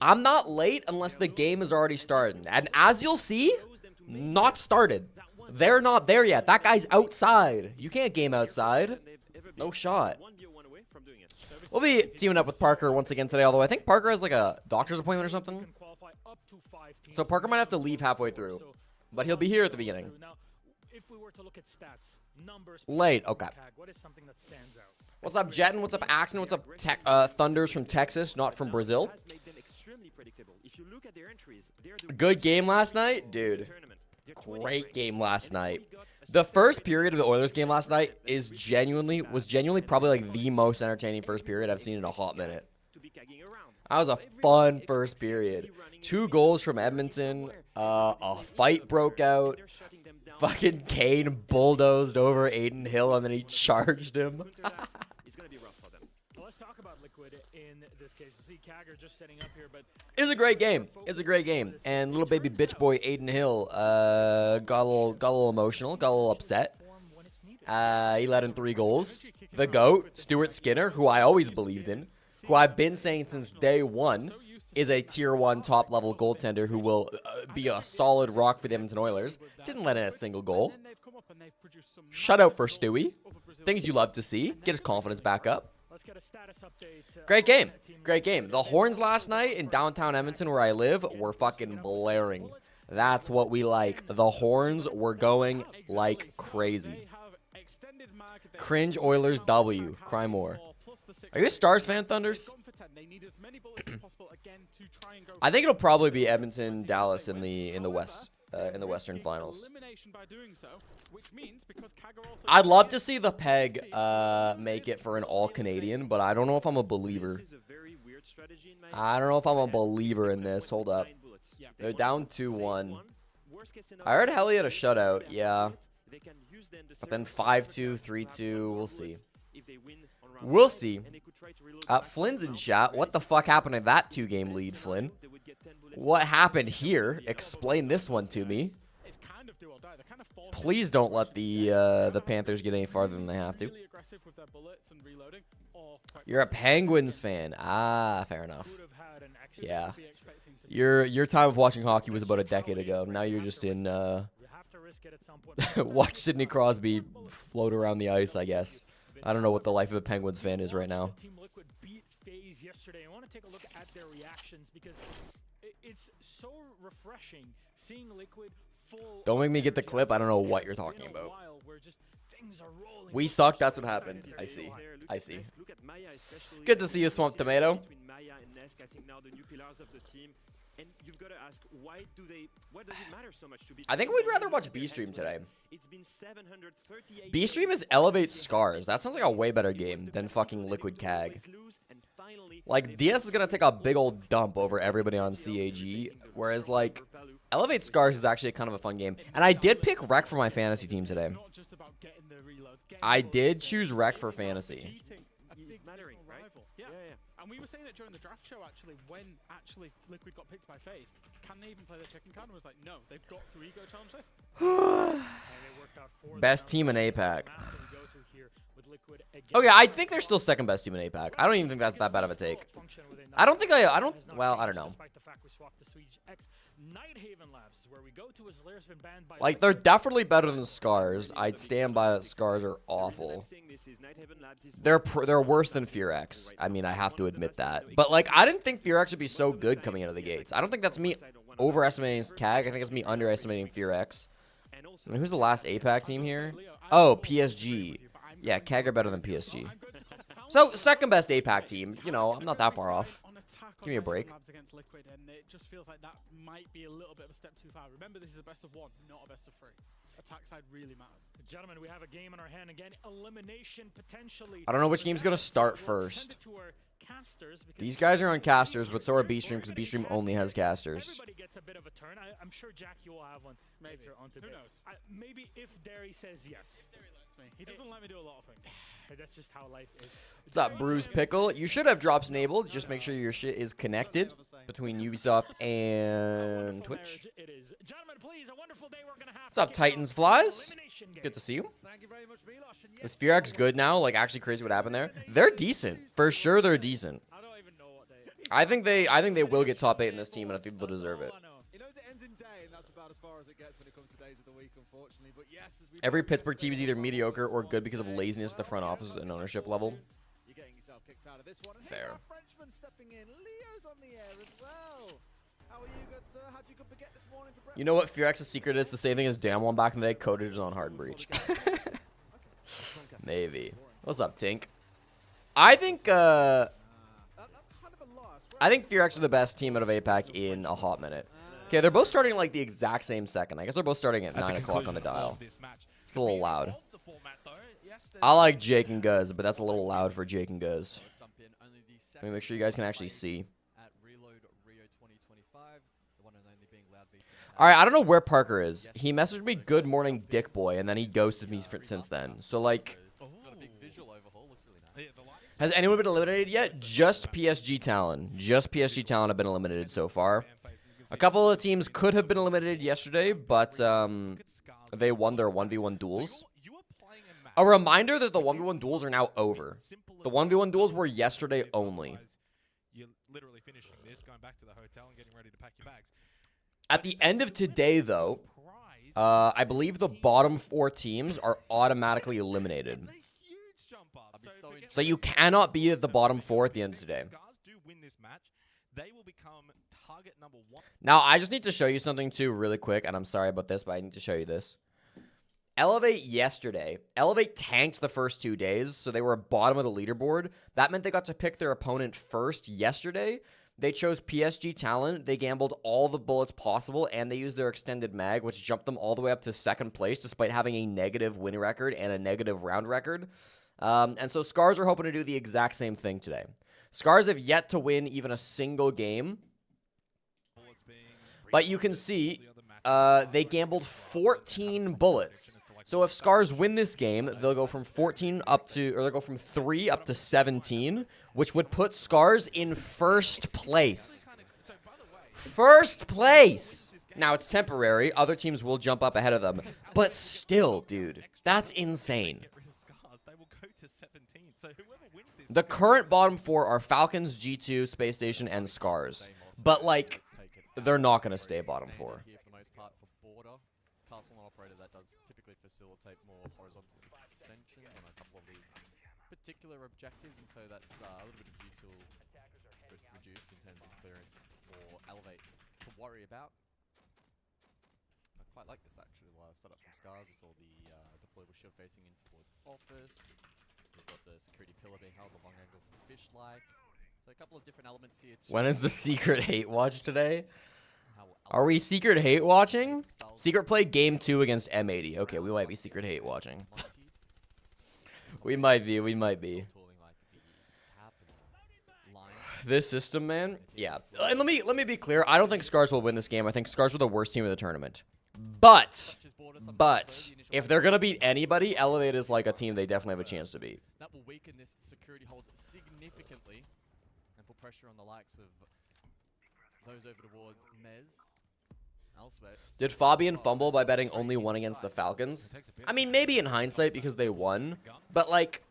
I'm not late unless the game is already started. And as you'll see, not started. They're not there yet. That guy's outside. You can't game outside. No shot. We'll be teaming up with Parker once again today, although I think Parker has like a doctor's appointment or something. So Parker might have to leave halfway through. But he'll be here at the beginning. Late, okay. What's up, Jetton? What's up, Axon? What's up, Thunders from Texas, not from Brazil? Good game last night? Dude, great game last night. The first period of the Oilers game last night was genuinely probably like the most entertaining first period I've seen in a hot minute. That was a fun first period. 2 goals from Edmonton. A fight broke out. Fucking Kane bulldozed over Aiden Hill and then he charged him. It was a great game. It was a great game. And little baby bitch boy Aiden Hill got a little emotional, got a little upset. He let in 3 goals. The GOAT, Stuart Skinner, who I always believed in, who I've been saying since day one, is a tier 1 top level goaltender who will be a solid rock for the Edmonton Oilers. Didn't let in a single goal. Shutout for Stewie. Things you love to see. Get his confidence back up. Great game. Great game. The horns last night in downtown Edmonton where I live were fucking blaring. That's what we like. The horns were going like crazy. Cringe Oilers W. Cry more. Are you a Stars fan, Thunders? I think it'll probably be Edmonton, Dallas in the West, in the Western Finals. I'd love to see the PEG make it for an All-Canadian, but I don't know if I'm a believer. I don't know if I'm a believer in this. Hold up. They're down 2-1. I heard Helly had a shutout, yeah. But then 5-2, 3-2, we'll see. We'll see. Flynn's in chat. What the fuck happened to that 2-game lead, Flynn? What happened here? Explain this one to me. Please don't let the Panthers get any farther than they have to. You're a Penguins fan. Ah, fair enough. Yeah. Your time of watching hockey was about a decade ago. Now you're just in watch Sidney Crosby float around the ice, I guess. I don't know what the life of a Penguins fan is right now. Yesterday. I want to take a look at their reactions because it's so refreshing seeing Liquid full. Don't make me get the clip. I don't know what you're talking about. We suck. That's what happened. I see. I see. Good to see you, Swamp Tomato. I think we'd rather watch B-Stream today. B-Stream is Elevate Scarz. That sounds like a way better game than fucking Liquid CAG. Like, DS is going to take a big old dump over everybody on CAG, whereas, like, Elevate Scarz is actually kind of a fun game. And I did pick Rec for my fantasy team today. I did choose Rec for fantasy. And we were saying it during the draft show, actually, when Liquid got picked by FaZe. Can they even play the chicken card? And was like, no, they've got to ego challenge this. Best team in APAC. Oh yeah, I think they're still second best team in APAC. I don't even think that's that bad of a take. I don't know. Like, they're definitely better than Scarz. I'd stand by that. Scarz are awful. They're worse than FearX. I mean, I have to admit that. But, like, I didn't think FearX would be so good coming out of the gates. I don't think that's me overestimating CAG. I think it's me underestimating FearX. I mean, who's the last APAC team here? Oh, PSG. Yeah, CAG are better than PSG. So, second best APAC team. You know, I'm not that far off. Give me a break. Against Liquid, and it just feels like that might be a little bit of a step too far. Remember, this is a best of 1, not a best of 3. Attack side really matters. Gentlemen, we have a game in our hand again. Elimination potentially. I don't know which game's going to start first. These guys are on casters, but so are B-Stream because B-Stream only has casters. Everybody gets a bit of a turn. I'm sure, Jack, you will have one. Maybe. Who knows? Maybe if Derry says yes. He doesn't let me do a lot of things. That's just how life is. What's up, Bruce Pickle? You should have drops enabled. Just make sure your shit is connected between Ubisoft and Twitch. What's up, Titans Flies? Good to see you. Is FearX good now? Like, actually crazy what happened there? They're decent. For sure, they're decent. I think they will get top 8 in this team, and I think they'll deserve it. He knows it ends in day, and that's about as far as it gets when it comes to days of the week, unfortunately. But yes, as we Every Pittsburgh team is either mediocre or good because of laziness at the front office and ownership level. You're getting yourself kicked out of this one. And Fair. here's our Frenchman stepping in. Leo's on the air as well. How are you, good sir? How'd you come to get this morning for breakfast? You know what FearX's secret is? The same thing as Damwon back in the day. Coded on hard breach. Maybe. What's up, Tink? I think That's kind of a loss. I think FearX are the best team out of APAC in a hot minute. Okay, they're both starting like the exact same second. I guess they're both starting at 9 o'clock on the dial. It's a little loud. I like Jake and Guz, but that's a little loud for Jake and Guz. Let me make sure you guys can actually see. All right, I don't know where Parker is. He messaged me "Good morning, Dick Boy," and then he ghosted me since then. So like, has anyone been eliminated yet? Just PSG Talon. Just PSG Talon have been eliminated so far. A couple of teams could have been eliminated yesterday, but they won their 1v1 duels. A reminder that the 1v1 duels are now over. The 1v1 duels were yesterday only. At the end of today, though, I believe the bottom 4 teams are automatically eliminated. So you cannot be at the bottom 4 at the end of today. Now, I just need to show you something, too, really quick, and I'm sorry about this, but I need to show you this. Elevate yesterday. Elevate tanked the first 2 days, so they were bottom of the leaderboard. That meant they got to pick their opponent first yesterday. They chose PSG Talent. They gambled all the bullets possible, and they used their extended mag, which jumped them all the way up to 2nd place, despite having a negative win record and a negative round record. And so Scarz are hoping to do the exact same thing today. Scarz have yet to win even a single game. But you can see they gambled 14 bullets. So if Scarz win this game, they'll go from 14 up to, or they'll go from 3 up to 17, which would put Scarz in 1st place. 1st place! Now, it's temporary. Other teams will jump up ahead of them. But still, dude, that's insane. The current bottom 4 are Falcons, G2, Spacestation, and Scarz. But, like, they're not going to stay bottom 4. Operator that does typically facilitate more horizontal extension on a couple of these particular objectives, and so that's a little bit of util reduced in terms of clearance for Elevate to worry about. I quite like this actually. Setup from Scarz. We saw the deployable shield facing in towards office. We've got the security pillar being held, the long angle from Fish-like. So a couple of different elements here. When is the secret hate watch today? Are we secret hate watching? Secret play game 2 against M80. Okay, we might be secret hate watching. we might be. This system, man. Yeah. And let me be clear. I don't think Scarz will win this game. I think Scarz are the worst team in the tournament. But if they're gonna beat anybody, Elevate is like a team they definitely have a chance to beat. That will weaken this security hold significantly and put pressure on the likes of those over towards Mez. Did Fabian fumble by betting only 1 against the Falcons? I mean, maybe in hindsight because they won, but like,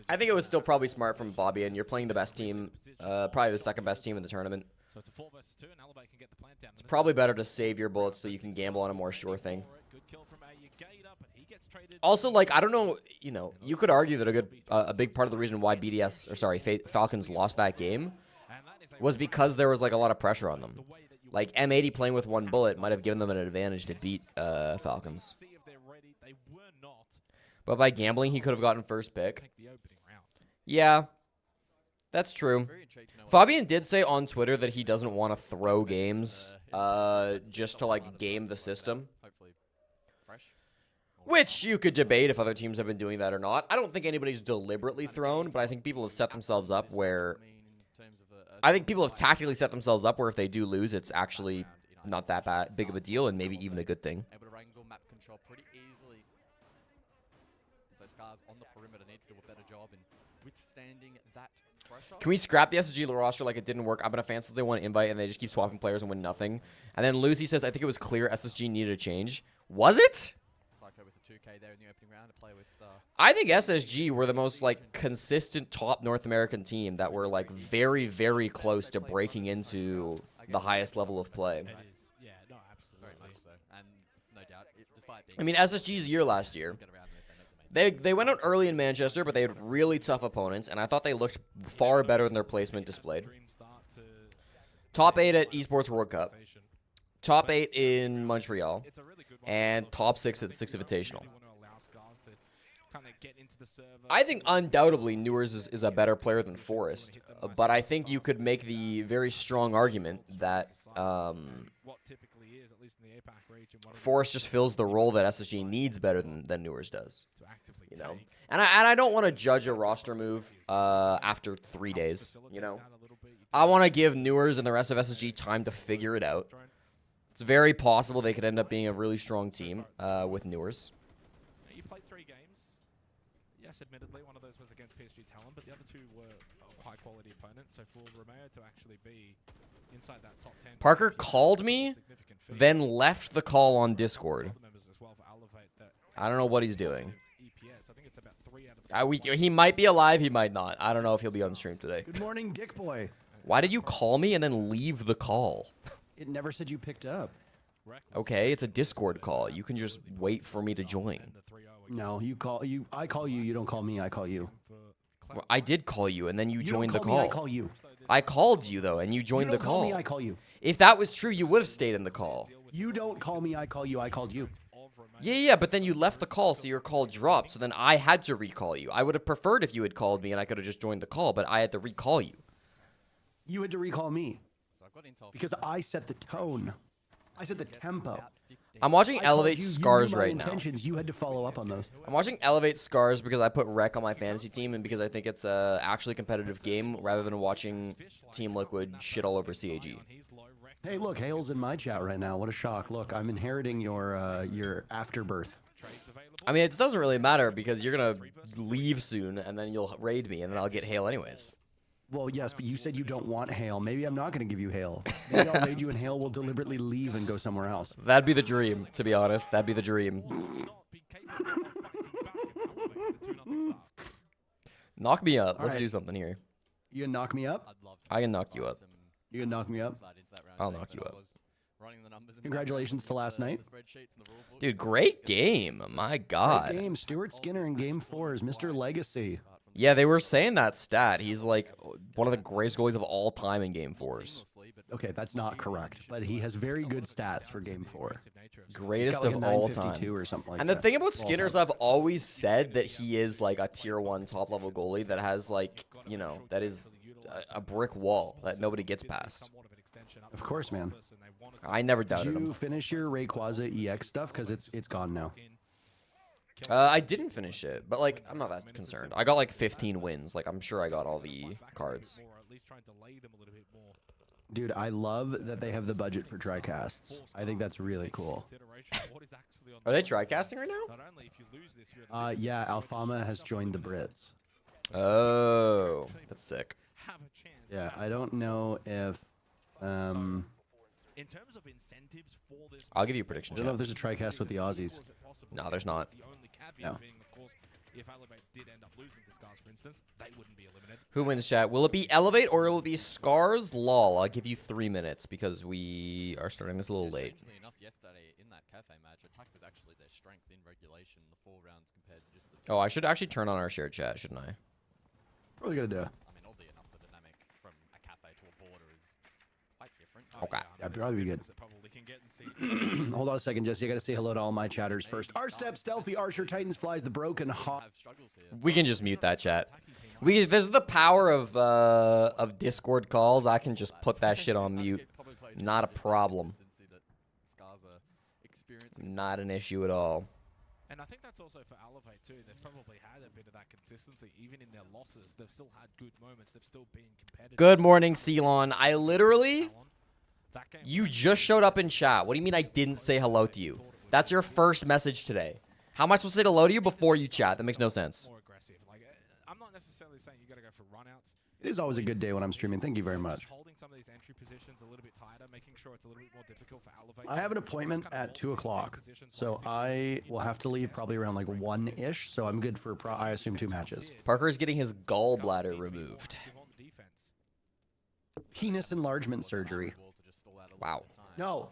I think it was still probably smart from Fabian. You're playing the best team, probably the 2nd best team in the tournament. It's probably better to save your bullets so you can gamble on a more sure thing. Also, like, I don't know, you know, you could argue that a big part of the reason why Falcons lost that game was because there was like a lot of pressure on them. Like, M80 playing with 1 bullet might have given them an advantage to beat Falcons. But by gambling, he could have gotten 1st pick. Yeah, that's true. Fabian did say on Twitter that he doesn't want to throw games just to, like, game the system. Which you could debate if other teams have been doing that or not. I don't think anybody's deliberately thrown, but I think people have set themselves up where... I think people have tactically set themselves up where if they do lose, it's actually not that big of a deal and maybe even a good thing. Able to wrangle map control pretty easily. So Scarz on the perimeter need to do a better job in withstanding that pressure. Can we scrap the SSG roster like it didn't work? I've been a fan since they won invite and they just keep swapping players and win nothing. And then Lucy says, I think it was clear SSG needed a change. Was it? 2K there in the opening round to play with. I think SSG were the most like consistent top North American team that were like very, very close to breaking into the highest level of play. It is. Yeah, no, absolutely. Very much so, and no doubt, despite being. I mean, SSG's year last year, they went out early in Manchester, but they had really tough opponents, and I thought they looked far better than their placement displayed. Top 8 at Esports World Cup, top 8 in Montreal, and top 6 at the Six Invitational. I think undoubtedly Newers is a better player than Forest, but I think you could make the very strong argument that Forest just fills the role that SSG needs better than Newers does. You know, and I don't want to judge a roster move after 3 days. You know, I want to give Newers and the rest of SSG time to figure it out. It's very possible they could end up being a really strong team with Newers. You played 3 games. Yes, admittedly, one of those was against PSG Talon, but the other 2 were high-quality opponents. So for Romeo to actually be inside that top 10, Parker called me, then left the call on Discord. I don't know what he's doing. He might be alive, he might not. I don't know if he'll be on stream today. Good morning, Dick Boy. Why did you call me and then leave the call? It never said you picked up. Okay, it's a Discord call. You can just wait for me to join. No, I call you. You don't call me. I call you. Well, I did call you, and then you joined the don't call me, call. I call you. I called you though, and you joined You the don't call call. me. I call you. If that was true, you would have stayed in the call. You don't call me. I call you. I called you. Yeah, but then you left the call, so your call dropped. So then I had to recall you. I would have preferred if you had called me and I could have just joined the call, but I had to recall you. You had to recall me So I've got intel because I set the tone. I set the tempo. I'm watching I Elevate called you, Scarz you knew my right now. intentions. You had to follow up on those. I'm watching Elevate Scarz because I put Rec on my fantasy team and because I think it's a actually competitive game rather than watching Team Liquid shit all over CAG. Hey, look, Hale's in my chat right now. What a shock! Look, I'm inheriting your afterbirth. I mean, it doesn't really matter because you're gonna leave soon and then you'll raid me and then I'll get Hale anyways. Well, yes, but you said you don't want Hale. Maybe I'm not going to give you Hale. Maybe I'll raid you and Hale will deliberately leave and go somewhere else. That'd be the dream, to be honest. That'd be the dream. Knock me up. Let's right. do something here. You gonna knock me up? I can knock you up. You gonna knock me up? I'll knock you up. Congratulations to last night. Dude, great game. My God. Great game. Stuart Skinner in Game 4 is Mr. Legacy. Yeah, they were saying that stat. He's like one of the greatest goalies of all time in Game 4s. Okay, that's not correct, but he has very good stats for Game 4. Greatest He's got of like a all 952 time. or something like And that. the thing about All Skinner is time. I've always said that he is like a tier 1 top level goalie that has like, you know, that is a brick wall that nobody gets past. Of course, man. I never Did doubted you him. finish your Rayquaza EX stuff? Because it's gone now. I didn't finish it, but like I'm not that concerned. I got like 15 wins. Like I'm sure I got all the cards. Dude, I love that they have the budget for TriCasts. I think that's really cool. Are they tri-casting right now? Yeah, Alfama has joined the Brits. Oh, that's sick. Yeah, I don't know if... In terms of incentives for this, I'll give you a prediction. I don't know if Chat. there's a TriCast with the Aussies. No, there's not. The only caveat No. being, of course, if Elevate did end up losing to Scarz, for instance, they wouldn't be eliminated. Who wins, chat? Will it be Elevate or will it be Scarz? Lol. I'll give you 3 minutes because we are starting this a little late. Strangely enough, yesterday in that cafe match, attack was actually their strength in regulation. The 4 rounds compared to just the. Oh, I should actually turn on our shared chat, shouldn't I? Probably gonna do it. I mean, oddly enough, the dynamic from a cafe to a border is quite different. Okay. Yeah, probably be good. Hold on a second, Jesse. I gotta say hello to all my chatters first. R-Step, Stealthy, Archer, Titans, Flies, the Broken Hawk. Have struggles here. We can just mute that chat. This is the power of Discord calls. I can just put that shit on mute. Not a problem. Not an issue at all. And I think that's also for Elevate too. They've probably had a bit of that consistency. Even in their losses, they've still had good moments. They've still been competitive. Good morning, Ceylon. I literally... That game You just showed up in chat. What do you mean I didn't say hello to you? That's your first message today. How am I supposed to say hello to you before you chat? That makes no sense. more aggressive. Like, I'm not necessarily saying you got to go for runouts. It is always a good day when I'm streaming. Thank you very much. Holding some of these entry positions a little bit tighter, making sure it's a little bit more difficult for Elevate. I have an appointment at 2 o'clock, so I will have to leave probably around like 1-ish. So I'm good for I assume 2 matches. Parker is getting his gallbladder removed. Penis enlargement surgery. Wow. No,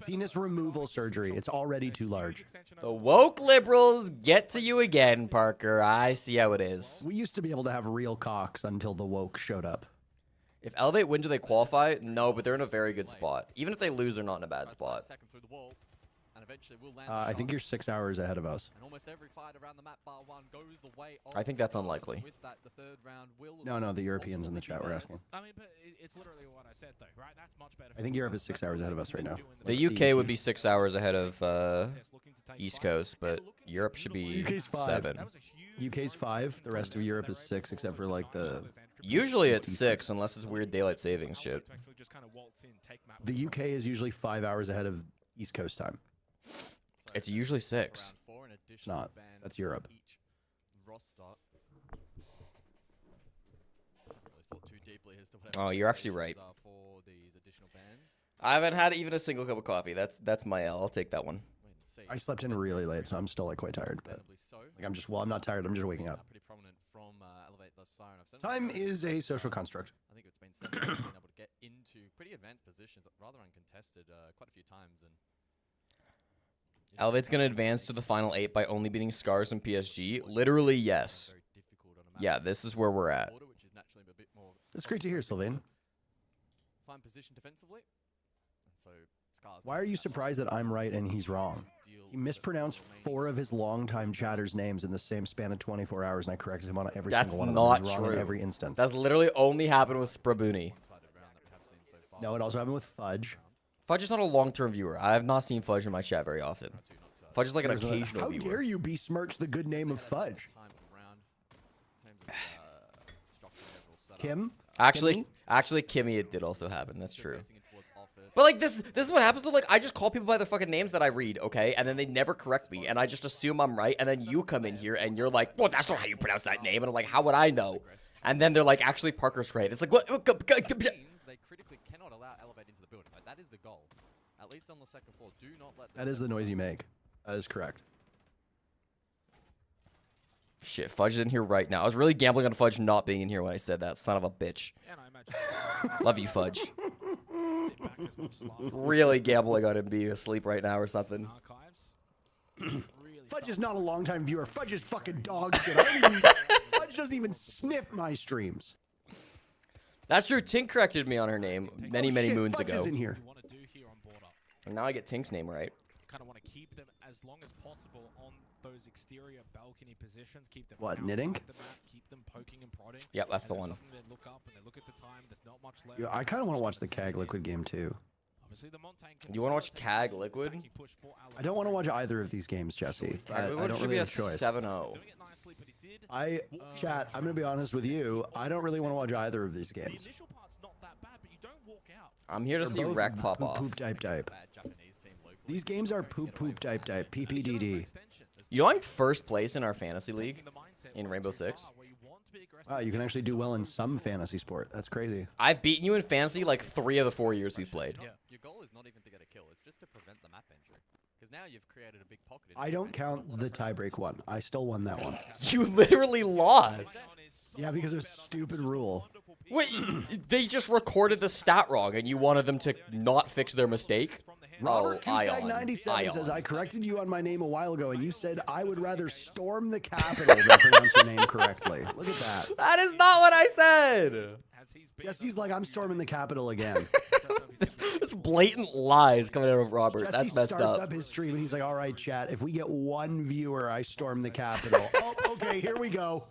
penis removal surgery. It's already too large. The woke liberals get to you again, Parker. I see how it is. We used to be able to have real cocks until the woke showed up. If Elevate win, do they qualify? No, but they're in a very good spot. Even if they lose, they're not in a bad spot. I think you're 6 hours ahead of us. I think that's unlikely. No, the Europeans in the chat were asking. I mean, but it's literally what I said, though, right? That's much better. I think Europe is 6 hours ahead of us right now. The UK would be 6 hours ahead of East Coast, but Europe should be UK's 5. 7. UK's 5. The rest of Europe is 6, except for like the. Usually it's 6, unless it's weird daylight savings shit. The UK is usually 5 hours ahead of East Coast time. It's usually 6. It's not. That's Europe. Oh, you're actually right. I haven't had even a single cup of coffee. That's my L. I'll take that one. I slept in really late, so I'm still like quite tired. But like I'm not tired. I'm just waking up. Time is a social construct. I think it's been something that's been able to get into pretty advanced positions, rather uncontested, quite a few times. And Elevate's going to advance to the final 8 by only beating Scarz and PSG. Literally, yes. Yeah, this is where we're at. It's great to hear, Sylvain. Fine position defensively. So Why are you surprised that I'm right and he's wrong? He mispronounced 4 of his longtime chatters' names in the same span of 24 hours, and I corrected him on every single one of them. That's He's not wrong true. in every instance. That's literally only happened with Sprabuni. No, it also happened with Fudge. Fudge is not a long-term viewer. I have not seen Fudge in my chat very often. Fudge is like an occasional How viewer. dare you besmirch the good name of Fudge? Kim? Actually, Kimmy, it did also happen. That's true. But like this is what happens though. Like I just call people by their fucking names that I read, okay, and then they never correct me, and I just assume I'm right, and then you come in here and you're like, well, that's not how you pronounce that name, and I'm like, how would I know? And then they're like, actually, Parker's right. It's like what? They critically cannot allow Elevate into the building. Like, that is the goal. At least on the second floor, do not let. That is the noise you make. That is correct. Shit, Fudge is in here right now. I was really gambling on Fudge not being in here when I said that. Son of a bitch. Love you, Fudge. Really gambling on him being asleep right now or something. Fudge is not a longtime viewer. Fudge is fucking dog shit. Fudge doesn't even sniff my streams. That's true. Tink corrected me on her name many moons Fudge ago. is in here. And now I get Tink's name right. Kind of want to keep them as long as possible on those exterior balcony positions. Keep them What, knitting? outside the map, keep them poking and prodding. Yep, that's the And one. then suddenly they look up and they look at the time. There's not much left. Yeah, I kind of want to watch the CAG Liquid game too. Obviously, the Montaigne can You want to watch facilitate CAG Liquid? attacking push for I don't want to watch either of these games, Jesse. I It don't should really be a have a choice. 7-0. doing it nicely, but he did. Chat, I'm going to be honest with you. I don't really want to watch either of these The games. initial part's not that bad, but you don't walk out. I'm here to They're see both Wreck pop poop, off. poop, type. Bad Japanese team locally. These games are poop, poop, type. PPDD. You know I'm first place in our fantasy league in Rainbow Six. Wow, you can actually do well in some fantasy sport. That's crazy. I've beaten you in fantasy like 3 of the 4 years we've played. Your goal is not even to get a kill. It's just to prevent the map entry. Because now you've created a big pocket. I don't count the tiebreak one. I still won that one. You literally lost. Yeah, because of a stupid rule. Wait, they just recorded the stat wrong and you wanted them to not fix their mistake? Robert Oh, Cusack Ion. 97 says, Ion. I corrected you on my name a while ago, and you said I would rather storm the Capitol than pronounce your name correctly. Look at that. That is not what I said. Jesse's like, I'm storming the Capitol again. It's blatant lies coming out of Robert. Jesse That's messed starts up. up his stream, and he's like, all right, chat, if we get 1 viewer, I storm the Capitol. Oh, okay, here we go.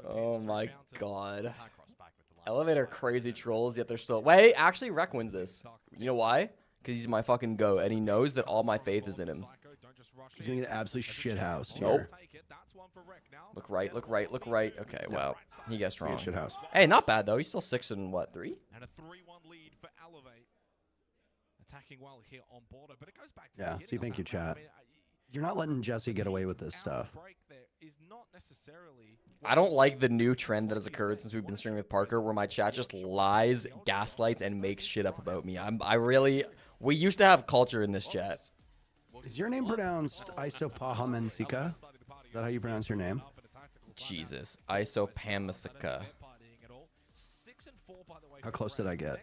Oh my god. Elevator crazy trolls, yet they're still... Wait, actually, Rec wins this. You know why? Because he's my fucking GOAT, and he knows that all my faith is in him. He's going to get absolutely shithoused Nope. here. Look right, look right, look right. Okay, well, he guessed wrong. Shithouse. Hey, not bad, though. He's still 6 and, what, 3? And a 3-1 lead for Elevate. Attacking well here on border, but it goes back to Yeah, the see, thank you, chat. You're not letting Jesse get away with this stuff. I don't like the new trend that has occurred since we've been streaming with Parker, where my chat just lies, gaslights, and makes shit up about me. We used to have culture in this chat. Is your name pronounced Isopahamensika? Is that how you pronounce your name? Jesus, Isopahamensika. How close did I get?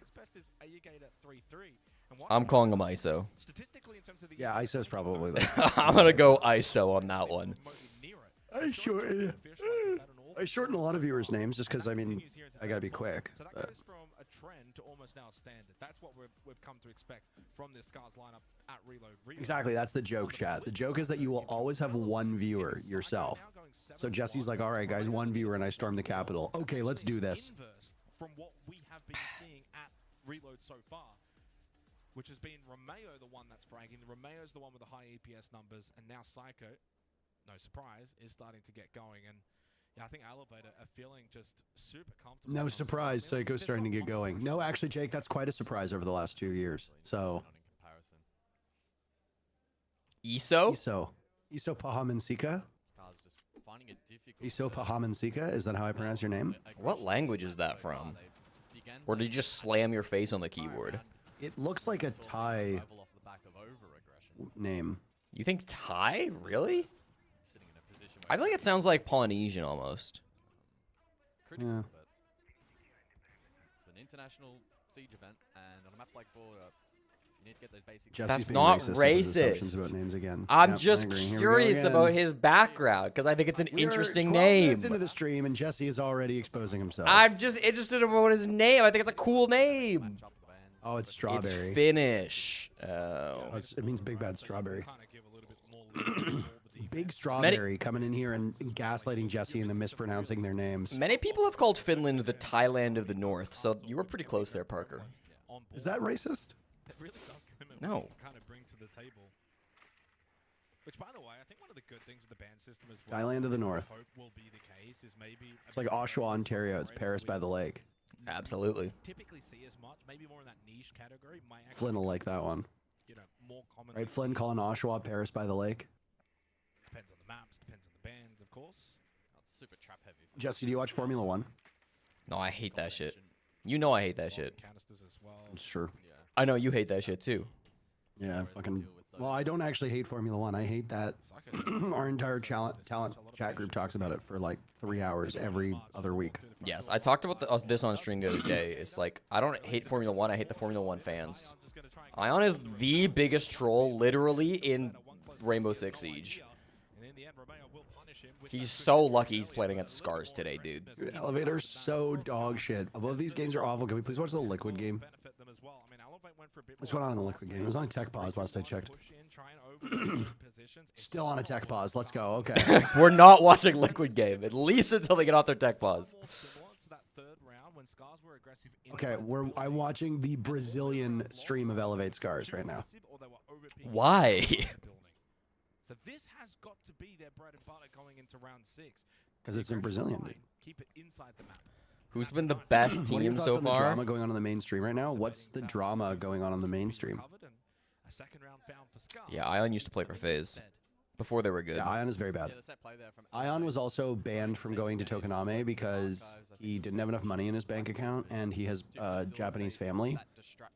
I'm calling him ISO. Yeah, ISO's probably there. I'm gonna go ISO on that one. I shorten a lot of viewers' names just because, I mean, I gotta be quick. So that goes from a trend to almost now standard. That's what we've come to expect from this Scarz lineup at Reload. Exactly, that's the joke, chat. The joke is that you will always have one viewer yourself. So Jesse's like, all right, guys, one viewer, and I storm the Capitol. Okay, let's do this. From what we have been seeing at Reload so far, which has been Romeo the one that's fragging. Romeo's the one with the high EPS numbers, and now Psycho, no surprise, is starting to get going. And yeah, I think Elevator are feeling just super comfortable. No surprise, Psycho's starting to get going. No, actually, Jake, that's quite a surprise over the last 2 years. So, ISO? Iso Pahamensika? Iso Pahamensika? Is that how I pronounce your name? What language is that from? Or did you just slam your face on the keyboard? It looks like a Thai name. You think Thai? Really? I feel like it sounds like Polynesian almost. Yeah. It's an international siege event, and on a map like Border, you need to get those basic. That's not racist. About names again. I'm just curious about his background because I think it's an interesting name. Minutes into the stream, and Jesse is already exposing himself. I'm just interested about his name. I think it's a cool name. Oh, it's strawberry. It's Finnish. Oh. It means big bad strawberry. Big strawberry coming in here and gaslighting Jesse into mispronouncing their names. Many people have called Finland the Thailand of the North, so you were pretty close there, Parker. Is that racist? It really does limit no. What you kind of bring to the table. Which, by the way, I think one of the good things with the band system as well. Thailand of the North. Hope will be the case is maybe it's like Oshawa, Ontario. It's Paris by the lake. Absolutely. Typically see as much, maybe more in that niche category. Flynn will like that one. You know, more common. Right, Flynn calling Oshawa Paris by the lake. Depends on the maps, depends on the bands, of course. That's super trap heavy. Jesse, do you watch Formula 1? No, I hate that shit. You know I hate that shit. Canisters as well. Sure. Yeah. I know you hate that shit too. Yeah, fucking. Well, I don't actually hate Formula 1. I hate that our entire talent chat group talks about it for like 3 hours every other week. Yes, I talked about this on stream the other day. It's like, I don't hate Formula 1, I hate the Formula 1 fans. Ion is the biggest troll, literally, in Rainbow Six Siege. He's so lucky he's playing against Scarz today, dude. Dude, Elevator's so dog shit. Both these games are awful. Can we please watch the Liquid game? What's going on in the Liquid game? It was on a tech pause last I checked. Still on a tech pause. Let's go. Okay. We're not watching Liquid game, at least until they get off their tech pause. Okay, I'm watching the Brazilian stream of Elevate Scarz right now. Why? So this has got to be their bread and butter going into round 6. Because it's in Brazilian, dude. Keep it inside the map. Who's been the best team so on the far? drama going on the mainstream right now? What's the drama going on the mainstream? Yeah, Ion used to play for FaZe before they were good. Yeah, Ion is very bad. Ion was also banned from going to Tokoname because he didn't have enough money in his bank account, and he has a Japanese family,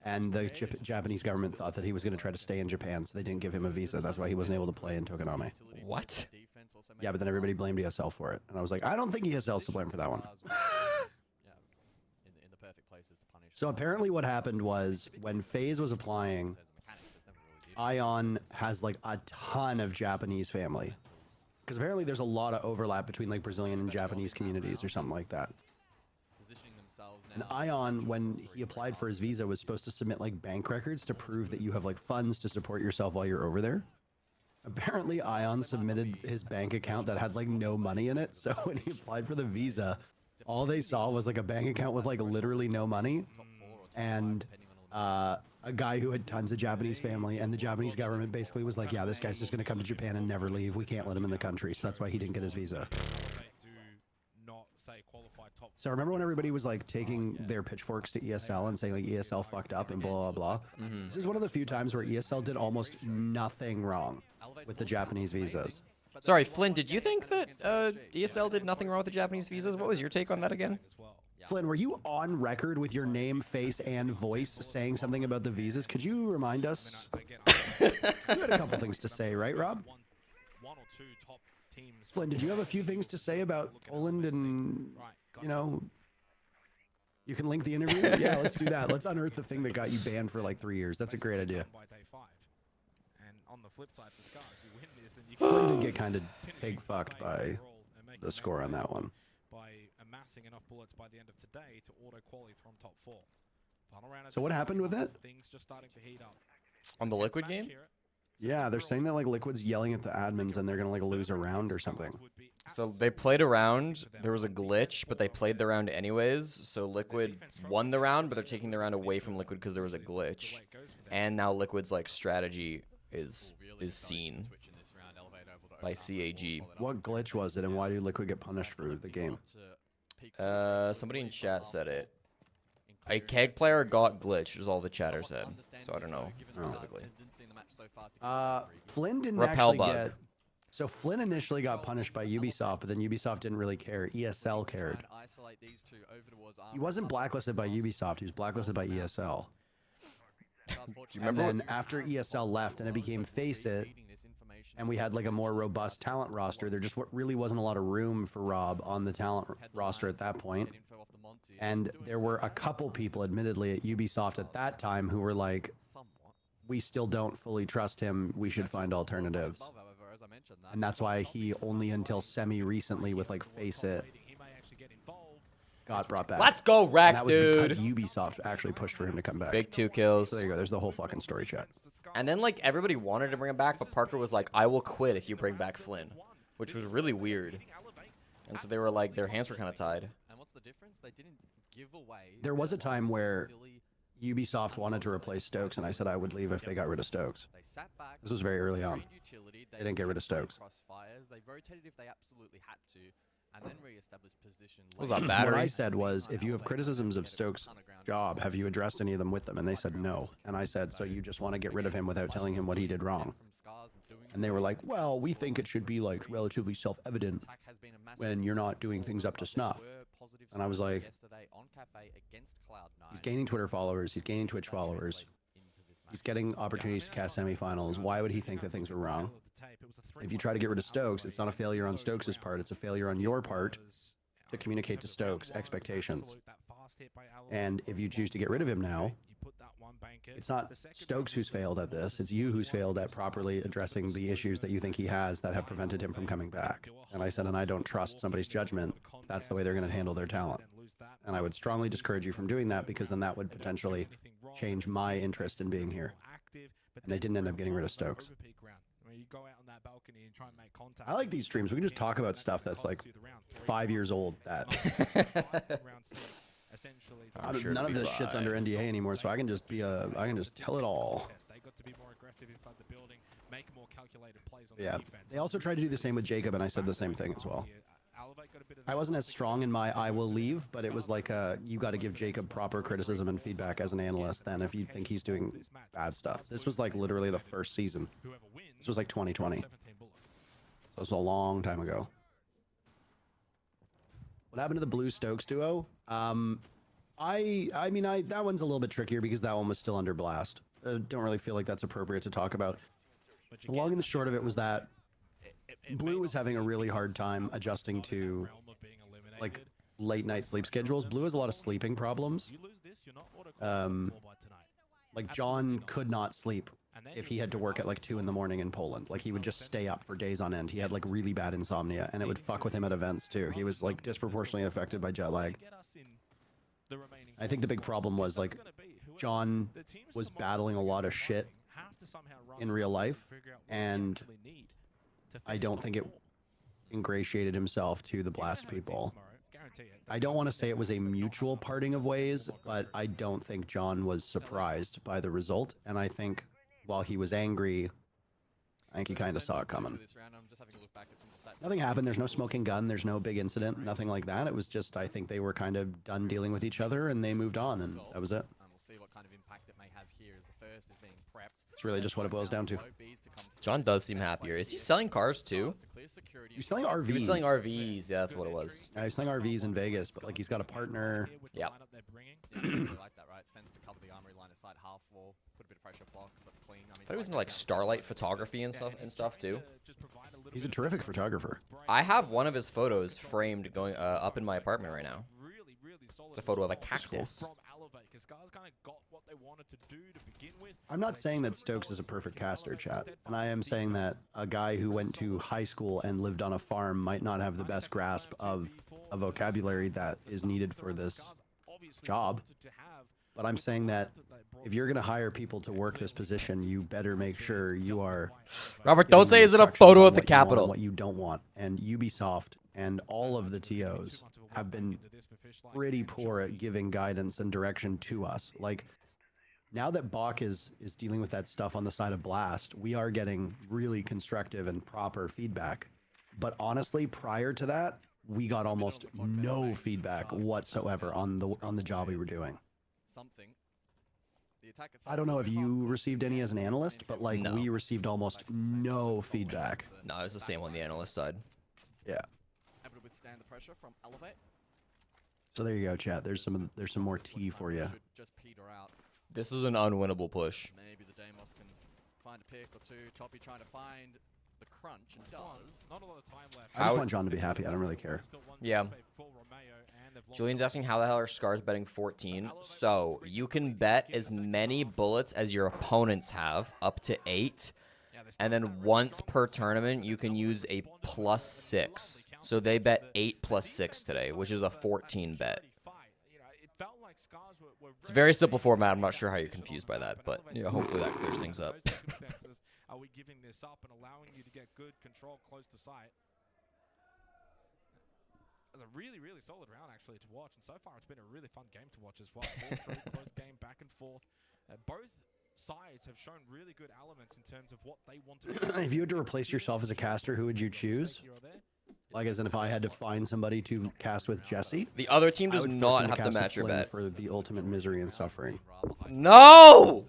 and the Japanese government thought that he was going to try to stay in Japan, so they didn't give him a visa. That's why he wasn't able to play in Tokoname. What? Yeah, but then everybody blamed ESL for it, and I was like, I don't think ESL's to blame for that one. So apparently what happened was, when FaZe was applying, Ion has like a ton of Japanese family. Because apparently there's a lot of overlap between like Brazilian and Japanese communities or something like that. And Ion, when he applied for his visa, was supposed to submit like bank records to prove that you have like funds to support yourself while you're over there. Apparently Ion submitted his bank account that had like no money in it. So when he applied for the visa, all they saw was like a bank account with like literally no money. And a guy who had tons of Japanese family, and the Japanese government basically was like, yeah, this guy's just going to come to Japan and never leave. We can't let him in the country. So that's why he didn't get his visa. say qualified top. So remember when everybody was like taking their pitchforks to ESL and saying like ESL fucked up and blah blah blah? This is one of the few times where ESL did almost nothing wrong with the Japanese visas. Sorry, Flynn, did you think that ESL did nothing wrong with the Japanese visas? What was your take on that again? Flynn, were you on record with your name, face, and voice saying something about the visas? Could you remind us? You had a couple things to say, right, Rob? One or two top teams. Flynn, did you have a few things to say about Poland and, you know, you can link the interview? Yeah, let's do that. Let's unearth the thing that got you banned for like 3 years. That's a great idea. By day 5. And on the flip side for Scarz, you win this and you Flynn did get kind of pig fucked by the score on that one. By amassing enough bullets by the end of today to auto qualify from top 4. Final round. So what happened with it? Things just starting to heat up. On the Liquid game? Yeah, they're saying that like Liquid's yelling at the admins and they're gonna like lose a round or something. So they played a round, there was a glitch, but they played the round anyways. So Liquid won the round, but they're taking the round away from Liquid because there was a glitch. And now Liquid's like strategy is seen by CAG. What glitch was it and why did Liquid get punished for the game? Somebody in chat said it. A CAG player got glitched, is all the chatter said. So I don't know specifically. Flynn didn't Rappel actually bug. get. So Flynn initially got punished by Ubisoft, but then Ubisoft didn't really care. ESL cared. He wasn't blacklisted by Ubisoft. He was blacklisted by ESL. Do you remember? And then after ESL left and it became FaceIt, and we had like a more robust talent roster, there just really wasn't a lot of room for Rob on the talent roster at that point. And there were a couple people, admittedly, at Ubisoft at that time who were like, we still don't fully trust him. We should find alternatives. And that's why he only until semi-recently with like FaceIt got brought back. Let's go, And Rack, that was dude. because Ubisoft actually pushed for him to come back. Big 2 kills. So there you go. There's the whole fucking story chat. And then like everybody wanted to bring him back, but Parker was like, I will quit if you bring back Flynn. Which was really weird. And so they were like, their hands were kind of tied. And what's the difference? They didn't give away. There was a time where Ubisoft wanted to replace Stokes, and I said I would leave if they got rid of Stokes. They sat back. This was very early on. They didn't get rid of Stokes. They rotated if they absolutely had to, and then re-established position. Was that What battery? I said was, if you have criticisms of Stokes' job, have you addressed any of them with them? And they said no. And I said, so you just want to get rid of him without telling him what he did wrong? And they were like, well, we think it should be like relatively self-evident when you're not doing things up to snuff. And I was like, he's gaining Twitter followers, he's gaining Twitch followers, he's getting opportunities to cast semifinals. Why would he think that things were wrong? If you try to get rid of Stokes, it's not a failure on Stokes' part, it's a failure on your part to communicate to Stokes expectations. And if you choose to get rid of him now, it's not Stokes who's failed at this, it's you who's failed at properly addressing the issues that you think he has that have prevented him from coming back. And I said, and I don't trust somebody's judgment. That's the way they're going to handle their talent. And I would strongly discourage you from doing that because then that would potentially change my interest in being here. And they didn't end up getting rid of Stokes. I like these streams. We can just talk about stuff that's like 5 years old. That none of this shit's under NDA anymore, so I can just be I can just tell it all. Yeah. They also tried to do the same with Jacob, and I said the same thing as well. I wasn't as strong in my I will leave, but it was like you got to give Jacob proper criticism and feedback as an analyst then if you think he's doing bad stuff. This was like literally the first season. This was like 2020. So it was a long time ago. What happened to the Blue Stokes duo? I mean, that one's a little bit trickier because that one was still under blast. Don't really feel like that's appropriate to talk about. The long and the short of it was that Blue was having a really hard time adjusting to like late night sleep schedules. Blue has a lot of sleeping problems. Like John could not sleep if he had to work at like 2 in the morning in Poland. Like he would just stay up for days on end. He had like really bad insomnia and it would fuck with him at events too. He was like disproportionately affected by jet lag. I think the big problem was like John was battling a lot of shit in real life and I don't think it ingratiated himself to the blast people. I don't want to say it was a mutual parting of ways, but I don't think John was surprised by the result. And I think while he was angry, I think he kind of saw it coming. This round, I'm just having a look back at some of the stats. Nothing happened. There's no smoking gun. There's no big incident. Nothing like that. It was just, I think they were kind of done dealing with each other and they moved on, and that was it. And we'll see what kind of impact it may have here as the first is being prepped. It's really just what it boils down to. John does seem happier. Is he selling cars too? He's selling RVs. He was selling RVs. Yeah, that's what it was. Yeah, he's selling RVs in Vegas, but like he's got a partner. Yeah. I like that, right? Sense to cover the armory line aside half wall, put a bit of pressure blocks, that's clean. I mean, Thought he was into like starlight photography and stuff too. He's a terrific photographer. I have one of his photos framed going up in my apartment right now. It's a photo of a cactus. I'm not saying that Stokes is a perfect caster, chat, and I am saying that a guy who went to high school and lived on a farm might not have the best grasp of a vocabulary that is needed for this job. But I'm saying that if you're going to hire people to work this position, you better make sure you are... Robert, don't say, is it a photo of the Capitol? What you don't want. And Ubisoft and all of the TOs have been pretty poor at giving guidance and direction to us. Like, now that Bach is dealing with that stuff on the side of Blast, we are getting really constructive and proper feedback. But honestly, prior to that, we got almost no feedback whatsoever on the job we were doing. I don't know if you received any as an analyst, but like we received almost no feedback. No, it's the same on the analyst side. Yeah. Able to withstand the pressure from Elevate. So there you go, chat. There's some more tea for you. Just peter out. This is an unwinnable push. Maybe the Deimos can find a pick or two. Choppy trying to find the crunch and does. Not a lot of time left. I just want John to be happy. I don't really care. Yeah. Julian's asking how the hell are Scarz betting 14? So you can bet as many bullets as your opponents have, up to 8. And then once per tournament, you can use a +6. So they bet 8 + 6 today, which is a 14 bet. It's a very simple format. I'm not sure how you're confused by that, but you know, hopefully that clears things up. Are we giving this up and allowing you to get good control close to sight? It was a really, really solid round actually to watch, and so far it's been a really fun game to watch as well. Close game, back and forth. Both sides have shown really good elements in terms of what they want to do. If you had to replace yourself as a caster, who would you choose? Like, as in, if I had to find somebody to cast with Jesse, the other team does I would not force him have to cast with match your Flynn bet. for the ultimate misery and suffering. No!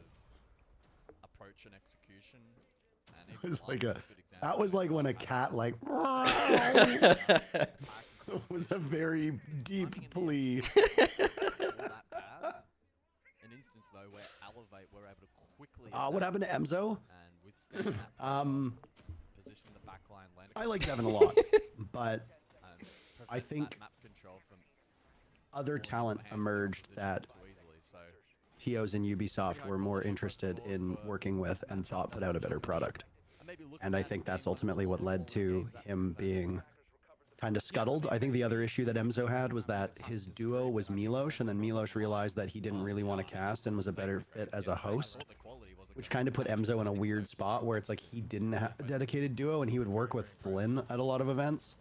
Approach and execution. It was like that was like when a cat like it was a very deep plea. An instance though where Elevate were able to quickly What happened to Emzo? and withstand that position in the backline land. I like Devin a lot, but I think that map control from other talent emerged that too easily. So TOs and Ubisoft were more interested in working with and thought put out a better product. And I think that's ultimately what led to him being kind of scuttled. I think the other issue that Emzo had was that his duo was Milosh, and then Milosh realized that he didn't really want to cast and was a better fit as a host, which kind of put Emzo in a weird spot where it's like he didn't have a dedicated duo and he would work with Flynn at a lot of events.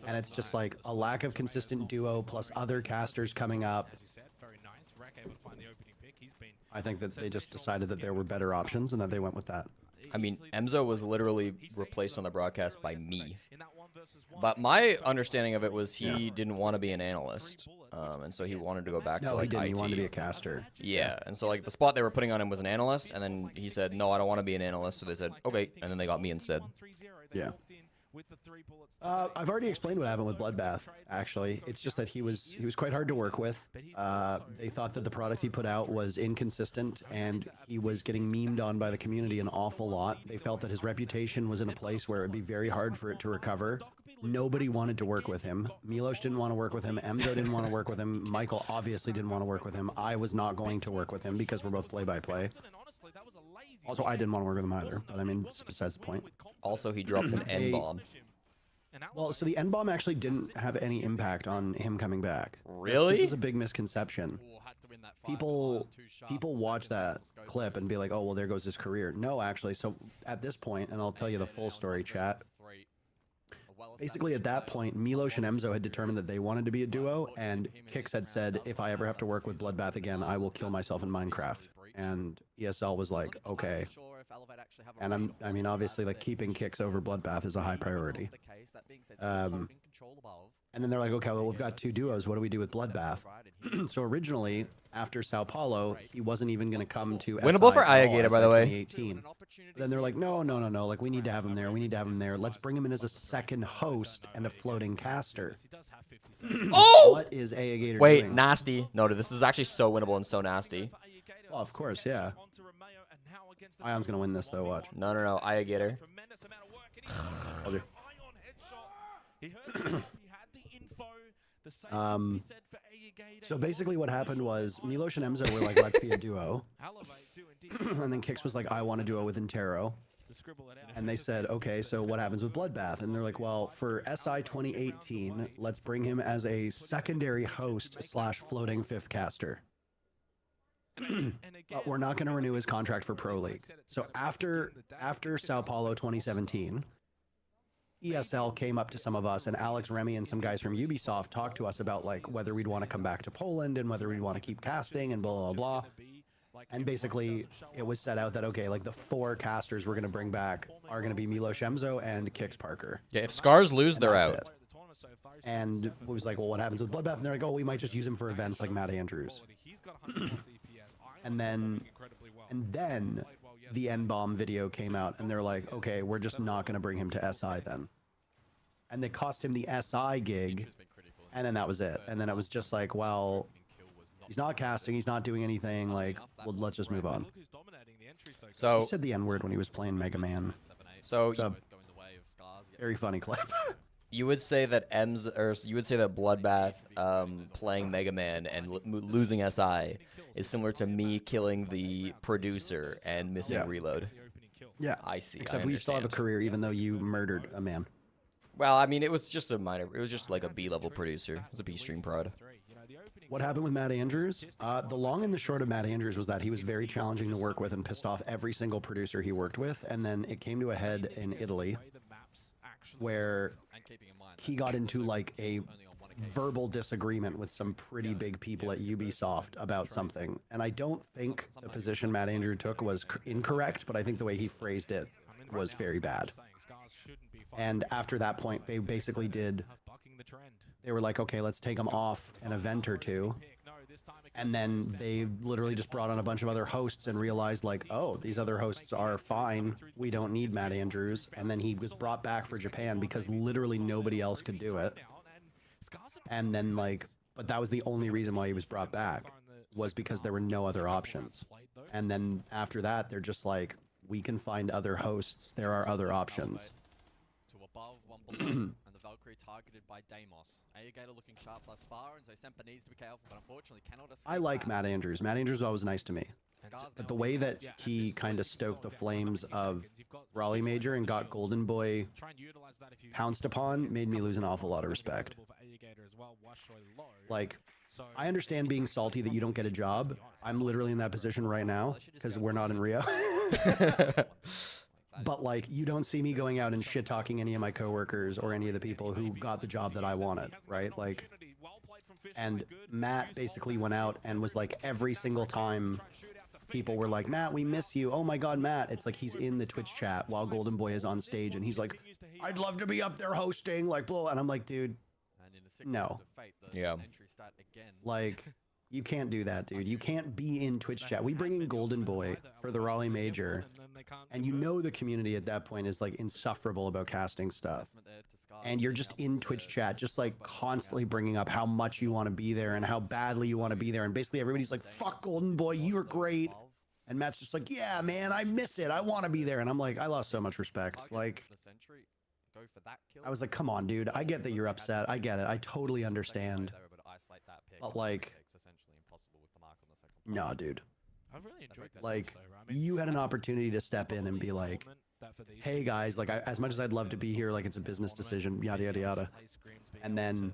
And it's just like a lack of consistent duo plus other casters coming up. I think that they just decided that there were better options and that they went with that. I mean, Emzo was literally replaced on the broadcast by me. But my understanding of it was he didn't want to be an analyst. And so he wanted to go back to like he didn't. IT. He wanted to be a caster. Yeah, and so like the spot they were putting on him was an analyst, and then he said, no, I don't want to be an analyst. So they said, okay, and then they got me instead. Yeah. I've already explained what happened with Bloodbath, actually. It's just that he was quite hard to work with. They thought that the product he put out was inconsistent, and he was getting memed on by the community an awful lot. They felt that his reputation was in a place where it would be very hard for it to recover. Nobody wanted to work with him. Milosh didn't want to work with him. Emzo didn't want to work with him. Michael obviously didn't want to work with him. I was not going to work with him because we're both play-by-play. Also, I didn't want to work with him either, but I mean, besides the point. Also, he dropped an N-bomb. Well, so the N-bomb actually didn't have any impact on him coming back. Really? This is a big misconception. People watch that clip and be like, oh, well, there goes his career. No, actually, so at this point, and I'll tell you the full story, chat, basically at that point, Milosh and Emzo had determined that they wanted to be a duo, and Kix had said, if I ever have to work with Bloodbath again, I will kill myself in Minecraft. And ESL was like, okay. And I mean, obviously, like, keeping Kix over Bloodbath is a high priority. And then they're like, okay, well, we've got 2 duos. What do we do with Bloodbath? So originally, after Sao Paulo, he wasn't even going to come to Winnable SI for at all, Iagator, by the way. 2018. Then they're like, no. Like, we need to have him there. We need to have him there. Let's bring him in as a second host and a floating caster. Oh! What is Iagator Wait, doing? nasty. No, this is actually so winnable and so nasty. Well, of course, yeah. Ion's going to win this, though. Watch. No, Iagator. Told you. So basically what happened was Milosh and Emzo were like, let's be a duo. And then Kix was like, I want a duo with Interro. And they said, okay, so what happens with Bloodbath? And they're like, well, for SI 2018, let's bring him as a secondary host / floating 5th caster. But we're not going to renew his contract for Pro League. So after Sao Paulo 2017, ESL came up to some of us, and Alex, Remy, and some guys from Ubisoft talked to us about like whether we'd want to come back to Poland and whether we'd want to keep casting and blah, blah, blah. And basically, it was set out that, okay, like the 4 casters we're going to bring back are going to be Milosh Emzo and Kix Parker. Yeah, if Scarz lose, they're out. It. And it was like, well, what happens with Bloodbath? And they're like, oh, we might just use him for events like Matt Andrews. And then the N-Bomb video came out, and they're like, okay, we're just not going to bring him to SI then. And they cost him the SI gig, and then that was it. And then it was just like, well, he's not casting, he's not doing anything, like, well, let's just move on. So He said the N-word when he was playing Mega Man. So Very funny clip. you would say that you would say that Bloodbath playing Mega Man and losing SI is similar to me killing the producer and missing Reload. Yeah. I see. Except we still have a career, even though you murdered a man. Well, I mean, it was just a minor. It was just like a B-level producer. It was a B-stream prod. What happened with Matt Andrews? The long and the short of Matt Andrews was that he was very challenging to work with and pissed off every single producer he worked with. And then it came to a head in Italy where he got into like a verbal disagreement with some pretty big people at Ubisoft about something. And I don't think the position Matt Andrews took was incorrect, but I think the way he phrased it was very bad. And after that point, they basically they were like, okay, let's take him off an event or 2. And then they literally just brought on a bunch of other hosts and realized like, oh, these other hosts are fine. We don't need Matt Andrews. And then he was brought back for Japan because literally nobody else could do it. And then like, but that was the only reason why he was brought back, was because there were no other options. And then after that, they're just like, we can find other hosts. There are other options. To above, one below, and the Valkyrie targeted by Deimos. Aegator looking sharp thus far, and so Semper needs to be careful, but unfortunately cannot escape. I like Matt Andrews. Matt Andrews was always nice to me. But the way that he kind of stoked the flames of Raleigh Major and got Golden Boy pounced upon made me lose an awful lot of respect. Like, I understand being salty that you don't get a job. I'm literally in that position right now because we're not in Rio. But like, you don't see me going out and shit talking any of my coworkers or any of the people who got the job that I wanted, right? Like, and Matt basically went out and was like, every single time people were like, Matt, we miss you. Oh my God, Matt. It's like he's in the Twitch chat while Golden Boy is on stage and he's like, I'd love to be up there hosting, like, blah. And I'm like, dude, no. Yeah. Like, you can't do that, dude. You can't be in Twitch chat. We bring in Golden Boy for the Raleigh Major, and you know the community at that point is like insufferable about casting stuff. And you're just in Twitch chat, just like constantly bringing up how much you want to be there and how badly you want to be there. And basically everybody's like, fuck Golden Boy, you're great. And Matt's just like, yeah, man, I miss it. I want to be there. And I'm like, I lost so much respect. Like, I was like, come on, dude. I get that you're upset. I get it. I totally understand. But like, nah, dude. Like, you had an opportunity to step in and be like, hey guys, like, as much as I'd love to be here, like, it's a business decision, yada yada yada. And then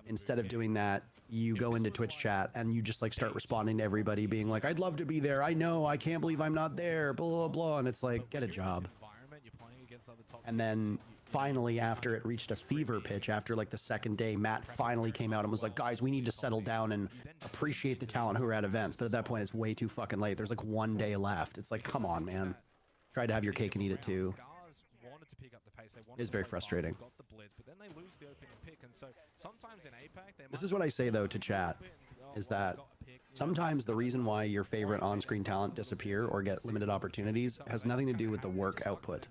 instead of doing that, you go into Twitch chat and you just like start responding to everybody being like, I'd love to be there, I know, I can't believe I'm not there, blah blah blah. And it's like, get a job. And then finally, after it reached a fever pitch, after like the second day, Matt finally came out and was like, guys, we need to settle down and appreciate the talent who are at events. But at that point, it's way too fucking late. There's like 1 day left. It's like, come on, man. Try to have your cake and eat it too. It's very frustrating. This is what I say though to chat, is that sometimes the reason why your favorite on-screen talent disappear or get limited opportunities has nothing to do with the work output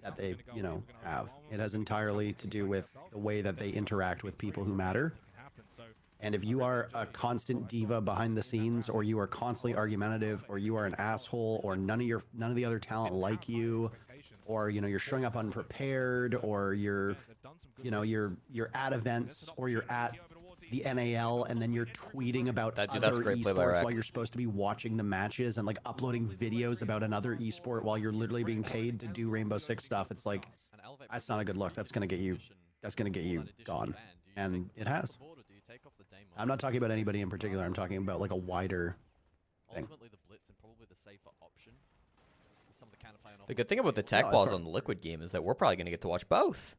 that they, you know, have. It has entirely to do with the way that they interact with people who matter. And if you are a constant diva behind the scenes, or you are constantly argumentative, or you are an asshole, or none of the other talent like you, or you know you're showing up unprepared, or you're at events, or you're at the NAL and then you're tweeting about other esports while you're supposed to be watching the matches, and like uploading videos about another esport while you're literally being paid to do Rainbow Six stuff. It's like, that's not a good look. That's gonna get you gone, and it has. I'm not talking about anybody in particular. I'm talking about like a wider thing. The good thing about the tech balls on the Liquid game is that we're probably going to get to watch both.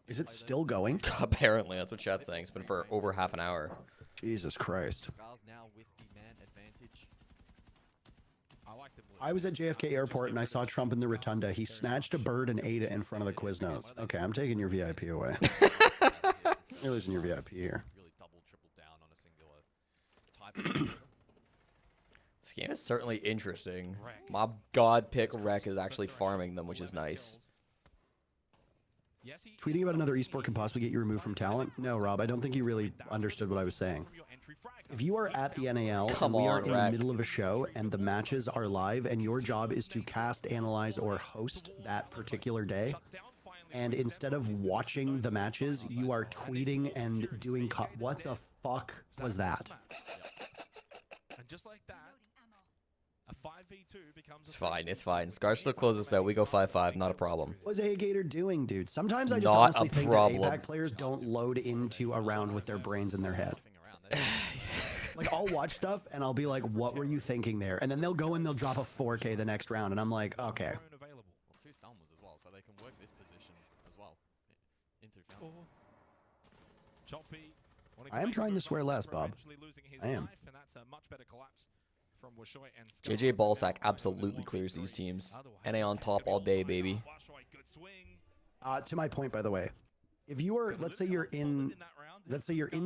Is it still going? Apparently, that's what chat's saying. It's been for over half an hour. Jesus Christ. I was at JFK Airport and I saw Trump in the rotunda. He snatched a bird and ate it in front of the Quiznos. Okay, I'm taking your VIP away. You're losing your VIP here. This game is certainly interesting. My god pick Rec is actually farming them, which is nice. Tweeting about another esport can possibly get you removed from talent? No, Rob, I don't think you really understood what I was saying. If you are at the NAL and we are in the middle of a show and the matches are live and your job is to cast, analyze, or host that particular day, and instead of watching the matches, you are tweeting and doing what the fuck was that? And just like that, a 5v2 becomes it's fine, it's fine. Scarz still closes out. We go 5-5, not a problem. What's A-Gator doing, dude? Sometimes it's I just honestly think that APAC players don't load into a round with their brains in their head. Like, I'll watch stuff and I'll be like, what were you thinking there? And then they'll go and they'll drop a 4K the next round and I'm like, okay. I am trying to swear less, Bob. I am. JJ Ballsack absolutely clears these teams. NA on top all day, baby. To my point, by the way, if you are, let's say you're in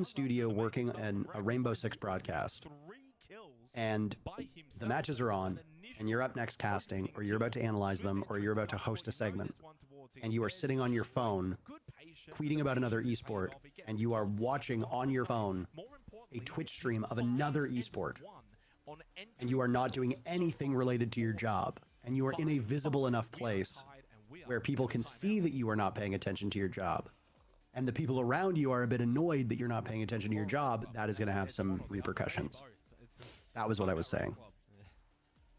studio working on a Rainbow Six broadcast, and the matches are on, and you're up next casting, or you're about to analyze them, or you're about to host a segment, and you are sitting on your phone, tweeting about another esport, and you are watching on your phone a Twitch stream of another esport, and you are not doing anything related to your job, and you are in a visible enough place where people can see that you are not paying attention to your job, and the people around you are a bit annoyed that you're not paying attention to your job, that is going to have some repercussions. That was what I was saying.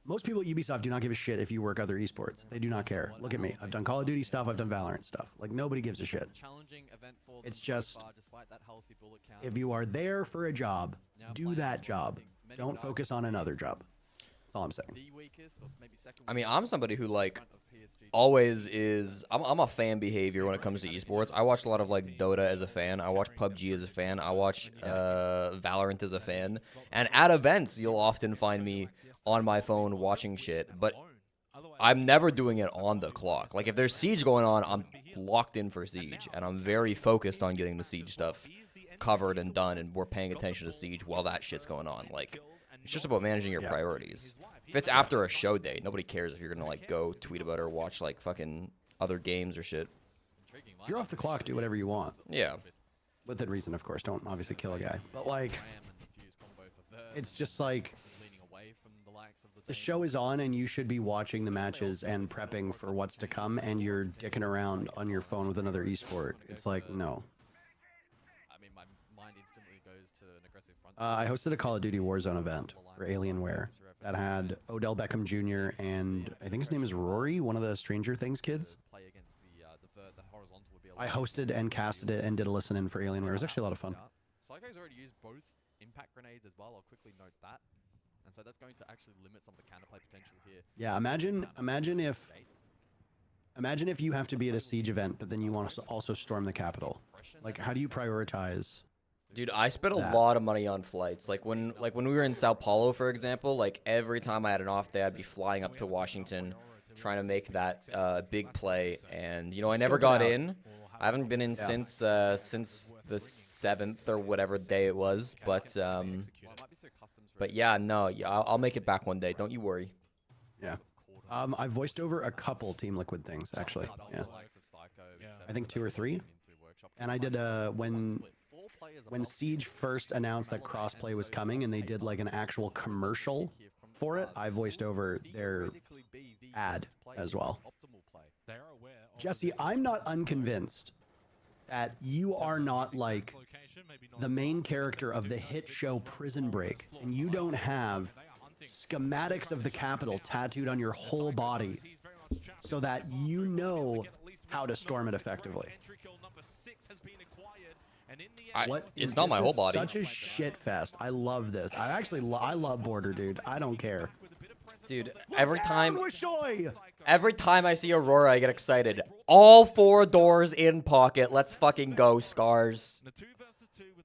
Most people at Ubisoft do not give a shit if you work other esports. They do not care. Look at me. I've done Call of Duty stuff. I've done Valorant stuff. Like, nobody gives a shit. It's just, if you are there for a job, do that job. Don't focus on another job. That's all I'm saying. I mean, I'm somebody who, like, always is... I'm a fan behavior when it comes to esports. I watch a lot of, like, Dota as a fan. I watch PUBG as a fan. I watch Valorant as a fan. And at events, you'll often find me on my phone watching shit. But I'm never doing it on the clock. Like, if there's Siege going on, I'm locked in for Siege. And I'm very focused on getting the Siege stuff covered and done. And we're paying attention to Siege while that shit's going on. Like, it's just about managing your priorities. If it's after a show day, nobody cares if you're gonna like go tweet about it or watch like fucking other games or shit. If you're off the clock, do whatever you want. Yeah. Within reason, of course. Don't obviously kill a guy. But like, it's just like, the show is on and you should be watching the matches and prepping for what's to come, and you're dicking around on your phone with another esport. It's like, no. I hosted a Call of Duty Warzone event for Alienware that had Odell Beckham Jr. and I think his name is Rory, one of the Stranger Things kids. I hosted and casted it and did a listen-in for Alienware. It was actually a lot of fun. CAG's already used both impact grenades as well. I'll quickly note that. And so that's going to actually limit some of the counterplay potential here. Yeah, imagine Imagine if you have to be at a siege event, but then you want to also storm the capital. Like, how do you prioritize? Dude, I spent a lot of money on flights. Like when we were in Sao Paulo, for example, like every time I had an off day, I'd be flying up to Washington, trying to make that big play. And you know, I never got in. I haven't been in since the 7th or whatever day it was. But yeah, no, yeah, I'll make it back one day. Don't you worry. Yeah. I voiced over a couple Team Liquid things actually. Yeah. I think 2 or 3. And I did when Siege first announced that crossplay was coming and they did like an actual commercial for it, I voiced over their ad as well. Jesse, I'm not unconvinced that you are not like the main character of the hit show Prison Break, and you don't have schematics of the capital tattooed on your whole body so that you know how to storm it effectively. It's not my whole body. Such a shit fest. I love this. I love Border, dude. I don't care. Dude, every time I see Aurora, I get excited. All 4 doors in pocket. Let's fucking go, Scarz.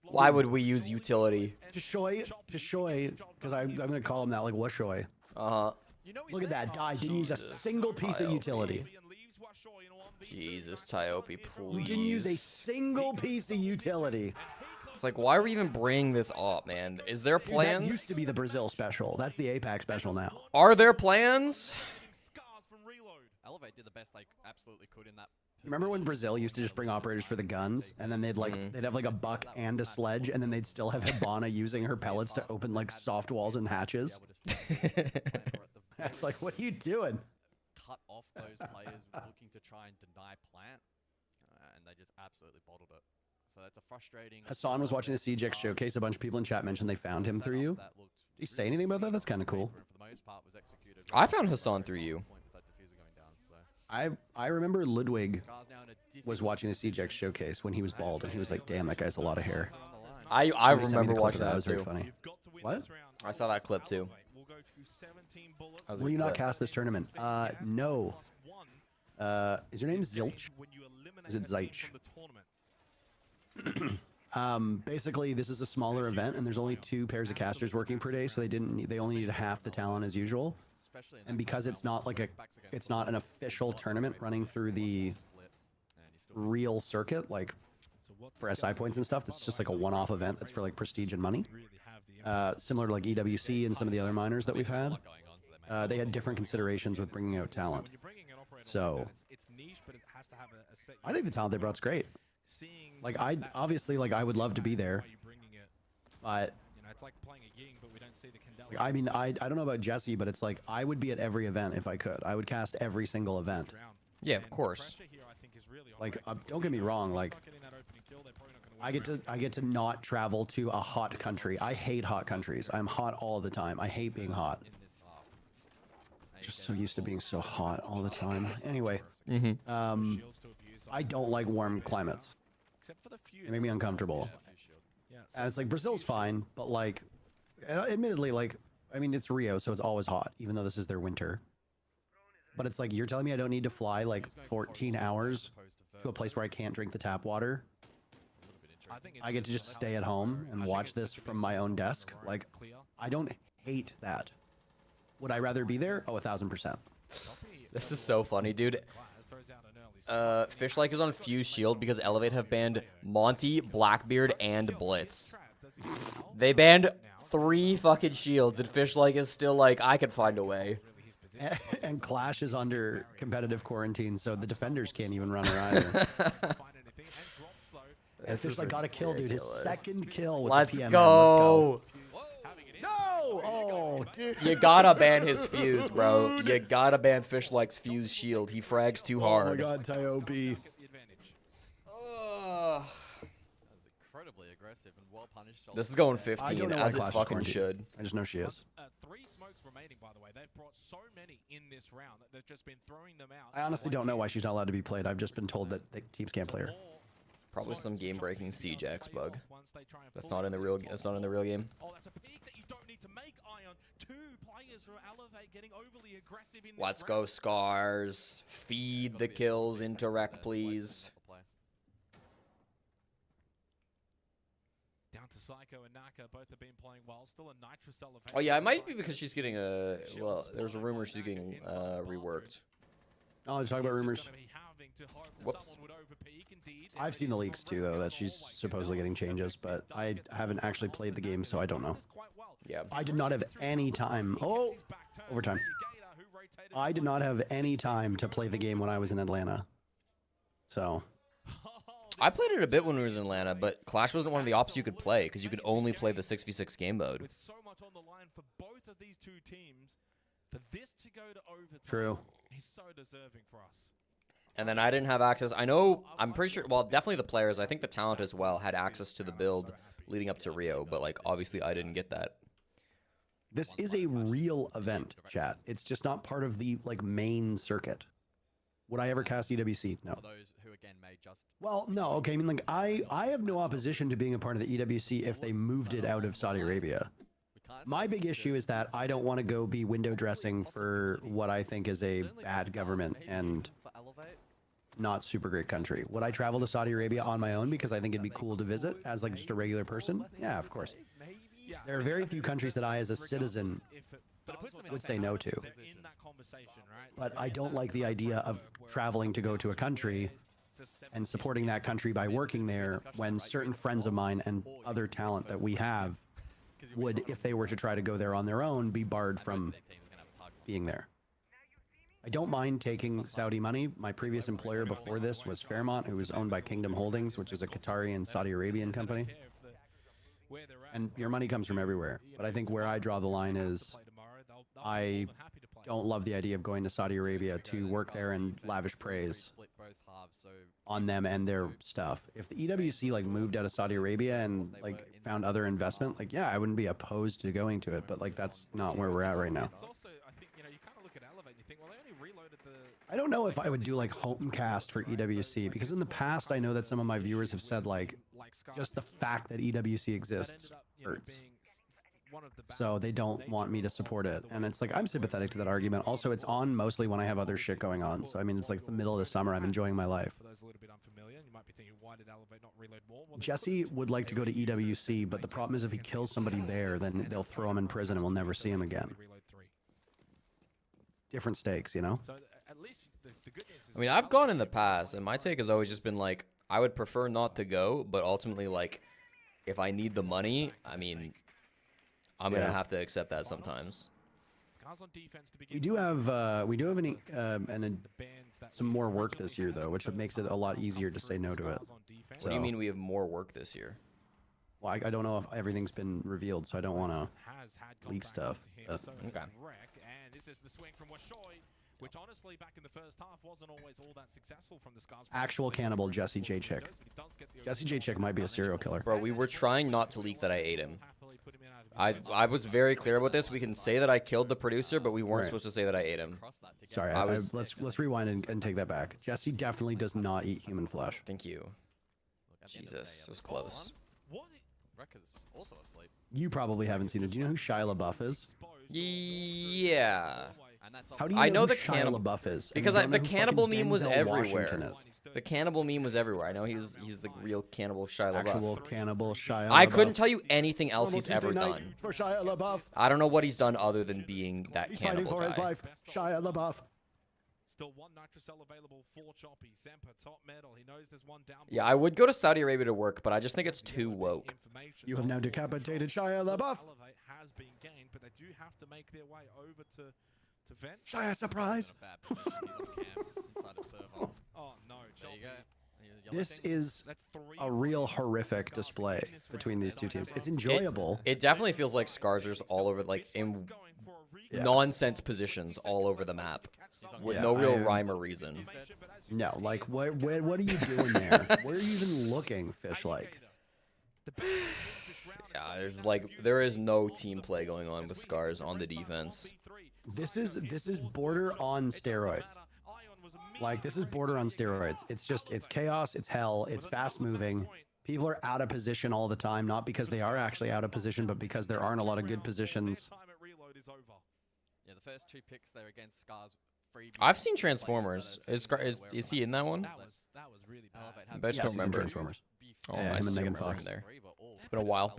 Why would we use utility? Tashoy, because I'm gonna call him that, like Washoy. Look at that die. Didn't use a single piece of utility. Jesus, Tyope, please. Didn't use a single piece of utility. It's like, why are we even bringing this up, man? Is there plans? That used to be the Brazil special. That's the APAC special now. Are there plans? Elevate did the best they absolutely could in that. Remember when Brazil used to just bring operators for the guns, and then they'd have like a buck and a sledge, and then they'd still have Hibana using her pellets to open like soft walls and hatches? That's like, what are you doing? Cut off those players looking to try and deny plant, and they just absolutely bottled it. So that's a frustrating. Hassan was watching the CGX showcase. A bunch of people in chat mentioned they found him through you. Did he say anything about that? That's kind of cool. I found Hassan through you. I remember Ludwig was watching the CGX showcase when he was bald, and he was like, "Damn, that guy's a lot of hair." I remember watching that. That was very funny. What? I saw that clip too. Will you not cast this tournament? No. Is your name Zilch? Is it Zeich? Basically, this is a smaller event, and there's only 2 pairs of casters working per day, so they only need half the talent as usual. And because it's not like it's not an official tournament running through the real circuit, like for SI points and stuff, it's just like a one-off event that's for like prestige and money. Similar to like EWC and some of the other minors that we've had. They had different considerations with bringing out talent. So I think the talent they brought's great. Like I would love to be there, but I mean, I don't know about Jesse, but it's like I would be at every event if I could. I would cast every single event. Yeah, of course. Like, don't get me wrong. Like, I get to not travel to a hot country. I hate hot countries. I'm hot all the time. I hate being hot. Just so used to being so hot all the time. Anyway, I don't like warm climates. They make me uncomfortable. And it's like Brazil's fine, but like, admittedly, like, I mean, it's Rio, so it's always hot, even though this is their winter. But it's like, you're telling me I don't need to fly like 14 hours to a place where I can't drink the tap water? I get to just stay at home and watch this from my own desk. Like, I don't hate that. Would I rather be there? Oh, 1000%. This is so funny, dude. Fishlike is on Fuse Shield because Elevate have banned Monty, Blackbeard, and Blitz. They banned 3 fucking shields, and Fishlike is still like, I could find a way. And Clash is under competitive quarantine, so the defenders can't even run her either. And Fishlike got a kill, dude. His 2nd kill with the PMM. Let's go. No! Oh, dude. You gotta ban his Fuse, bro. You gotta ban Fishlike's Fuse Shield. He frags too hard. Oh my god, Tyope. Incredibly aggressive and well punished. This is going 15, as it fucking should. I just know she is. 3 smokes remaining, by the way. They've brought so many in this round that they've just been throwing them out. I honestly don't know why she's not allowed to be played. I've just been told that teams can't play her. Probably some game-breaking Siege X bug. Once they try and That's pull not in the it real. through That's top not in the real game. Oh, that's a peak that you don't need to make, Ion. Two players who Elevate getting overly aggressive in this Let's go, round. Scarz. Feed the kills into Rec, please. Down to Psycho and Naka, both have been playing well. Still a Nitrous Elevate. Oh yeah, it might be because she's getting a. Well, there's a rumor she's getting reworked. Oh, you're talking about rumors. Whoops. I've seen the leaks too, though, that she's supposedly getting changes, but I haven't actually played the game, so I don't know. Yeah. I did not have any time. Oh, overtime. I did not have any time to play the game when I was in Atlanta. So. I played it a bit when we was in Atlanta, but Clash wasn't one of the ops you could play because you could only play the 6v6 game mode. With so much on the line for both of these two teams, for this to go to overtime, True. He's so deserving for us. And then I didn't have access. I know, I'm pretty sure, well, definitely the players, I think the talent as well, had access to the build leading up to Rio, but, like, obviously I didn't get that. This is a real event, chat. It's just not part of the, like, main circuit. Would I ever cast EWC? No. For those who again may just Well, no. Okay, I mean, like, I have no opposition to being a part of the EWC if they moved it out of Saudi Arabia. My big issue is that I don't want to go be window dressing for what I think is a bad government and not super great country. Would I travel to Saudi Arabia on my own because I think it'd be cool to visit as like just a regular person? Yeah, of course. There are very few countries that I, as a citizen, would say no to. But I don't like the idea of traveling to go to a country and supporting that country by working there when certain friends of mine and other talent that we have would, if they were to try to go there on their own, be barred from being there. I don't mind taking Saudi money. My previous employer before this was Fairmont, who was owned by Kingdom Holdings, which is a Qatari and Saudi Arabian company. And your money comes from everywhere. But I think where I draw the line is I don't love the idea of going to Saudi Arabia to work there and lavish praise on them and their stuff. If the EWC like moved out of Saudi Arabia and like found other investment, like yeah, I wouldn't be opposed to going to it, but like that's not where we're at right now. I don't know if I would do like homecast for EWC because in the past I know that some of my viewers have said like just the fact that EWC exists hurts. So they don't want me to support it. And it's like, I'm sympathetic to that argument. Also, it's on mostly when I have other shit going on. So, I mean, it's like the middle of the summer. I'm enjoying my life. Jesse would like to go to EWC, but the problem is if he kills somebody there, then they'll throw him in prison and we'll never see him again. Different stakes, you know? I mean, I've gone in the past, and my take has always just been like, I would prefer not to go, but ultimately, like, if I need the money, I mean, I'm gonna have to accept that sometimes. We do have some more work this year though, which makes it a lot easier to say no to it. What do you mean we have more work this year? Well, I don't know if everything's been revealed, so I don't want to leak stuff. Okay. Which honestly, back in the first half, wasn't always all that successful from the Scarz. Actual cannibal Jesse J Chick. Jesse J Chick might be a serial killer. Bro, we were trying not to leak that I ate him. I was very clear about this. We can say that I killed the producer, but we weren't supposed to say that I ate him. Sorry, let's rewind and take that back. Jesse definitely does not eat human flesh. Thank you. Jesus, it was close. You probably haven't seen it. Do you know who Shia LaBeouf is? Yeah. How do you I know who the Shia cannibal LaBeouf is? because And you the don't know who cannibal fucking meme was Denzel everywhere. Washington is? The cannibal meme was everywhere. I know he's the real cannibal Shia LaBeouf. Actual cannibal Shia LaBeouf. I couldn't tell you anything else he's Normal ever Tuesday night done. For Shia LaBeouf. I don't know what he's done other than being that He's fighting cannibal for his guy. life. Shia LaBeouf. Still one Nitrocell available for Choppy. Zempa top medal. He knows there's one down. Yeah, I would go to Saudi Arabia to work, but I just think it's too woke. You have now decapitated Shia LaBeouf. Elevate has been gained, but they do have to make their way over to vent. Shia surprise. Oh no, Choppy. This is a real horrific display between these two teams. It's enjoyable. It definitely feels like Scarzers all over, like in nonsense positions all over the map, with no real rhyme or reason. No, like what are you doing there? Where are you even looking, fish like? Yeah, there is no team play going on with Scarz on the defense. This is border on steroids. Like, this is border on steroids. It's chaos, it's hell, it's fast moving. People are out of position all the time, not because they are actually out of position, but because there aren't a lot of good positions. Yeah, the first 2 picks there against Scarz. I've seen Transformers. Is he in that one? That was really bad. I just Yes, don't he's in remember. Transformers. Oh, Yeah, I him and still Megan remember Fox. him there. It's been a while.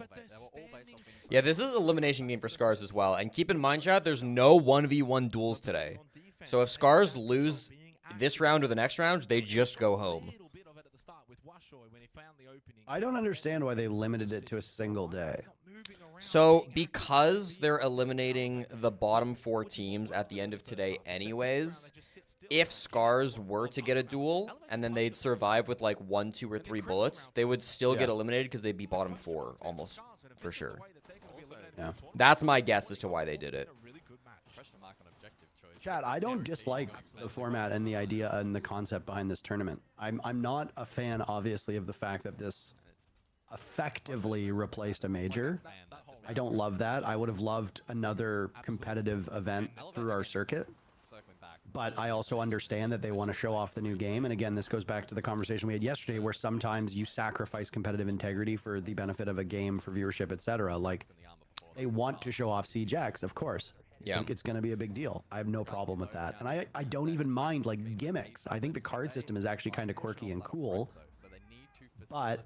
Yeah, Yeah, this is an elimination game for Scarz as well. And keep in mind, chat, there's no 1v1 duels today. So if Scarz lose this round or the next round, they just go home. I don't understand why they limited it to a single day. So because they're eliminating the bottom 4 teams at the end of today anyways, if Scarz were to get a duel and then they'd survive with like 1, 2, or 3 bullets, they would still get eliminated because they'd be bottom 4 almost for sure. Yeah. That's my guess as to why they did it. Chad, I don't dislike the format and the idea and the concept behind this tournament. I'm not a fan, obviously, of the fact that this effectively replaced a major. I don't love that. I would have loved another competitive event through our circuit. But I also understand that they want to show off the new game. And again, this goes back to the conversation we had yesterday, where sometimes you sacrifice competitive integrity for the benefit of a game, for viewership, etc. Like, they want to show off CAG, of course. Yeah. It's going to be a big deal. I have no problem with that. And I don't even mind, like, gimmicks. I think the card system is actually kind of quirky and cool. But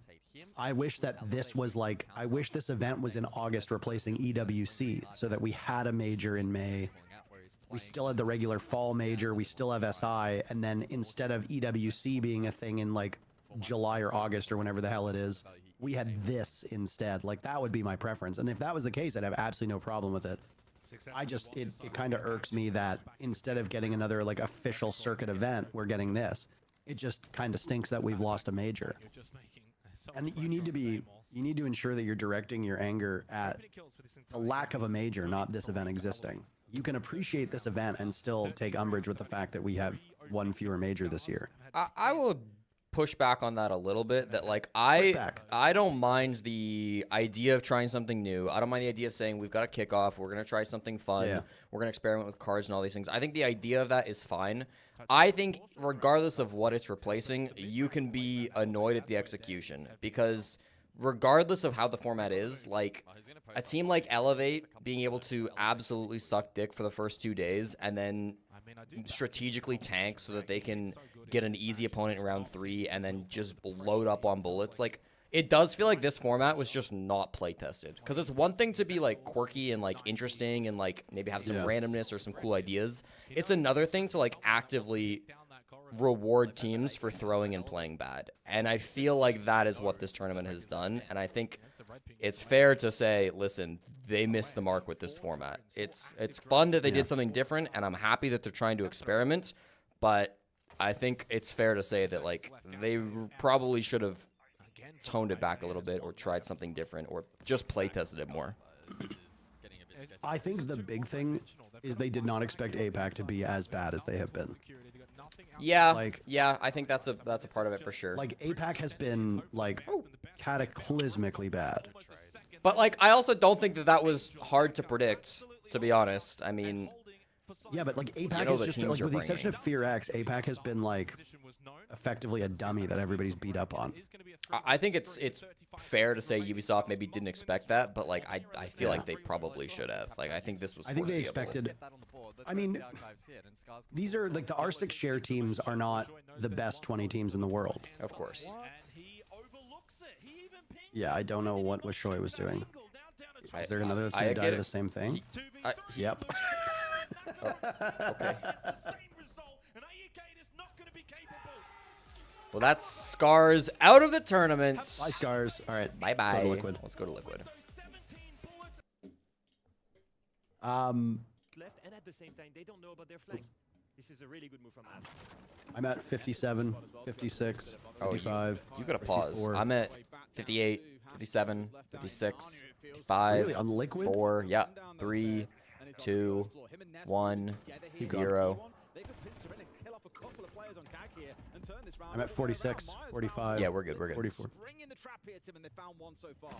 I wish that this was like, I wish this event was in August replacing EWC so that we had a major in May. We still had the regular fall major. We still have SI. And then instead of EWC being a thing in like July or August or whenever the hell it is, we had this instead. Like, that would be my preference. And if that was the case, I'd have absolutely no problem with it. It kind of irks me that instead of getting another like official circuit event, we're getting this. It just kind of stinks that we've lost a major. And you need to ensure that you're directing your anger at the lack of a major, not this event existing. You can appreciate this event and still take umbrage with the fact that we have 1 fewer major this year. I will push back on that a little bit, that like I don't mind the idea of trying something new. I don't mind the idea of saying we've got a kickoff, we're going to try something fun, we're going to experiment with cards and all these things. I think the idea of that is fine. I think regardless of what it's replacing, you can be annoyed at the execution, because regardless of how the format is, like a team like Elevate being able to absolutely suck dick for the first 2 days and then strategically tank so that they can get an easy opponent in round 3 and then just load up on bullets. Like, it does feel like this format was just not play tested, because it's one thing to be like quirky and like interesting and like maybe have some randomness or some cool ideas. It's another thing to like actively reward teams for throwing and playing bad. And I feel like that is what this tournament has done. And I think it's fair to say, listen, they missed the mark with this format. It's fun that they did something different, and I'm happy that they're trying to experiment, but I think it's fair to say that like they probably should have toned it back a little bit or tried something different or just play tested it more. I think the big thing is they did not expect APAC to be as bad as they have been. Yeah, yeah, I think that's a part of it for sure. Like, APAC has been like cataclysmically bad. But like, I also don't think that was hard to predict, to be honest. I mean, yeah, but like APAC has just been, like, with the exception of FearX, APAC has been like effectively a dummy that everybody's beat up on. I think it's fair to say Ubisoft maybe didn't expect that, but like I feel like they probably should have. Like, I think this was. I think they foreseeable. expected. I mean, these are like the R6 share teams are not the best 20 teams in the world. Of course. Yeah, I don't know what Shoei was doing. Is there another that's going to die to the same thing? Yep. Oh, okay. Well, that's Scarz out of the tournament. Bye, Scarz. All right. Bye-bye. Liquid. Let's go to Liquid. Left, and at the same time, they don't know about their flag. This is a really good move from us. I'm at 57, 56, 55. You gotta pause. 54. I'm at 58, 57, 56, 55, Really? On Liquid? 4, yeah, 3, 2, 1, 0. I'm at 46, 45. Yeah, we're good. We're good. 44.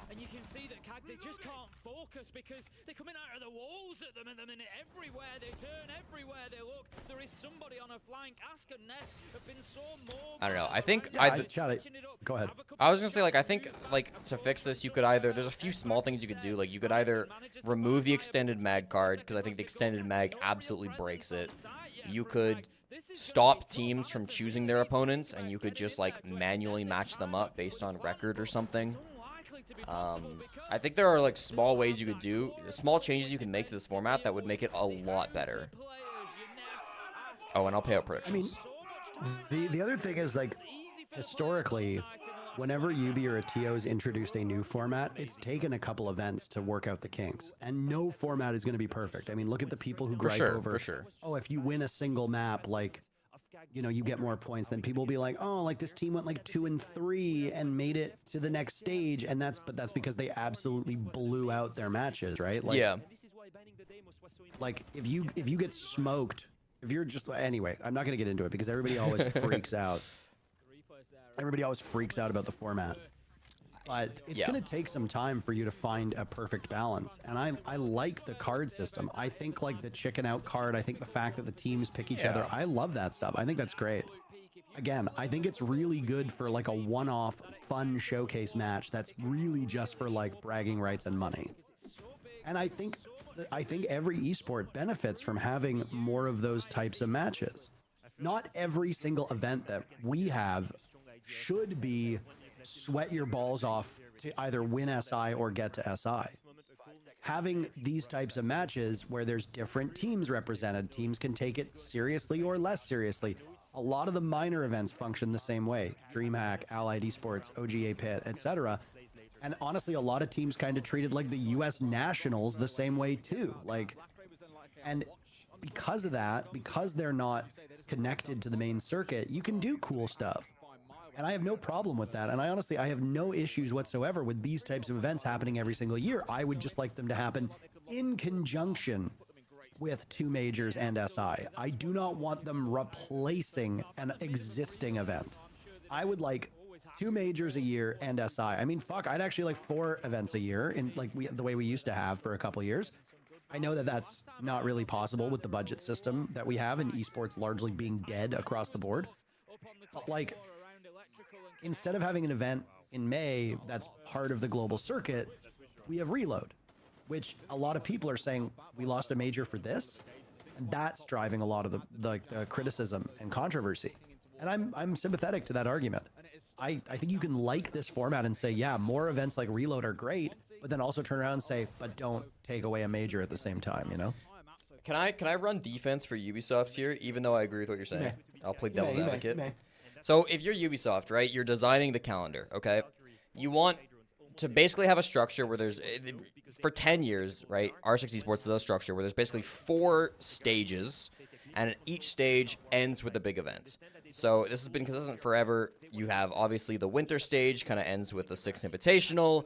And you can see that CAG, they just can't focus because they're coming out of the walls at them in the minute. Everywhere they turn, everywhere they look, there is I don't know. I think Go ahead. I was gonna say, like, I think, like, to fix this, you could either, there's a few small things you could do. Like, you could either remove the extended mag card, because I think the extended mag absolutely breaks it. You could stop teams from choosing their opponents, and you could just, like, manually match them up based on record or something. I think there are, like, small ways you could do, small changes you can make to this format that would make it a lot better. Oh, and I'll pay out predictions. I mean, the other thing is, like, historically, whenever UB or a TO has introduced a new format, it's taken a couple events to work out the kinks, and no format is going to be perfect. I mean, look at the people who gripe over, oh, if you win a single map, like, you know, you get more points. Then people will be like, oh, like this team went like 2 and 3 and made it to the next stage, and that's because they absolutely blew out their matches, right? Like, yeah. Like if you get smoked, if you're just, anyway, I'm not gonna get into it because everybody always freaks out. Everybody always freaks out about the format. But it's going to take some time for you to find a perfect balance. And I like the card system. I think, like, the chicken out card, I think the fact that the teams pick each other, I love that stuff. I think that's great. Again, I think it's really good for, like, a one-off fun showcase match that's really just for, like, bragging rights and money. And I think every esport benefits from having more of those types of matches. Not every single event that we have should be sweat your balls off to either win SI or get to SI. Having these types of matches where there's different teams represented, teams can take it seriously or less seriously. A lot of the minor events function the same way. DreamHack, Allied Esports, OGA Pit, etc. And honestly, a lot of teams kind of treated like the US Nationals the same way too. Like, and because of that, because they're not connected to the main circuit, you can do cool stuff. And I have no problem with that. And I honestly have no issues whatsoever with these types of events happening every single year. I would just like them to happen in conjunction with 2 majors and SI. I do not want them replacing an existing event. I would like 2 majors a year and SI. I mean, fuck, I'd actually like 4 events a year in like the way we used to have for a couple years. I know that that's not really possible with the budget system that we have and esports largely being dead across the board. But like, instead of having an event in May that's part of the global circuit, we have Reload, which a lot of people are saying we lost a major for this, and that's driving a lot of the criticism and controversy. And I'm sympathetic to that argument. I think you can like this format and say, yeah, more events like Reload are great, but then also turn around and say, but don't take away a major at the same time, you know? Can I run defense for Ubisoft here, even though I agree with what you're saying? I'll play devil's advocate. So if you're Ubisoft, right, you're designing the calendar, okay? You want to basically have a structure where there's, for 10 years, right, R6 Esports is a structure where there's basically 4 stages, and each stage ends with a big event. So this has been consistent forever. You have, obviously, the winter stage kind of ends with the 6th Invitational.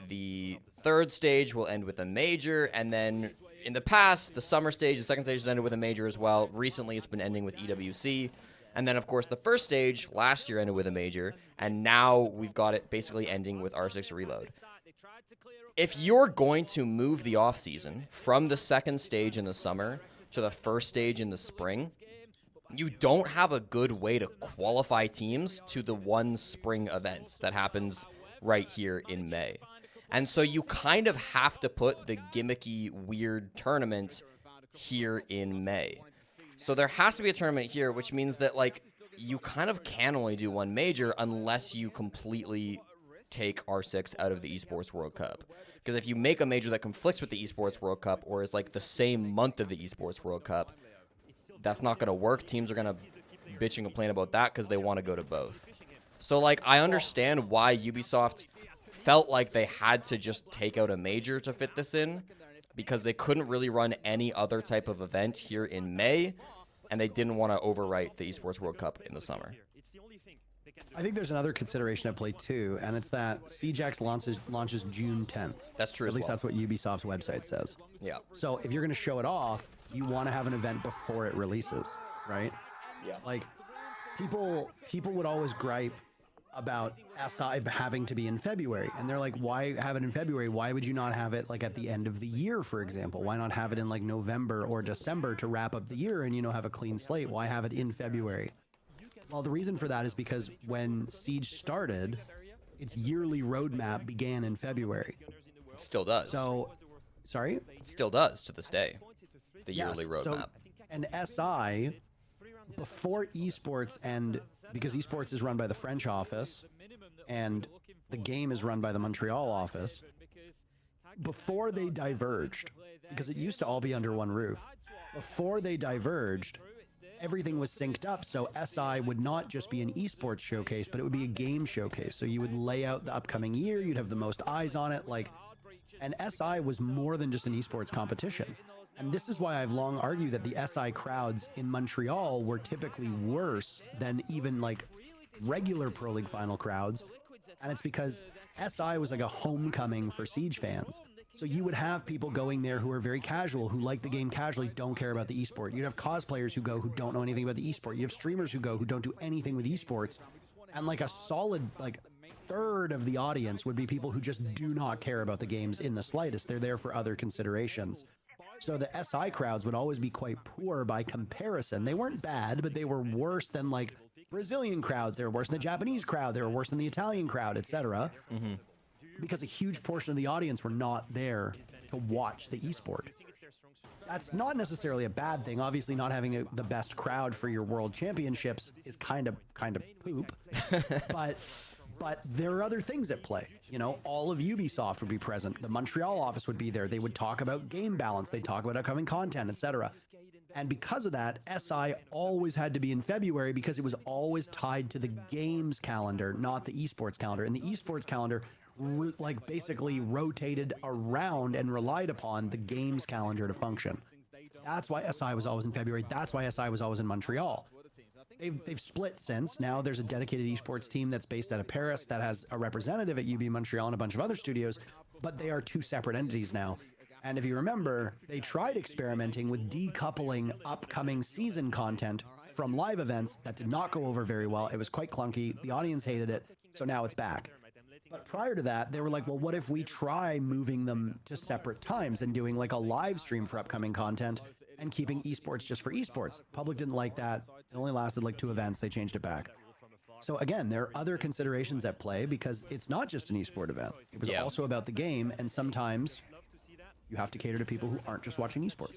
The 3rd stage will end with a major, and then in the past, the summer stage, the 2nd stage has ended with a major as well. Recently, it's been ending with EWC. And then, of course, the 1st stage last year ended with a major, and now we've got it basically ending with R6 Reload. If you're going to move the offseason from the 2nd stage in the summer to the 1st stage in the spring, you don't have a good way to qualify teams to the one spring event that happens right here in May. And so you kind of have to put the gimmicky, weird tournament here in May. So there has to be a tournament here, which means that, like, you kind of can only do one major unless you completely take R6 out of the Esports World Cup. Because if you make a major that conflicts with the Esports World Cup or is, like, the same month of the Esports World Cup, that's not going to work. Teams are going to bitch and complain about that because they want to go to both. So, like, I understand why Ubisoft felt like they had to just take out a major to fit this in, because they couldn't really run any other type of event here in May, and they didn't want to overwrite the Esports World Cup in the summer. I think there's another consideration at play too, and it's that CJAX launches June 10th. That's true. At least that's what Ubisoft's website says. Yeah. So if you're going to show it off, you want to have an event before it releases, right? Yeah. Like, people would always gripe, about SI having to be in February. And they're like, why have it in February? Why would you not have it like at the end of the year, for example? Why not have it in like November or December to wrap up the year and, you know, have a clean slate? Why have it in February? Well, the reason for that is because when Siege started, its yearly roadmap began in February. It still does. So, sorry? It still does to this day. The yearly roadmap. So, and SI, before esports, and because esports is run by the French office and the game is run by the Montreal office, before they diverged, because it used to all be under one roof, before they diverged, everything was synced up, so SI would not just be an esports showcase, but it would be a game showcase. So you would lay out the upcoming year, you'd have the most eyes on it, like, and SI was more than just an esports competition. And this is why I've long argued that the SI crowds in Montreal were typically worse than even like regular Pro League final crowds. And it's because SI was like a homecoming for Siege fans. So you would have people going there who are very casual, who like the game casually, don't care about the esport. You'd have cosplayers who go who don't know anything about the esport. You have streamers who go who don't do anything with esports. And like a solid like third of the audience would be people who just do not care about the games in the slightest. They're there for other considerations. So the SI crowds would always be quite poor by comparison. They weren't bad, but they were worse than like Brazilian crowds. They were worse than the Japanese crowd. They were worse than the Italian crowd, etc. Because a huge portion of the audience were not there to watch the esport. That's not necessarily a bad thing. Obviously, not having the best crowd for your world championships is kind of poop. But there are other things at play. You know, all of Ubisoft would be present. The Montreal office would be there. They would talk about game balance. They'd talk about upcoming content, etc. And because of that, SI always had to be in February because it was always tied to the games calendar, not the esports calendar. And the esports calendar like basically rotated around and relied upon the games calendar to function. That's why SI was always in February. That's why SI was always in Montreal. They've split since. Now there's a dedicated esports team that's based out of Paris that has a representative at UB Montreal and a bunch of other studios, but they are two separate entities now. And if you remember, they tried experimenting with decoupling upcoming season content from live events. That did not go over very well. It was quite clunky. The audience hated it. So now it's back. But prior to that, they were like, well, what if we try moving them to separate times and doing like a live stream for upcoming content and keeping esports just for esports? Public didn't like that. It only lasted like 2 events. They changed it back. So again, there are other considerations at play because it's not just an esport event. It was also about the game, and sometimes you have to cater to people who aren't just watching esports.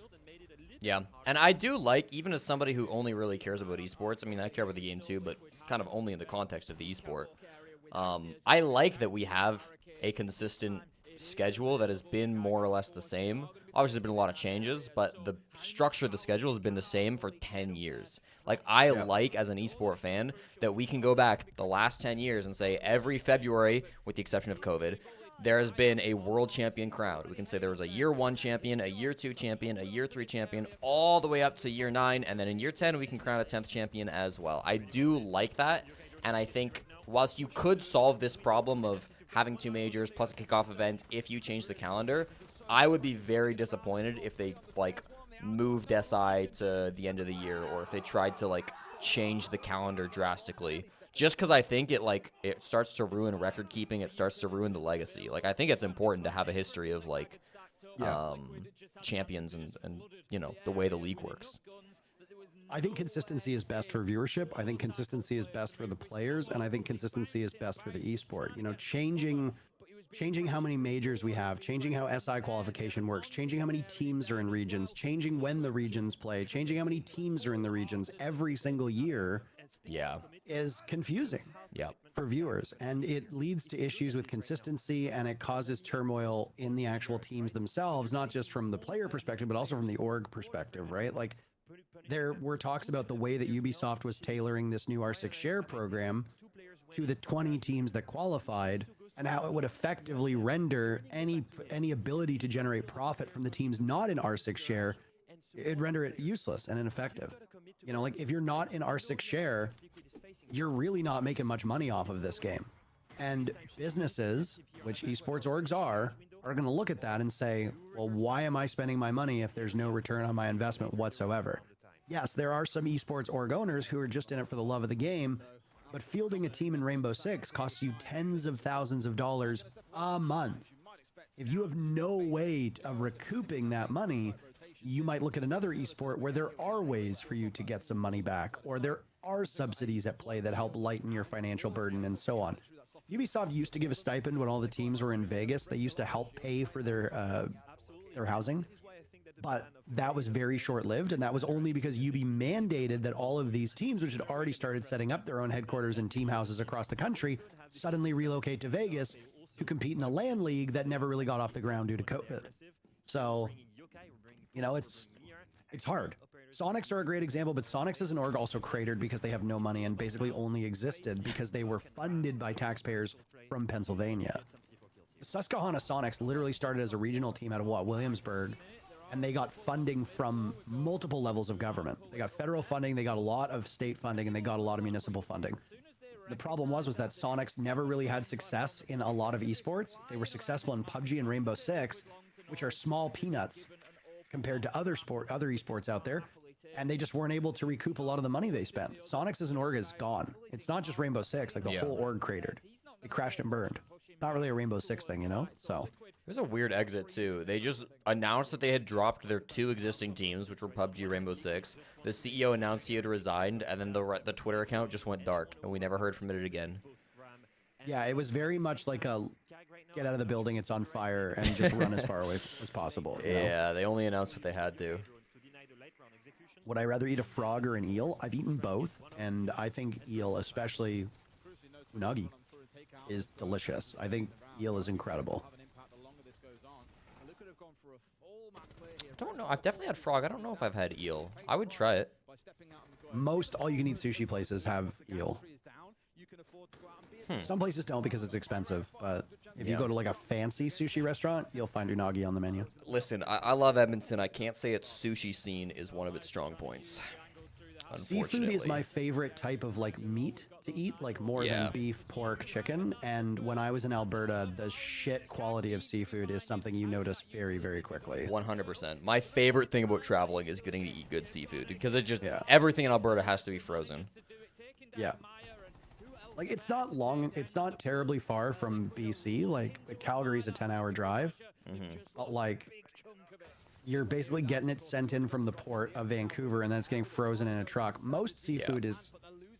Yeah, and I do like, even as somebody who only really cares about esports, I mean, I care about the game too, but kind of only in the context of the esport. I like that we have a consistent schedule that has been more or less the same. Obviously, there's been a lot of changes, but the structure of the schedule has been the same for 10 years. Like, I like, as an esport fan, that we can go back the last 10 years and say every February, with the exception of COVID, there has been a world champion crowned. We can say there was a year 1 champion, a year 2 champion, a year 3 champion, all the way up to year 9, and then in year 10, we can crown a 10th champion as well. I do like that, and I think whilst you could solve this problem of having 2 majors plus a kickoff event if you change the calendar, I would be very disappointed if they like moved SI to the end of the year, or if they tried to like change the calendar drastically. Just because I think it starts to ruin record keeping, it starts to ruin the legacy. Like, I think it's important to have a history of like champions and you know, the way the league works. I think consistency is best for viewership. I think consistency is best for the players, and I think consistency is best for the esport. You know, changing how many majors we have, changing how SI qualification works, changing how many teams are in regions, changing when the regions play, changing how many teams are in the regions every single year is confusing for viewers, and it leads to issues with consistency, and it causes turmoil in the actual teams themselves, not just from the player perspective, but also from the org perspective, right? Like, there were talks about the way that Ubisoft was tailoring this new R6 share program to the 20 teams that qualified, and how it would effectively render any ability to generate profit from the teams not in R6 share, it'd render it useless and ineffective. You know, like, if you're not in R6 share, you're really not making much money off of this game. And businesses, which esports orgs are going to look at that and say, well, why am I spending my money if there's no return on my investment whatsoever? Yes, there are some esports org owners who are just in it for the love of the game, But fielding a team in Rainbow Six costs you tens of thousands of dollars a month. If you have no way of recouping that money, you might look at another esport where there are ways for you to get some money back, or there are subsidies at play that help lighten your financial burden and so on. Ubisoft used to give a stipend when all the teams were in Vegas. They used to help pay for their housing, but that was very short-lived, and that was only because UB mandated that all of these teams, which had already started setting up their own headquarters and team houses across the country, suddenly relocate to Vegas to compete in a LAN league that never really got off the ground due to COVID. So, you know, it's hard. Sonics are a great example, but Sonics as an org also cratered because they have no money and basically only existed because they were funded by taxpayers from Pennsylvania. Susquehanna Sonics literally started as a regional team out of Williamsburg, and they got funding from multiple levels of government. They got federal funding, they got a lot of state funding, and they got a lot of municipal funding. The problem was that Sonics never really had success in a lot of esports. They were successful in PUBG and Rainbow Six, which are small peanuts compared to other esports out there, and they just weren't able to recoup a lot of the money they spent. Sonics as an org is gone. It's not just Rainbow Six, like the whole org cratered. It crashed and burned. Not really a Rainbow Six thing, you know? So There's a weird exit too. They just announced that they had dropped their 2 existing teams, which were PUBG and Rainbow Six. The CEO announced he had resigned, and then the Twitter account just went dark, and we never heard from it again. yeah, it was very much like a get out of the building, it's on fire, and just run as far away as possible. You know? Yeah, they only announced what they had to. Would I rather eat a frog or an eel? I've eaten both, and I think eel, especially unagi, is delicious. I think eel is incredible. I don't know. I've definitely had frog. I don't know if I've had eel. I would try it. Most all-you-can-eat sushi places have eel. Some places don't because it's expensive, but if you go to like a fancy sushi restaurant, you'll find unagi on the menu. Listen, I love Edmonton. I can't say its sushi scene is one of its strong points. Seafood is my favorite type of like meat to eat, like more than beef, pork, chicken. And when I was in Alberta, the shit quality of seafood is something you notice very, very quickly. 100%. My favorite thing about traveling is getting to eat good seafood because it just everything in Alberta has to be frozen. Yeah. Like it's not terribly far from BC. Like Calgary's a 10-hour drive. But like you're basically getting it sent in from the port of Vancouver and then it's getting frozen in a truck. Most seafood is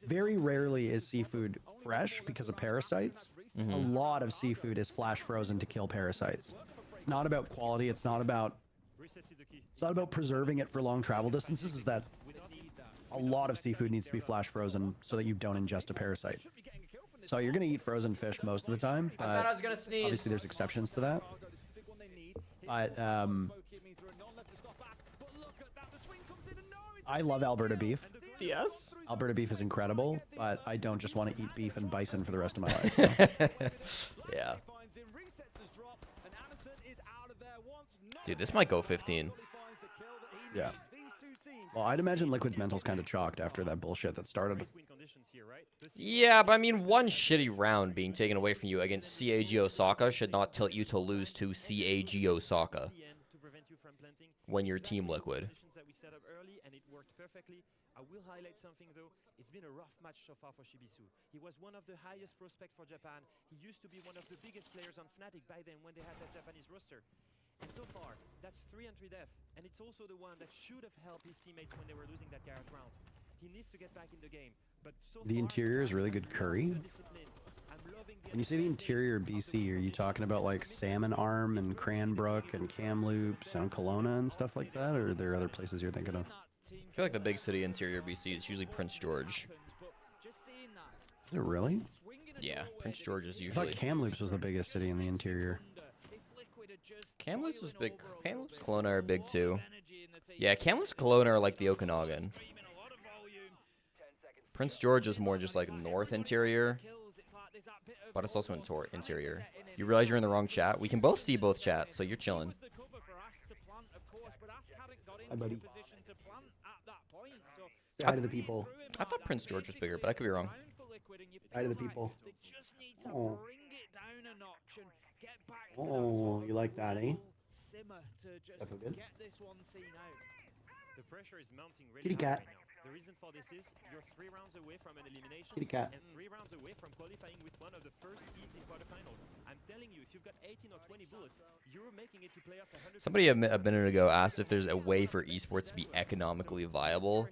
very rarely is seafood fresh because of parasites. A lot of seafood is flash frozen to kill parasites. It's not about quality. It's not about preserving it for long travel distances. Is that a lot of seafood needs to be flash frozen so that you don't ingest a parasite. So you're going to eat frozen fish most of the time, but I thought I was gonna sneeze. Obviously there's exceptions to that. But I love Alberta beef. Yes. Alberta beef is incredible, but I don't just want to eat beef and bison for the rest of my life. Yeah. Dude, this might go 15. Yeah. Well, I'd imagine Liquid's mental's kind of chalked after that bullshit that started. Yeah, but I mean, one shitty round being taken away from you against CAG Osaka should not tilt you to lose to CAG Osaka when you're Team Liquid. I will highlight something though. It's been a rough match so far for Shibisu. He was one of the highest prospects for Japan. He used to be one of the biggest players on Fnatic by then when they had that Japanese roster. And so far, that's 3-3 death. And it's also the one that should have helped his teammates when they were losing that Garrett round. He needs to get back in the game. But so the interior is really good curry. When you say the interior BC, are you talking about like Salmon Arm and Cranbrook and Kamloops and Kelowna and stuff like that? Or are there other places you're thinking of? I feel like the big city interior BC is usually Prince George. Is it really? Yeah, Prince George is I usually. thought Kamloops was the biggest city in the interior. Kamloops is big. Kamloops, Kelowna are big too. Yeah, Kamloops, Kelowna are like the Okanagan. Prince George is more just like north interior, but it's also interior. You realize you're in the wrong chat? We can both see both chats, so you're chilling. Hi, buddy. Say hi to the people. I thought Prince George was bigger, but I could be wrong. Hi to the people. Oh. Oh, you like that, eh? That feel good? The pressure is mounting really Kitty cat. high right now. There reason for this is you're 3 rounds away from an elimination Kitty cat. and 3 rounds away from qualifying with one of the first seeds in quarterfinals. I'm telling you, if you've got 18 or 20 bullets, you're making it to playoff 100%. Somebody a minute ago asked if there's a way for esports to be economically viable.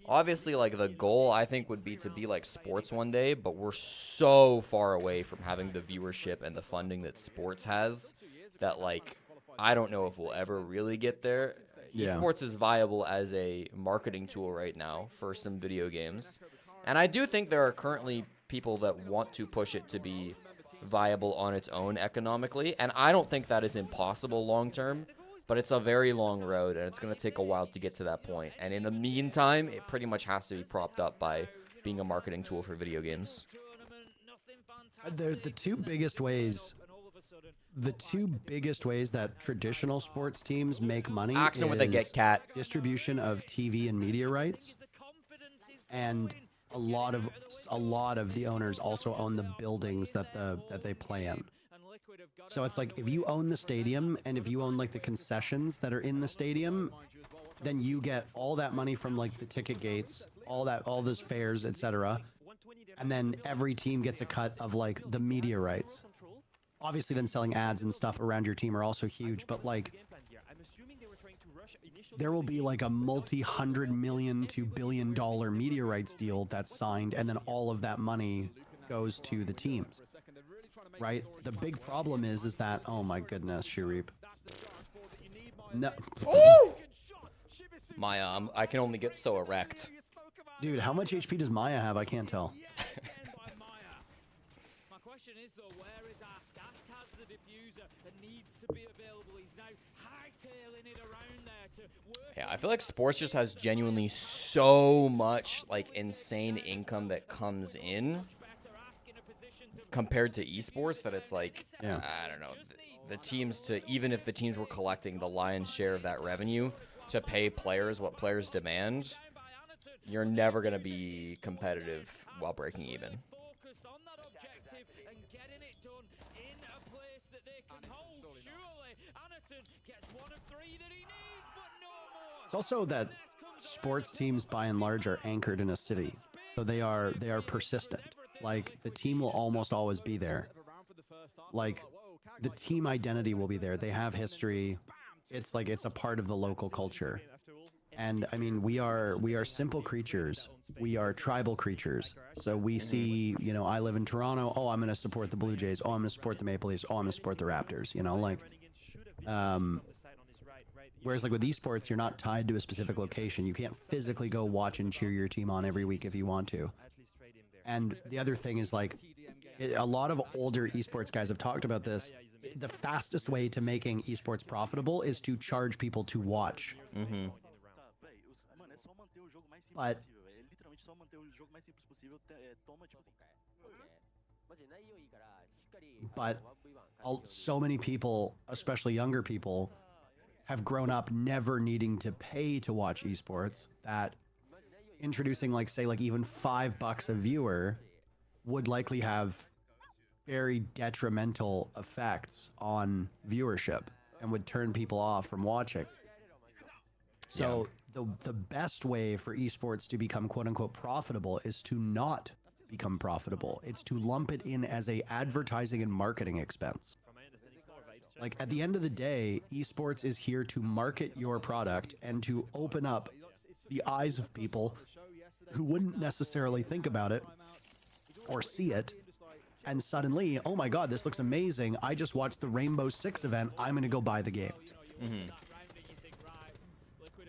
Obviously, like, the goal, I think, would be to be like sports one day, but we're so far away from having the viewership and the funding that sports has that, like, I don't know if we'll ever really get there. Yeah. Esports is viable as a marketing tool right now for some video games. And I do think there are currently people that want to push it to be viable on its own economically, and I don't think that is impossible long term. But it's a very long road, and it's going to take a while to get to that point. And in the meantime, it pretty much has to be propped up by being a marketing tool for video games. The two biggest ways that traditional sports teams make money Ask them what they get, is cat. distribution of TV and media rights, and a lot of the owners also own the buildings that they play in. So it's like if you own the stadium and if you own like the concessions that are in the stadium, then you get all that money from like the ticket gates, all those fares, etc. And then every team gets a cut of like the media rights. Obviously then selling ads and stuff around your team are also huge, but like there will be like a multi-100 million to billion-dollar media rights deal that's signed, and then all of that money goes to the teams. Right? The big problem is that, oh my goodness, Sharip. No. Ooh! Maya, I can only get so erect. Dude, how much HP does Maya have? I can't tell. My question is though, where is our Scarz? Has the diffuser that needs to be available? He's now hightailing it around there to work. Yeah, I feel like sports just has genuinely so much like insane income that comes in compared to esports that it's like, yeah. I don't know, the teams to, even if the teams were collecting the lion's share of that revenue to pay players what players demand, you're never going to be competitive while breaking even. It's also that sports teams by and large are anchored in a city, so they are persistent. Like, the team will almost always be there. Like, the team identity will be there. They have history. It's like, it's a part of the local culture. And I mean, we are simple creatures. We are tribal creatures. So we see, you know, I live in Toronto. Oh, I'm going to support the Blue Jays. Oh, I'm going to support the Maple Leafs. Oh, I'm going to support the Raptors. You know, like, whereas like with esports, you're not tied to a specific location. You can't physically go watch and cheer your team on every week if you want to. And the other thing is, like, a lot of older esports guys have talked about this. The fastest way to making esports profitable is to charge people to watch. Mm-hmm. But so many people, especially younger people, have grown up never needing to pay to watch esports, that introducing, like, say, like even $5 a viewer would likely have very detrimental effects on viewership and would turn people off from watching. So the best way for esports to become quote unquote profitable is to not become profitable. It's to lump it in as a advertising and marketing expense. Like, at the end of the day, esports is here to market your product and to open up the eyes of people who wouldn't necessarily think about it or see it, and suddenly, oh my god, this looks amazing. I just watched the Rainbow Six event. I'm going to go buy the game. Mm-hmm.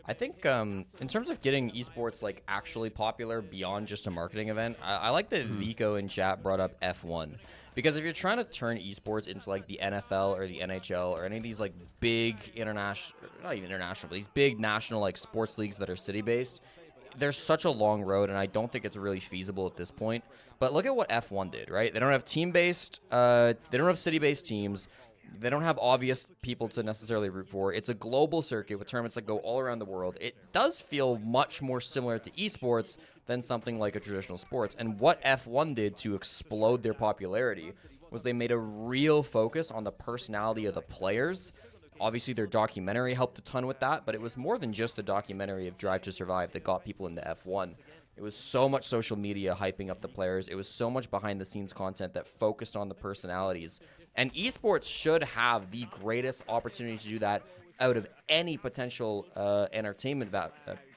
I think in terms of getting esports like actually popular beyond just a marketing event, I like that Vico in chat brought up F1. Because if you're trying to turn esports into like the NFL or the NHL or any of these like big international, not even international, but these big national like sports leagues that are city-based, there's such a long road, and I don't think it's really feasible at this point. But look at what F1 did, right? They don't have team-based, they don't have city-based teams. They don't have obvious people to necessarily root for. It's a global circuit with tournaments that go all around the world. It does feel much more similar to esports than something like a traditional sports. And what F1 did to explode their popularity was they made a real focus on the personality of the players Obviously, their documentary helped a ton with that, but it was more than just the documentary of Drive to Survive that got people into F1. It was so much social media hyping up the players. It was so much behind-the-scenes content that focused on the personalities. And esports should have the greatest opportunity to do that out of any potential entertainment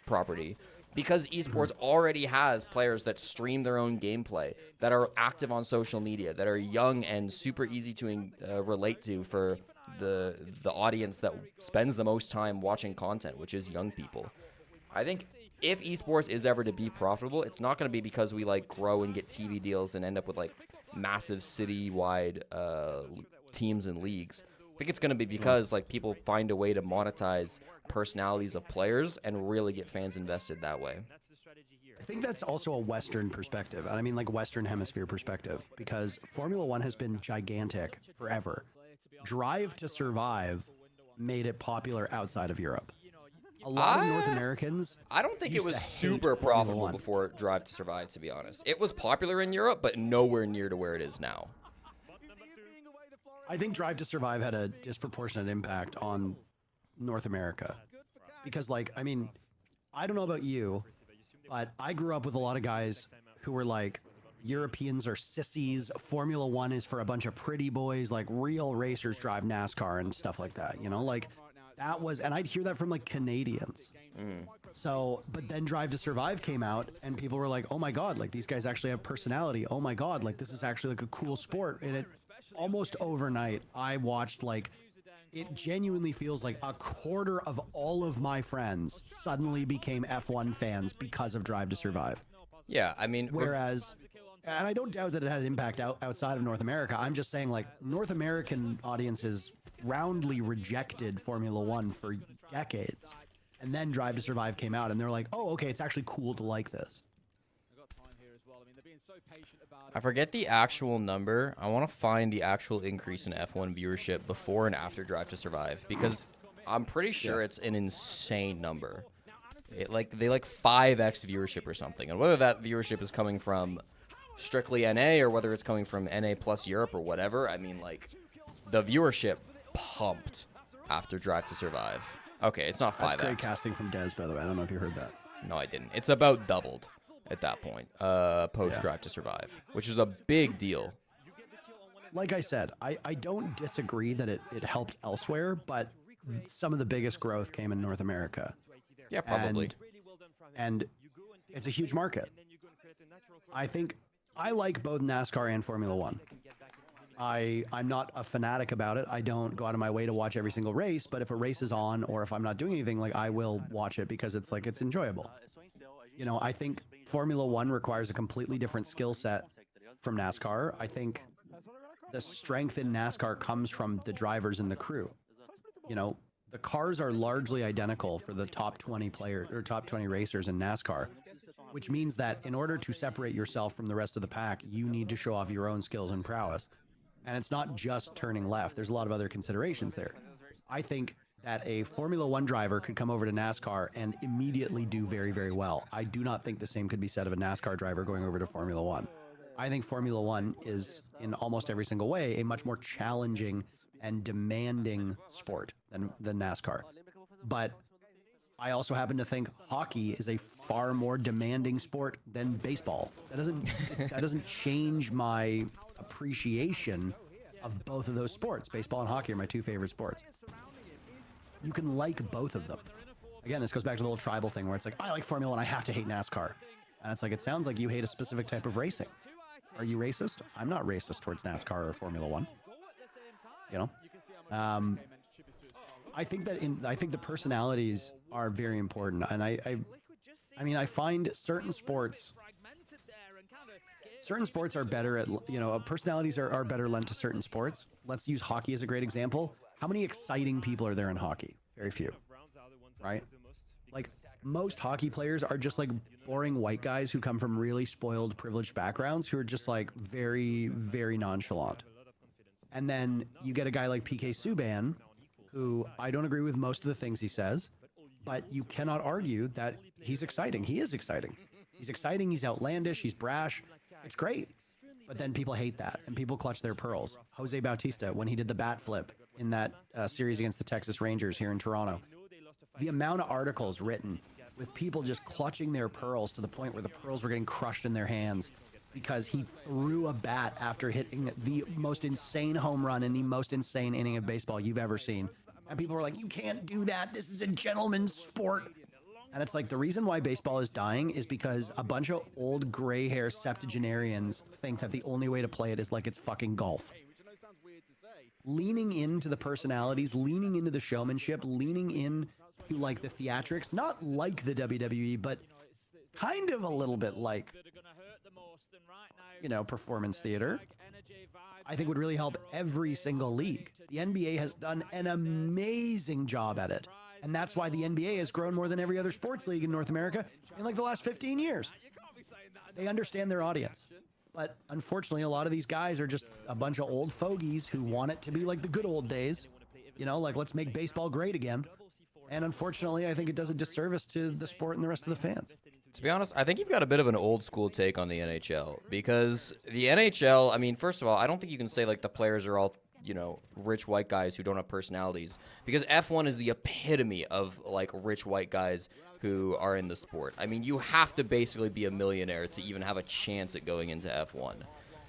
property. Because esports already has players that stream their own gameplay, that are active on social media, that are young and super easy to relate to for the audience that spends the most time watching content, which is young people. I think if esports is ever to be profitable, it's not going to be because we like grow and get TV deals and end up with like massive city-wide teams and leagues. I think it's going to be because like people find a way to monetize personalities of players and really get fans invested that way. I think that's also a Western perspective, and I mean like Western Hemisphere perspective, because Formula One has been gigantic forever. Drive to Survive made it popular outside of Europe. A lot of North Americans. I don't think it was super profitable before Drive to Survive, to be honest. It was popular in Europe, but nowhere near to where it is now. I think Drive to Survive had a disproportionate impact on North America. Because, like, I mean, I don't know about you, but I grew up with a lot of guys who were like, Europeans are sissies, Formula One is for a bunch of pretty boys, like real racers drive NASCAR and stuff like that, you know? Like, that was, and I'd hear that from like Canadians. So, but then Drive to Survive came out and people were like, oh my God, like these guys actually have personality. Oh my God, like this is actually like a cool sport. And it almost overnight, I watched like, it genuinely feels like a quarter of all of my friends suddenly became F1 fans because of Drive to Survive. Yeah, I mean, whereas, and I don't doubt that it had an impact outside of North America. I'm just saying like North American audiences roundly rejected Formula One for decades. And then Drive to Survive came out and they're like, oh, okay, it's actually cool to like this. I forget the actual number. I want to find the actual increase in F1 viewership before and after Drive to Survive, because I'm pretty sure it's an insane number. They like 5x viewership or something. And whether that viewership is coming from strictly NA or whether it's coming from NA plus Europe or whatever, I mean, like, the viewership pumped after Drive to Survive. Okay, it's not 5x. That's great casting from Dez, by the way. I don't know if you heard that. No, I didn't. It's about doubled at that point, post Drive to Survive, which is a big deal. Like I said, I don't disagree that it helped elsewhere, but some of the biggest growth came in North America. Yeah, probably. And it's a huge market. I think I like both NASCAR and Formula One. I'm not a fanatic about it. I don't go out of my way to watch every single race, but if a race is on or if I'm not doing anything, like I will watch it because it's like, it's enjoyable. You know, I think Formula One requires a completely different skill set from NASCAR. I think the strength in NASCAR comes from the drivers and the crew. You know, the cars are largely identical for the top 20 players or top 20 racers in NASCAR, which means that in order to separate yourself from the rest of the pack, you need to show off your own skills and prowess. And it's not just turning left. There's a lot of other considerations there. I think that a Formula One driver could come over to NASCAR and immediately do very, very well. I do not think the same could be said of a NASCAR driver going over to Formula One. I think Formula One is, in almost every single way, a much more challenging and demanding sport than NASCAR. But I also happen to think hockey is a far more demanding sport than baseball. That doesn't change my appreciation of both of those sports. Baseball and hockey are my two favorite sports. You can like both of them. Again, this goes back to the little tribal thing where it's like, I like Formula One, I have to hate NASCAR. And it's like, it sounds like you hate a specific type of racing. Are you racist? I'm not racist towards NASCAR or Formula One. You know? I think the personalities are very important. And I mean, I find certain sports are better at, you know, personalities are better lent to certain sports. Let's use hockey as a great example. How many exciting people are there in hockey? Very few, right? Like, most hockey players are just like boring white guys who come from really spoiled, privileged backgrounds who are just like very, very nonchalant. And then you get a guy like PK Subban, who I don't agree with most of the things he says, but you cannot argue that he's exciting. He is exciting. He's exciting. He's outlandish. He's brash. It's great. But then people hate that, and people clutch their pearls. Jose Bautista, when he did the bat flip in that series against the Texas Rangers here in Toronto. The amount of articles written with people just clutching their pearls to the point where the pearls were getting crushed in their hands because he threw a bat after hitting the most insane home run in the most insane inning of baseball you've ever seen. And people were like, you can't do that. This is a gentleman's sport. And it's like, the reason why baseball is dying is because a bunch of old gray hair septuagenarians think that the only way to play it is like it's fucking golf. Leaning into the personalities, leaning into the showmanship, leaning in to like the theatrics, not like the WWE, but kind of a little bit like, you know, performance theater, I think would really help every single league. The NBA has done an amazing job at it. And that's why the NBA has grown more than every other sports league in North America in like the last 15 years. They understand their audience. But unfortunately, a lot of these guys are just a bunch of old fogies who want it to be like the good old days. You know, like, let's make baseball great again. And unfortunately, I think it does a disservice to the sport and the rest of the fans. To be honest, I think you've got a bit of an old school take on the NHL, because the NHL, I mean, first of all, I don't think you can say like the players are all, you know, rich white guys who don't have personalities, because F1 is the epitome of like rich white guys who are in the sport. I mean, you have to basically be a millionaire to even have a chance at going into F1.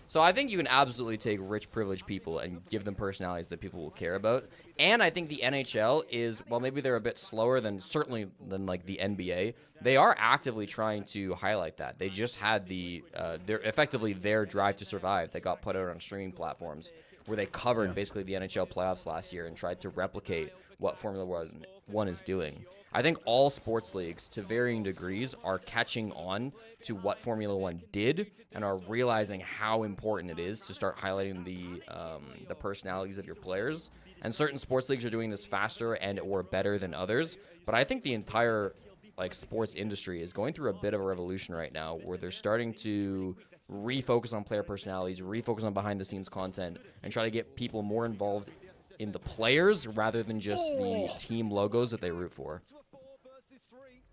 So I think you can absolutely take rich, privileged people and give them personalities that people will care about. And I think the NHL is, well, maybe they're a bit slower than like the NBA. They are actively trying to highlight that. They just had their Drive to Survive that got put out on streaming platforms, where they covered basically the NHL playoffs last year and tried to replicate what Formula 1 is doing. I think all sports leagues, to varying degrees, are catching on to what Formula 1 did and are realizing how important it is to start highlighting the personalities of your players. And certain sports leagues are doing this faster and or better than others. But I think the entire like sports industry is going through a bit of a revolution right now, where they're starting to refocus on player personalities, refocus on behind-the-scenes content, and try to get people more involved in the players rather than just the team logos that they root for.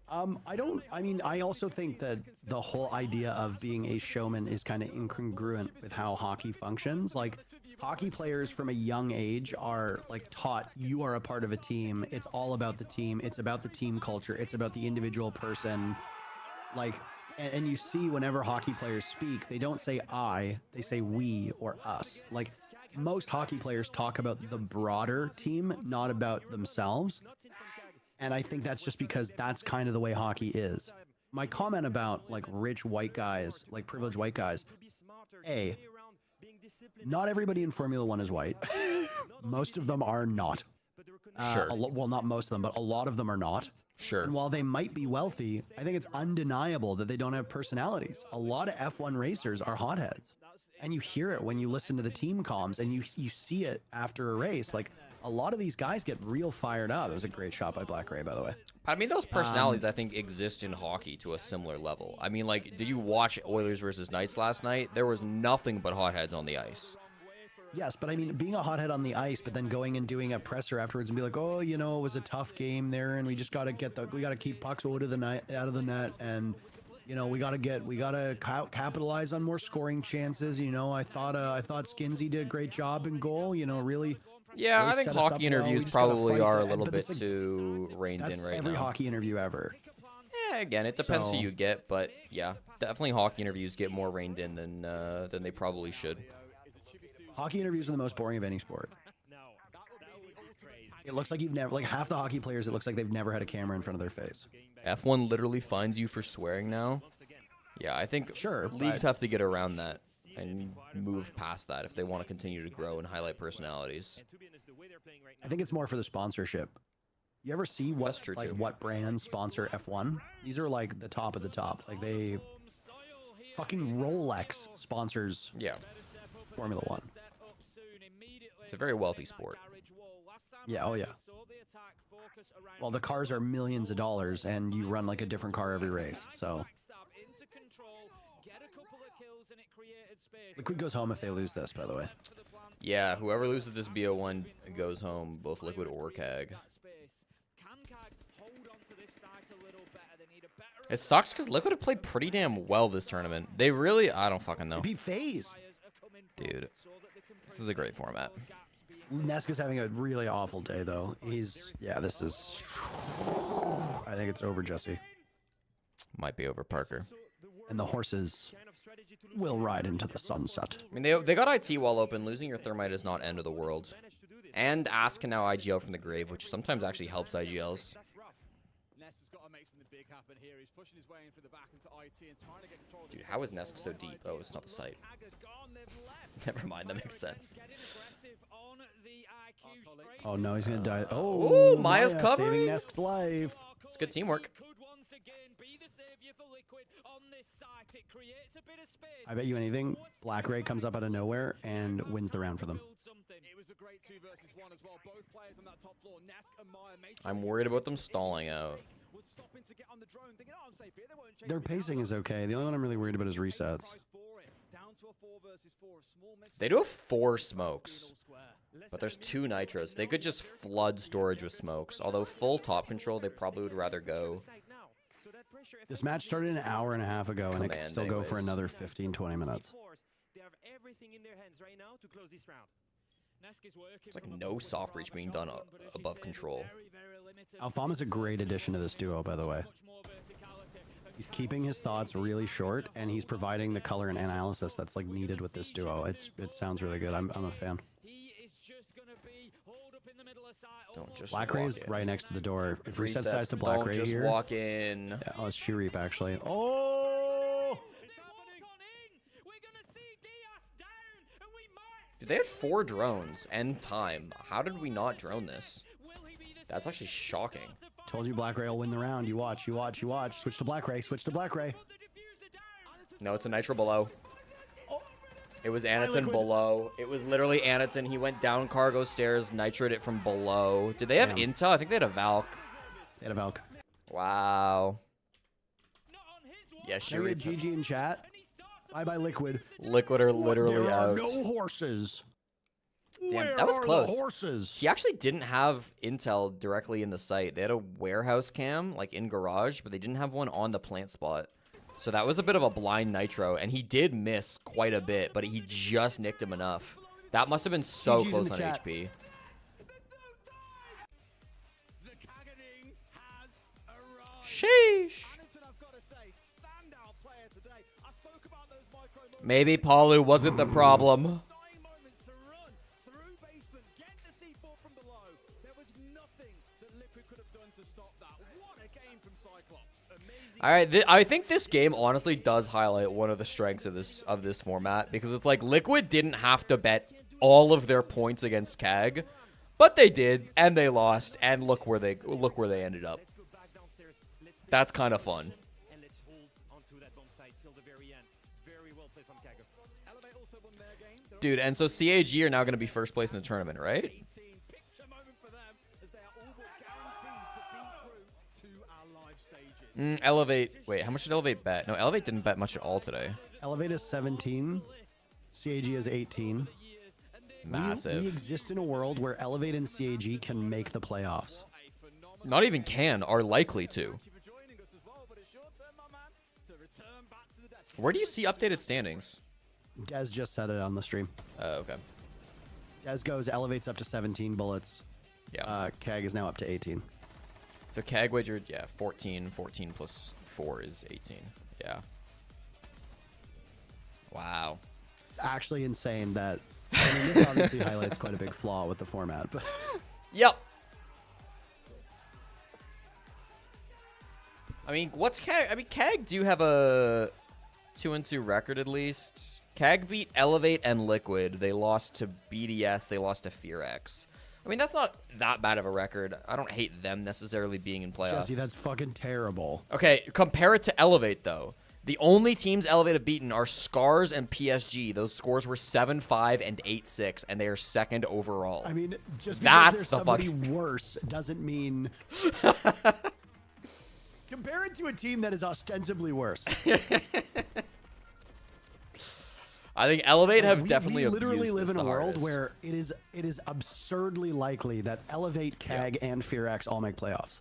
I also think that the whole idea of being a showman is kind of incongruent with how hockey functions. Like, hockey players from a young age are like taught, you are a part of a team. It's all about the team. It's about the team culture. It's about the individual person. Like, and you see whenever hockey players speak, they don't say I, they say we or us. Like, most hockey players talk about the broader team, not about themselves. And I think that's just because that's kind of the way hockey is. My comment about like rich white guys, like privileged white guys, not everybody in Formula 1 is white. Most of them are not. Sure. Well, not most of them, but a lot of them are not. Sure. And while they might be wealthy, I think it's undeniable that they don't have personalities. A lot of F1 racers are hotheads. And you hear it when you listen to the team comms, and you see it after a race. Like, a lot of these guys get real fired up. It was a great shot by Black Ray, by the way. I mean, those personalities, I think, exist in hockey to a similar level. I mean, like, did you watch Oilers versus Knights last night? There was nothing but hotheads on the ice. Yes, but I mean, being a hothead on the ice, but then going and doing a presser afterwards and be like, oh, you know, it was a tough game there, and we just got to keep pucks out of the net, and you know, we gotta capitalize on more scoring chances. You know, I thought Skinsy did a great job in goal. You know, really. Yeah, I think hockey interviews probably are a little bit like, too reined in right now. Every hockey interview ever. Yeah, again, it depends who you get, but yeah, definitely hockey interviews get more reined in than they probably should. Hockey interviews are the most boring of any sport. It looks like you've never, like half the hockey players, it looks like they've never had a camera in front of their face. F1 literally fines you for swearing now. Yeah, I think leagues have to get around that and move past that if they want to continue to grow and highlight personalities. I think it's more for the sponsorship. You ever see what brands sponsor F1? These are like the top of the top. Like fucking Rolex sponsors Formula 1. It's a very wealthy sport. Yeah, oh yeah. Well, the cars are millions of dollars, and you run like a different car every race, so. Liquid goes home if they lose this, by the way. Yeah, whoever loses this BO1 goes home, both Liquid or CAG. It sucks because Liquid have played pretty damn well this tournament. They really, I don't fucking know. Beat FaZe. Dude, this is a great format. Nesk is having a really awful day, though. Yeah, this is... I think it's over, Jesse. Might be over Parker. And the horses will ride into the sunset. I mean, they got IT wall open. Losing your thermite is not end of the world. And Ask can now IGL from the grave, which sometimes actually helps IGLs. Dude, how is Nesk so deep? Oh, it's not the site. Never mind, that makes sense. Oh no, he's gonna die. Oh, Maya's Maya covering. saving Nesk's life. It's good teamwork. I bet you anything, Black Ray comes up out of nowhere and wins the round for them. I'm worried about them stalling out. Their pacing is okay. The only one I'm really worried about is resets. They do have 4 smokes, but there's 2 nitros. They could just flood storage with smokes. Although full top control, they probably would rather go. This match started an hour and a half ago, and it could still go for another 15-20 minutes. It's like no soft reach being done above control. Alfama's a great addition to this duo, by the way. He's keeping his thoughts really short, and he's providing the color and analysis that's like needed with this duo. It sounds really good. I'm a fan. Don't just Black Ray is right next to the door. If resets dies to Black Ray just here, walk in. Yeah, oh, it's She-Reap actually. Oh! Dude, they had 4 drones and time. How did we not drone this? That's actually shocking. Told you Black Ray will win the round. You watch, you watch, you watch. Switch to Black Ray. Switch to Black Ray. No, it's a nitro below. It was Anaton below. It was literally Anaton. He went down cargo stairs, nitroed it from below. Did they have intel? I think they had a Valk. They had a Valk. Wow. Yeah, There we had GG in chat. Bye-bye, Liquid. Liquid are literally there out. Are no horses. Damn, that was close. Horses? He actually didn't have intel directly in the site. They had a warehouse cam, like in garage, but they didn't have one on the plant spot. So that was a bit of a blind nitro, and he did miss quite a bit, but he just nicked him enough. That must have been so close on HP. Sheesh. Maybe Palu wasn't the problem. All right, I think this game honestly does highlight one of the strengths of this format, because it's like Liquid didn't have to bet all of their points against CAG, but they did, and they lost, and look where they ended up. That's kind of fun. Dude, and so CAG are now going to be first place in the tournament, right? Elevate. Wait, how much did Elevate bet? No, Elevate didn't bet much at all today. Elevate is 17. CAG is 18. Massive. We exist in a world where Elevate and CAG can make the playoffs. Not even can, are likely to. Where do you see updated standings? Des just said it on the stream. Okay. Des goes, Elevate's up to 17 bullets. Yeah. CAG is now up to 18. So CAG wagered, yeah, 14. 14 plus 4 is 18. Yeah. Wow. It's actually insane that... I mean, this obviously highlights quite a big flaw with the format, but... Yep. I mean, what's CAG? I mean, CAG do have a 2-2 record at least. CAG beat Elevate and Liquid. They lost to BDS. They lost to FearX. I mean, that's not that bad of a record. I don't hate them necessarily being in playoffs. Jesse, that's fucking terrible. Okay, compare it to Elevate, though. The only teams Elevate have beaten are Scarz and PSG. Those scores were 7-5 and 8-6, and they are second overall. I mean, just because that's there's the somebody worse doesn't mean... Compare it to a team that is ostensibly worse. I think Elevate have we definitely literally abused live this in a the world hardest. where it is absurdly likely that Elevate, CAG, and FearX all make playoffs.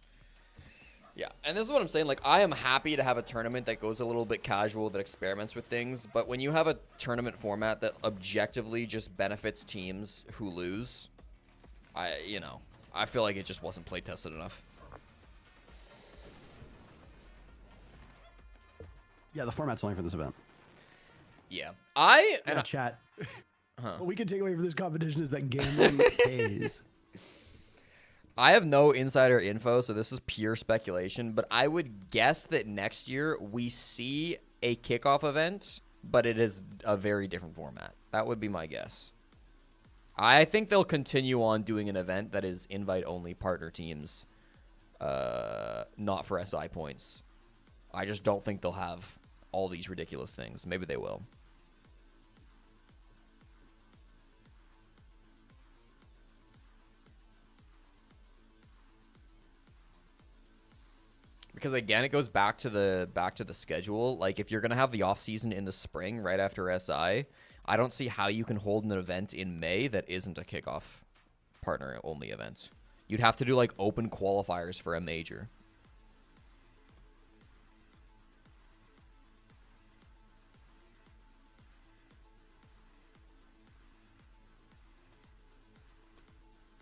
Yeah, and this is what I'm saying. Like, I am happy to have a tournament that goes a little bit casual, that experiments with things. But when you have a tournament format that objectively just benefits teams who lose, I feel like it just wasn't play tested enough. Yeah, the format's only for this event. Yeah. Chat. Huh. What we can take away from this competition is that gambling pays. I have no insider info, so this is pure speculation, but I would guess that next year we see a kickoff event, but it is a very different format. That would be my guess. I think they'll continue on doing an event that is invite-only partner teams, not for SI points. I just don't think they'll have all these ridiculous things. Maybe they will. Because again, it goes back to the schedule. Like if you're gonna have the off season in the spring right after SI, I don't see how you can hold an event in May that isn't a kickoff partner only event. You'd have to do like open qualifiers for a major.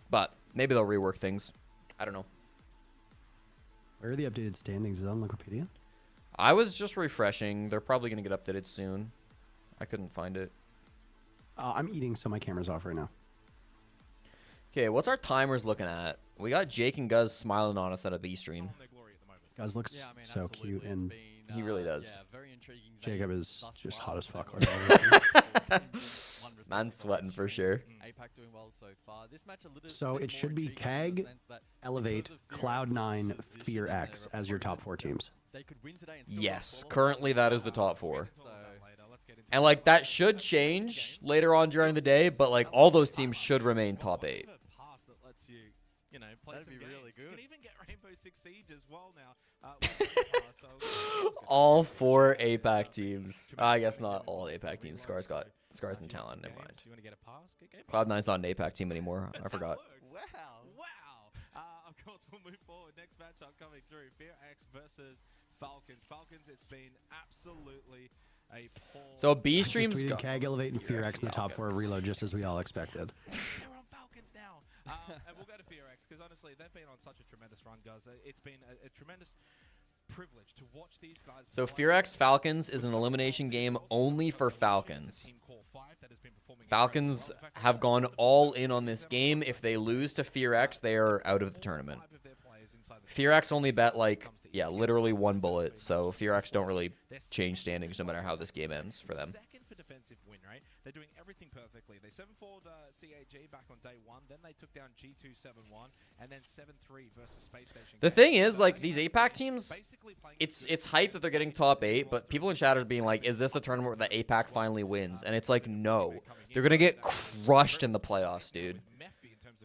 But maybe they'll rework things. I don't know. Where are the updated standings? Is it on Wikipedia? I was just refreshing. They're probably going to get updated soon. I couldn't find it. I'm eating, so my camera's off right now. Okay, what's our timers looking at? We got Jake and Guz smiling on us at a B stream. Guz looks so cute, and he really does. Yeah, very intriguing. Jacob is just hot as fuck. Man's sweating for sure. APAC doing well so far. This match a little So bit it should more be intriguing in the CAG, sense that Elevate, because of FearX's Cloud9, position in FearX their as your top opponent 4 teams. they could win today and still Yes, not qualify. currently that is the top 4. So And like that should change later on during the day, but like all those teams should remain top 8. That'd be really good. You can even get Rainbow Six Siege as well now. All 4 APAC teams. I guess not all APAC teams. Scarz and Talon. Never mind. You want to get a pass? Get game. Cloud9's not an APAC team anymore. I forgot. Wow. Of course, we'll move forward. Next matchup coming through. FearX versus Falcons. Falcons, it's been absolutely a poor... So B Just streams tweeted got CAG, Elevate, and FearX in the top 4 of Reload, just as we all expected. They're on Falcons now. And we'll go to FearX, because honestly, they've been on such a tremendous run, guys. It's been a tremendous privilege to watch these guys. So play. FearX Falcons is an elimination game only for Falcons. Falcons have gone all in on this game. If they lose to FearX, they are out of the tournament. FearX only bet like, yeah, literally 1 bullet. So FearX don't really change standings no matter how this game ends for them. Second for defensive win, right? They're doing everything perfectly. They 7-4'd CAG back on day 1. Then they took down G2 7-1, and then 7-3 versus Spacestation. The thing is, like, these APAC teams, it's hype that they're getting top 8, but people in chat are being like, is this the tournament where the APAC finally wins? And it's like, no. They're going to get crushed in the playoffs, dude.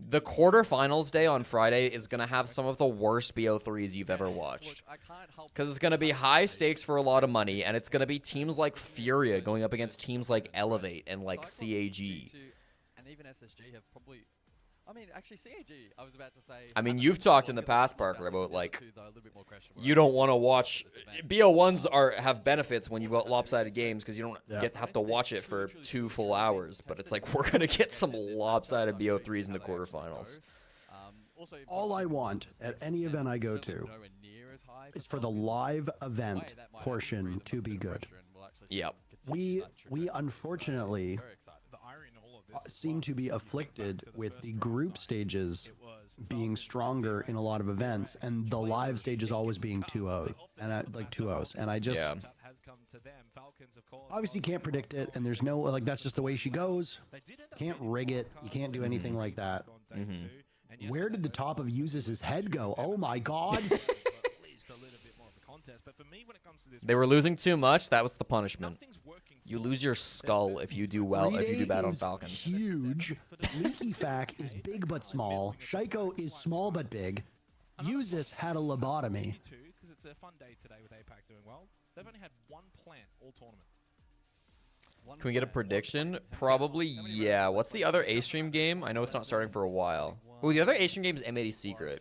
The quarterfinals day on Friday is going to have some of the worst BO3s you've ever watched. Because it's going to be high stakes for a lot of money, and it's going to be teams like Furia going up against teams like Elevate and like CAG. And even SSG have probably... I mean, actually, CAG, I was about to say... I mean, you've talked in the past, Parker, about like, you don't want to watch... BO1s have benefits when you've got lopsided games because you don't have to watch it for 2 full hours. But it's like, we're going to get some lopsided BO3s in the quarterfinals. All I want at any event I go to is for the live event portion to be good. Yep. We unfortunately seem to be afflicted with the group stages being stronger in a lot of events, and the live stages always being 2-0 and like 2-0s. And I just obviously can't predict it, and there's no like that's just the way she goes. Can't rig it. You can't do anything like that. Where did the top of Uses' head go? Oh my god. They were losing too much. That was the punishment. You lose your skull if you do well, if you do bad on Falcons. Huge. Leaky Fac is big but small. Shaiko is small but big. Uses had a lobotomy. Because it's a fun day today with APAC doing well. They've only had 1 plant all tournament. Can we get a prediction? Probably, yeah. What's the other A-Stream game? I know it's not starting for a while. Oh, the other A-Stream game is M80 Secret.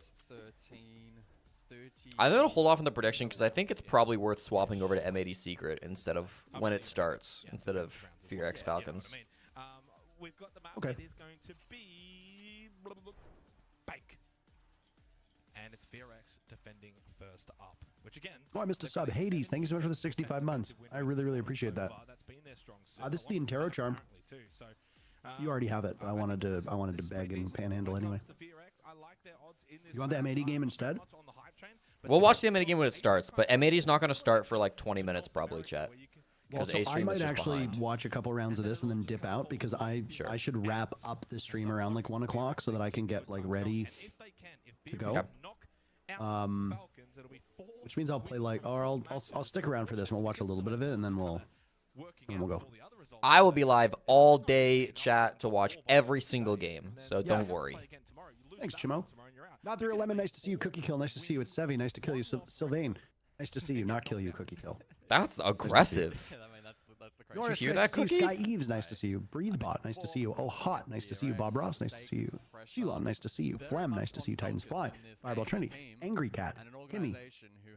I'm going to hold off on the prediction because I think it's probably worth swapping over to M80 Secret instead of when it starts, instead of FearX Falcons. We've got the map. Okay. It is going to be bank. And it's FearX defending first up, which again... Oh, I missed a sub. Hades, thank you so much for the 65 months. I really, really appreciate that. This is the Interro charm. You already have it, but I wanted to beg and panhandle anyway. You want the M80 game instead? We'll watch the M80 game when it starts, but M80 is not going to start for like 20 minutes probably, chat. Well, so I might actually watch a couple rounds of this and then dip out because I should wrap up the stream around like 1 o'clock so that I can get like ready to go. Okay. Which means I'll play like, or I'll stick around for this and we'll watch a little bit of it and then we'll go. I will be live all day, chat, to watch every single game, so don't worry. Thanks, Chimo. Not the real lemon. Nice to see you, Cookie Kill. Nice to see you. It's Sevi. Nice to kill you, Sylvain. Nice to see you. Not kill you, Cookie Kill. That's aggressive. That's the Did you Norris, hear nice that, to see you. Cookie? Sky Eves, nice to see you. Breathebot, nice to see you. Oh, Hot, nice to see you. Bob Ross, nice to see you. Ceylon, nice to see you. Flem, nice to see you. Titans Fly. Fireball Trinity. Angry Cat. Kimmy.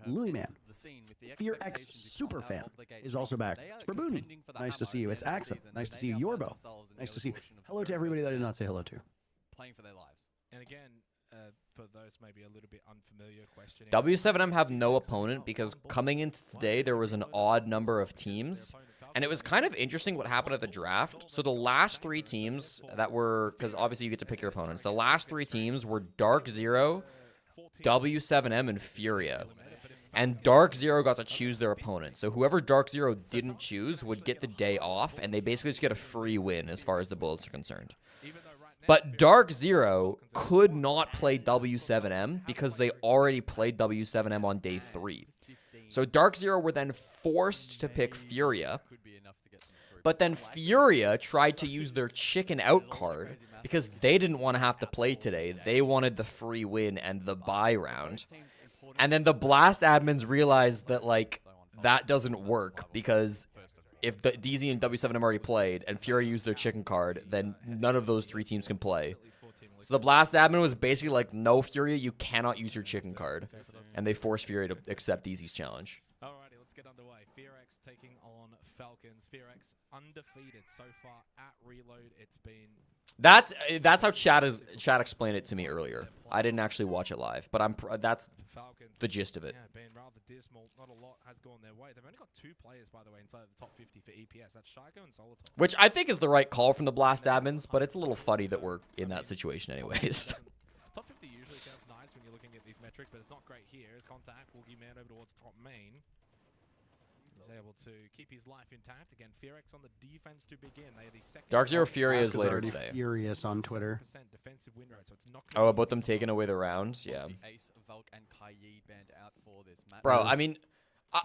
Louie Man. FearX Superfan is also back. Sprabooni, nice to see you. It's Axa, nice to see you. Yorbo, nice to see you. Hello to everybody that I did not say hello to. Playing for their lives. And again, for those maybe a little bit unfamiliar questioning... W7M have no opponent because coming into today, there was an odd number of teams. And it was kind of interesting what happened at the draft. So the last 3 teams that were, because obviously you get to pick your opponents. The last 3 teams were DarkZero, W7M, and Furia. And DarkZero got to choose their opponent. So whoever DarkZero didn't choose would get the day off, and they basically just get a free win as far as the bullets are concerned. But DarkZero could not play W7M because they already played W7M on day 3. So DarkZero were then forced to pick Furia. But then Furia tried to use their chicken out card because they didn't want to have to play today. They wanted the free win and the buy round. And then the Blast admins realized that, like, that doesn't work because if the DZ and W7M already played and Furia used their chicken card, then none of those 3 teams can play. So the Blast admin was basically like, no, Furia, you cannot use your chicken card. And they forced Furia to accept DZ's challenge. Alrighty, let's get underway. FearX taking on Falcons. FearX undefeated so far at Reload. It's been... That's how Chat explained it to me earlier. I didn't actually watch it live, but that's the gist of it. Yeah, been rather dismal. Not a lot has gone their way. They've only got 2 players, by the way, inside the top 50 for EPS. That's Shaiko and Solitaire. Which I think is the right call from the Blast admins, but it's a little funny that we're in that situation anyways. Top 50 usually sounds nice when you're looking at these metrics, but it's not great here. Contact will give man over towards top main. He's able to keep his life intact. Again, FearX on the defense to begin. They are the second. DarkZero Furia is later already today. Furious on Twitter. Defensive win rate, so it's not Oh, about them taking away the rounds? Yeah. Ace, Valk, and Kayi banned out for this match. Bro, I mean,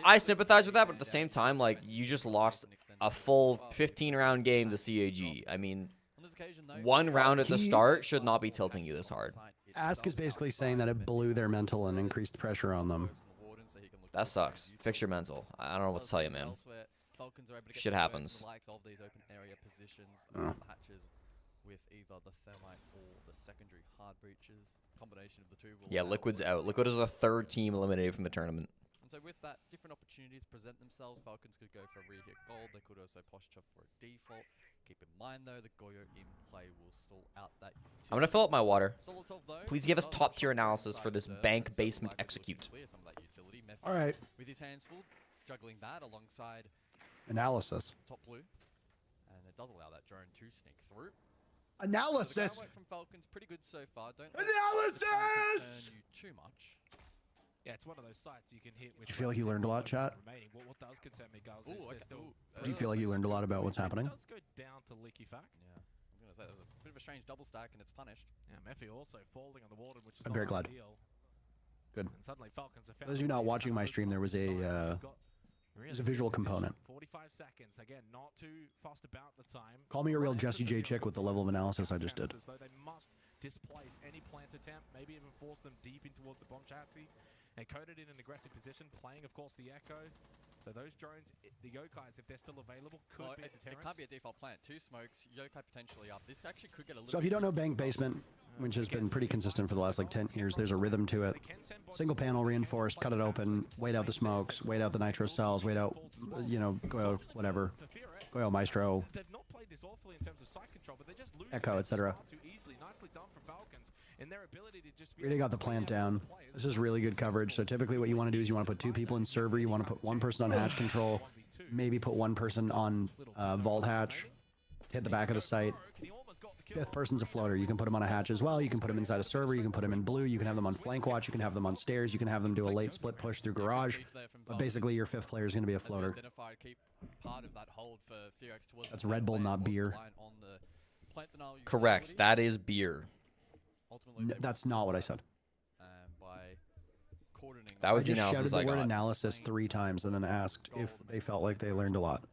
I sympathize with that, but at the same time, like, you just lost a full 15-round game to CAG. I mean, 1 round at the start should not be tilting you this hard. Ask is basically saying that it blew their mental and increased pressure on them. That sucks. Fix your mental. I don't know what to tell you, man. Shit happens. With either the thermite or the secondary hard breaches, combination of the 2 will... Yeah, Liquid's out. Liquid is the 3rd team eliminated from the tournament. And so with that, different opportunities present themselves. Falcons could go for a re-hit gold. They could also posture for a default. Keep in mind, though, the Goyo in play will stall out that utility. I'm going to fill up my water. Solitov, though, Please give us top-tier analysis for this bank basement execute. All right. With his hands full, juggling that alongside Analysis. top blue. And it does allow that drone to sneak through. Analysis! So the groundwork from Falcons pretty good so far. Don't let Analysis! the drone concern you too much. Yeah, it's one of those sites you can hit with... Do you feel like you learned a lot, chat? What does concern me, Giles, is there's still... Do you feel like you learned a lot about what's happening? It does go down to leaky fact. Yeah. I was going to say, there was a bit of a strange double stack and it's punished. Yeah, Mephi also folding on the Warden, which is I'm very glad. ideal. Good. And suddenly Falcons have For those of you not watching my stream, there was a visual component. 45 seconds. Again, not too fast about the time. Call me a real Jesse J chick with the level of analysis I just did. So they must displace any plant attempt, maybe even force them deep in towards the bomb chassis. And coded in an aggressive position, playing, of course, the Echo. So those drones, the Yokais, if they're still available, could be deterrents. It can't be a default plant. 2 smokes, Yokai potentially up. This actually could get a little... So if you don't know Bank Basement, which has been pretty consistent for the last like 10 years, there's a rhythm to it. Single panel, reinforced, cut it open, wait out the smokes, wait out the nitro cells, wait out, you know, go out, whatever. Goyo Maestro, They've not played this awfully in terms of side control, but they just lose Echo, etc. too easily. Nicely done from Falcons in their ability to just be Really got the plant down. This is really good coverage. So typically what you want to do is you want to put 2 people in server. You want to put 1 person on hatch control. Maybe put 1 person on vault hatch. Hit the back of the site. 5th person's a floater. You can put them on a hatch as well. You can put them inside a server. You can put them in blue. You can have them on flank watch. You can have them on stairs. You can have them do a late split push through garage. But basically your 5th player is going to be a floater. That's Red Bull, not beer. Correct. That is beer. That's not what I said. That was I the just analysis shouted I the word got. analysis 3 times and then asked if they felt like they learned a lot.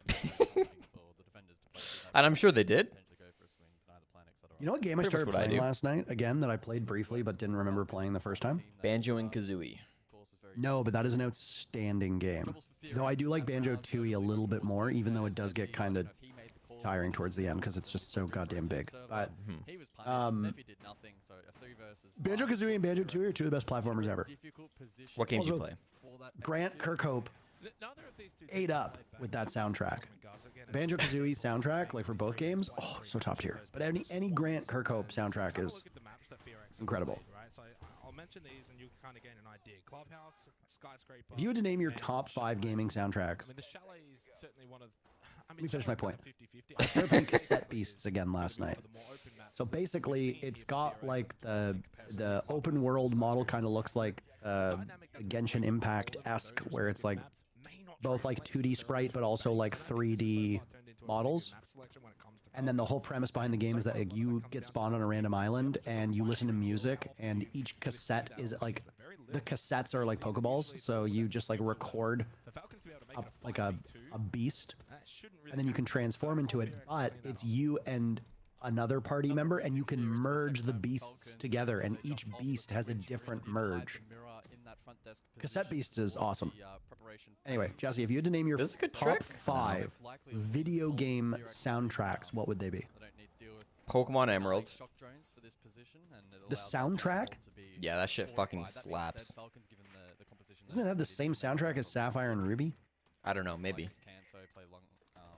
And I'm sure they did. You know what game I Pretty much started what I playing do. last night? Again, that I played briefly but didn't remember playing the first time? Banjo and Kazooie. No, but that is an outstanding game. Though I do like Banjo-Tooie a little bit more, even though it does get kind of tiring towards the end because it's just so goddamn big. But Banjo-Kazooie and Banjo-Tooie are 2 of the best platformers ever. What games do you Also, play? Grant Kirkhope ate up with that soundtrack. Banjo-Kazooie soundtrack, like for both games, oh, so top tier. But any Grant Kirkhope soundtrack is incredible. I'll mention these and you kind of gain an idea. Clubhouse, Skyscraper. If you had to name your top 5 gaming soundtracks, I mean, the Chalet is certainly one of. I mean, me finish my Chalet's point. kind of 50-50. I started playing Cassette Beasts again last night. So basically, it's got like the open world model kind of looks like Genshin Impact-esque, where it's like both like 2D sprite but also like 3D models. And then the whole premise behind the game is that like, you get spawned on a random island and you listen to music, and each cassette is like, the cassettes are like Pokeballs, so you just like record like a beast, and then you can transform into it, but it's you and another party member, and you can merge the beasts together, and each beast has a different merge. Cassette Beasts is awesome. Anyway, Jesse, if you had to name your This is a good top trick. 5 video game soundtracks, what would they be? Pokemon Emerald. The soundtrack? Yeah, that shit fucking slaps. Doesn't it have the same soundtrack as Sapphire and Ruby? I don't know, maybe.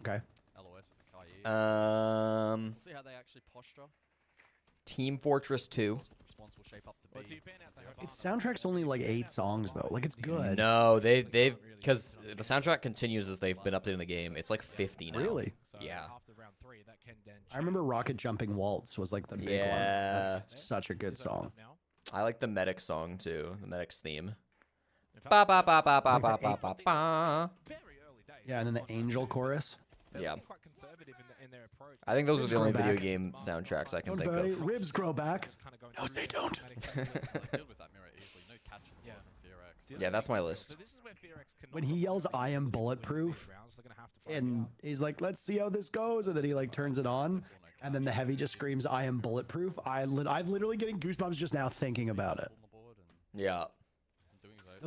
Okay. See how they actually posture. Team Fortress 2. Response will shape up to be. Its soundtrack's only like 8 songs though. Like it's good. No, they've because the soundtrack continues as they've been updating the game. It's like 50 now. Really? Yeah. I remember Rocket Jumping Waltz was like the big one. Yeah. That's such a good song. I like the Medic song too. The Medic's theme. Ba ba ba ba ba ba ba ba ba. Yeah, and then the Angel chorus. Yeah. I think those are the only video game soundtracks I can think of. Ribs grow back. No, they don't. Yeah, that's my list. When he yells, "I am bulletproof," and he's like, "Let's see how this goes," and then he like turns it on, and then the heavy just screams, "I am bulletproof." I'm literally getting goosebumps just now thinking about it. Yeah.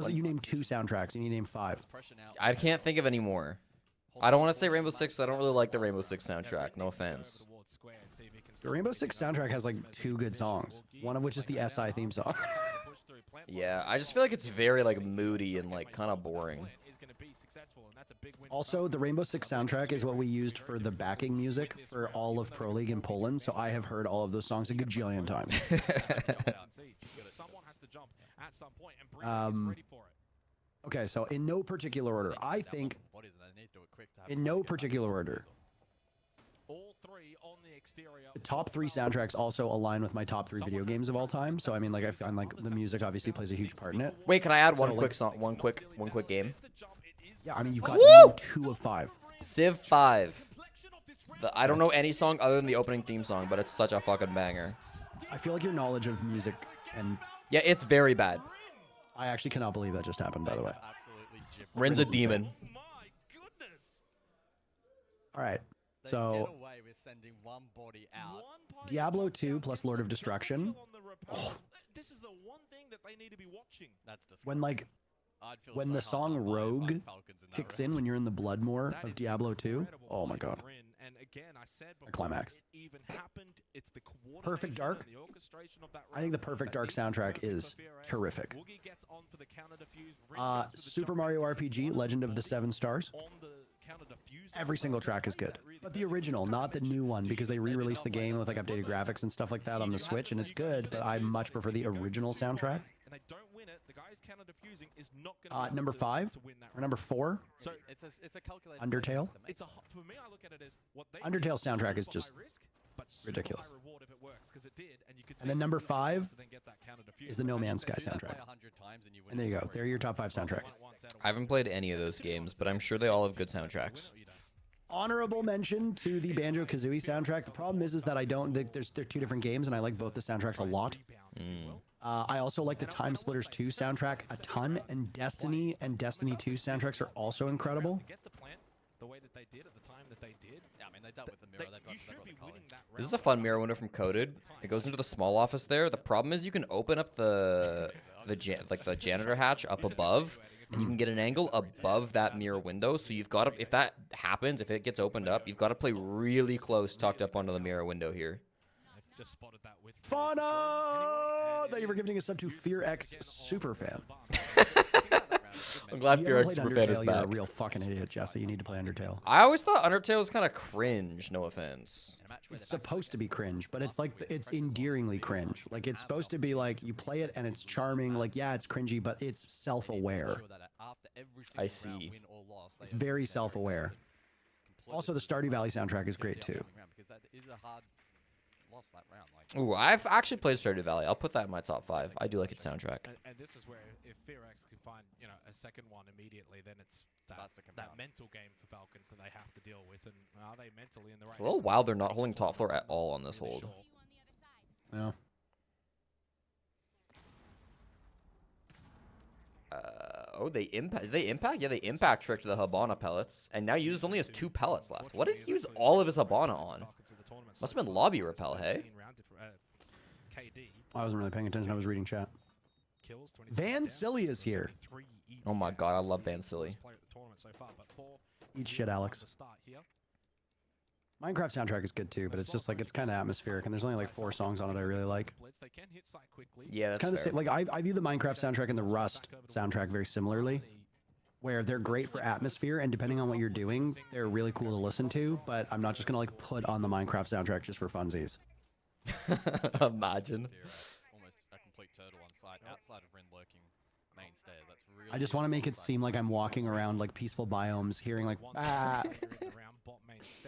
You name 2 soundtracks, and you name 5. I can't think of any more. I don't want to say Rainbow Six. I don't really like the Rainbow Six soundtrack. No offense. The Rainbow Six soundtrack has like 2 good songs, one of which is the SI theme song. Yeah, I just feel like it's very like moody and like kind of boring. Also, the Rainbow Six soundtrack is what we used for the backing music for all of Pro League in Poland, so I have heard all of those songs a gajillion times. Okay, so in no particular order, I think, in no particular order, the top 3 soundtracks also align with my top 3 video games of all time. So I mean, like I find like the music obviously plays a huge part in it. Wait, can I add one So, quick like- song? One quick game. Yeah, I mean you've got Woo! 2 of 5. Civ 5. I don't know any song other than the opening theme song, but it's such a fucking banger. I feel like your knowledge of music, and Yeah, it's very bad. I actually cannot believe that just happened. By the way. Rin's a demon. All right. So Diablo 2 plus Lord of Destruction. This is the one thing that they need to be watching. When like when the song Rogue kicks in when you're in the Bloodmoor of Diablo 2. Oh my god. A climax. Perfect Dark. I think the Perfect Dark soundtrack is terrific. Super Mario RPG, Legend of the Seven Stars. Every single track is good. But the original, not the new one, because they re-released the game with like updated graphics and stuff like that on the Switch, and it's good, but I much prefer the original soundtrack. Number 5 or number 4? So it's a calculated Undertale? For me, I look at it as what they Undertale soundtrack is just ridiculous. And then number 5 is the No Man's Sky soundtrack. And there you go. There are your top 5 soundtracks. I haven't played any of those games, but I'm sure they all have good soundtracks. Honorable mention to the Banjo-Kazooie soundtrack. The problem is that I don't think they're 2 different games, and I like both the soundtracks a lot. I also like the Time Splitters 2 soundtrack a ton, and Destiny 2 soundtracks are also incredible. The way that they did at the time that they did. Yeah, I mean, they dealt with the mirror. You should be winning that round. This is a fun mirror window from Coded. It goes into the small office there. The problem is you can open up the janitor hatch up above, and you can get an angle above that mirror window. So you've got to, if that happens, if it gets opened up, you've got to play really close, tucked up onto the mirror window here. Just spotted that with Fauna! Thank you for giving us up to FearX Superfan. I'm glad If FearX you haven't Superfan played is Undertale, you're a back. real fucking idiot, Jesse. You need to play Undertale. I always thought Undertale was kind of cringe, no offense. It's supposed to be cringe, but it's like, it's endearingly cringe. Like, it's supposed to be like, you play it and it's charming. Like, yeah, it's cringy, but it's self-aware. I see. It's very self-aware. Also, the Stardew Valley soundtrack is great, too. Ooh, I've actually played Stardew Valley. I'll put that in my top 5. I do like its soundtrack. And this is where if FearX can find, a second one immediately, then it's that mental game for Falcons that they have to deal with. And are they mentally in the right? It's a little wild they're not holding top floor at all on this hold. Yeah. Oh, they impact. Yeah, they impact tricked the Habana pellets, and now Yuz only has 2 pellets left. What did he use all of his Habana on? Must have been lobby repel, hey? I wasn't really paying attention. I was reading chat. Van Silly is here. Oh my god, I love Van Silly. Eat shit, Alex. Minecraft soundtrack is good too, but it's just like, it's kind of atmospheric, and there's only like 4 songs on it I really like. Yeah, that's kind of fair. like I view the Minecraft soundtrack and the Rust soundtrack very similarly, where they're great for atmosphere, and depending on what you're doing, they're really cool to listen to. But I'm not just gonna like put on the Minecraft soundtrack just for funsies. Imagine. Almost a complete turtle on site outside of Rin lurking main stairs. That's really I just want to make it seem like I'm walking around like peaceful biomes, hearing like ah.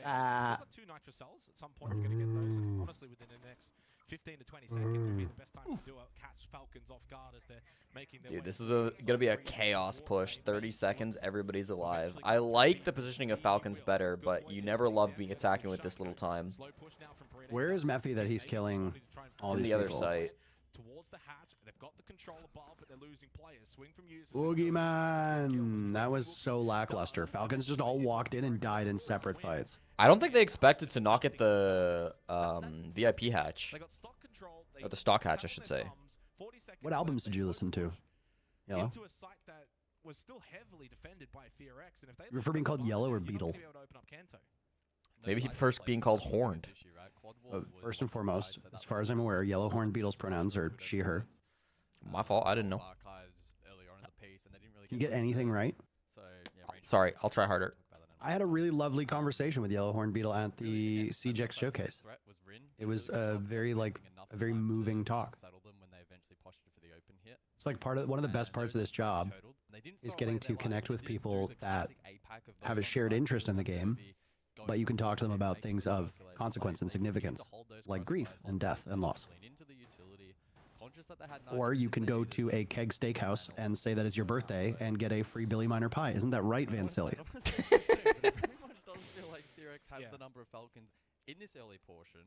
Got 2 nitro cells. At some point, we're going to get those. Honestly, within the next 15 to 20 seconds would be the best time to do it. Catch Falcons off guard as they're making their Dude, way this is through. gonna be a chaos push. 30 seconds, everybody's alive. I like the positioning of Falcons better, but you never love being attacking with this little time. Where is Mephi that he's killing all On these the other people? site. Towards the hatch, they've got the control above, but they're losing players. Swing from users. Boogeyman! That was so lackluster. Falcons just all walked in and died in separate fights. I don't think they expected to knock at the VIP hatch. They got stock control. Or the stock hatch, I should say. What albums did you listen to? Yellow? Into a site that was still heavily defended by FearX, and if they You prefer being called Yellow or Beetle? Maybe he prefers being called Horned. First and foremost, as far as I'm aware, Yellowhorn Beetle's pronouns are she, her. My fault, I didn't know. You get anything right? Sorry, I'll try harder. I had a really lovely conversation with Yellowhorn Beetle at the CGX showcase. It was a very moving talk. It's like one of the best parts of this job is getting to connect with people that have a shared interest in the game, but you can talk to them about things of consequence and significance, like grief and death and loss. Or you can go to a keg steakhouse and say that it's your birthday and get a free Billy Miner pie. Isn't that right, Van Silly? It pretty much does feel like FearX had the number of Falcons in this early portion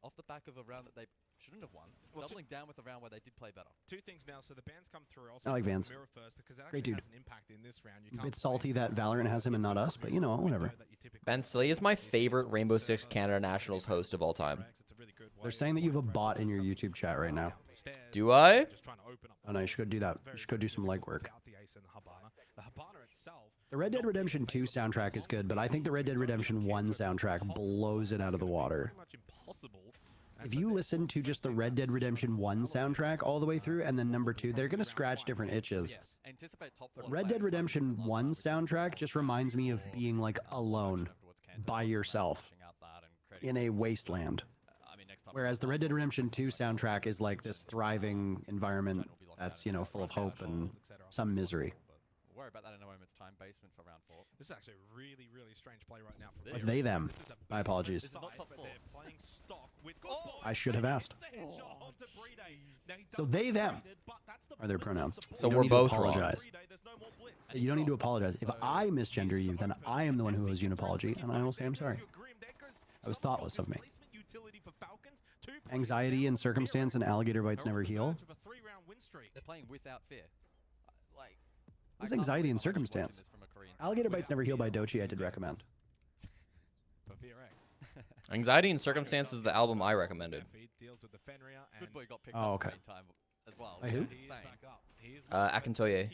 off the back of a round that they shouldn't have won, doubling down with a round where they did play better. 2 things now. So the bans come through. Also I like Vans. mirror first, because that Great actually dude. has an impact in this round. A bit salty that Valorant has him and not us, but you know, whatever. Ben Silly is my favorite Rainbow Six Canada Nationals host of all time. They're saying that you have a bot in your YouTube chat right now. Do I? Oh no, you should go do that. You should go do some legwork. The Red Dead Redemption 2 soundtrack is good, but I think the Red Dead Redemption 1 soundtrack blows it out of the water. if you listen to just the Red Dead Redemption 1 soundtrack all the way through, and then number 2, they're gonna scratch different itches. But Red Dead Redemption 1 soundtrack just reminds me of being like alone by yourself in a wasteland. Whereas the Red Dead Redemption 2 soundtrack is like this thriving environment that's, you know, full of hope and some misery. We'll worry about that in a moment's time. Basement for round 4. This is actually a really, really strange play right now. For They, them. My apologies. This is not top 4. I should have asked. So they, them are their pronouns. So You don't we're need to both wrong. apologize. You don't need to apologize. If I misgender you, then I am the one who owes you an apology, and I will say I'm sorry. That was thoughtless of me. Anxiety and circumstance and alligator bites never heal. They're playing without fear. Like, What's anxiety and circumstance? Alligator bites never heal by Dochi, I did recommend. For FearX. Anxiety and Circumstance is the album I recommended. Good boy got picked Oh, up okay. in time as well. By who? which is insane. Akintoye.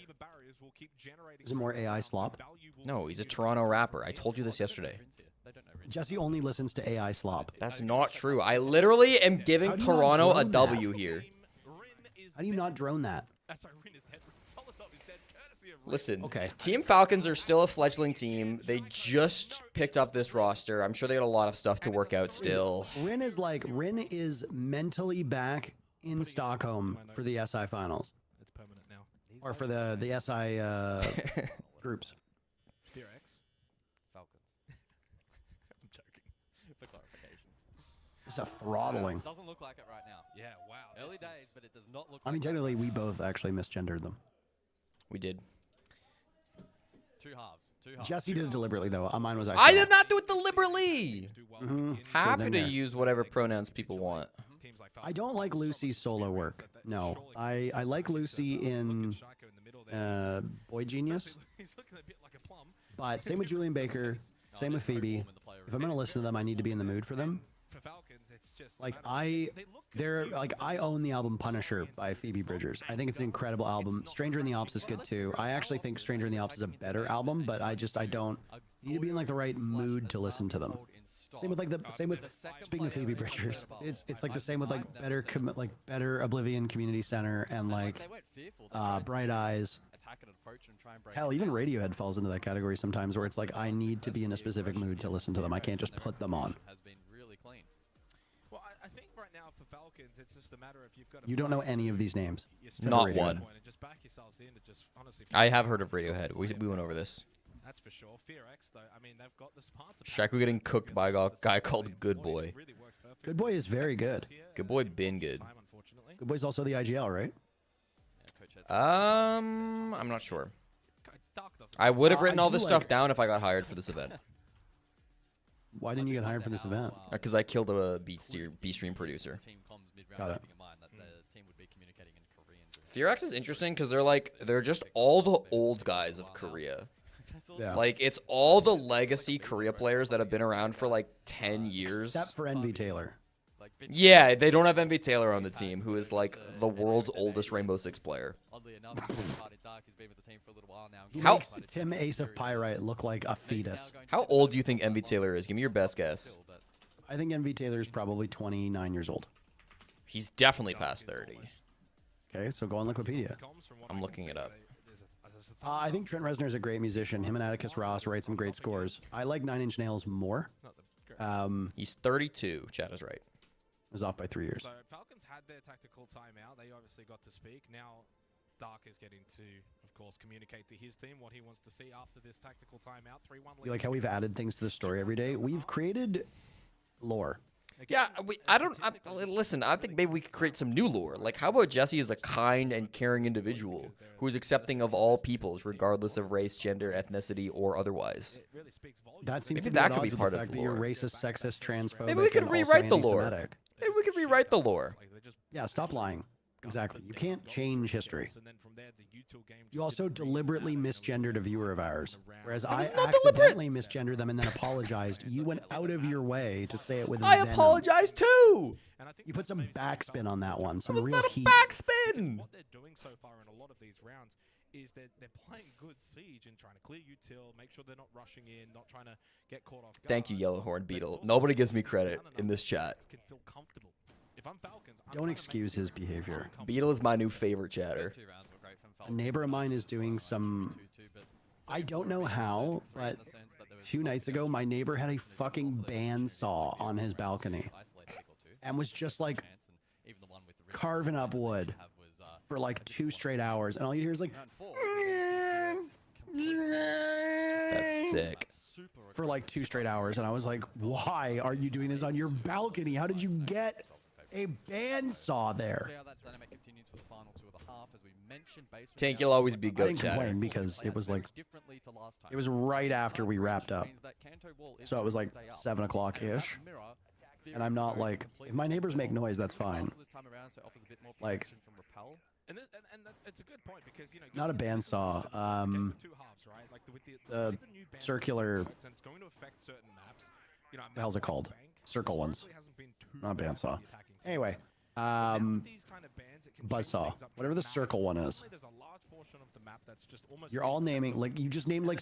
Is it more AI slop? No, he's a Toronto rapper. I told you this yesterday. They don't know Rinse. Jesse only listens to AI slop. That's not true. I literally am giving How do you not Toronto a drone that? W here. How do you not drone that? Listen, Okay. Team Falcons are still a fledgling team. They just picked up this roster. I'm sure they got a lot of stuff to work out still. Rin is mentally back in Stockholm for the SI finals. It's permanent now. Or for the SI groups. FearX. Falcons. I'm joking. For clarification. It's a throttling. Doesn't look like it right now. Yeah, wow. Early this days, is- but it does not look I mean, like technically, we both actually misgendered them. We did. Two halves. Two halves. Jesse did it deliberately, though. Mine was actually. I did not do it deliberately. do well Mhm. in- Happy then to there. use whatever pronouns people want. Teams like I don't like Falcons, Lucy's so solo much work. experience that No, surely I can like do Lucy better. Look in at Shaco in the middle there. Boy Genius, He's looking a bit like a plum. but same with Julian Baker, same with Phoebe. If I'm gonna listen to them, I need to be in the mood for them. For Falcons, it's just Like they look they're good. like I own the album Punisher by Phoebe Bridgers. I think it's an incredible album. Stranger in the Alps is good too. I actually think Stranger in the Alps is a better album, but I don't need to be in like the right mood to listen to them. Same with speaking of Phoebe Bridgers, it's like the same with like better Oblivion Community Center and like Bright Eyes. Hell, even Radiohead falls into that category sometimes, where it's like I need to be in a specific mood to listen to them. I can't just put them on. Has been really clean. Well, I think right now for Falcons, it's just a matter of you've got to You don't know any of these names. Not Radiohead. one. And just back yourselves in to just honestly. I have heard of Radiohead. We went over this. That's for sure. FearX, though, I mean, they've got the smarts. Shaku getting cooked by a guy called Good Boy. Good Boy is very good. Good Boy been good. Good Boy's also the IGL, right? Yeah, Coach had some I'm not sure. I would have written I all do this like- stuff down if I got hired for this event. Why didn't you get hired for this event? Because I killed a B-stream producer. team comms mid-round, Got it. keeping in mind that the team would be communicating in Korean. FearX is interesting because they're just all the old guys of Korea. Yeah. Like, it's all the legacy Korea players that have been around for like 10 years. Except for Envy Taylor. Like, Yeah, they don't have MV Taylor on the team, who is like the world's oldest Rainbow Six player. Oddly enough, Dark has been with the team for a little while now. He How- makes Tim Ace of Pyrite look like a fetus. How old do you think MV Taylor is? Give me your best guess. I think Envy Taylor is probably 29 years old. He's definitely past 30. Okay, so go on Wikipedia. I'm looking it up. I think Trent Reznor is a great musician. Him and Atticus Ross write some great scores. I like Nine Inch Nails more. He's 32. Chad is right. Was off by 3 years. So Falcons had their tactical timeout. They obviously got to speak. Now Dark is getting to, of course, communicate to his team what he wants to see after this tactical timeout. 3-1 You like how we've added things to the story every day? We've created lore. Yeah, listen, I think maybe we could create some new lore. Like, how about Jesse is a kind and caring individual who is accepting of all peoples, regardless of race, gender, ethnicity, or otherwise? That seems Maybe to be that at could be odds with part the of fact the that you're lore. racist, sexist, transphobic. Maybe we could and also rewrite the lore. anti-Semitic. Maybe we could rewrite the lore. Yeah, stop lying. Exactly. You can't change history. You also deliberately misgendered a viewer of ours. Whereas I was not accidentally misgendered them and then apologized. You went out of your way to say it with I venom. apologize too. You put some backspin on that one. Some It was real not a heat. backspin. What they're doing so far in a lot of these rounds is that they're playing good siege and trying to clear util, make sure they're not rushing in, not trying to get caught off guard. Thank you, Yellowhorn But it's Beetle. also Nobody so gives me that credit none of in this them chat. Can feel comfortable if I'm Falcons, I'm Don't trying to excuse make his behavior. Beetle is my new favorite chatter. First 2 rounds were great from A Falcons. neighbor of mine is doing some. I don't know how, but 2 nights ago, my neighbor had a fucking bandsaw on his balcony and was just like carving up wood for like 2 straight hours, and all you hear is like That's sick. for like 2 straight hours, and I was like, why are you doing this on your balcony? How did you get a bandsaw there? Tank, you'll always be I goat didn't chatter. complain because it was like, it was right after we wrapped up, so it was like 7 o'clock ish, and I'm not like, if my neighbors make noise, that's fine. Like, and it's a good point because not a bandsaw, two halves, right? Like with the new bans circular, and it's going to affect certain maps. what the hell's it called? Circle ones, Hasn't been too not bad for bandsaw. the attacking teams. Anyway, But now with these kind of bans, it can change buzzsaw, things up whatever the dramatically. circle one is. Suddenly there's a large portion of the map that's just almost You're all naming, inaccessible. like, you just named like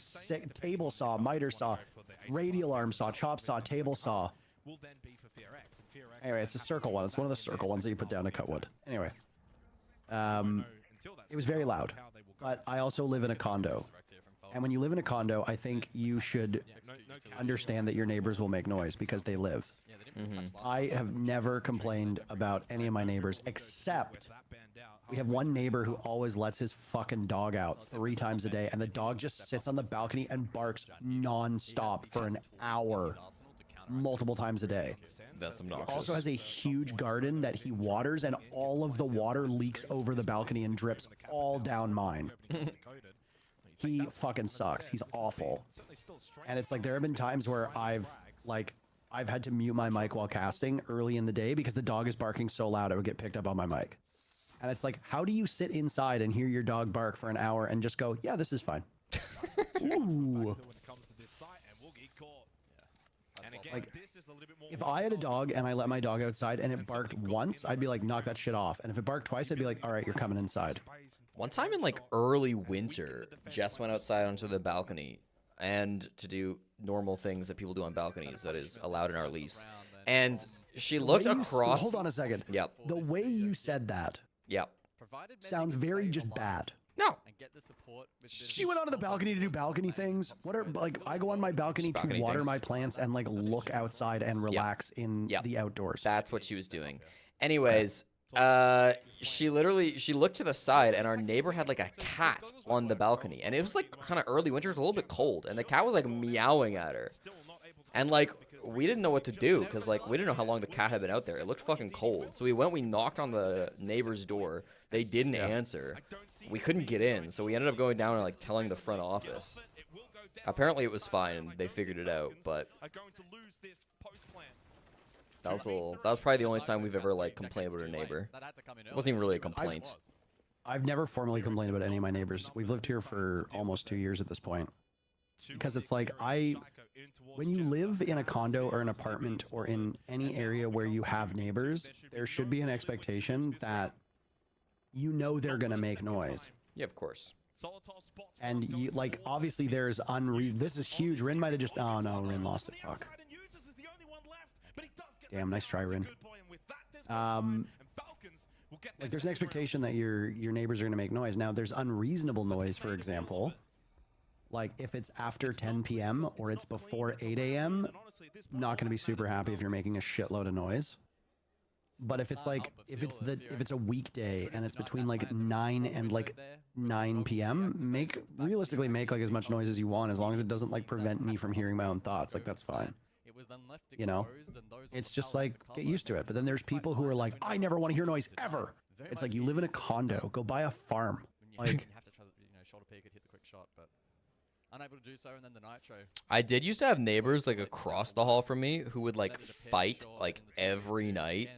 table saw, miter saw, radial arm saw, chop saw, table saw. Will then be for FearX, and FearX Anyway, it's a circle one. It's one of the circle ones that you put down to cut wood. Anyway, it was very loud, but I also live in a condo. And when you live in a condo, I think you should understand that your neighbors will make noise because they live. I have never complained about any of my neighbors, except we have one neighbor who always lets his fucking dog out 3 times a day, and the dog just sits on the balcony and barks non-stop for an hour, multiple times a day. That's obnoxious. Also has a huge garden that he waters, and all of the water leaks over the balcony and drips all down mine. He fucking sucks. He's awful. And it's like, there have been times where I've had to mute my mic while casting early in the day because the dog is barking so loud it would get picked up on my mic. And it's like, how do you sit inside and hear your dog bark for an hour and just go, yeah, this is fine? Ooh. Like, if I had a dog and I let my dog outside and it barked once, I'd be like, knock that shit off. And if it barked twice, I'd be like, all right, you're coming inside. One time in like early winter, Jess went outside onto the balcony and to do normal things that people do on balconies that is allowed in our lease. And she looked across. Hold on a second. Yep. The way you said that Yep. sounds very just bad. No. She went onto the balcony to do balcony things. What are, like, I go on my balcony to Balcony water things. my plants and like look outside and relax in Yep. the outdoors. That's what she was doing. Anyways, she looked to the side, and our neighbor had like a cat on the balcony, and it was like kind of early winter, it was a little bit cold, and the cat was like meowing at her, and like we didn't know what to do because like we didn't know how long the cat had been out there. It looked fucking cold, so we knocked on the neighbor's door. They didn't answer. We couldn't get in, so we ended up going down and like telling the front office. Apparently it was fine, and they figured it out, but that was probably the only time we've ever like complained about a neighbor. It wasn't even really a complaint. I've never formally complained about any of my neighbors. We've lived here for almost 2 years at this point. Because it's like, when you live in a condo or an apartment or in any area where you have neighbors, there should be an expectation that you know they're gonna make noise. Yeah, of course. And you, like, obviously there's this is huge. Rin might have just, oh no, Rin lost it, fuck. Damn, nice try, Rin. Like, there's an expectation that your neighbors are gonna make noise. Now, there's unreasonable noise, for example. Like, if it's after 10 p.m. or it's before 8 a.m., not gonna be super happy if you're making a shitload of noise. But if it's like, if it's a weekday and it's between like 9 and like 9 p.m., realistically make like as much noise as you want, as long as it doesn't like prevent me from hearing my own thoughts. Like, that's fine. You know, it's just like, get used to it. But then there's people who are like, I never want to hear noise ever. It's like, you live in a condo, go buy a farm. Like, shoulder peek, hit the quick shot, but unable to do so, and then the nitro. I did used to have neighbors like across the hall from me who would like fight like every night.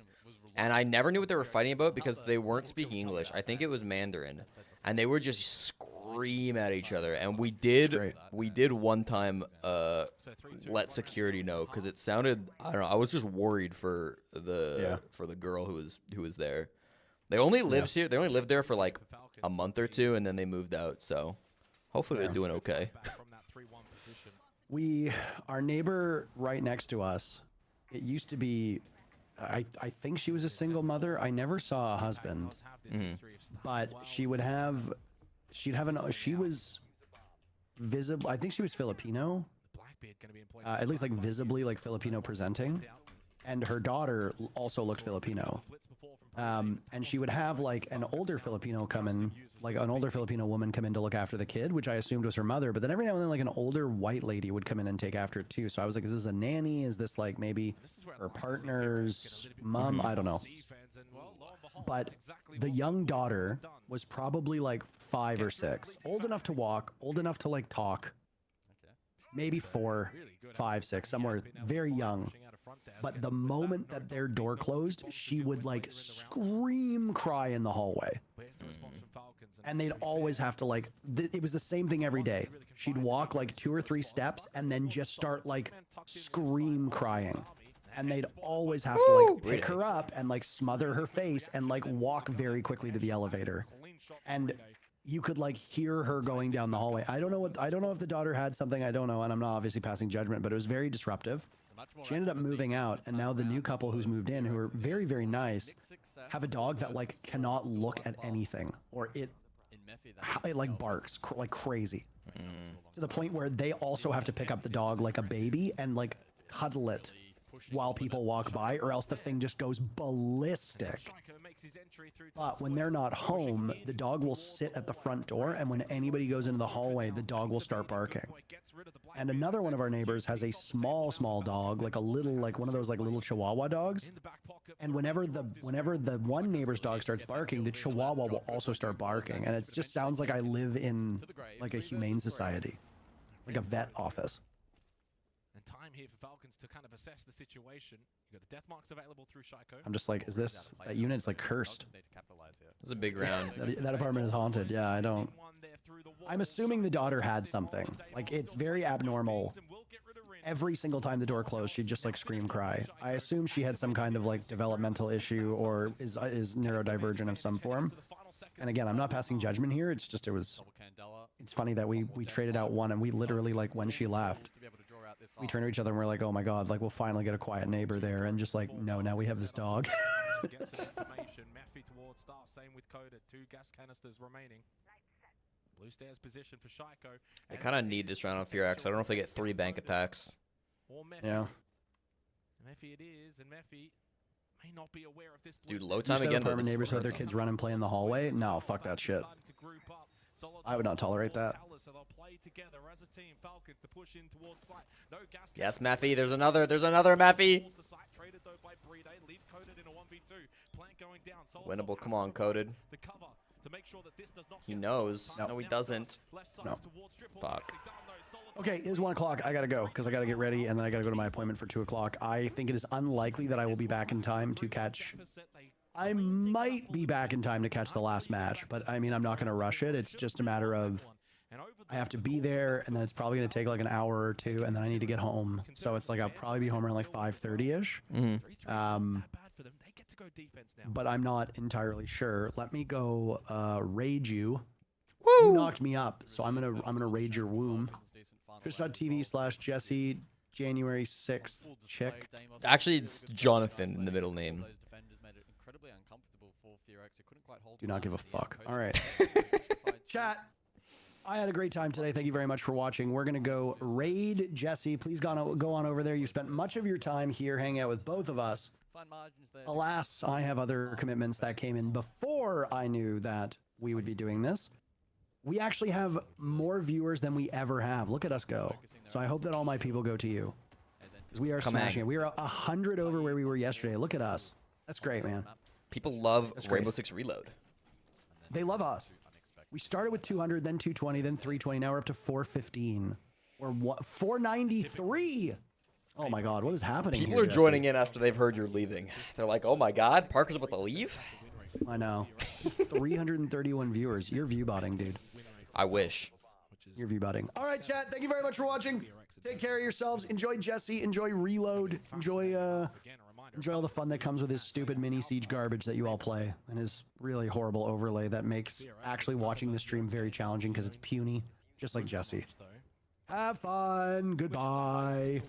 And I never knew what they were fighting about because they weren't speaking English. I think it was Mandarin. And they would just scream at each other. And we did one time let security know because it sounded, I don't know, I was just worried for the girl who was there. They only lived here. They only lived there for like a month or two, and then they moved out. So hopefully they're doing okay. our neighbor right next to us, it used to be I think she was a single mother. I never saw a husband, but she was visible. I think she was Filipino, at least like visibly like Filipino presenting, and her daughter also looked Filipino. And she would have like an older Filipino come in, like an older Filipino woman come in to look after the kid, which I assumed was her mother. But then every now and then, like an older white lady would come in and take after it too. So I was like, is this a nanny? Is this like maybe her partner's mom? I don't know. But the young daughter was probably like 5 or 6, old enough to walk, old enough to like talk, maybe 4, 5, 6, somewhere very young. But the moment that their door closed, she would like scream, cry in the hallway. And they'd always have to like, it was the same thing every day. She'd walk like 2 or 3 steps and then just start like scream crying. And they'd always have to like pick her up and like smother her face and like walk very quickly to the elevator. And you could like hear her going down the hallway. I don't know if the daughter had something, I don't know, and I'm not obviously passing judgment, but it was very disruptive. She ended up moving out, and now the new couple who's moved in, who are very, very nice, have a dog that like cannot look at anything, or it like barks like crazy, to the point where they also have to pick up the dog like a baby and like cuddle it while people walk by, or else the thing just goes ballistic. But when they're not home, the dog will sit at the front door, and when anybody goes into the hallway, the dog will start barking. And another one of our neighbors has a small dog, like a little, like one of those like little Chihuahua dogs. And whenever the one neighbor's dog starts barking, the Chihuahua will also start barking. And it just sounds like I live in like a humane society, like a vet office. And time here for Falcons to kind of assess the situation. You got the death marks available through Shaiko. I'm just like, is this, that unit's like cursed. It's a big round. That apartment is haunted. Yeah, I don't. I'm assuming the daughter had something. Like, it's very abnormal. Every single time the door closed, she'd just like scream, cry. I assume she had some kind of like developmental issue or is neurodivergent of some form. And again, I'm not passing judgment here. It's just, it's funny that we traded out one, and we literally, like, when she left, we turned to each other and we're like, oh my god, like, we'll finally get a quiet neighbor there. And just like, no, now we have this dog. Same with Coded. 2 gas canisters remaining. Blue stairs position for Shaiko. They kind of need this round on FearX. I don't know if they get 3 bank attacks. Yeah. Mephi it is, and Mephi may not be aware of this. Dude, low time again. Apartment neighbors who let their kids run and play in the hallway? No, fuck that shit. I would not tolerate that. Yes, Mephi. There's another Mephi. Winnable. Come on, Coded. He knows. No, he doesn't. No. Fuck. Okay, it is 1 o'clock. I gotta go because I gotta get ready, and then I gotta go to my appointment for 2 o'clock. I think it is unlikely that I will be back in time to catch. I might be back in time to catch the last match, but I mean, I'm not gonna rush it. It's just a matter of I have to be there, and then it's probably gonna take like an hour or 2, and then I need to get home. So it's like I'll probably be home around like 5:30ish. But I'm not entirely sure. Let me go raid you. Woo! You knocked me up, so I'm gonna raid your womb. Twitch.tv/Jesse January 6th chick. Actually, it's Jonathan in the middle name. Do not give a fuck. All right. Chat. I had a great time today. Thank you very much for watching. We're gonna go raid Jesse. Please go on over there. You spent much of your time here hanging out with both of us. Alas, I have other commitments that came in before I knew that we would be doing this. We actually have more viewers than we ever have. Look at us go. So I hope that all my people go to you. We are smashing it. We are 100 over where we were yesterday. Look at us. That's great, man. People love Rainbow Six Reload. They love us. We started with 200, then 220, then 320. Now we're up to 415. Or what? 493. Oh my god, what is happening? People are joining in after they've heard you're leaving. They're like, oh my god, Parker's about to leave? I know. 331 viewers. You're view botting, dude. I wish. You're view botting. All right, chat. Thank you very much for watching. Take care of yourselves. Enjoy Jesse. Enjoy Reload. Enjoy all the fun that comes with his stupid mini siege garbage that you all play, and his really horrible overlay that makes actually watching the stream very challenging because it's puny, just like Jesse. Have fun. Goodbye.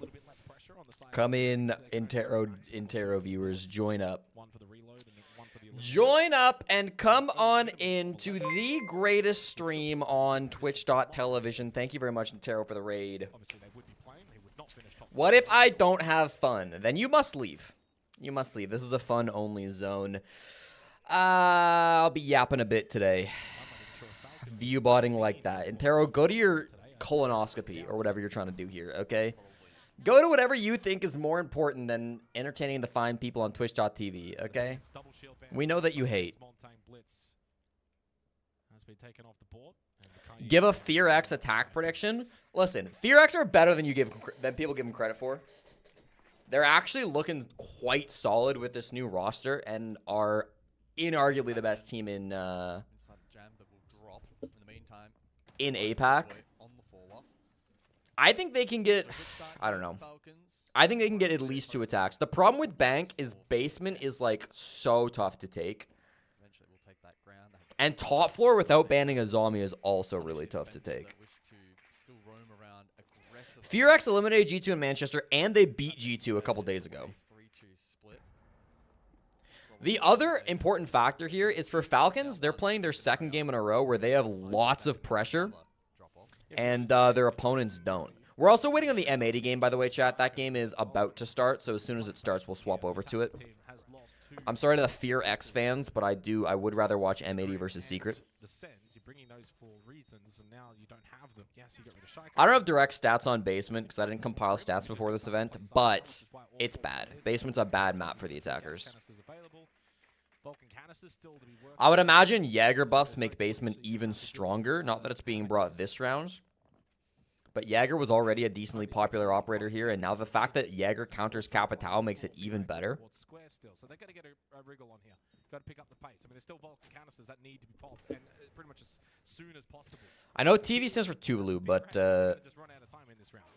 pressure on the side. Come in, They're going Interro viewers, join up. one for the reload and one for the elimination. Join up and come on into the greatest stream on twitch.tv. Thank you very much, Interro, for the raid. Obviously, they would be playing. They would not finish top. What if I don't have fun? Then you must leave. You must leave. This is a fun-only zone. I'll be yapping a bit today. View botting like that. Interro, go to your colonoscopy or whatever you're trying to do here, okay? Go to whatever you think is more important than entertaining the fine people on twitch.tv, okay? We know that you hate. Give a FearX attack prediction. Listen, FearX are better than people give them credit for. They're actually looking quite solid with this new roster and are inarguably the best team in APAC. I think they can get, I don't know. I think they can get at least 2 attacks. The problem with Bank is basement is like so tough to take. And top floor without banning a zombie is also really tough to take. FearX eliminated G2 in Manchester, and they beat G2 a couple days ago. The other important factor here is for Falcons, they're playing their second game in a row where they have lots of pressure, and their opponents don't. We're also waiting on the M80 game, by the way, chat. That game is about to start, so as soon as it starts, we'll swap over to it. I'm sorry to the FearX fans, but I would rather watch M80 versus Secret. I don't have direct stats on Basement because I didn't compile stats before this event, but it's bad. Basement's a bad map for the attackers. I would imagine Jaeger buffs make Basement even stronger. Not that it's being brought this round. But Jaeger was already a decently popular operator here, and now the fact that Jaeger counters Capital makes it even better. So they've got to get a wriggle on here. Got to pick up the pace. I mean, there's still Vulcan canisters that need to be popped, and pretty much as soon as possible. I know TV stands for Tuvalu, but just run out of time in this round.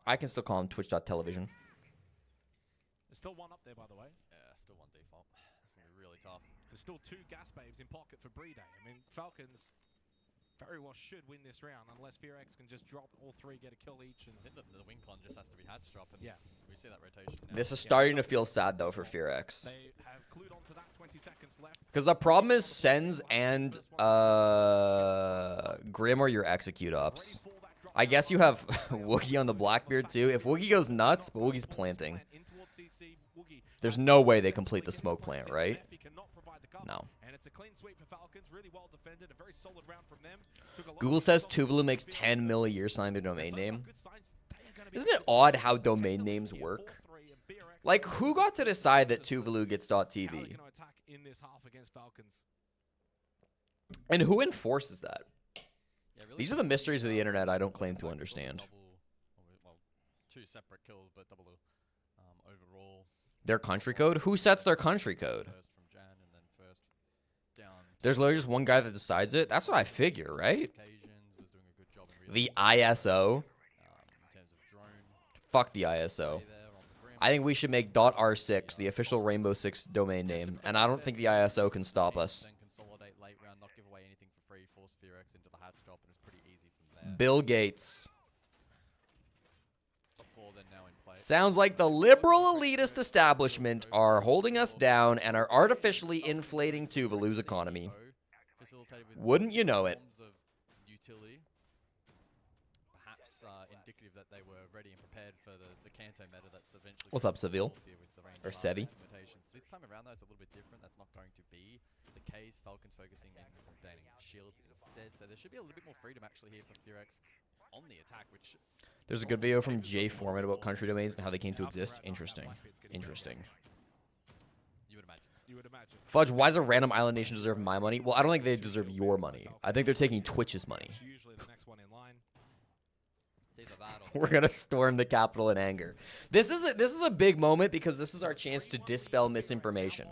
I can still call him twitch.tv. There's still one up there, by the way. Yeah, still one default. It's going to be really tough. There's still 2 gas babes in pocket for Brede. I mean, Falcons very well should win this round unless FearX can just drop all 3, get a kill each. And I think the win con just has to be hatch drop, and yeah, we see that rotation now. This is starting to feel sad, though, for FearX. They have clued onto that. 20 seconds left. Because the problem is Sens and Grim are your execute ops. I guess you have Woogie on the Blackbeard, too. If Woogie goes nuts, but Woogie's planting. There's no way they complete the smoke plant, right? No. Google says Tuvalu makes 10 mil a year selling their domain name. Isn't it odd how domain names work? Like, who got to decide that Tuvalu gets .tv? And who enforces that? These are the mysteries of the internet I don't claim to understand. 2 separate kills, but double overall. Their country code? Who sets their country code? There's literally just one guy that decides it. That's what I figure, right? The ISO. Fuck the ISO. I think we should make .r6 the official Rainbow Six domain name, and I don't think the ISO can stop us. Bill Gates. Sounds like the liberal elitist establishment are holding us down and are artificially inflating Tuvalu's economy. Wouldn't you know it? What's up, Seville? Or Sevi? This time around, though, it's a little bit different. That's not going to be the case. Falcons focusing on banning shields instead. So there should be a little bit more freedom actually here for FearX on the attack, which... There's a good video from Jay Foreman about country domains and how they came to exist. Interesting. Interesting. You would imagine. Fudge, why does a random island nation deserve my money? Well, I don't think they deserve your money. I think they're taking Twitch's money. Usually the next one in line. We're gonna storm the Capitol in anger. This is a big moment because this is our chance to dispel misinformation.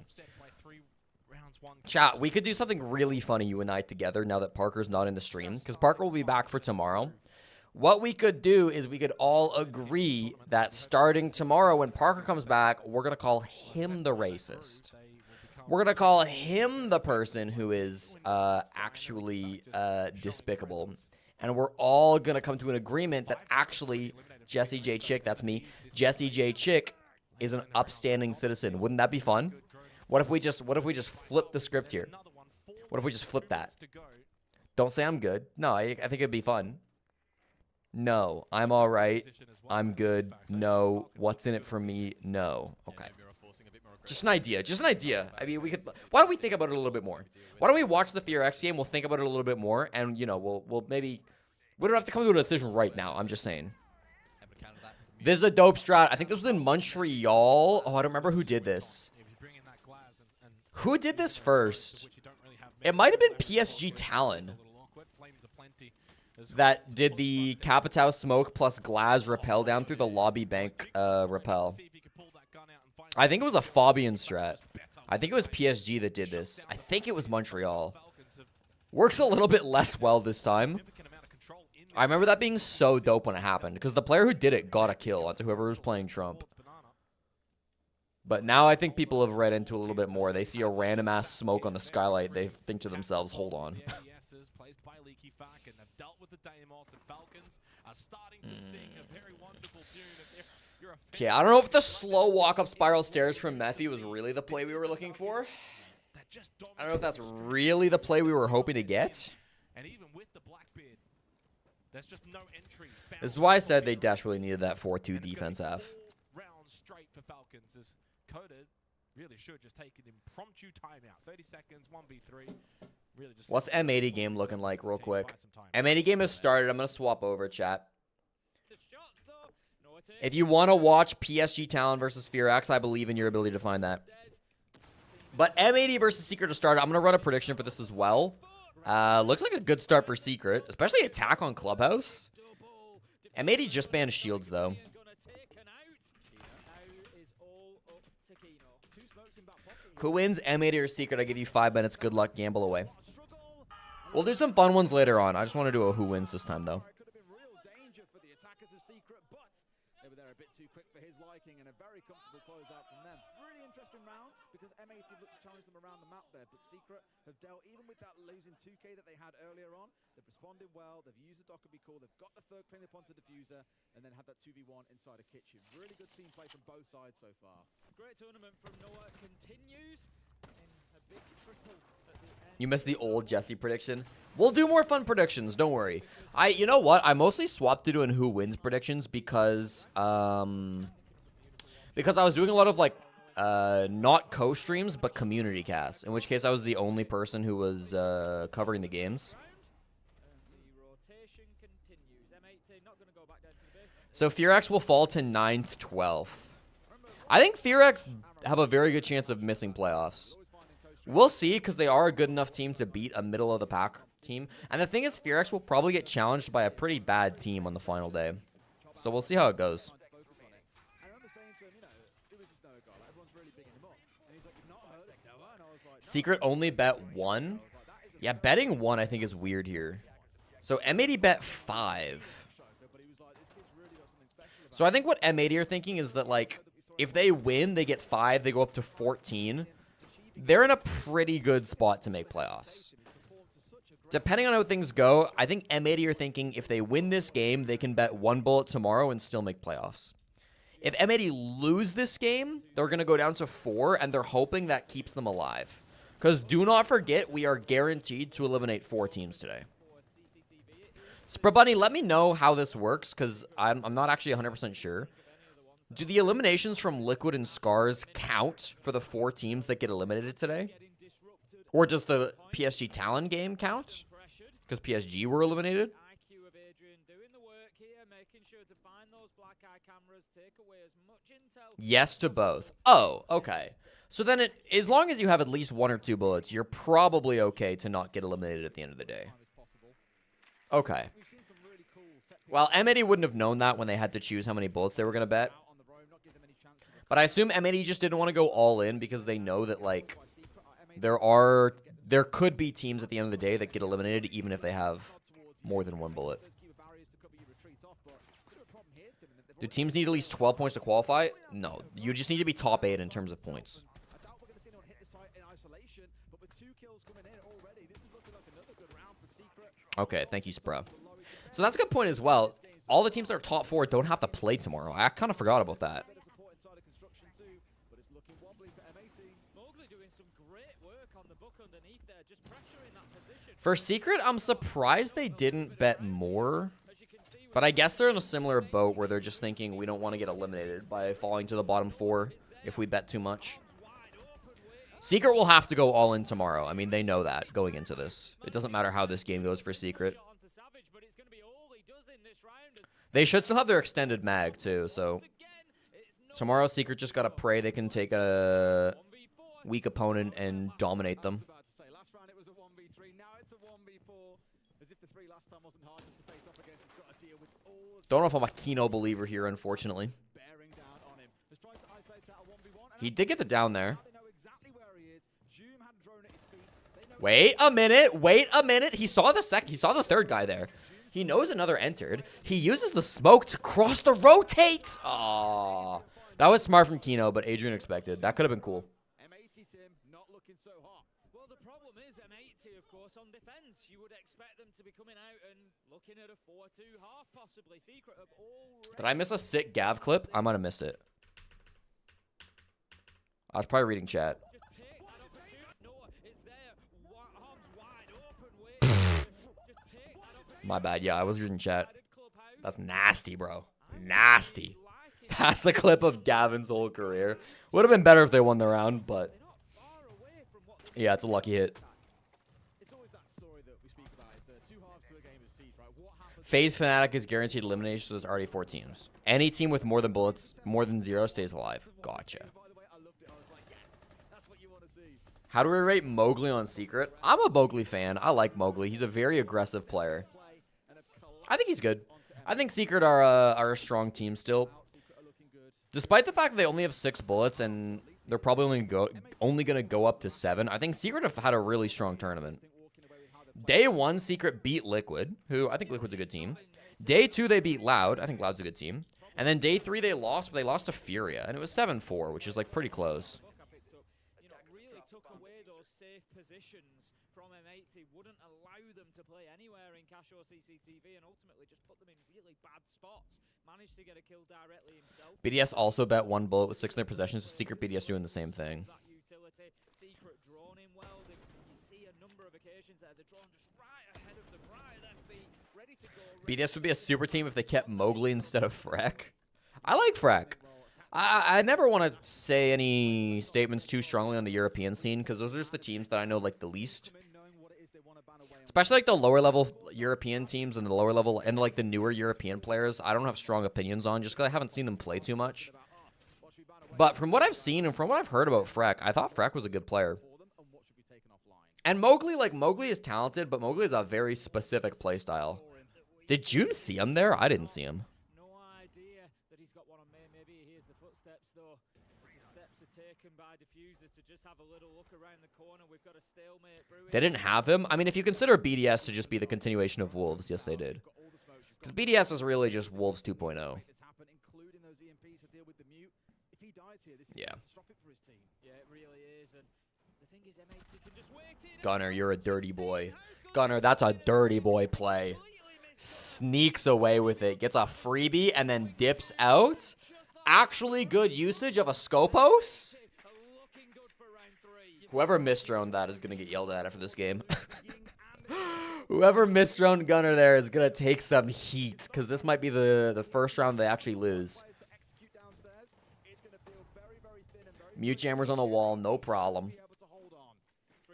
Chat, we could do something really funny, you and I together, now that Parker's not in the stream, because Parker will be back for tomorrow. What we could do is we could all agree that starting tomorrow when Parker comes back, we're going to call him the racist. We're going to call him the person who is actually despicable. And we're all going to come to an agreement that actually Jesse J. Chick, that's me. Jesse J. Chick is an upstanding citizen. Wouldn't that be fun? What if we just flip the script here? What if we just flip that? Don't say I'm good. No, I think it'd be fun. No, I'm all right. I'm good. No, what's in it for me? No. Okay. Just an idea. Just an idea. I mean, we could. Why don't we think about it a little bit more? Why don't we watch the FearX game? We'll think about it a little bit more, and you know, we'll maybe. We don't have to come to a decision right now. I'm just saying. This is a dope strat. I think this was in Montreal. Oh, I don't remember who did this. Who did this first? It might have been PSG Talon that did the Capitao smoke plus Glaz rappel down through the lobby bank rappel. I think it was a Fabian strat. I think it was PSG that did this. I think it was Montreal. Works a little bit less well this time. I remember that being so dope when it happened, because the player who did it got a kill onto whoever was playing Trump. But now I think people have read into a little bit more. They see a random-ass smoke on the skylight. They think to themselves, hold on. Okay, I don't know if the slow walk-up spiral stairs from Mephi was really the play we were looking for. I don't know if that's really the play we were hoping to get. This is why I said they desperately needed that 4-2 defense half. Really should just take an impromptu timeout. 30 seconds, 1v3. Really just what's M80 game looking like real quick? M80 game has started. I'm going to swap over, chat. If you want to watch PSG Talon versus FearX, I believe in your ability to find that. But M80 versus Secret to start. I'm going to run a prediction for this as well. Looks like a good start for Secret, especially attack on Clubhouse. M80 just banned shields, though. Who wins, M80 or Secret? I give you 5 minutes. Good luck. Gamble away. We'll do some fun ones later on. I just want to do a who wins this time, though. Because M80 looked to challenge them around the map there, but Secret have dealt, even with that losing 2k that they had earlier on, they've responded well, they've used the Docker be cool, they've got the third clean up onto Diffuser, and then had that 2v1 inside a kitchen. Really good team play from both sides so far. Great tournament from Noah continues in a big triple at the end. You missed the old Jesse prediction. We'll do more fun predictions, don't worry. You know what? I mostly swapped to doing who wins predictions because I was doing a lot of like not co-streams, but community casts, in which case I was the only person who was covering the games. So FearX will fall to 9th, 12th. I think FearX have a very good chance of missing playoffs. We'll see, because they are a good enough team to beat a middle-of-the-pack team. And the thing is, FearX will probably get challenged by a pretty bad team on the final day. So we'll see how it goes. Secret only bet 1? Yeah, betting 1 I think is weird here. So M80 bet 5. So I think what M80 are thinking is that, like, if they win, they get 5, they go up to 14. They're in a pretty good spot to make playoffs. Depending on how things go, I think M80 are thinking if they win this game, they can bet 1 bullet tomorrow and still make playoffs. If M80 lose this game, they're going to go down to 4, and they're hoping that keeps them alive. Because do not forget, we are guaranteed to eliminate 4 teams today. Sprabunny, let me know how this works, because I'm not actually 100% sure. Do the eliminations from Liquid and Scarz count for the 4 teams that get eliminated today? Or does the PSG Talon game count? Because PSG were eliminated? Yes to both. Oh, okay. So then, as long as you have at least 1 or 2 bullets, you're probably okay to not get eliminated at the end of the day. Okay. Well, M80 wouldn't have known that when they had to choose how many bullets they were going to bet. But I assume M80 just didn't want to go all in because they know that, like, there could be teams at the end of the day that get eliminated even if they have more than 1 bullet. Do teams need at least 12 points to qualify? No. You just need to be top 8 in terms of points. Okay, thank you, Spro. So that's a good point as well. all the teams that are top 4 don't have to play tomorrow. I kind of forgot about that. Bit of support inside of construction too, but it's looking wobbly for M18. Mowgli doing some great work on the book underneath there, just pressuring that position. For Secret, I'm surprised they didn't bet more. But I guess they're in a similar boat where they're just thinking we don't want to get eliminated by falling to the bottom 4 if we bet too much. Secret will have to go all in tomorrow. I mean, they know that going into this. It doesn't matter how this game goes for Secret. They should still have their extended mag, too, so... Tomorrow, Secret just gotta pray they can take a weak opponent and dominate them. Last round it was a 1v3, now it's a 1v4. As if the 3 last time wasn't hard enough to face off against. It's got to deal with all of Don't know if I'm a Kino believer here, unfortunately. bearing down on him. Has tried to isolate out a 1v1. He did get the down there. They know exactly where he is. Zoom had a drone at his feet. They know Wait a minute. Wait a minute. He saw the third guy there. He knows another entered. He uses the smoke to cross the rotate. Aww. That was smart from Kino, but Adrian expected. That could have been cool. M80 Tim not looking so hot. Well, the problem is M80, of course, on defense. You would expect them to be coming out and looking at a 4-2 half, possibly. Secret of already... Did I miss a sick Gav clip? I might have missed it. I was probably reading chat. Just take that opportunity. No, it's there. Arms wide open. Wait. Just take that opportunity. My bad. Yeah, I was reading chat. That's nasty, bro. Nasty. That's the clip of Gavin's whole career. Would have been better if they won the round, but... Yeah, it's a lucky hit. It's always that story that we speak about. Is there 2 halves to a game of Siege, right? What happens... FaZe Fnatic is guaranteed elimination, so there's already 4 teams. Any team with more than bullets, more than 0, stays alive. Gotcha. By the way, I loved it. I was like, yes, that's what you want to see. How do we rate Mowgli on Secret? I'm a Mowgli fan. I like Mowgli. He's a very aggressive player. Play and have I think he's good. I think Secret are a strong team still. Secret are looking good. Despite the fact that they only have 6 bullets and they're probably only going to go up to 7, I think Secret have had a really strong tournament. Day 1, Secret beat Liquid, who I think Liquid's a good team. Day 2, they beat Loud. I think Loud's a good team. And then day 3, they lost, but they lost to Furia, and it was 7-4, which is like pretty close. Really took away those safe positions from M80, wouldn't allow them to play anywhere in cash or CCTV, and ultimately just put them in really bad spots. Managed to get a kill directly himself. BDS also bet 1 bullet with 6 in their possessions, so Secret BDS doing the same thing. That utility, Secret drawn in well. You see a number of occasions there, they're drawn just right ahead of them, right at their feet, ready to go. BDS would be a super team if they kept Mowgli instead of Frek. I like Frek. I never want to say any statements too strongly on the European scene, because those are just the teams that I know like the least. Especially like the lower level European teams and the lower level and like the newer European players, I don't have strong opinions on just because I haven't seen them play too much. But from what I've seen and from what I've heard about Frek, I thought Frek was a good player. And Mowgli, like Mowgli is talented, but Mowgli is a very specific play style. Did June see him there? I didn't see him. No idea that he's got one on main. Maybe he hears the footsteps though. As the steps are taken by Diffuser to just have a little look around the corner. We've got a stalemate brewing. They didn't have him. I mean, if you consider BDS to just be the continuation of Wolves, yes, they did. Because BDS is really just Wolves 2.0. Yeah. Yeah, it really is. And the thing is, M80 can just wait in. Gunner, you're a dirty boy. Gunner, that's a dirty boy play. Sneaks away with it, gets a freebie, and then dips out. Actually good usage of a Scopos. Whoever misdroned that is going to get yelled at after this game. Whoever misdroned Gunner there is going to take some heat, because this might be the first round they actually lose. Mute jammers on the wall, no problem.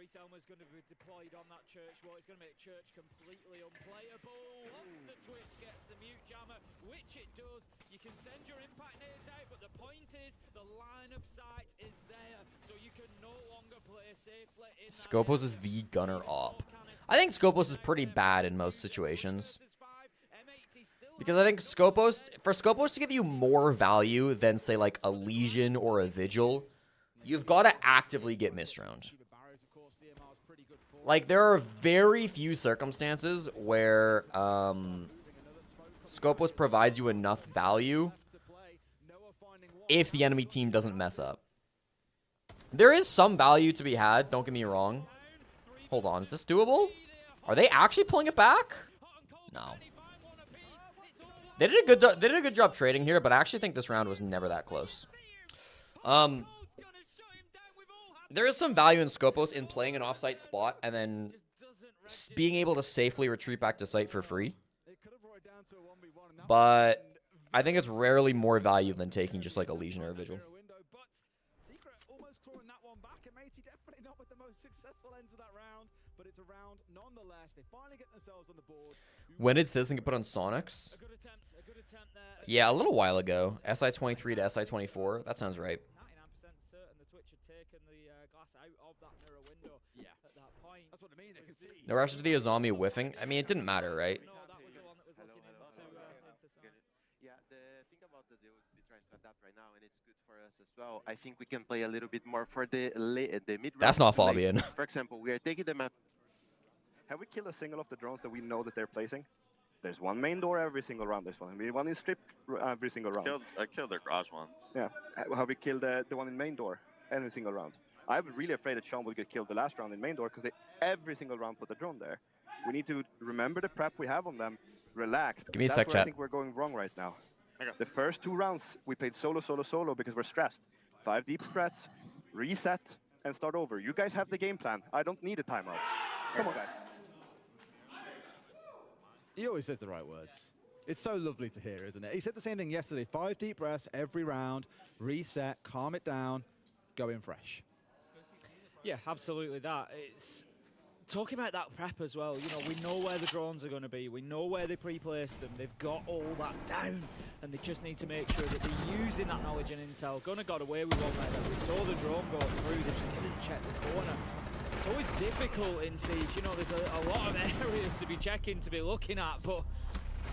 Selma's going to be deployed on that church wall. It's going to make church completely unplayable. Once the Twitch gets the mute jammer, which it does, you can send your impact nades out, but the point is the line of sight is there, so you can no longer play safely. Scopos is the gunner op. I think Scopos is pretty bad in most situations. Because I think for Scopos to give you more value than, say, like a Legion or a Vigil, you've got to actively get misdroned. Like, there are very few circumstances where Scopos provides you enough value if the enemy team doesn't mess up. There is some value to be had, don't get me wrong. Hold on, is this doable? Are they actually pulling it back? No. They did a good job trading here, but I actually think this round was never that close. There is some value in Scopos in playing an offsite spot and then being able to safely retreat back to site for free. But I think it's rarely more value than taking just like a Legion or a Vigil. When did Citizen get put on Sonics? Yeah, a little while ago. SI23 to SI24. That sounds right. No reaction to the Azami whiffing. I mean, it didn't matter, right? Yeah, the thing about the deal we're trying to adapt right now, and it's good for us as well. I think we can play a little bit more for the mid. That's not Fabian. For example, we are taking the map. Have we killed a single of the drones that we know that they're placing? There's one main door every single round. There's one in strip every single round. I killed their garage once. Yeah. Have we killed the one in main door every single round? I'm really afraid that Sean will get killed the last round in main door because they every single round put the drone there. We need to remember the prep we have on them. Relax. Give me a that's sec, where chat. I think we're going wrong right now. Okay. The first 2 rounds we played solo because we're stressed. 5 deep strats, reset, and start over. You guys have the game plan. I don't need a timeout. Come on, guys. He always says the right words. It's so lovely to hear, isn't it? He said the same thing yesterday. 5 deep breaths every round, reset, calm it down, go in fresh. Yeah, absolutely that. It's talking about that prep as well. You know, we know where the drones are going to be. We know where they pre-placed them. They've got all that down, and they just need to make sure that they're using that knowledge and intel. Gunnar got away with one like that. We saw the drone go through. They just didn't check the corner. It's always difficult in Siege. You know, there's a lot of areas to be checking, to be looking at, but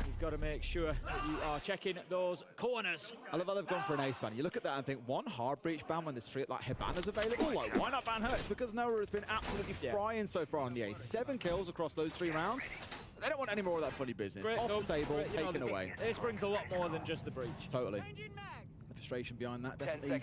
you've got to make sure that you are checking those corners. I love how they've gone for an ace ban. You look at that and think, one hard breach ban when there's 3 like Hibana's available. Like, why not ban her? It's because Noah has been absolutely frying so far on the ace. 7 kills across those 3 rounds. They don't want any more of that funny business. Great, Off the table, taken away. This brings a lot more than just the breach. Totally. The frustration behind that definitely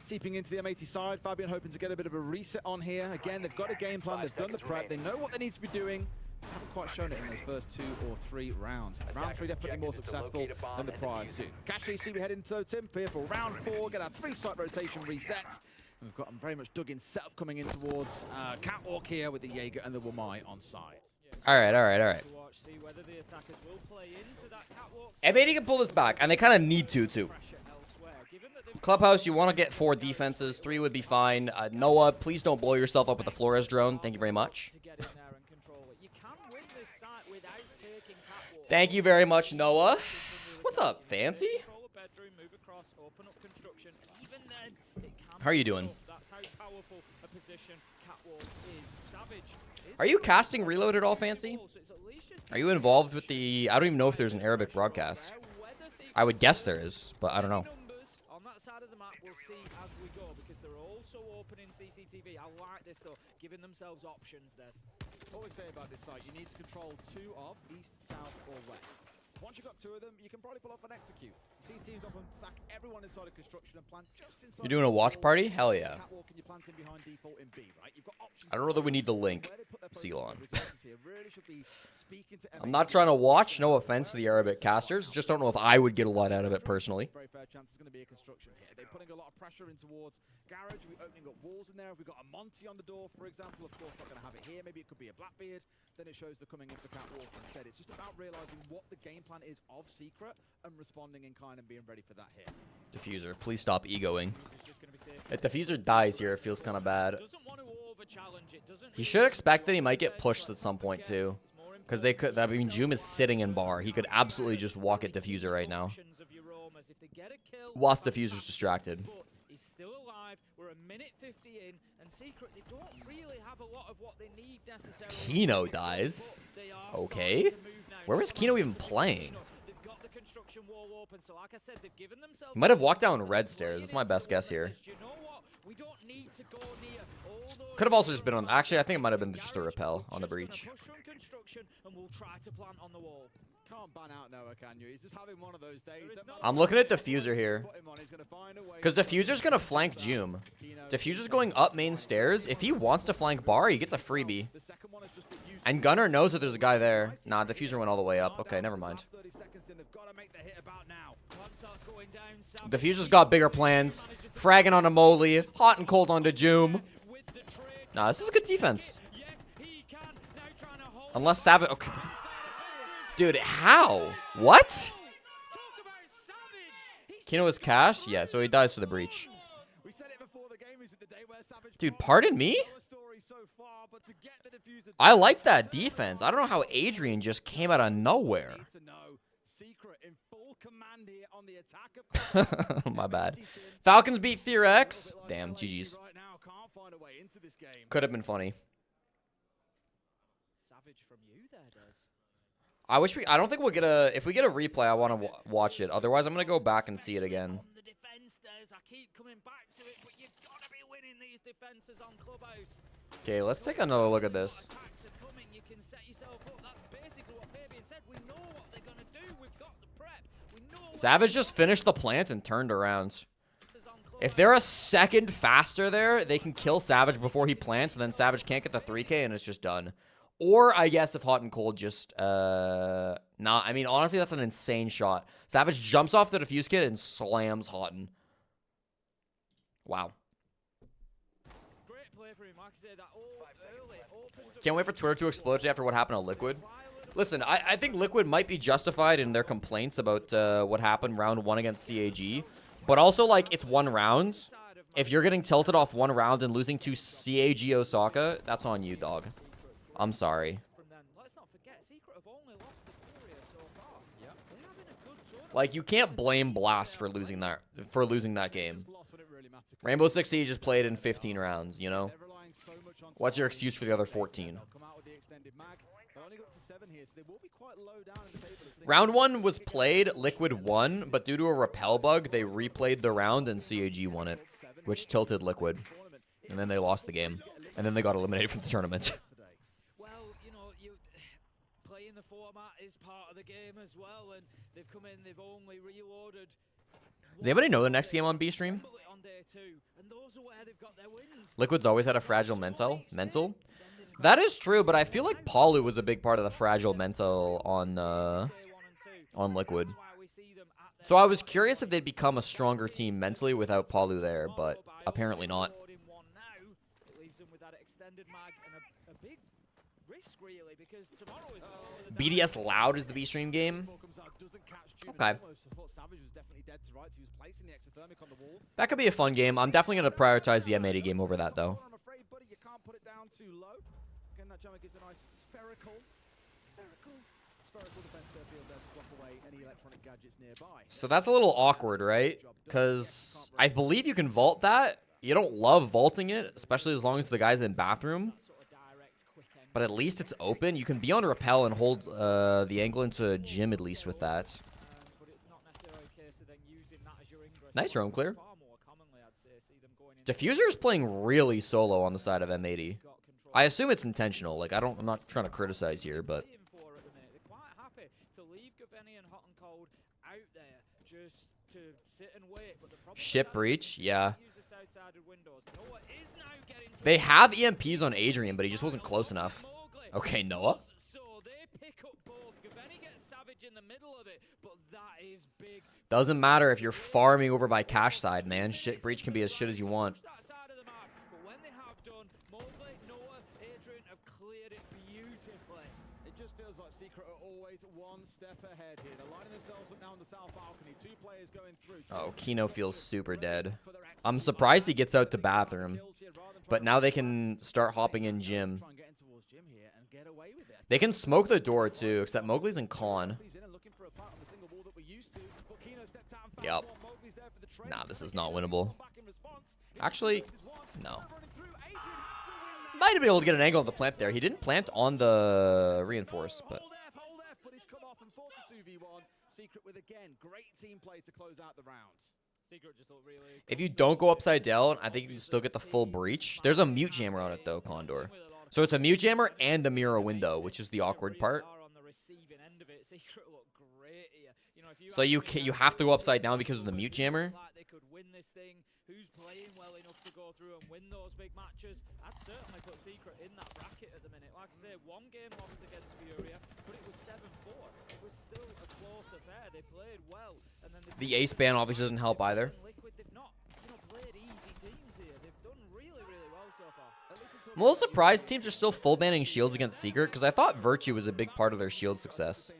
seeping into the M80 side. Fabian hoping to get a bit of a reset on here. Again, they've got a game plan. They've done the prep. They know what they need to be doing. Just haven't quite shown it in those first 2 or 3 rounds. Round 3 definitely more successful than the prior 2. Cash AC, we head into Tim here for round 4. Get our 3-site rotation resets. And we've got them very much dug in setup coming in towards Catwalk here with the Jaeger and the Wamai on side. All right. M80 can pull this back, and they kind of need to, too. Clubhouse, you want to get 4 defenses. 3 would be fine. Noah, please don't blow yourself up with the Flores drone. Thank you very much. Thank you very much, Noah. What's up, Fancy? How are you doing? Are you casting Reload at all, Fancy? Are you involved with the... I don't even know if there's an Arabic broadcast. I would guess there is, but I don't know. On that side of the map, we'll see as we go, because they're also opening CCTV. I like this, though, giving themselves options there. What we say about this site, you need to control 2 of east, south, or west. Once you've got 2 of them, you can probably pull off an execute. You see teams often stack everyone inside of construction and plant just inside. You're doing a watch party? Hell yeah. Catwalk and you're planting behind default in B, right? You've got options. I don't know that we need the link. Seal on. Really should be speaking to I'm not trying to watch. No offense to the Arabic casters. Just don't know if I would get a lot out of it personally. Very fair chance it's going to be a construction here. They're putting a lot of pressure in towards Garage. We're opening up walls in there. We've got a Monty on the door, for example. Of course, not going to have it here. Maybe it could be a Blackbeard. Then it shows they're coming in for Catwalk instead. It's just about realizing what the game plan is of Secret and responding in kind and being ready for that hit. Diffuser, please stop egoing. If Diffuser dies here, it feels kind of bad. He should expect that he might get pushed at some point too, because they could. I mean, Joom is sitting in bar. He could absolutely just walk at Diffuser right now. Whilst Diffuser's distracted. He's still alive. We're a minute 50 in, and Secret, they don't really have a lot of what they need necessarily. Kino dies. Okay. Where was Kino even playing? He might have walked down red stairs. That's my best guess here. Could have also just been on... Actually, I think it might have been just a repel on the breach. Can't ban out Noah, can you? He's just having one of those days. I'm looking at Diffuser here. Because Diffuser's going to flank Joom. Diffuser's going up main stairs. If he wants to flank bar, he gets a freebie. And Gunnar knows that there's a guy there. Nah, Diffuser went all the way up. Okay, never mind. Diffuser's got bigger plans. Fragging on a Molly. Hot and cold onto Joom. Nah, this is good defense. Unless Savage... Okay. Dude, how? What? Kino is cash? Yeah, so he dies to the breach. Dude, pardon me? I like that defense. I don't know how Adrian just came out of nowhere. My bad. Falcons beat FearX. Damn, GG's. Could have been funny. I wish I don't think we'll get a... If we get a replay, I want to watch it. Otherwise, I'm going to go back and see it again. Okay, let's take another look at this. Savage just finished the plant and turned around. If they're a second faster there, they can kill Savage before he plants, and then Savage can't get the 3K, and it's just done. Or, I guess, if Hot and Cold just, nah, I mean, honestly, that's an insane shot. Savage jumps off the defuse kit and slams Houghton. Wow. Can't wait for Twitter to explode today after what happened to Liquid. Listen, I think Liquid might be justified in their complaints about what happened round 1 against CAG. But also, like, it's 1 round. If you're getting tilted off 1 round and losing to CAG Osaka, that's on you, dog. I'm sorry. Like, you can't blame Blast for losing that game. Rainbow Six Siege just played in 15 rounds, you know? What's your excuse for the other 14? Round 1 was played, Liquid won, but due to a repel bug, they replayed the round and CAG won it, which tilted Liquid. And then they lost the game. And then they got eliminated from the tournament. The format is part of the game as well, and they've come in, they've only reloaded. Does anybody know the next game on B stream? Liquid's always had a fragile mental. That is true, but I feel like Palu was a big part of the fragile mental on Liquid. So I was curious if they'd become a stronger team mentally without Palu there, but apparently not. BDS Loud is the B-Stream game. Okay. That could be a fun game. I'm definitely going to prioritize the M80 game over that, though. So that's a little awkward, right? Because I believe you can vault that. You don't love vaulting it, especially as long as the guy's in bathroom. But at least it's open. You can be on repel and hold the angle into gym at least with that. Nice roam clear. Diffuser is playing really solo on the side of M80. I assume it's intentional. Like I'm not trying to criticize here, but ship breach, yeah. They have EMPs on Adrian, but he just wasn't close enough. Okay, Noah. Doesn't matter if you're farming over by cash side, man. Shit breach can be as shit as you want. Feels like Secret are always one step ahead here. They're lining themselves up now on the South Balcony. 2 players going through. Oh, Kino feels super dead. I'm surprised he gets out to bathroom. But now they can start hopping in gym. They can smoke the door too, except Mowgli's in con. Yep. Nah, this is not winnable. Actually, no. Might have been able to get an angle on the plant there. He didn't plant on the reinforce, but if you don't go upside down, I think you can still get the full breach. There's a mute jammer on it though, Condor. So it's a mute jammer and a mirror window, which is the awkward part. So you have to go upside down because of the mute jammer. who's playing well enough to go through and win those big matches. I'd certainly put Secret in that bracket at the minute. Like I say, one game lost against Furia, but it was 7-4. It was still a close affair. They played well. And then The ace ban obviously doesn't help either. Liquid, they've not, played easy teams here. They've done really, really well so far. I'm a little surprised teams are still full banning shields against Secret, because I thought Virtue was a big part of their shield success.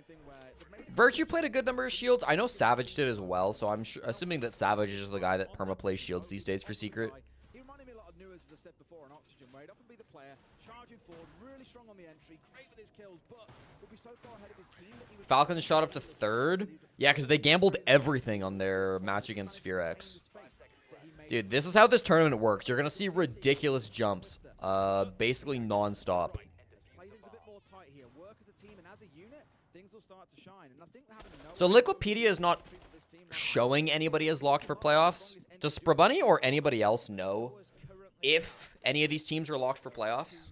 Virtue played a good number of shields. I know Savage did as well, so I'm assuming that Savage is just the guy that perma plays shields these days for Secret. He reminded me a lot of Nuez, as I said before, on Oxygen, where he'd often be the player, charging forward, really strong on the entry, great with his kills, but would be so far ahead of his team that he would... Falcons shot up to 3rd. Yeah, because they gambled everything on their match against FearX. Dude, this is how this tournament works. You're going to see ridiculous jumps, basically non-stop. Play things a bit more tight here, work as a team, and as a unit, things will start to shine. And I think having So Liquipedia is not showing anybody as locked for playoffs. Does Sprabunny or anybody else know if any of these teams are locked for playoffs?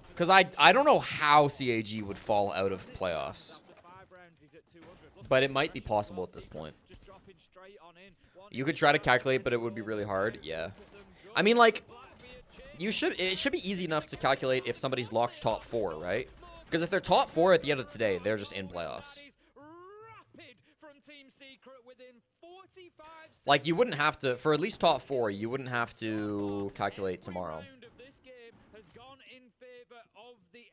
Because I don't know how CAG would fall out of playoffs. But it might be possible at this point. You could try to calculate, but it would be really hard. Yeah. I mean, like, it should be easy enough to calculate if somebody's locked top 4, right? Because if they're top 4 at the end of today, they're just in playoffs. Like, you wouldn't have to, for at least top 4, you wouldn't have to calculate tomorrow.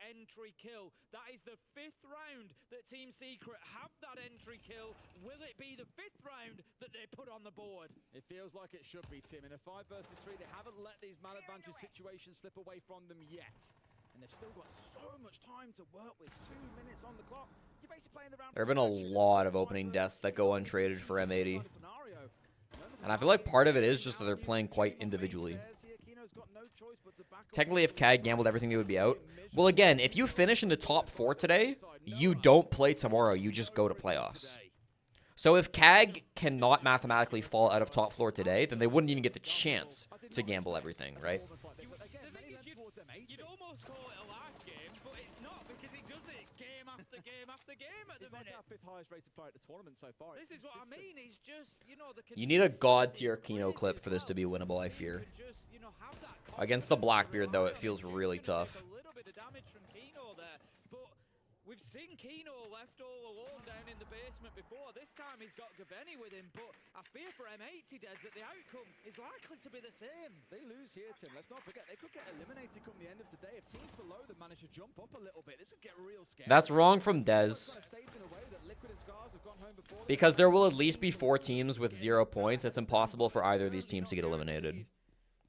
Entry kill. That is the 5th round that Team Secret have that entry kill. Will it be the 5th round that they put on the board? It feels like it should be, Tim. In a 5 versus 3, they haven't let these maladvantage situations slip away from them yet. And they've still got so much time to work with. 2 minutes on the clock. You're basically playing the round. There have been a lot of opening deaths that go untraded for M80. And I feel like part of it is just that they're playing quite individually. Technically, if CAG gambled everything, they would be out. Well, again, if you finish in the top 4 today, you don't play tomorrow. You just go to playoffs. So if CAG cannot mathematically fall out of top 4 today, then they wouldn't even get the chance to gamble everything, right? You'd almost call it a live game, but it's not, because he does it game after game after game at the minute. He's 5th highest rated player at the tournament so far. This is what I mean. He's just, You need a god tier Kino clip for this to be winnable, I fear. Against the Blackbeard, though, it feels really tough. We've seen Kino left all alone down in the basement before. This time he's got Gaveni with him, but I fear for M80 Des that the outcome is likely to be the same. They lose here, Tim. Let's not forget, they could get eliminated come the end of today. If teams below them manage to jump up a little bit, this could get real scary. That's wrong from Des. Because there will at least be 4 teams with 0 points. It's impossible for either of these teams to get eliminated.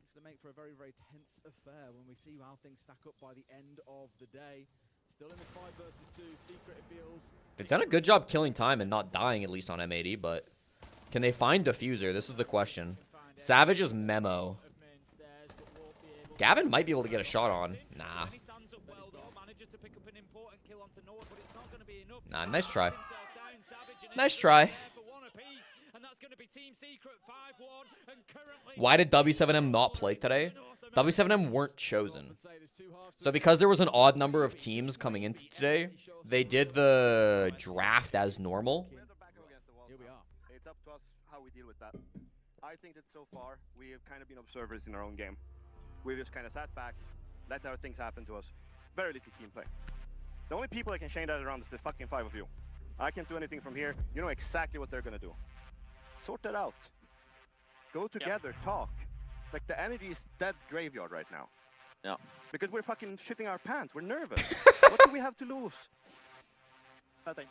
It's going to make for a very, very tense affair when we see how things stack up by the end of the day. Still in this 5 versus 2, Secret, it feels. They've done a good job killing time and not dying, at least on M80, but can they find Diffuser? This is the question. Savage's memo. Gavin might be able to get a shot on. Nah. Nah, nice try. Nice try. Why did W7M not play today? W7M weren't chosen. So because there was an odd number of teams coming into today, they did the draft as normal. Here we are. It's up to us how we deal with that. I think that so far we have kind of been observers in our own game. We've just kind of sat back, let our things happen to us. Very little team play. The only people that can change that around is the fucking 5 of you. I can't do anything from here. You know exactly what they're gonna do. Sort that out. Go together, talk. Like, the energy is dead graveyard right now. Yeah. Because we're fucking shitting our pants. We're nervous. What do we have to lose? Nothing.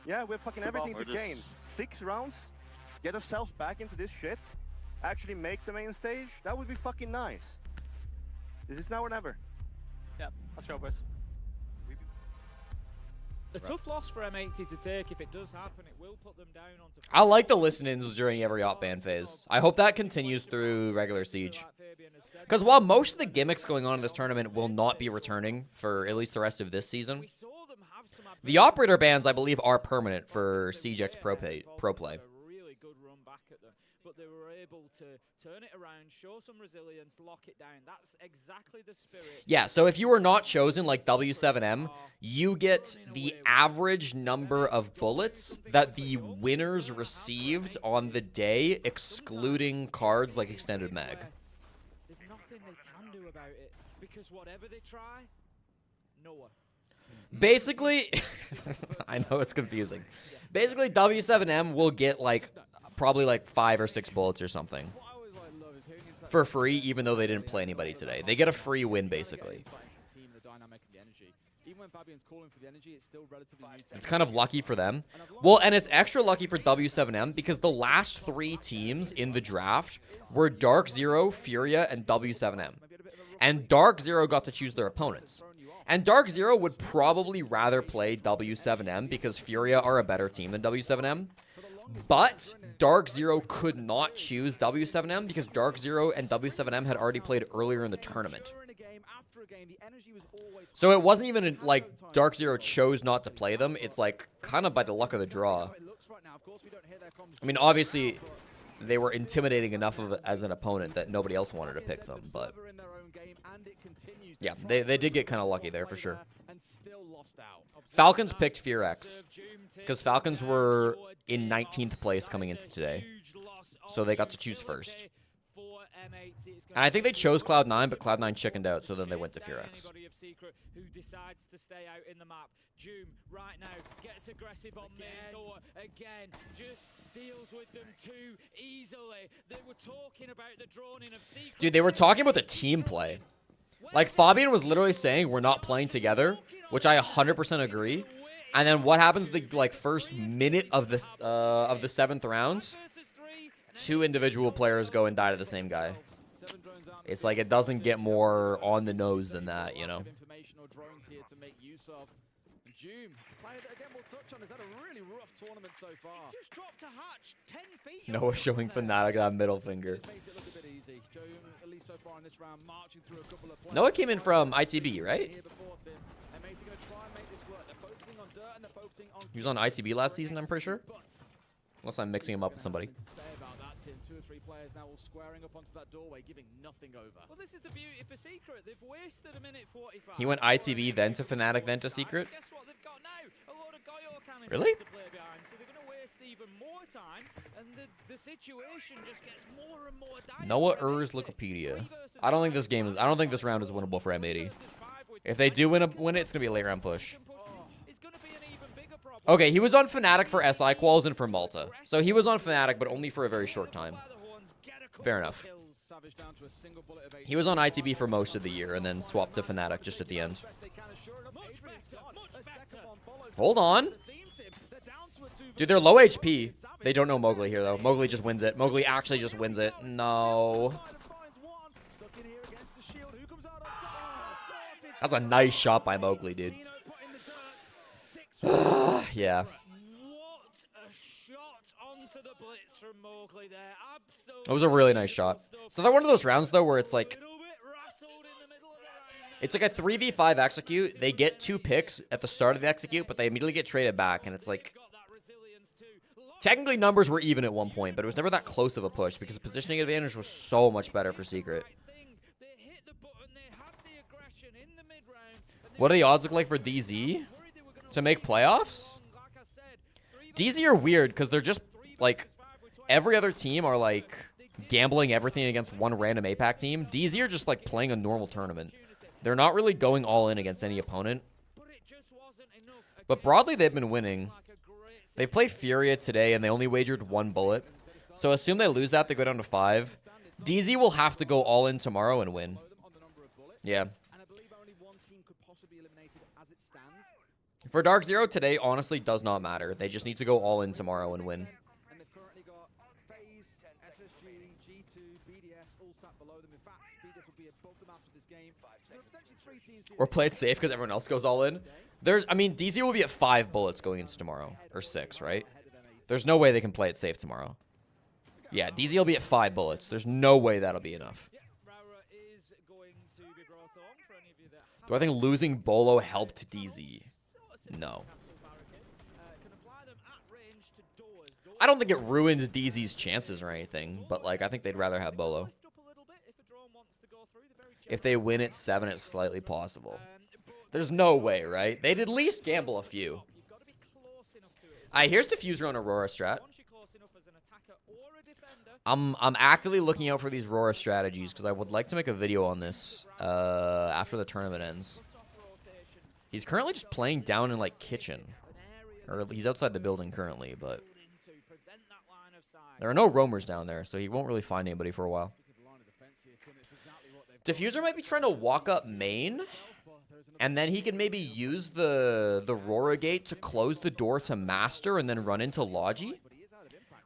Yeah, we have fucking everything to gain. 6 rounds, get ourselves back into this shit, actually make the main stage. That would be fucking nice. This is now or never. Yeah, let's go, boys. A tough loss for M80 to take. If it does happen, it will put them down onto... I like the listen-ins during every op-ban phase. I hope that continues through regular Siege. Because while most of the gimmicks going on in this tournament will not be returning for at least the rest of this season, the operator bans, I believe, are permanent for Siege X Pro Play. good run back at them. But they were able to turn it around, show some resilience, lock it down. That's exactly the spirit. Yeah, so if you were not chosen like W7M, you get the average number of bullets that the winners received on the day, excluding cards like Extended Mag. There's nothing they can do about it, because whatever they try, nowhere. Basically, I know it's confusing. Basically, W7M will get like probably like 5 or 6 bullets or something for free, even though they didn't play anybody today. They get a free win, basically. It's kind of lucky for them. Well, and it's extra lucky for W7M because the last 3 teams in the draft were DarkZero, Furia, and W7M. And DarkZero got to choose their opponents. And DarkZero would probably rather play W7M because Furia are a better team than W7M. But DarkZero could not choose W7M because DarkZero and W7M had already played earlier in the tournament. So it wasn't even like DarkZero chose not to play them. It's like kind of by the luck of the draw. I mean, obviously, they were intimidating enough of as an opponent that nobody else wanted to pick them. But yeah, they did get kind of lucky there for sure. Falcons picked FearX because Falcons were in 19th place coming into today. So they got to choose first. And I think they chose Cloud9, but Cloud9 chickened out, so then they went to FearX. Who decides to stay out in the map. Doom right now gets aggressive on main door again, just deals with them too easily. They were talking about the droning of Secret. Dude, they were talking about the team play. Like, Fabian was literally saying we're not playing together, which I 100% agree. And then what happens the like first minute of this of the 7th round? 2 individual players go and die to the same guy. It's like it doesn't get more on the nose than that, you know. Noah showing Fnatic that middle finger. Noah came in from ITB, right? He was on ITB last season, I'm pretty sure. Unless I'm mixing him up with somebody. 2 or 3 players now all squaring up onto that doorway, giving nothing over. Well, this is the beauty for Secret. They've wasted a minute 45. He went ITB, then to Fnatic, then to Secret. Guess what they've got now? A load of Goyo canisters Really? to play behind, so they're going to waste even more time, and the situation just gets more and more dire. Noah Urs Wikipedia. I don't think this game is. I don't think this round is winnable for M80. If they do win it, it's gonna be a late round push. Okay, he was on Fnatic for SI quals and for Malta. So he was on Fnatic, but only for a very short time. Fair enough. He was on ITB for most of the year and then swapped to Fnatic just at the end. Hold on. Dude, they're low HP. They don't know Mowgli here, though. Mowgli just wins it. Mowgli actually just wins it. No. That's a nice shot by Mowgli, dude. Yeah. It was a really nice shot. So they're one of those rounds, though, where it's like a 3v5 execute. They get 2 picks at the start of the execute, but they immediately get traded back, and it's like technically numbers were even at one point, but it was never that close of a push because the positioning advantage was so much better for Secret. What do the odds look like for DZ to make playoffs? DZ are weird because they're just like every other team are like gambling everything against one random APAC team. DZ are just like playing a normal tournament. They're not really going all in against any opponent. But broadly, they've been winning. They play Furia today, and they only wagered 1 bullet. So assume they lose that, they go down to 5. DZ will have to go all in tomorrow and win. Yeah. For DarkZero today, honestly, does not matter. They just need to go all in tomorrow and win. And they've currently got FaZe, SSG, G2, BDS all sat below them. In fact, BDS will be above them after this game. So there are potentially 3 teams here. Or play it safe because everyone else goes all in. I mean, DZ will be at 5 bullets going into tomorrow. Or 6, right? There's no way they can play it safe tomorrow. Yeah, DZ will be at 5 bullets. There's no way that'll be enough. Do I think losing Bolo helped DZ? No. I don't think it ruins DZ's chances or anything, but like I think they'd rather have Bolo. If they win at 7, it's slightly possible. There's no way, right? They'd at least gamble a few. Alright, here's Diffuser on Aurora strat. I'm actively looking out for these Aurora strategies because I would like to make a video on this after the tournament ends. He's currently just playing down in like kitchen. Or he's outside the building currently, but there are no roamers down there, so he won't really find anybody for a while. Diffuser might be trying to walk up main, and then he can maybe use the Aurora gate to close the door to Master and then run into Logi.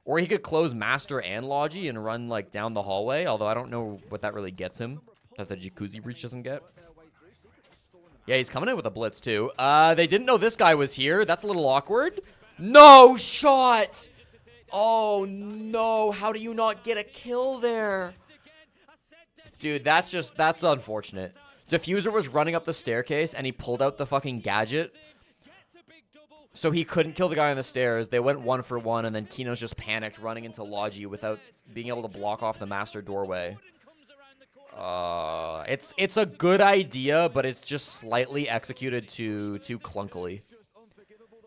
Or he could close Master and Logi and run like down the hallway, although I don't know what that really gets him, that the Jacuzzi breach doesn't get. Yeah, he's coming in with a blitz too. They didn't know this guy was here. That's a little awkward. No shot! Oh no, how do you not get a kill there? Dude, that's unfortunate. Diffuser was running up the staircase and he pulled out the fucking gadget. So he couldn't kill the guy on the stairs. They went 1-for-1 and then Kino's just panicked running into Logi without being able to block off the Master doorway. It's a good idea, but it's just slightly executed too clunkily.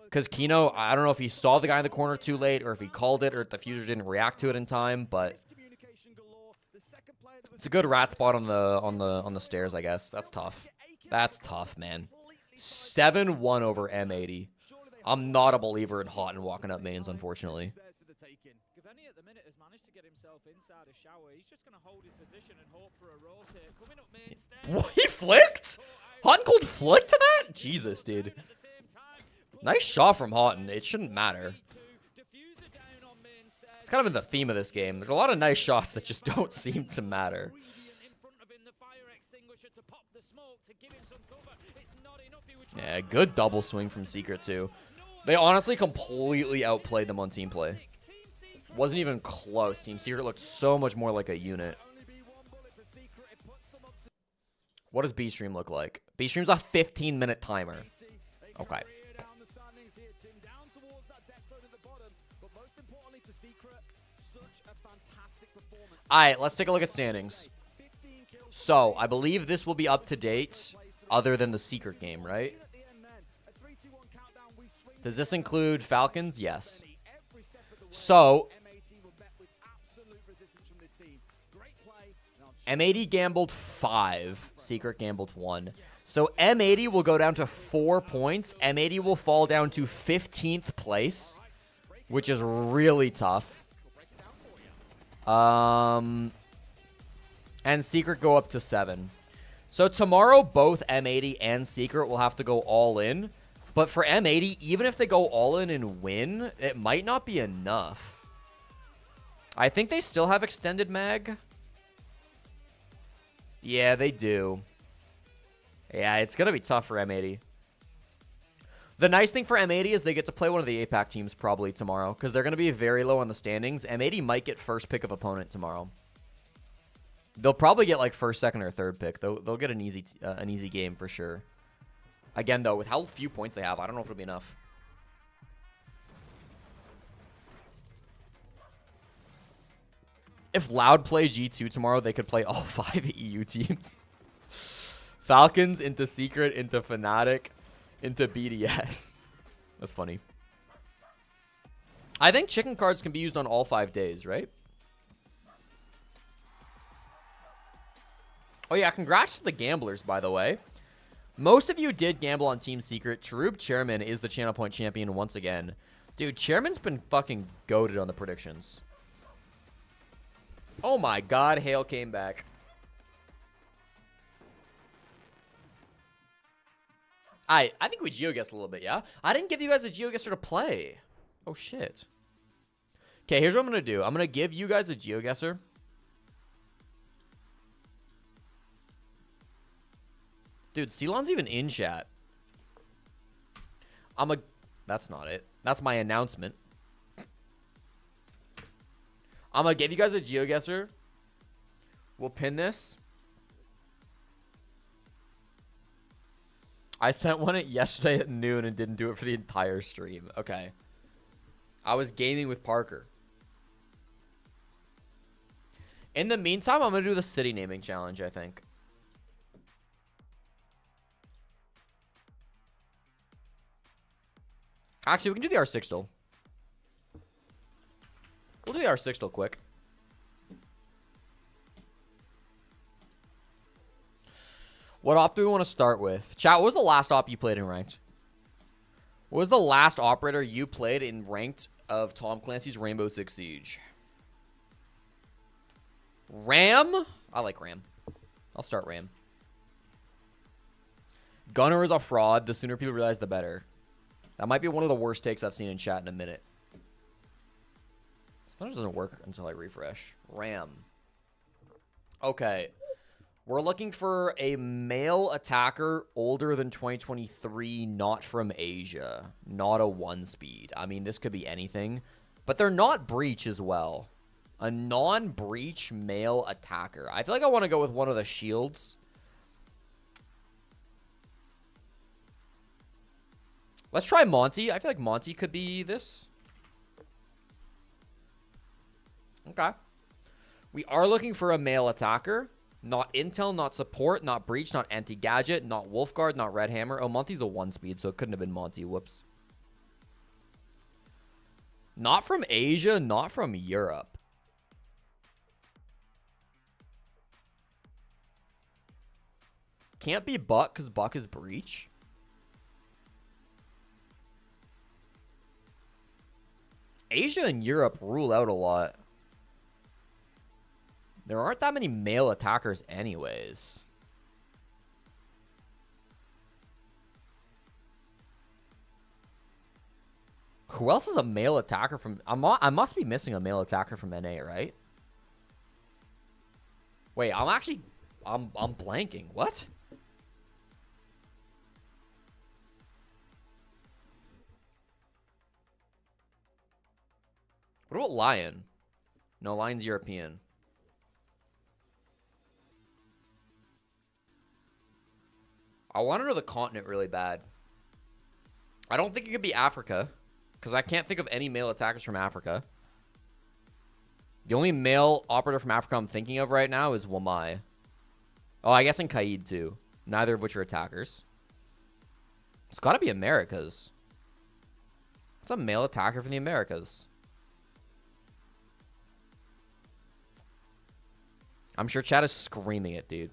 Because Kino, I don't know if he saw the guy in the corner too late or if he called it or if the Diffuser didn't react to it in time, but it's a good rat spot on the stairs, I guess. That's tough. That's tough, man. 7-1 over M80. I'm not a believer in Hot and walking up mains, unfortunately. What, he flicked? Hot and Cold flicked to that? Jesus, dude. Nice shot from Houghton. It shouldn't matter. It's kind of in the theme of this game. There's a lot of nice shots that just don't seem to matter. Yeah, good double swing from Secret, too. They honestly completely outplayed them on team play. Wasn't even close. Team Secret looked so much more like a unit. What does B-Stream look like? B-Stream's a 15-minute timer. Okay. Alright, let's take a look at standings. So, I believe this will be up to date other than the Secret game, right? Does this include Falcons? Yes. So, M80 gambled 5. Secret gambled 1. So, M80 will go down to 4 points. M80 will fall down to 15th place, which is really tough. And Secret go up to 7. So, tomorrow, both M80 and Secret will have to go all in. But for M80, even if they go all in and win, it might not be enough. I think they still have extended mag. Yeah, they do. Yeah, it's going to be tough for M80. The nice thing for M80 is they get to play one of the APAC teams probably tomorrow because they're going to be very low on the standings. M80 might get first pick of opponent tomorrow. They'll probably get like first, second, or third pick. They'll get an easy game for sure. Again, though, with how few points they have, I don't know if it'll be enough. If Loud play G2 tomorrow, they could play all 5 EU teams. Falcons into Secret, into Fnatic, into BDS. That's funny. I think chicken cards can be used on all 5 days, right? Oh, yeah, congrats to the gamblers, by the way. Most of you did gamble on Team Secret. Charub Chairman is the channel point champion once again. Dude, Chairman's been fucking goated on the predictions. Oh my god, Hale came back. I think we GeoGuessed a little bit, yeah? I didn't give you guys a GeoGuesser to play. Oh, shit. Okay, here's what I'm going to do. I'm going to give you guys a GeoGuessr. Dude, Ceylon's even in chat. That's not it. That's my announcement. I'm going to give you guys a GeoGuessr. We'll pin this. I sent one yesterday at noon and didn't do it for the entire stream. Okay. I was gaming with Parker. In the meantime, I'm going to do the city naming challenge, I think. Actually, we can do the R6 still. We'll do the R6 still quick. What op do we want to start with? Chat, what was the last op you played in ranked? What was the last operator you played in ranked of Tom Clancy's Rainbow Six Siege? Ram? I like Ram. I'll start Ram. Gunner is a fraud. The sooner people realize, the better. That might be one of the worst takes I've seen in chat in a minute. Sometimes it doesn't work until I refresh. Ram. Okay. We're looking for a male attacker older than 2023, not from Asia. Not a 1-speed. I mean, this could be anything. But they're not breach as well. A non-breach male attacker. I feel like I want to go with one of the shields. Let's try Monty. I feel like Monty could be this. Okay. We are looking for a male attacker. Not Intel, not Support, not Breach, not Anti-Gadget, not Wolfguard, not Red Hammer. Oh, Monty's a 1-speed, so it couldn't have been Monty. Whoops. Not from Asia, not from Europe. Can't be Buck, because Buck is Breach. Asia and Europe rule out a lot. There aren't that many male attackers anyways. Who else is a male attacker from... I must be missing a male attacker from NA, right? Wait, I'm blanking. What? What about Lion? No, Lion's European. I want to know the continent really bad. I don't think it could be Africa, because I can't think of any male attackers from Africa. The only male operator from Africa I'm thinking of right now is Wamai. Oh, I guess in Kaid too. Neither of which are attackers. It's got to be Americas. What's a male attacker from the Americas? I'm sure chat is screaming it, dude.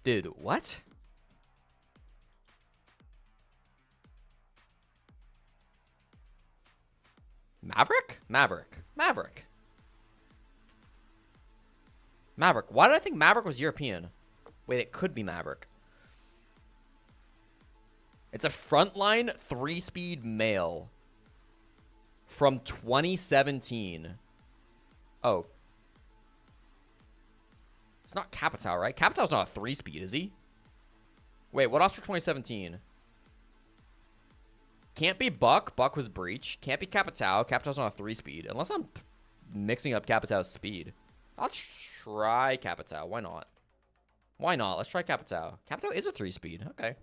Dude, what? Maverick? Maverick. Maverick. Maverick. Why did I think Maverick was European? Wait, it could be Maverick. It's a frontline 3-speed male from 2017. Oh. It's not Capitao, right? Capitao's not a 3-speed, is he? Wait, what ops for 2017? Can't be Buck. Buck was Breach. Can't be Capitao. Capitao's not a 3-speed. Unless I'm mixing up Capitao's speed. I'll try Capitao. Why not? Why not? Let's try Capitao. Capitao is a 3-speed. Okay.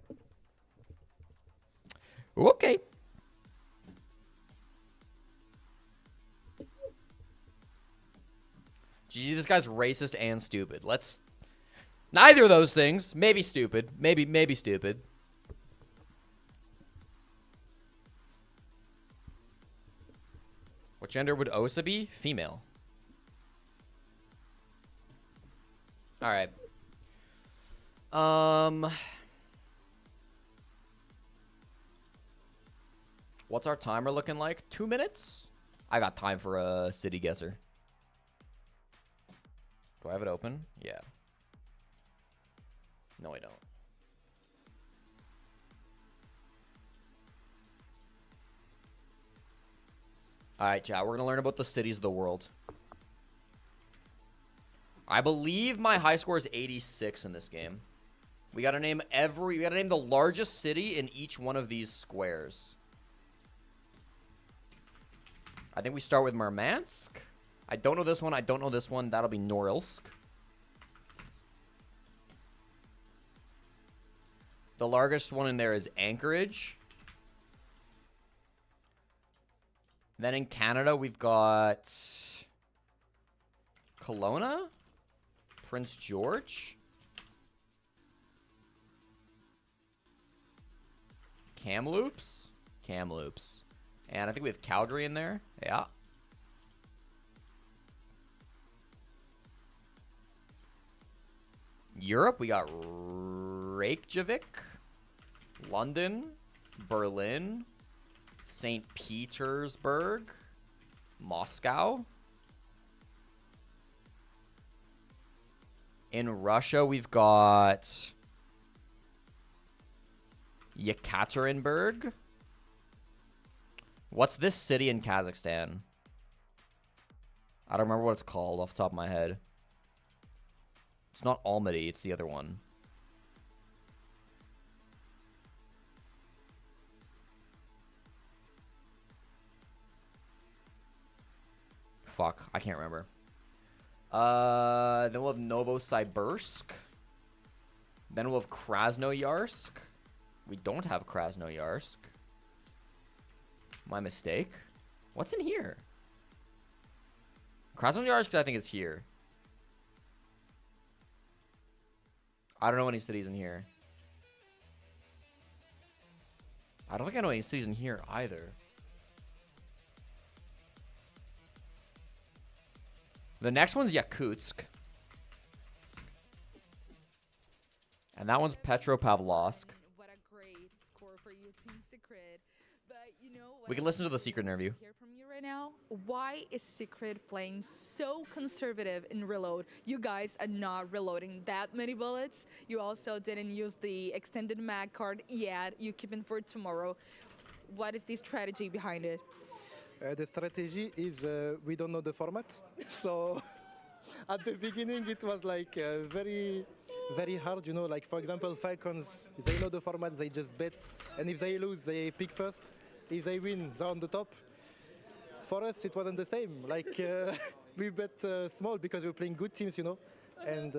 Okay. GG, this guy's racist and stupid. Let's... Neither of those things. Maybe stupid. Maybe stupid. What gender would Osa be? Female. Alright. What's our timer looking like? 2 minutes? I got time for a city guesser. Do I have it open? Yeah. No, I don't. Alright, chat. We're going to learn about the cities of the world. I believe my high score is 86 in this game. We got to name we got to name the largest city in each one of these squares. I think we start with Murmansk. I don't know this one. I don't know this one. That'll be Norilsk. The largest one in there is Anchorage. Then in Canada, we've got Kelowna, Prince George, Kamloops, and I think we have Calgary in there. Yeah. Europe, we got Reykjavik, London, Berlin, St. Petersburg, Moscow. In Russia, we've got Yekaterinburg. What's this city in Kazakhstan? I don't remember what it's called off the top of my head. It's not Almaty, it's the other one. Fuck, I can't remember. Then we'll have Novosibirsk. Then we'll have Krasnoyarsk. We don't have Krasnoyarsk. My mistake. What's in here? Krasnoyarsk, I think it's here. I don't know any cities in here. I don't think I know any cities in here either. The next one's Yakutsk. And that one's Petropavlovsk. What a great score for you, Team Secret. But you know what, We can listen to the Secret interview. Hear from you right now. Why is Secret playing so conservative in reload? You guys are not reloading that many bullets. You also didn't use the extended mag card yet. You keep it for tomorrow. What is the strategy behind it? The strategy is we don't know the format. So at the beginning it was like very hard, you know, like for example Falcons, they know the format, they just bet, and if they lose they pick first, if they win they're on the top. For us it wasn't the same, like we bet small because we're playing good teams, you know, and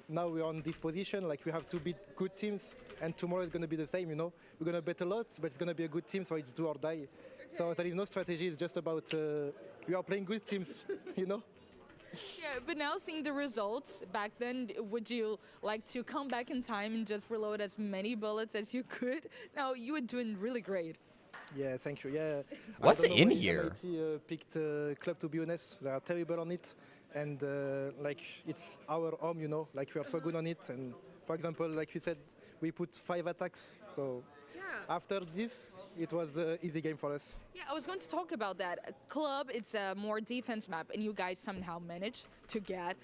now we're on this position, like we have to beat good teams, and tomorrow it's going to be the same, you know, we're going to bet a lot, but it's going to be a good team, so it's do or die. So there is no strategy, it's just about we are playing good teams, you know? Yeah, but now seeing the results, back then, would you like to come back in time and just reload as many bullets as you could? Now, you were doing really great. Yeah, thank you, yeah. What's I don't know in why here? MIT picked Club, to be honest, they are terrible on it, and like, it's our home, you know, like we are so good on it, and for example, like you said, we put 5 attacks, so after this, it was an easy game for us. Yeah, I was going to talk about that. Club, it's a more defense map, and you guys somehow managed to get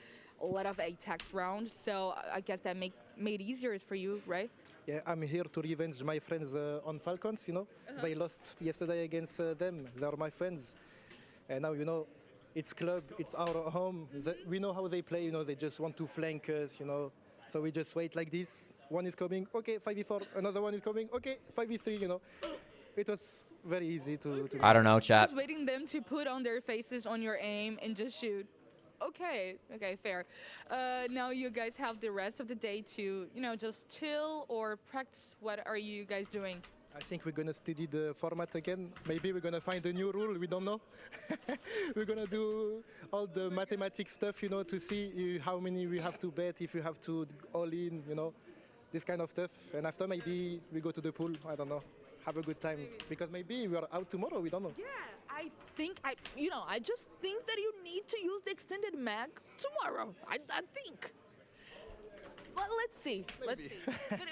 a lot of attacks round, so I guess that made easier for you, right? Yeah, I'm here to revenge my friends on Falcons, you know. They lost yesterday against them. They are my friends. And now, you know, it's Club, it's our home. We know how they play, you know, they just want to flank us, you know. So we just wait like this. One is coming, okay, 5v4. Another one is coming, okay, 5v3, you know. It was very easy to I don't know, chat. Just waiting them to put on their faces on your aim and just shoot. Okay, fair. Now you guys have the rest of the day to, you know, just chill or practice. What are you guys doing? I think we're going to study the format again. Maybe we're going to find a new rule, we don't know. We're going to do all the mathematics stuff, you know, to see how many we have to bet, if we have to all in, you know, this kind of stuff. And after maybe we go to the pool, I don't know. Have a good time, because maybe we are out tomorrow, we don't know. Yeah, I just think that you need to use the extended mag tomorrow. I think. Well, let's see. Let's see.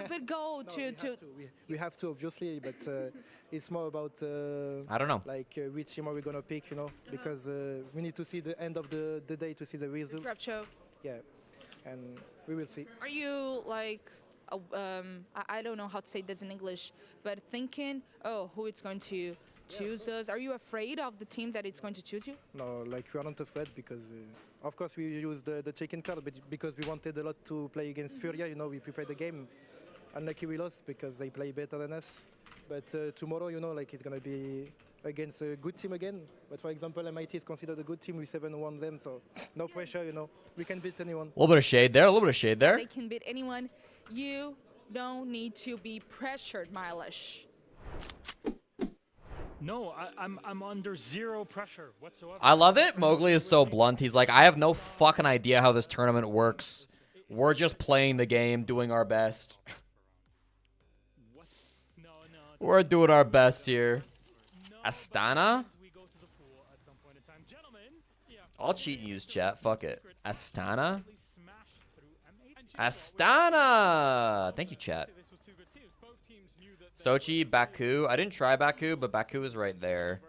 But go no, we have to, obviously, but it's more about I don't know. Like which team are we gonna pick, you know? Because we need to see the end of the day to see the result. Draft show. Yeah, and we will see. Are you like? I don't know how to say this in English, but thinking, oh, who it's going to choose us? Are you afraid of the team that it's going to choose you? No, like we are not afraid because, of course, we used the chicken card, but because we wanted a lot to play against Furia, you know, we prepared the game. Unlucky we lost because they play better than us. But tomorrow, you know, like it's gonna be against a good team again. But for example, MIT is considered a good team. We 7-1 them, so no pressure, you know. We can beat anyone. A little bit of shade there. They can beat anyone. You don't need to be pressured, Mylish. No, I'm under zero pressure whatsoever. I love it. Mowgli is so blunt. He's like, I have no fucking idea how this tournament works. We're just playing the game, doing our best. We're doing our best here. Astana? I'll cheat and use chat. Fuck it. Astana? Astana! Thank you, chat. Sochi, Baku. I didn't try Baku, but Baku is right there.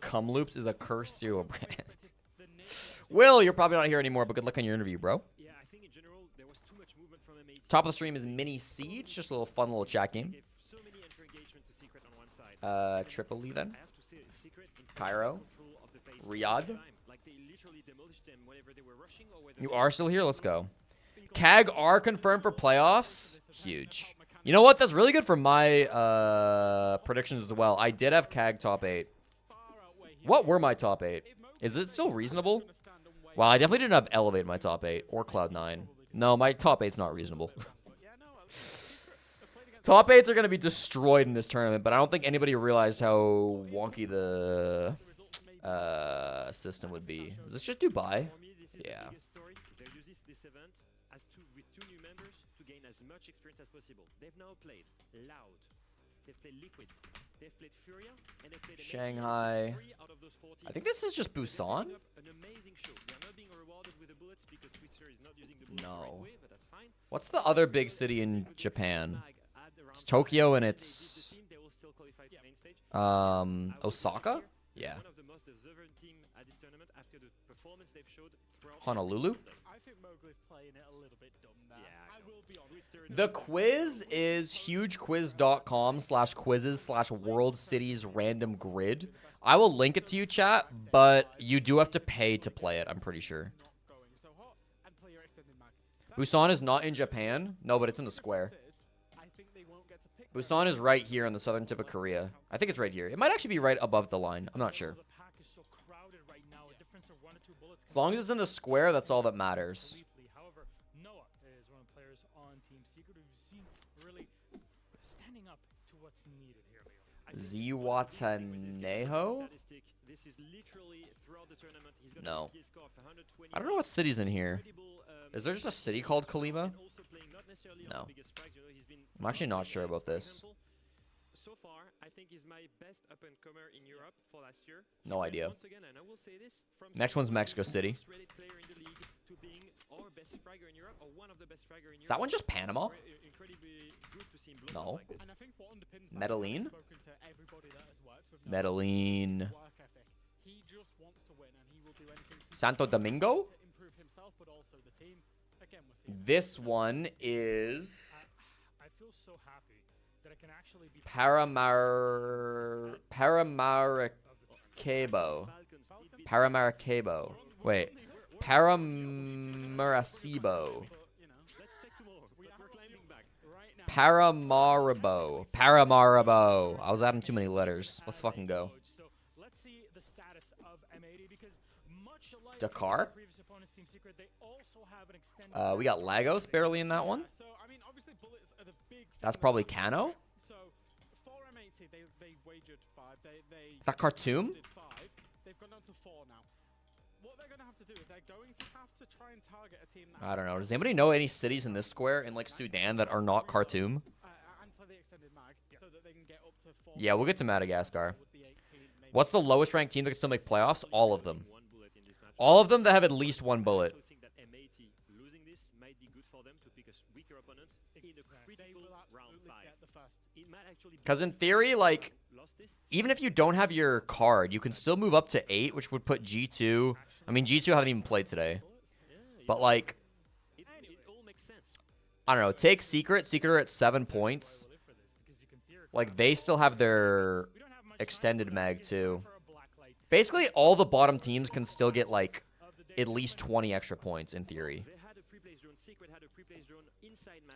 Cumloops is a cursed cereal brand. Will, you're probably not here anymore, but good luck on your interview, bro. Top of the stream is Mini Siege. Just a little fun little chat game. Tripoli then. Cairo. Riyadh. You are still here? Let's go. CAG are confirmed for playoffs. Huge. You know what? That's really good for my predictions as well. I did have CAG top 8. What were my top 8? Is it still reasonable? Wow, I definitely didn't have Elevate in my top 8 or Cloud9. No, my top 8's not reasonable. Top 8s are going to be destroyed in this tournament, but I don't think anybody realized how wonky the system would be. Is this just Dubai? Yeah. As much experience as possible. They've now played Loud, they've played Liquid, they've played Furia, and they've played Shanghai. I think this is just Busan. No. What's the other big city in Japan? It's Tokyo and it's Osaka? Yeah. Honolulu? The quiz is hugequiz.com/quizzes/world cities random grid. I will link it to you, chat, but you do have to pay to play it, I'm pretty sure. Busan is not in Japan. No, but it's in the square. Busan is right here on the southern tip of Korea. I think it's right here. It might actually be right above the line. I'm not sure. As long as it's in the square, that's all that matters. Ziwataneho? No. I don't know what city's in here. Is there just a city called Kalima? No. I'm actually not sure about this. No idea. Next one's Mexico City. Is that one just Panama? No. Medellin? Medellin. Santo Domingo? This one is Paramaracaibo. Paramaracaibo. Wait. Paramaracaibo. Paramaribo. Paramaribo. I was adding too many letters. Let's fucking go. Dakar? We got Lagos barely in that one. That's probably Kano. Is that Khartoum? I don't know. Does anybody know any cities in this square in like Sudan that are not Khartoum? Yeah, we'll get to Madagascar. What's the lowest ranked team that can still make playoffs? All of them. All of them that have at least one bullet. Because in theory, like, even if you don't have your card, you can still move up to 8, which would put G2. I mean, G2 haven't even played today. But, like, I don't know. Take Secret. Secret are at 7 points. Like, they still have their extended mag, too. Basically, all the bottom teams can still get, like, at least 20 extra points, in theory.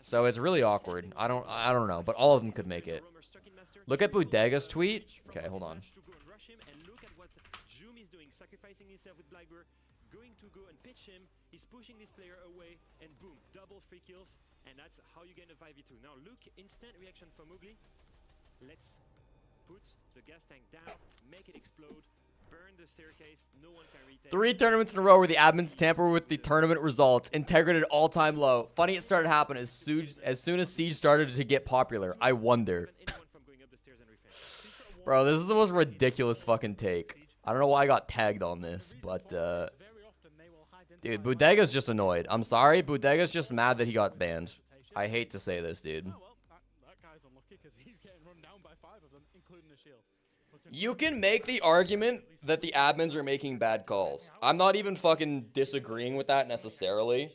So it's really awkward. I don't know, but all of them could make it. Look at Bodega's tweet. Okay, hold on. going to go and pitch him. He's pushing this player away, and boom, double free kills, and that's how you get a 5v2. Now look, instant reaction from Mowgli. Let's put the gas tank down, make it explode, burn the staircase, no one can retake. 3 tournaments in a row where the admins tamper with the tournament results. Integrity at all-time low. Funny it started happening as soon as Siege started to get popular. I wonder. Bro, this is the most ridiculous fucking take. I don't know why I got tagged on this, but dude, Bodega's just annoyed. I'm sorry, Bodega's just mad that he got banned. I hate to say this, dude. You can make the argument that the admins are making bad calls. I'm not even fucking disagreeing with that necessarily.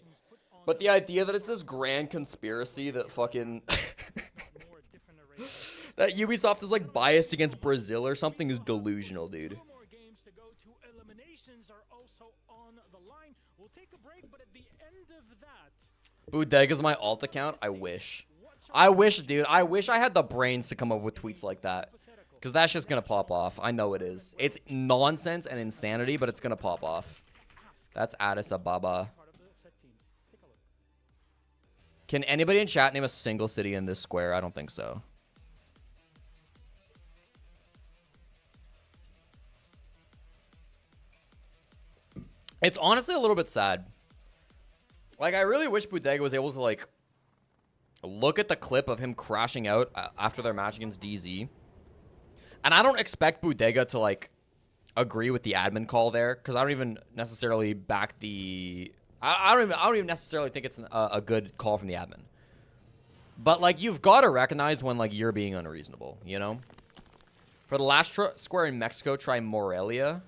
But the idea that it's this grand conspiracy that fucking... that Ubisoft is like biased against Brazil or something is delusional, dude. Bodega's my alt account? I wish. I wish, dude. I wish I had the brains to come up with tweets like that. Because that shit's going to pop off. I know it is. It's nonsense and insanity, but it's going to pop off. That's Addis Ababa. Can anybody in chat name a single city in this square? I don't think so. It's honestly a little bit sad. Like, I really wish Bodega was able to, like, look at the clip of him crashing out after their match against DZ. And I don't expect Bodega to, like, agree with the admin call there, because I don't even necessarily back the... I don't even necessarily think it's a good call from the admin. But, like, you've got to recognize when, like, you're being unreasonable, you know? For the last square in Mexico, try Morelia.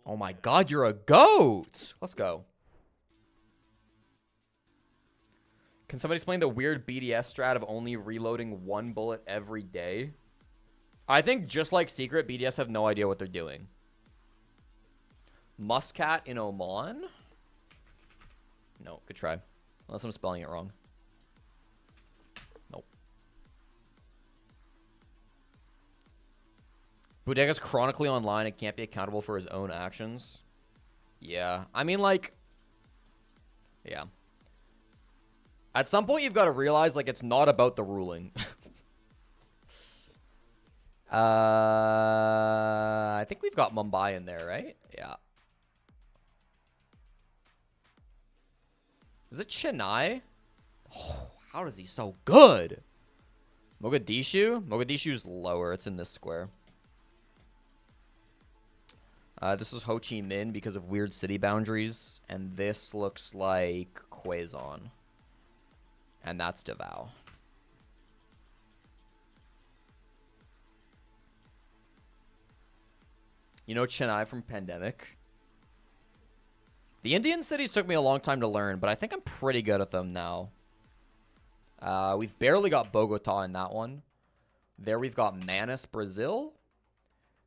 Oh my god, you're a goat! Let's go. Can somebody explain the weird BDS strat of only reloading 1 bullet every day? I think just like Secret, BDS have no idea what they're doing. Muscat in Oman? No, good try. Unless I'm spelling it wrong. Nope. Bodega's chronically online and can't be accountable for his own actions. Yeah. I mean, like... Yeah. At some point, you've got to realize, like, it's not about the ruling. I think we've got Mumbai in there, right? Yeah. Is it Chennai? Oh, how is he so good? Mogadishu? Mogadishu's lower. It's in this square. This is Ho Chi Minh because of weird city boundaries. And this looks like Quezon. And that's Davao. You know Chennai from Pandemic? The Indian cities took me a long time to learn, but I think I'm pretty good at them now. We've barely got Bogota in that one. There we've got Manas, Brazil.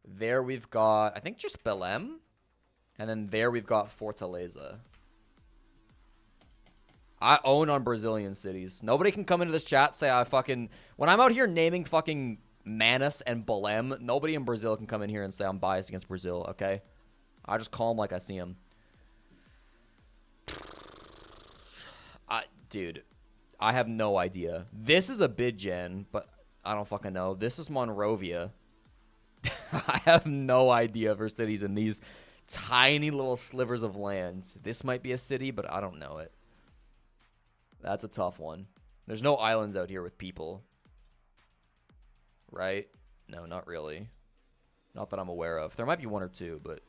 There we've got, I think, just Belém. And then there we've got Fortaleza. I own on Brazilian cities. Nobody can come into this chat say I fucking... When I'm out here naming fucking Manas and Belém, nobody in Brazil can come in here and say I'm biased against Brazil, okay? I just call them like I see them. Dude, I have no idea. This is a bid gen, but I don't fucking know. This is Monrovia. I have no idea for cities in these tiny little slivers of land. This might be a city, but I don't know it. That's a tough one. There's no islands out here with people. Right? No, not really. Not that I'm aware of. There might be one or two, but...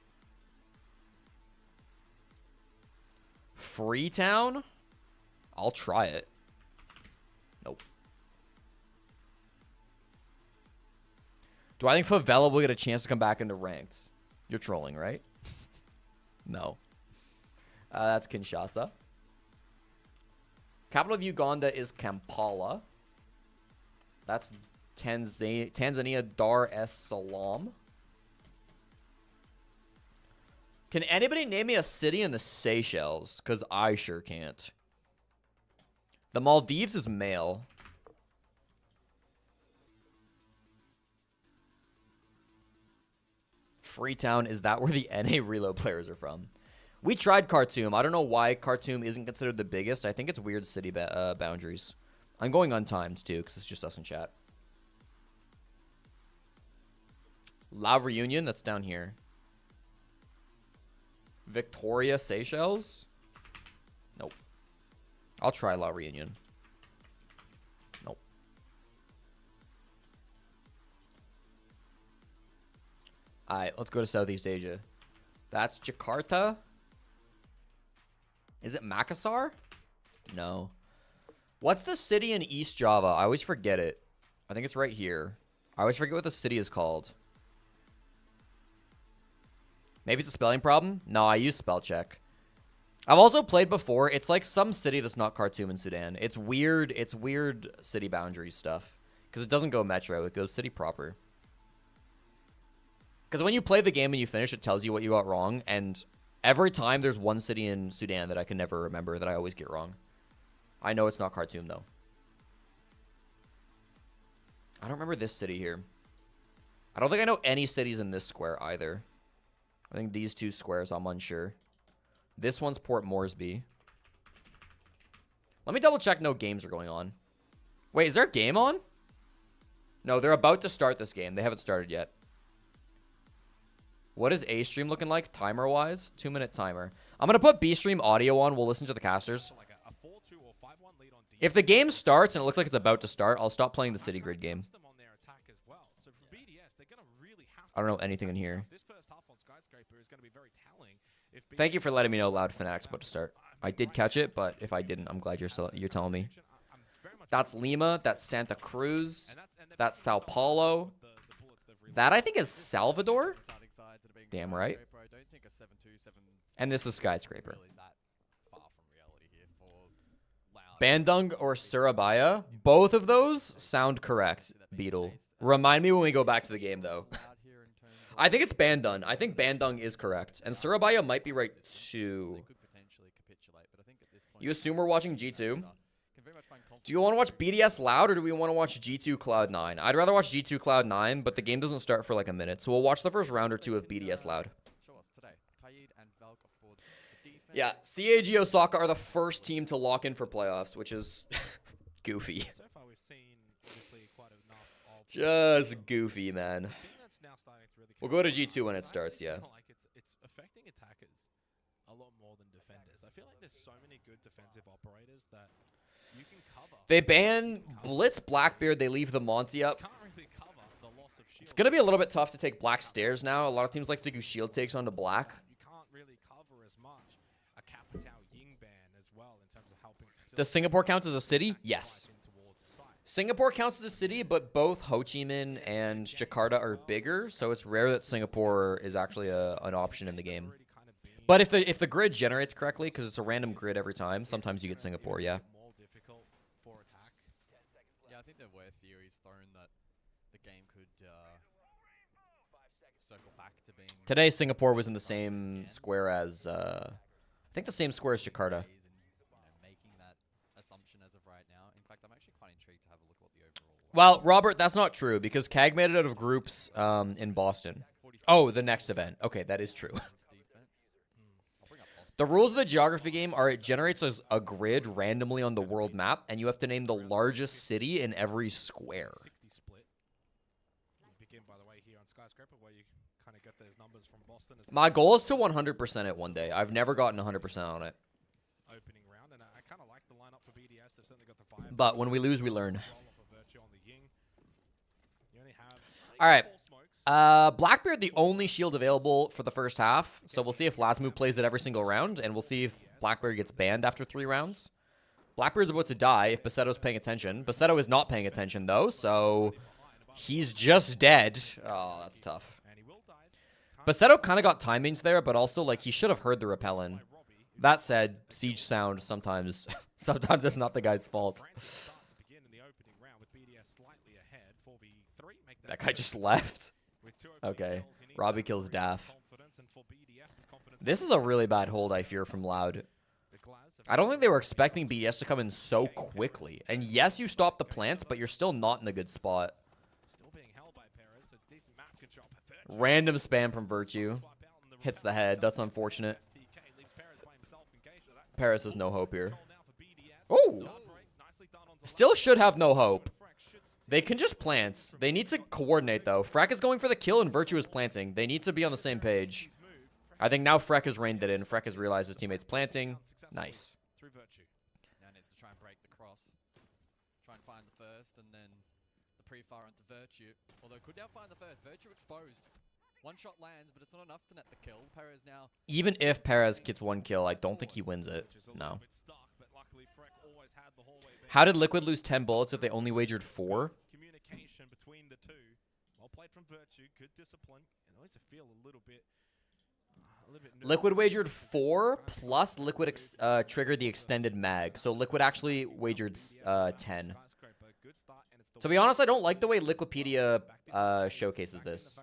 Freetown? I'll try it. Nope. Do I think Favela will get a chance to come back into ranked? You're trolling, right? No. That's Kinshasa. Capital of Uganda is Kampala. That's Tanzania, Dar es Salaam. Can anybody name me a city in the Seychelles? Because I sure can't. The Maldives is male. Freetown, is that where the NA reload players are from? We tried Khartoum. I don't know why Khartoum isn't considered the biggest. I think it's weird city boundaries. I'm going untimed, too, because it's just us in chat. La Reunion, that's down here. Victoria, Seychelles? Nope. I'll try La Reunion. Nope. Alright, let's go to Southeast Asia. That's Jakarta? Is it Makassar? No. What's the city in East Java? I always forget it. I think it's right here. I always forget what the city is called. Maybe it's a spelling problem? No, I use spell check. I've also played before. It's like some city that's not Khartoum in Sudan. It's weird. It's weird city boundaries stuff. Because it doesn't go metro. It goes city proper. Because when you play the game and you finish, it tells you what you got wrong. And every time there's one city in Sudan that I can never remember that I always get wrong. I know it's not Khartoum, though. I don't remember this city here. I don't think I know any cities in this square either. I think these two squares, I'm unsure. This one's Port Moresby. Let me double check no games are going on. Wait, is there a game on? No, they're about to start this game. They haven't started yet. What is A stream looking like timer-wise? 2-minute timer. I'm going to put B stream audio on. We'll listen to the casters. If the game starts and it looks like it's about to start, I'll stop playing the City Grid game. I don't know anything in here. Thank you for letting me know Loud Fnatic's about to start. I did catch it, but if I didn't, I'm glad you're telling me. That's Lima. That's Santa Cruz. That's Sao Paulo. That, I think, is Salvador. Damn right. And this is Skyscraper. Bandung or Surabaya. Both of those sound correct, Beetle. Remind me when we go back to the game, though. I think it's Bandung. I think Bandung is correct. And Surabaya might be right, too. You assume we're watching G2? Do you want to watch BDS Loud or do we want to watch G2 Cloud9? I'd rather watch G2 Cloud9, but the game doesn't start for like a minute. So we'll watch the first round or two of BDS Loud. Yeah, CAG Osaka are the first team to lock in for playoffs, which is goofy. Just goofy, man. We'll go to G2 when it starts, yeah. It's affecting attackers a lot more than defenders. I feel like there's so many good defensive operators that you can cover. They ban Blitz Blackbeard. They leave the Monty up. It's going to be a little bit tough to take Black Stairs now. A lot of teams like to do shield takes onto Black. You can't really cover as much. A Capital Ying ban as well in terms of helping. Does Singapore count as a city? Yes. Singapore counts as a city, but both Ho Chi Minh and Jakarta are bigger, so it's rare that Singapore is actually an option in the game. But if the grid generates correctly, because it's a random grid every time, sometimes you get Singapore, yeah. Yeah, I think there were theories thrown that the game could circle back to being... Today, Singapore was in the same square as, I think the same square as Jakarta. Well, Robert, that's not true because CAG made it out of groups in Boston. Oh, the next event. Okay, that is true. The rules of the geography game are it generates a grid randomly on the world map, and you have to name the largest city in every square. My goal is to 100% it one day. I've never gotten 100% on it. But when we lose, we learn. All right. Blackbeard, the only shield available for the first half. So we'll see if Lazmu plays it every single round, and we'll see if Blackbeard gets banned after 3 rounds. Blackbeard's about to die if Bassetto's paying attention. Bassetto is not paying attention, though, so he's just dead. Oh, that's tough. Bassetto kind of got timings there, but also, like, he should have heard the repellent. That said, Siege sound sometimes it's not the guy's fault. That guy just left. Okay. Robbie kills Daff. This is a really bad hold, I fear, from Loud. I don't think they were expecting BDS to come in so quickly. And yes, you stopped the plants, but you're still not in a good spot. Random spam from Virtue. Hits the head. That's unfortunate. Paris has no hope here. Oh! Still should have no hope. They can just plant. They need to coordinate, though. Freck is going for the kill, and Virtue is planting. They need to be on the same page. I think now Freck has reined it in. Freck has realized his teammate's planting. Nice. Through Virtue. Now needs to try and break the cross. Try and find the first, and then the pre-fire onto Virtue. Although could now find the first. Virtue exposed. One shot lands, but it's not enough to net the kill. Perez now... Even if Perez gets one kill, I don't think he wins it. No. How did Liquid lose 10 bullets if they only wagered 4? Communication between the two. Well played from Virtue. Good discipline. And always feel a little bit Liquid wagered 4 plus Liquid triggered the extended mag. So Liquid actually wagered 10. To be honest, I don't like the way Liquipedia showcases this.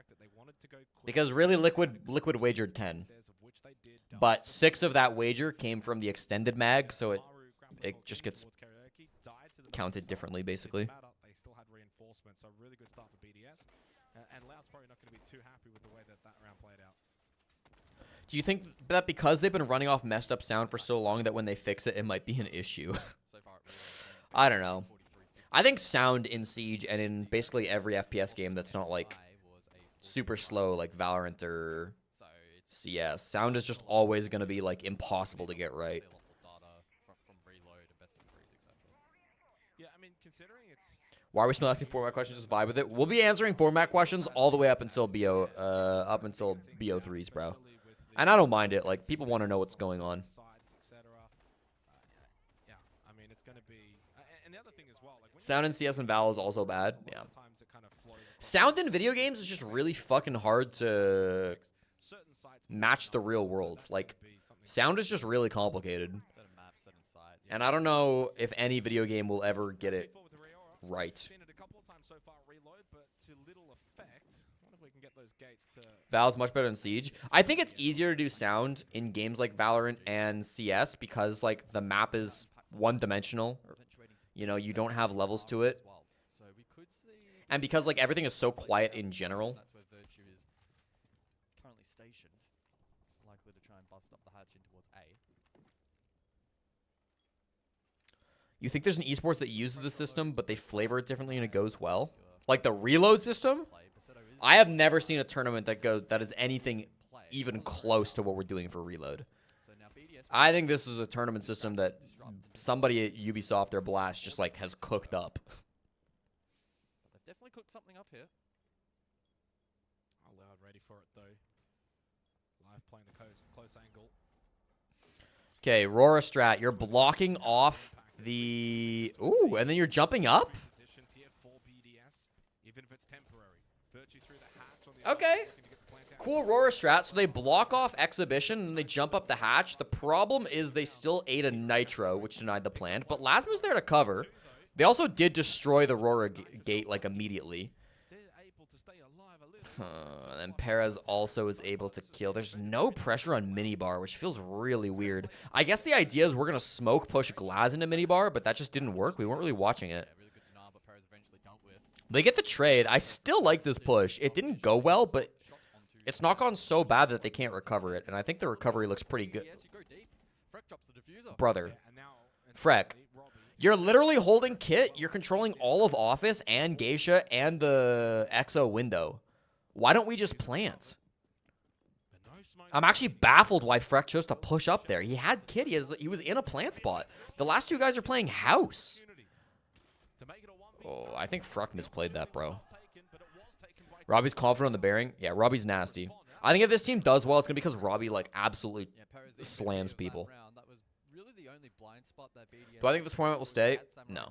Because really Liquid wagered 10. But 6 of that wager came from the extended mag, so it just gets counted differently, basically. They still had reinforcements, so really good start for BDS. And Loud's probably not going to be too happy with the way that round played out. Do you think that because they've been running off messed up sound for so long that when they fix it, it might be an issue? I don't know. I think sound in Siege and in basically every FPS game that's not like super slow like Valorant or CS, sound is just always going to be like impossible to get right. Why are we still asking format questions? Just vibe with it. We'll be answering format questions all the way up until BO3s, bro. And I don't mind it. Like, people want to know what's going on. Sound in CS and Val is also bad. Yeah. Sound in video games is just really fucking hard to match the real world. Like, sound is just really complicated. And I don't know if any video game will ever get it right. Val's much better than Siege. I think it's easier to do sound in games like Valorant and CS because like the map is one-dimensional. You know, you don't have levels to it. And because like everything is so quiet in general. That's where Virtue is currently stationed, likely to try and bust up the hatch in towards A. You think there's an esports that uses the system, but they flavor it differently and it goes well? Like the reload system? I have never seen a tournament that is anything even close to what we're doing for reload. I think this is a tournament system that somebody at Ubisoft or Blast just like has cooked up. They've definitely cooked something up here. Loud ready for it though. Live playing the close angle. Okay, Rora Strat, you're blocking off the... Ooh, and then you're jumping up? Okay. Cool Rora Strat. So they block off Exhibition and they jump up the hatch. The problem is they still ate a Nitro, which denied the plant. But Lasma's there to cover. They also did destroy the Rora gate like immediately. And then Perez also is able to kill. There's no pressure on Minibar, which feels really weird. I guess the idea is we're going to smoke push Glaz into Minibar, but that just didn't work. We weren't really watching it. They get the trade. I still like this push. It didn't go well, but it's not gone so bad that they can't recover it. And I think the recovery looks pretty good. Brother. Freck. You're literally holding Kit. You're controlling all of Office and Geisha and the EXO window. Why don't we just plant? I'm actually baffled why Freck chose to push up there. He had Kit. He was in a plant spot. The last two guys are playing house. Oh, I think Freck misplayed that, bro. Robbie's confident on the bearing. Yeah, Robbie's nasty. I think if this team does well, it's going to be because Robbie, like, absolutely slams people. Do I think this format will stay? No.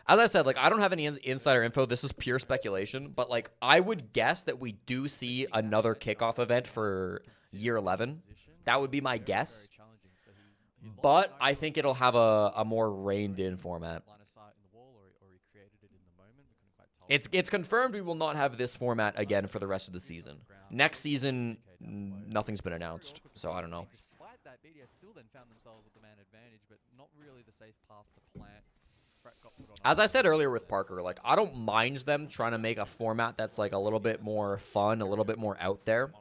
As I said, like, I don't have any insider info. This is pure speculation. But, like, I would guess that we do see another kickoff event for Year 11. That would be my guess. But I think it'll have a more reined-in format. It's confirmed we will not have this format again for the rest of the season. Next season, nothing's been announced, so I don't know. Despite that, BDS still then found themselves with the man advantage, but not really the safe path to plant. As I said earlier with Parker, like, I don't mind them trying to make a format that's, like, a little bit more fun, a little bit more out there.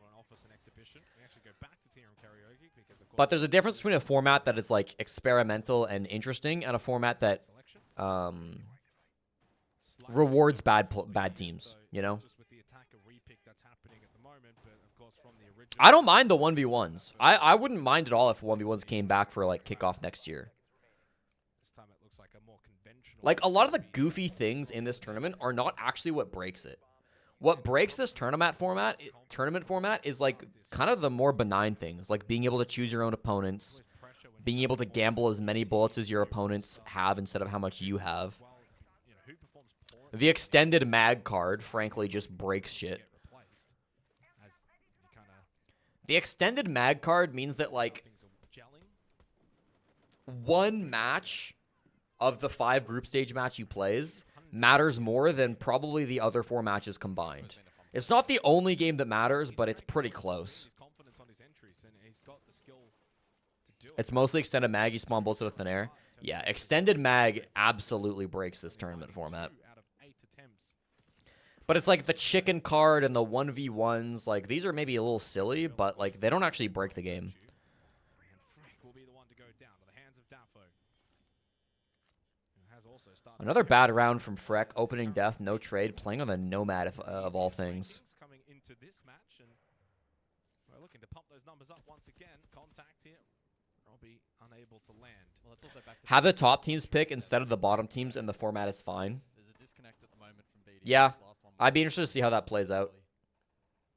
But there's a difference between a format that is, like, experimental and interesting and a format that rewards bad teams, you know? I don't mind the 1v1s. I wouldn't mind at all if 1v1s came back for, like, kickoff next year. Like, a lot of the goofy things in this tournament are not actually what breaks it. What breaks this tournament format is, like, kind of the more benign things, like being able to choose your own opponents, being able to gamble as many bullets as your opponents have instead of how much you have. The extended mag card, frankly, just breaks shit. The extended mag card means that, like, one match of the 5 group stage match you plays matters more than probably the other 4 matches combined. It's not the only game that matters, but it's pretty close. It's mostly extended mag, you spawn bolts out of thin air. Yeah, extended mag absolutely breaks this tournament format. But it's like the chicken card and the 1v1s, like, these are maybe a little silly, but, like, they don't actually break the game. Another bad round from Freck, opening death, no trade, playing on the Nomad of all things. Coming into this match, and we're looking to pump those numbers up once again. Contact here. Robbie unable to land. Well, it's also back to have the top teams pick instead of the bottom teams, and the format is fine. There's a disconnect at the moment from BDS. Yeah, I'd be interested to see how that plays out.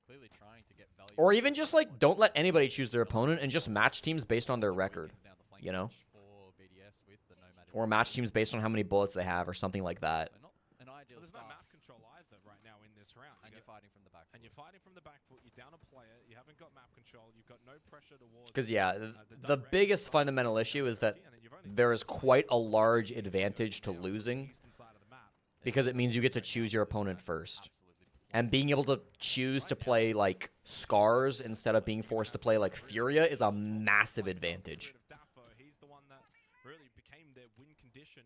Clearly trying to get value. Or even just, like, don't let anybody choose their opponent and just match teams based on their record, you know? Or match teams based on how many bullets they have or something like that. So not an ideal there's start. no map control either right now in this round. And you're fighting from the back. And you're fighting from the back foot. You're down a player. You haven't got map control. You've got no pressure towards. Because, yeah, the biggest fundamental issue is that there is quite a large advantage to losing because it means you get to choose your opponent first. And being able to choose to play, like, Scarz instead of being forced to play, like, Furia is a massive advantage. He's the one that really became their win condition.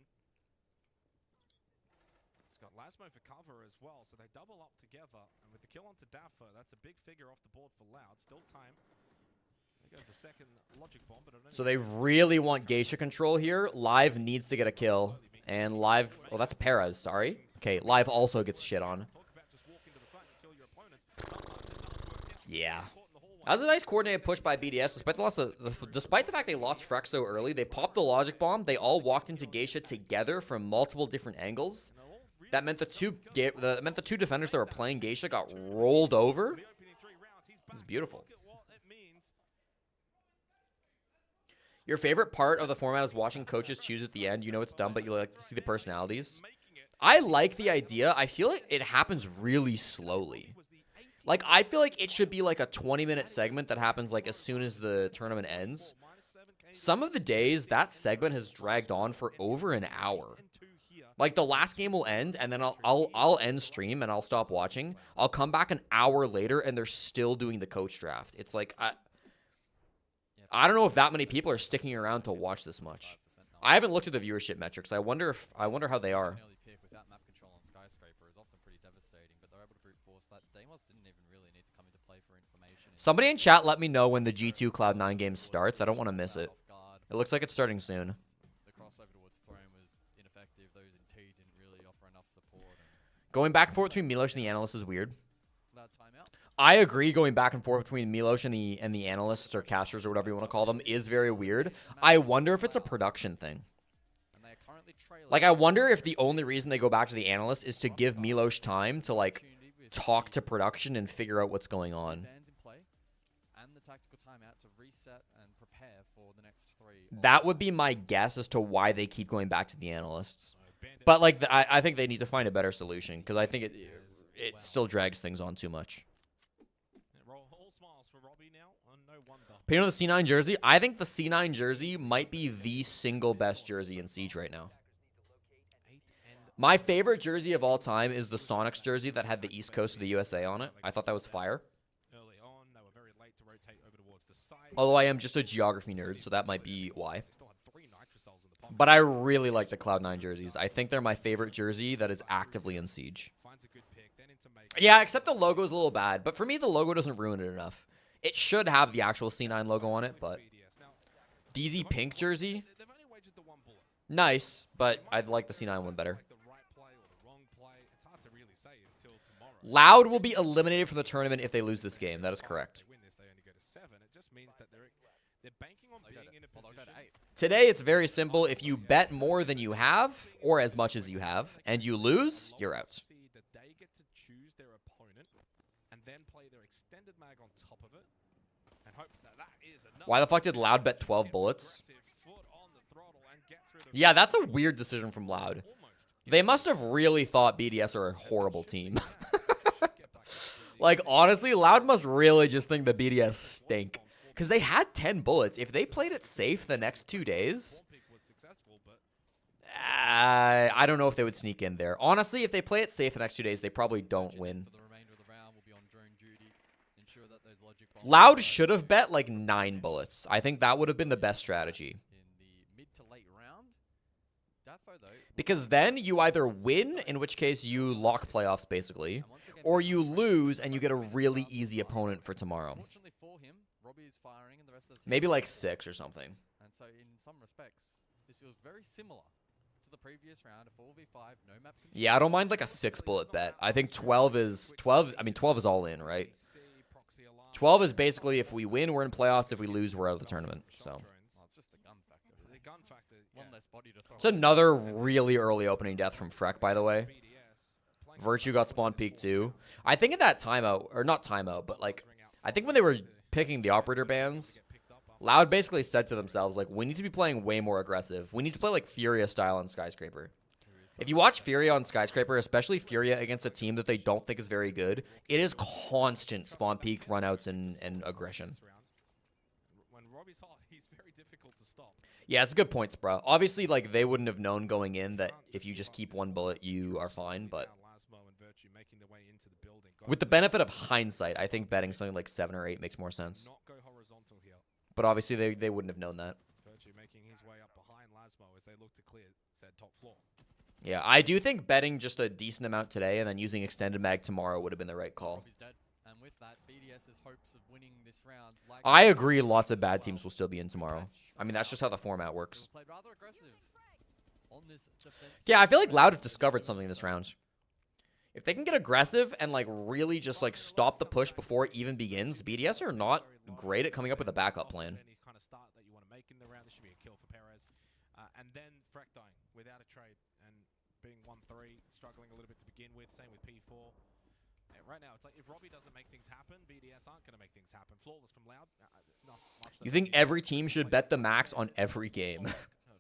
It's got Lasmo for cover as well, so they double up together. And with the kill onto Daffer, that's a big figure off the board for Loud. Still time. There goes the second logic bomb, but so they really want Geisha control here. Live needs to get a kill. And Live... Oh, that's Perez, sorry. Okay, Live also gets shit on. Yeah. That was a nice coordinated push by BDS. Despite the fact they lost Freck so early, they popped the logic bomb. They all walked into Geisha together from multiple different angles. That meant the two defenders that were playing Geisha got rolled over. It was beautiful. Your favorite part of the format is watching coaches choose at the end. You know it's dumb, but you like to see the personalities. I like the idea. I feel like it happens really slowly. Like, I feel like it should be like a 20-minute segment that happens like as soon as the tournament ends. Some of the days, that segment has dragged on for over an hour. Like, the last game will end, and then I'll end stream, and I'll stop watching. I'll come back an hour later, and they're still doing the coach draft. It's like, I don't know if that many people are sticking around to watch this much. I haven't looked at the viewership metrics. I wonder how they are. Somebody in chat let me know when the G2 Cloud9 game starts. I don't want to miss it. It looks like it's starting soon. The crossover towards Throne was ineffective. Those in T didn't really offer enough support. Going back and forth between Milosh and the analyst is weird. I agree, going back and forth between Milosh and the analysts or casters or whatever you want to call them is very weird. I wonder if it's a production thing. Like, I wonder if the only reason they go back to the analyst is to give Milosh time to, like, talk to production and figure out what's going on. That would be my guess as to why they keep going back to the analysts. But, like, I think they need to find a better solution, because I think it still drags things on too much. Paying on the C9 jersey, I think the C9 jersey might be the single best jersey in Siege right now. My favorite jersey of all time is the Sonics jersey that had the East Coast of the USA on it. I thought that was fire. Although I am just a geography nerd, so that might be why. But I really like the Cloud9 jerseys. I think they're my favorite jersey that is actively in Siege. Yeah, except the logo is a little bad. But for me, the logo doesn't ruin it enough. It should have the actual C9 logo on it, but DZ pink jersey, nice, but I'd like the C9 one better. Loud will be eliminated from the tournament if they lose this game. That is correct. Today, it's very simple. If you bet more than you have, or as much as you have, and you lose, you're out. Why the fuck did Loud bet 12 bullets? Yeah, that's a weird decision from Loud. They must have really thought BDS are a horrible team. Like, honestly, Loud must really just think the BDS stink. Because they had 10 bullets. If they played it safe the next 2 days, I don't know if they would sneak in there. Honestly, if they play it safe the next 2 days, they probably don't win. Loud should have bet like 9 bullets. I think that would have been the best strategy. Because then you either win, in which case you lock playoffs basically, or you lose and you get a really easy opponent for tomorrow. Maybe like 6 or something. And so in some respects, this feels very similar to the previous round, a 4v5, no map control. Yeah, I don't mind like a 6 bullet bet. I think 12 is all in, right? 12 is basically if we win, we're in playoffs. If we lose, we're out of the tournament. So it's another really early opening death from Freck, by the way. Virtue got spawn peak too. I think at that timeout, or not timeout, but like I think when they were picking the operator bans, Loud basically said to themselves, like, we need to be playing way more aggressive. We need to play like Furia style on Skyscraper. If you watch Furia on Skyscraper, especially Furia against a team that they don't think is very good, it is constant spawn peak, runouts, and aggression. Yeah, it's a good point, Spra. Obviously, like, they wouldn't have known going in that if you just keep 1 bullet, you are fine, but with the benefit of hindsight, I think betting something like 7 or 8 makes more sense. But obviously, they wouldn't have known that. Yeah, I do think betting just a decent amount today and then using extended mag tomorrow would have been the right call. I agree lots of bad teams will still be in tomorrow. I mean, that's just how the format works. Yeah, I feel like Loud have discovered something this round. If they can get aggressive and like really just like stop the push before it even begins, BDS are not great at coming up with a backup plan. And then Freck dying without a trade and being 1-3, struggling a little bit to begin with. Same with P4. Right now, it's like if Robbie doesn't make things happen, BDS aren't going to make things happen. Flawless from Loud. You think every team should bet the max on every game?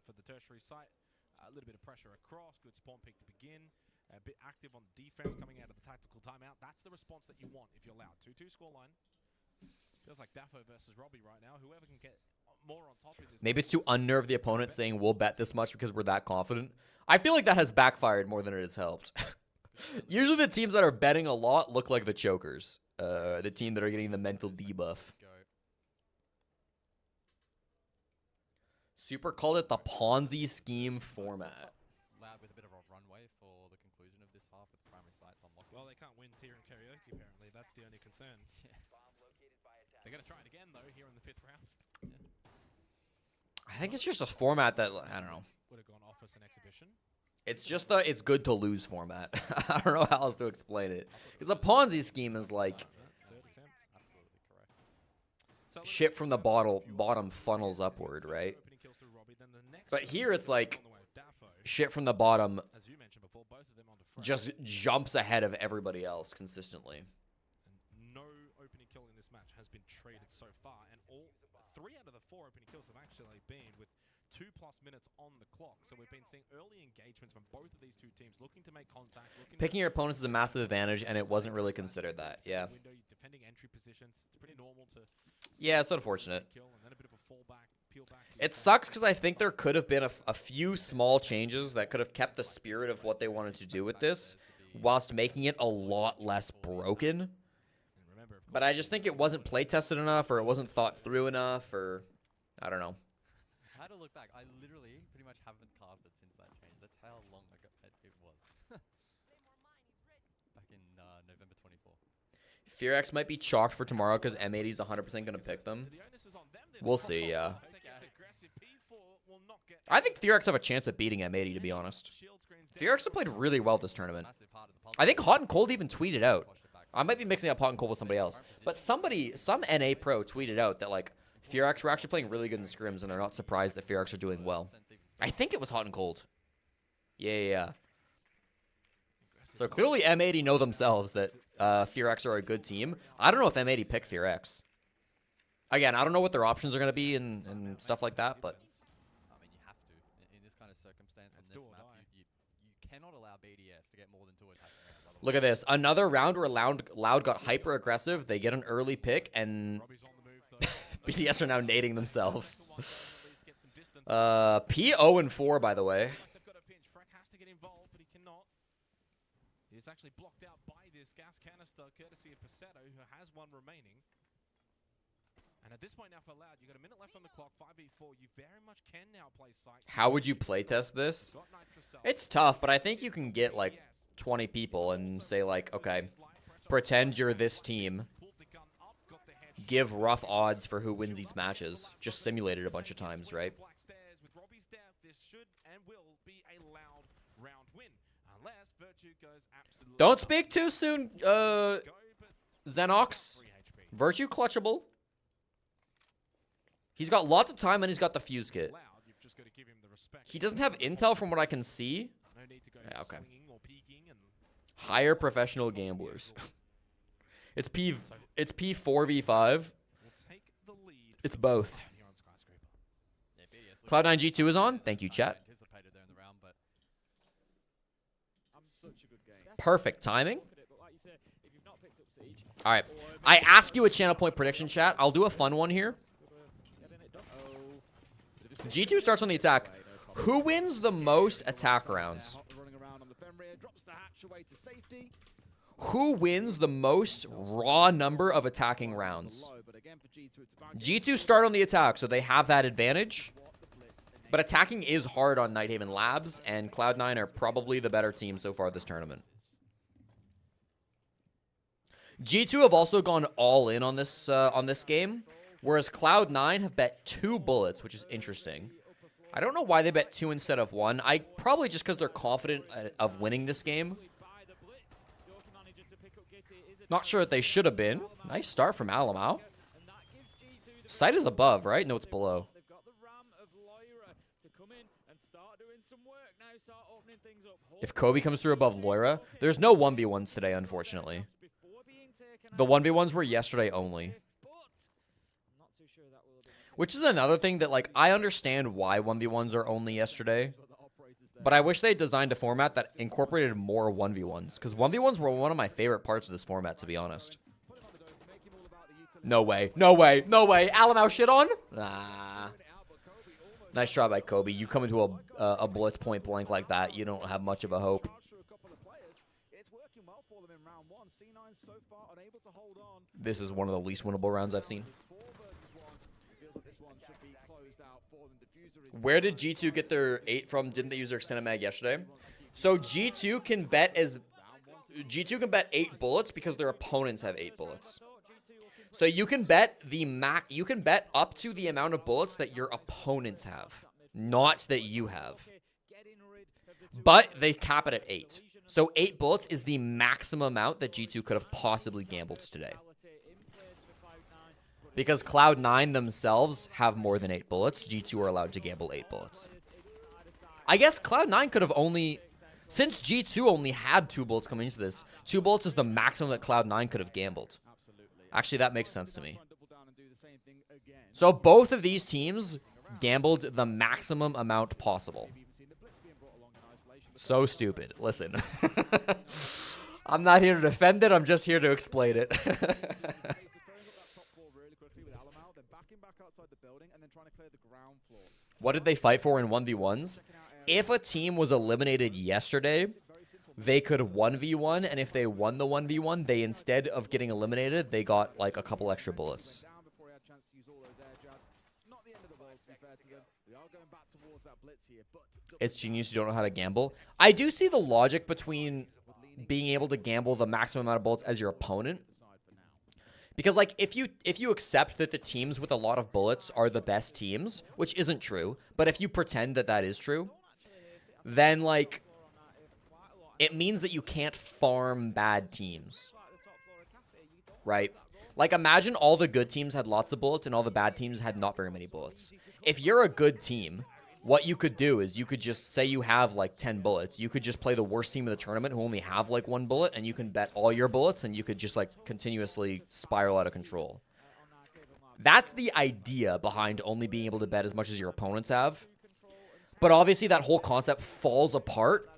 For the tertiary site, a little bit of pressure across. Good spawn peak to begin. A bit active on defense coming out of the tactical timeout. That's the response that you want if you're Loud. 2-2 scoreline. Feels like Daffo versus Robbie right now. Whoever can get more on top of this. Maybe it's to unnerve the opponent saying we'll bet this much because we're that confident. I feel like that has backfired more than it has helped. Usually the teams that are betting a lot look like the chokers. The team that are getting the mental debuff. Super called it the Ponzi scheme format. Loud with a bit of a runway for the conclusion of this half with primary sites unlocked. Well, they can't win tier and karaoke apparently. That's the only concern. They're going to try it again though here in the 5th round. I think it's just a format that I don't know. Would have gone off as an exhibition. It's just the it's good to lose format. I don't know how else to explain it. Because a Ponzi scheme is like shit from the bottom funnels upward, right? But here it's like shit from the bottom just jumps ahead of everybody else consistently. And no opening kill in this match has been traded so far, and all 3 out of the 4 opening kills have actually been with 2+ minutes on the clock. So we've been seeing early engagements from both of these two teams looking to make contact. Picking your opponents is a massive advantage, and it wasn't really considered that. Yeah. Defending entry positions. It's pretty normal to. Yeah, it's unfortunate. It sucks because I think there could have been a few small changes that could have kept the spirit of what they wanted to do with this, whilst making it a lot less broken. But I just think it wasn't play tested enough, or it wasn't thought through enough, or I don't know. I had to look back. I literally pretty much haven't casted since that change. That's how long ago it was. Back in November 24. FearX might be chalked for tomorrow because M80 is 100% going to pick them. We'll see, yeah. I think FearX have a chance at beating M80, to be honest. FearX have played really well this tournament. I think Hot and Cold even tweeted out. I might be mixing up Hot and Cold with somebody else. But some NA pro tweeted out that, like, FearX were actually playing really good in scrims, and they're not surprised that FearX are doing well. I think it was Hot and Cold. Yeah. So clearly M80 know themselves that FearX are a good team. I don't know if M80 pick FearX. Again, I don't know what their options are going to be and stuff like that, but... I mean, you have to. In this kind of circumstance, on this map, you cannot allow BDS to get more than 2 attacking rounds. Look at this. Another round where Loud got hyper-aggressive. They get an early pick, and BDS are now nading themselves. P 0-4, by the way. He's actually blocked out by this gas canister, courtesy of Passetto, who has one remaining. And at this point now for Loud, you've got a minute left on the clock, 5v4. You very much can now play Cyclops. How would you playtest this? It's tough, but I think you can get, like, 20 people and say, like, okay, pretend you're this team. Give rough odds for who wins these matches. Just simulate it a bunch of times, right? Don't speak too soon, Xenox. Virtue clutchable. He's got lots of time and he's got the fuse kit. He doesn't have intel from what I can see. Yeah, okay. Higher professional gamblers. It's P4v5. It's both. Cloud9 G2 is on. Thank you, chat. Perfect timing. All right. I asked you a channel point prediction, chat. I'll do a fun one here. G2 starts on the attack. Who wins the most attack rounds? Who wins the most raw number of attacking rounds? G2 start on the attack, so they have that advantage. But attacking is hard on Nighthaven Labs, and Cloud9 are probably the better team so far this tournament. G2 have also gone all in on this game, whereas Cloud9 have bet 2 bullets, which is interesting. I don't know why they bet 2 instead of 1. Probably just because they're confident of winning this game. Not sure that they should have been. Nice start from Alamau. Sight is above, right? No, it's below. If Kobe comes through above Loira, there's no 1v1s today, unfortunately. The 1v1s were yesterday only. Which is another thing that, like, I understand why 1v1s are only yesterday. But I wish they designed a format that incorporated more 1v1s. Because 1v1s were one of my favorite parts of this format, to be honest. No way. No way. No way. Alamau shit on? Nah. Nice try by Kobe. You come into a blitz point blank like that, you don't have much of a hope. This is one of the least winnable rounds I've seen. Where did G2 get their 8 from? Didn't they use their extended mag yesterday? So G2 can bet 8 bullets because their opponents have 8 bullets. So you can bet up to the amount of bullets that your opponents have, not that you have. But they cap it at 8. So 8 bullets is the maximum amount that G2 could have possibly gambled today. Because Cloud9 themselves have more than 8 bullets, G2 are allowed to gamble 8 bullets. I guess Cloud9 could have only... Since G2 only had 2 bullets coming into this, 2 bullets is the maximum that Cloud9 could have gambled. Actually, that makes sense to me. So both of these teams gambled the maximum amount possible. So stupid. Listen. I'm not here to defend it, I'm just here to explain it. What did they fight for in 1v1s? If a team was eliminated yesterday, they could 1v1, and if they won the 1v1, they, instead of getting eliminated, they got like a couple extra bullets. It's genius you don't know how to gamble. I do see the logic between being able to gamble the maximum amount of bullets as your opponent. Because, like, if you accept that the teams with a lot of bullets are the best teams, which isn't true, but if you pretend that that is true, then, like, it means that you can't farm bad teams, right? Like, imagine all the good teams had lots of bullets and all the bad teams had not very many bullets. If you're a good team, what you could do is you could just say you have, like, 10 bullets. You could just play the worst team of the tournament who only have, like, 1 bullet, and you can bet all your bullets, and you could just, like, continuously spiral out of control. That's the idea behind only being able to bet as much as your opponents have. But obviously that whole concept falls apart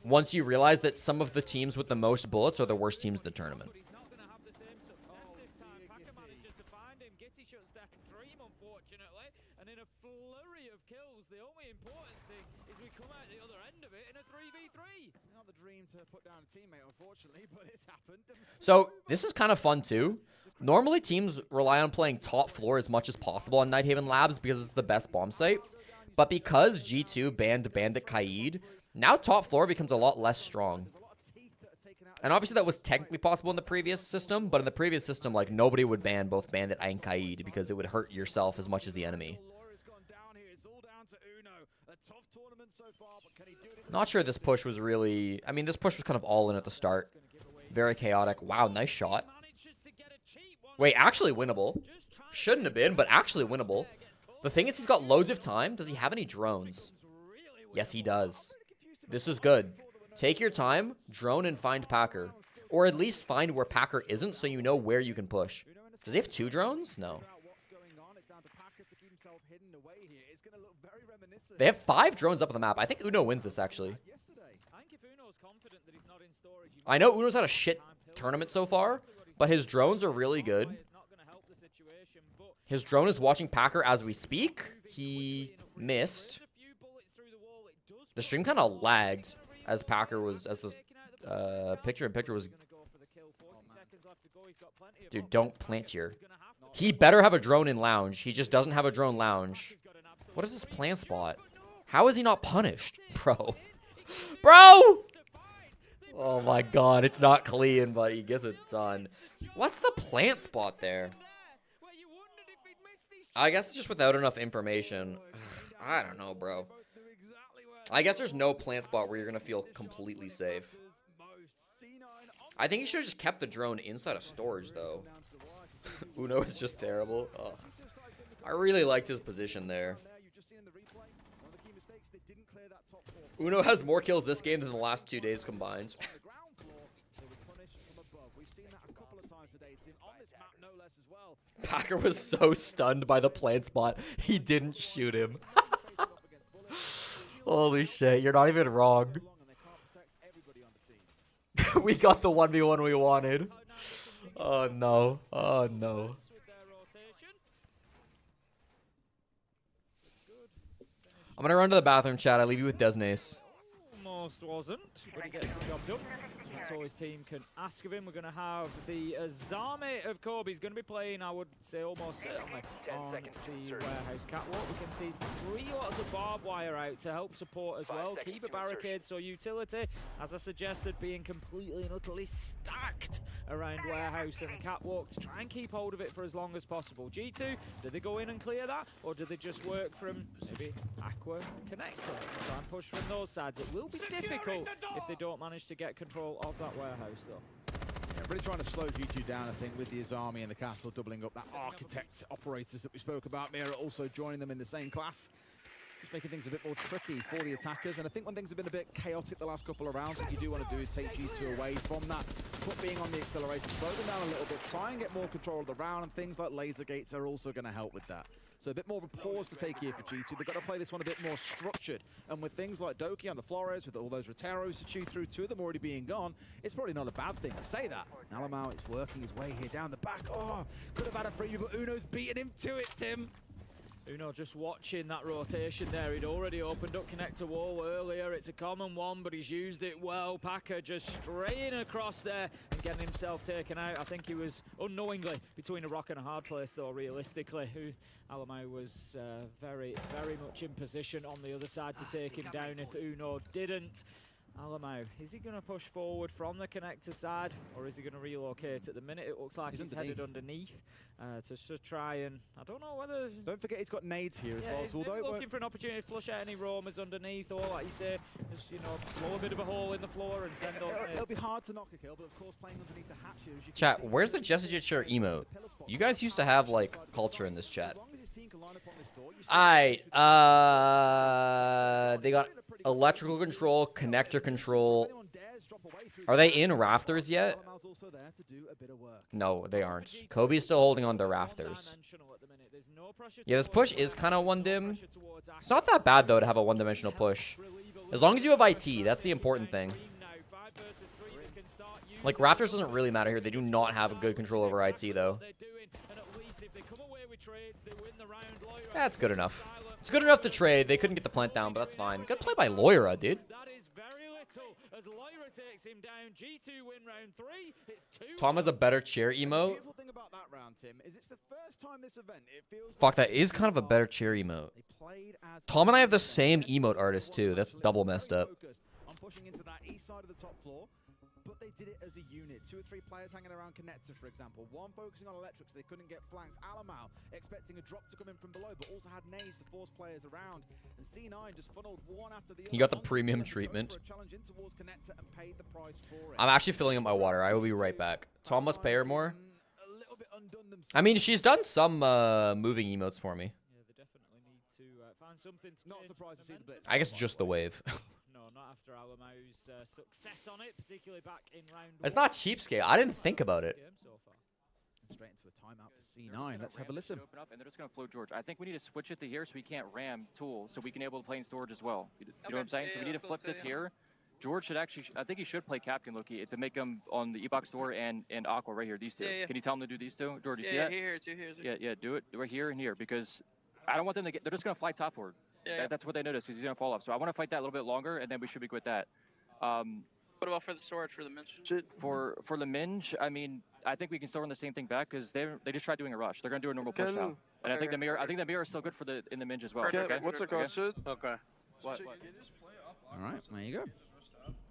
once you realize that some of the teams with the most bullets are the worst teams in the tournament. So this is kind of fun too. Normally teams rely on playing top floor as much as possible on Nighthaven Labs because it's the best bomb site. But because G2 banned Bandit Kaid, now top floor becomes a lot less strong. And obviously that was technically possible in the previous system, but in the previous system, like, nobody would ban both Bandit and Kaid because it would hurt yourself as much as the enemy. Not sure this push was really... I mean, this push was kind of all in at the start. Very chaotic. Wow, nice shot. Wait, actually winnable. Shouldn't have been, but actually winnable. The thing is, he's got loads of time. Does he have any drones? Yes, he does. This is good. Take your time, drone, and find Packer. Or at least find where Packer isn't so you know where you can push. Does he have 2 drones? No. They have 5 drones up on the map. I think Uno wins this, actually. I know Uno's had a shit tournament so far, but his drones are really good. His drone is watching Packer as we speak. He missed. The stream kind of lagged as Packer was, as the picture-in-picture was... Dude, don't plant here. He better have a drone in lounge. He just doesn't have a drone lounge. What is this plant spot? How is he not punished? Bro. Bro! Oh my god, it's not clean, but he gets it done. What's the plant spot there? I guess just without enough information. I don't know, bro. I guess there's no plant spot where you're going to feel completely safe. I think he should have just kept the drone inside of storage, though. Uno is just terrible. Ugh. I really liked his position there. Uno has more kills this game than the last 2 days combined. Packer was so stunned by the plant spot, he didn't shoot him. Holy shit, you're not even wrong. We got the 1v1 we wanted. Oh no, oh no. I'm gonna run to the bathroom, chat. I leave you with Desnace. Almost wasn't, but he gets the job done. That's all his team can ask of him. We're going to have the Azami of Kobe. He's going to be playing, I would say, almost certainly on the warehouse catwalk. We can see 3 lots of barbed wire out to help support as well. Keep a barricade, so utility, as I suggested, being completely and utterly stacked around warehouse and the catwalk to try and keep hold of it for as long as possible. G2, do they go in and clear that, or do they just work from maybe Aqua connector? Try and push from those sides. It will be difficult if they don't manage to get control of that warehouse, though. Yeah, really trying to slow G2 down, I think, with his army and the castle doubling up. That architect operators that we spoke about, Mira also joining them in the same class. Just making things a bit more tricky for the attackers. And I think when things have been a bit chaotic the last couple of rounds, what you do want to do is take G2 away from that. Foot being on the accelerator, slow them down a little bit, try and get more control of the round, and things like laser gates are also going to help with that. So a bit more of a pause to take here for G2. They've got to play this one a bit more structured. And with things like Doki on the Flores, with all those Roteros to chew through, 2 of them already being gone, it's probably not a bad thing to say that. Nalamau is working his way here down the back. Oh, could have had a preview, but Uno's beating him to it, Tim. Uno just watching that rotation there. He'd already opened up connector wall earlier. It's a common one, but he's used it well. Packer just straying across there and getting himself taken out. I think he was unknowingly between a rock and a hard place, though, realistically. Alamau was very, very much in position on the other side to take him down if Uno didn't. Alamau, is he going to push forward from the connector side, or is he going to relocate? At the minute, it looks like he's headed underneath to try and... I don't know whether... Don't forget he's got nades here as well. He's So maybe looking for an opportunity to flush out any roamers underneath, or like you say, just, you know, blow a bit of a hole in the floor and send those nades. It'll be hard to knock a kill, but of course playing underneath the hatch here, as you can Chat, see, where's the Jesse Chair emote? You guys used to have, like, culture in this chat. Alright, they got electrical control, connector control. Are they in rafters yet? No, they aren't. Kobe's still holding on to rafters. Yeah, this push is kind of one dim. It's not that bad, though, to have a one-dimensional push. As long as you have IT, that's the important thing. Like, rafters doesn't really matter here. They do not have a good control over IT, though. That's good enough. It's good enough to trade. They couldn't get the plant down, but that's fine. Good play by Loira, dude. Tom has a better chair emote. Fuck, that is kind of a better chair emote. Tom and I have the same emote artist, too. That's double messed up. But they did it as a unit. 2 or 3 players hanging around connector, for example. One focusing on electrics, they couldn't get flanked. Alamau expecting a drop to come in from below, but also had nades to force players around. And C9 just funneled one after the other. You got the premium treatment. I'm actually filling up my water. I will be right back. Tom must pay her more. I mean, she's done some moving emotes for me. Yeah, they definitely need to find something to Not surprised to see the blitz. I guess just the wave. No, not after Alamau's success on it, particularly back in round It's one. not cheapskate. I didn't think about it. Straight into a timeout for C9. Let's have a listen. Open up and they're just going to float George. I think we need to switch it to here so we can't ram Tool, so we can able to play in storage as well. You know what I'm saying? So we need to flip this here. George should actually, I think he should play Captain Loki to make him on the E-Box door and Aqua right here, these two. Can you tell him to do these two? George, you see that? Yeah, do it right here and here, because I don't want them to get, they're just going to fly top forward. That's what they notice, because he's going to fall off. So I want to fight that a little bit longer, and then we should be good with that. What about for the storage for the Minge? For the Minge, I mean, I think we can still run the same thing back, because they just tried doing a rush. They're going to do a normal push now. And I think the mirror is still good for in the Minge as well. Okay. What's the code, Sid? Okay. What? All right, there you go.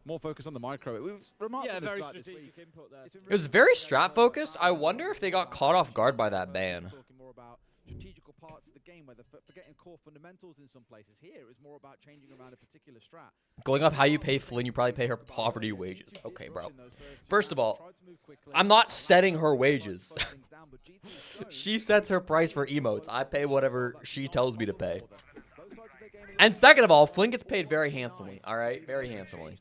More focus on the micro. It was remarkable. Yeah, very strategic input there. It was very strat focused. I wonder if they got caught off guard by that ban. Talking more about strategical parts of the game, where they're forgetting core fundamentals in some places. Here, it was more about changing around a particular strat. Going off how you pay Flynn, you probably pay her poverty wages. Okay, bro. First of all, I'm not setting her wages. She sets her price for emotes. I pay whatever she tells me to pay. And second of all, Flynn gets paid very handsomely, all right? Very handsomely.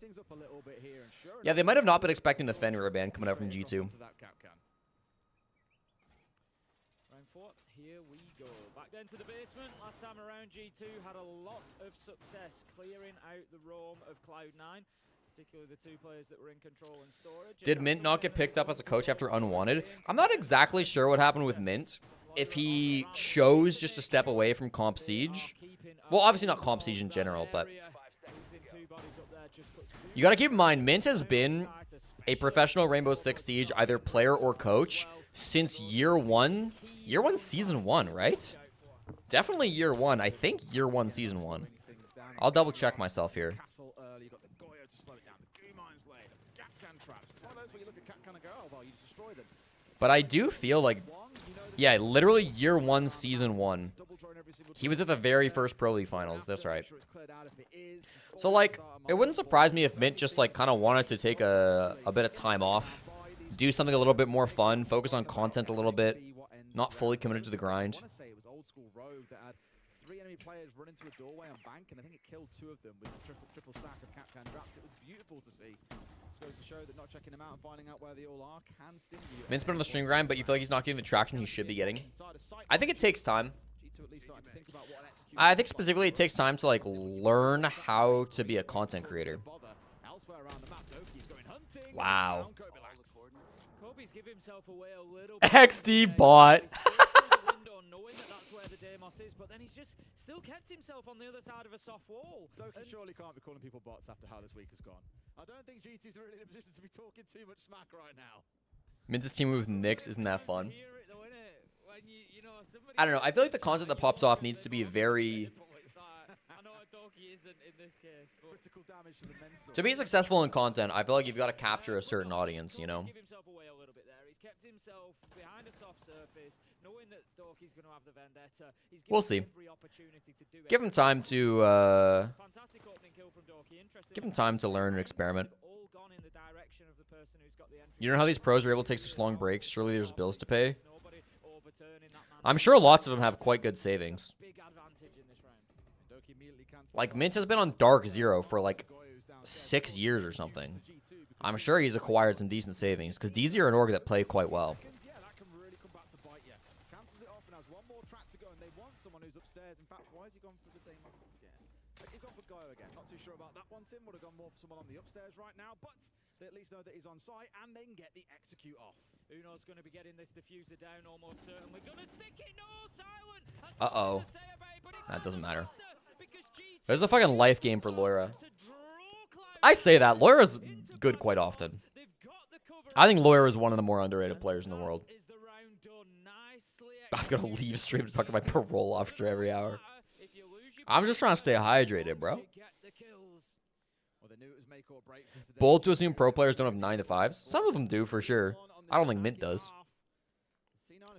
Yeah, they might have not been expecting the Fenrir ban coming out from G2. Round 4, here we go. Back down to the basement. Last time around, G2 had a lot of success clearing out the roam of Cloud9, particularly the 2 players that were in control and storage. Did Mint not get picked up as a coach after Unwanted? I'm not exactly sure what happened with Mint. If he chose just to step away from Comp Siege. Well, obviously not Comp Siege in general, but you got to keep in mind, Mint has been a professional Rainbow Six Siege, either player or coach, since year 1. Year 1, season 1, right? Definitely year 1. I think year 1, season 1. I'll double check myself here. But I do feel like, yeah, literally year 1, season 1. He was at the very first Pro League finals. That's right. So, like, it wouldn't surprise me if Mint just, like, kind of wanted to take a bit of time off, do something a little bit more fun, focus on content a little bit, not fully committed to the grind. Three enemy players run into a doorway on bank, and I think it killed 2 of them with a triple stack of Capcan traps. It was beautiful to see. Just goes to show that not checking them out and finding out where they all are can sting you. Mint's been on the stream grind, but you feel like he's not getting the traction he should be getting. I think it takes time. I think specifically it takes time to, like, learn how to be a content creator. Wow. Kobe's give himself away a little XD bot. knowing that that's where the Deimos is, but then he's just still kept himself on the other side of a soft wall. Doki surely can't be calling people bots after how this week has gone. I don't think G2's really in a position to be talking too much smack right now. Mince's team with Nyx isn't that fun. I don't know. I feel like the content that pops off needs to be very... To be successful in content, I feel like you've got to capture a certain audience, you know? We'll see. Give him time to learn and experiment. You know how these pros are able to take such long breaks? Surely there's bills to pay. I'm sure lots of them have quite good savings. Like, Mint has been on DarkZero for like 6 years or something. I'm sure he's acquired some decent savings, because DZ are an org that play quite well. Not too sure about that one, Tim. Would have gone more for someone on the upstairs right now, but they at least know that he's on site and they can get the execute off. Uno's going to be getting this diffuser down almost certainly. Gonna stick it, no, silent. Uh-oh. That doesn't matter. There's a fucking life game for Loira. I say that. Loira's good quite often. I think Loira is one of the more underrated players in the world. I'm going to leave stream to talk to my parole officer every hour. I'm just trying to stay hydrated, bro. Bold to assume pro players don't have 9 to 5s. Some of them do, for sure. I don't think Mint does.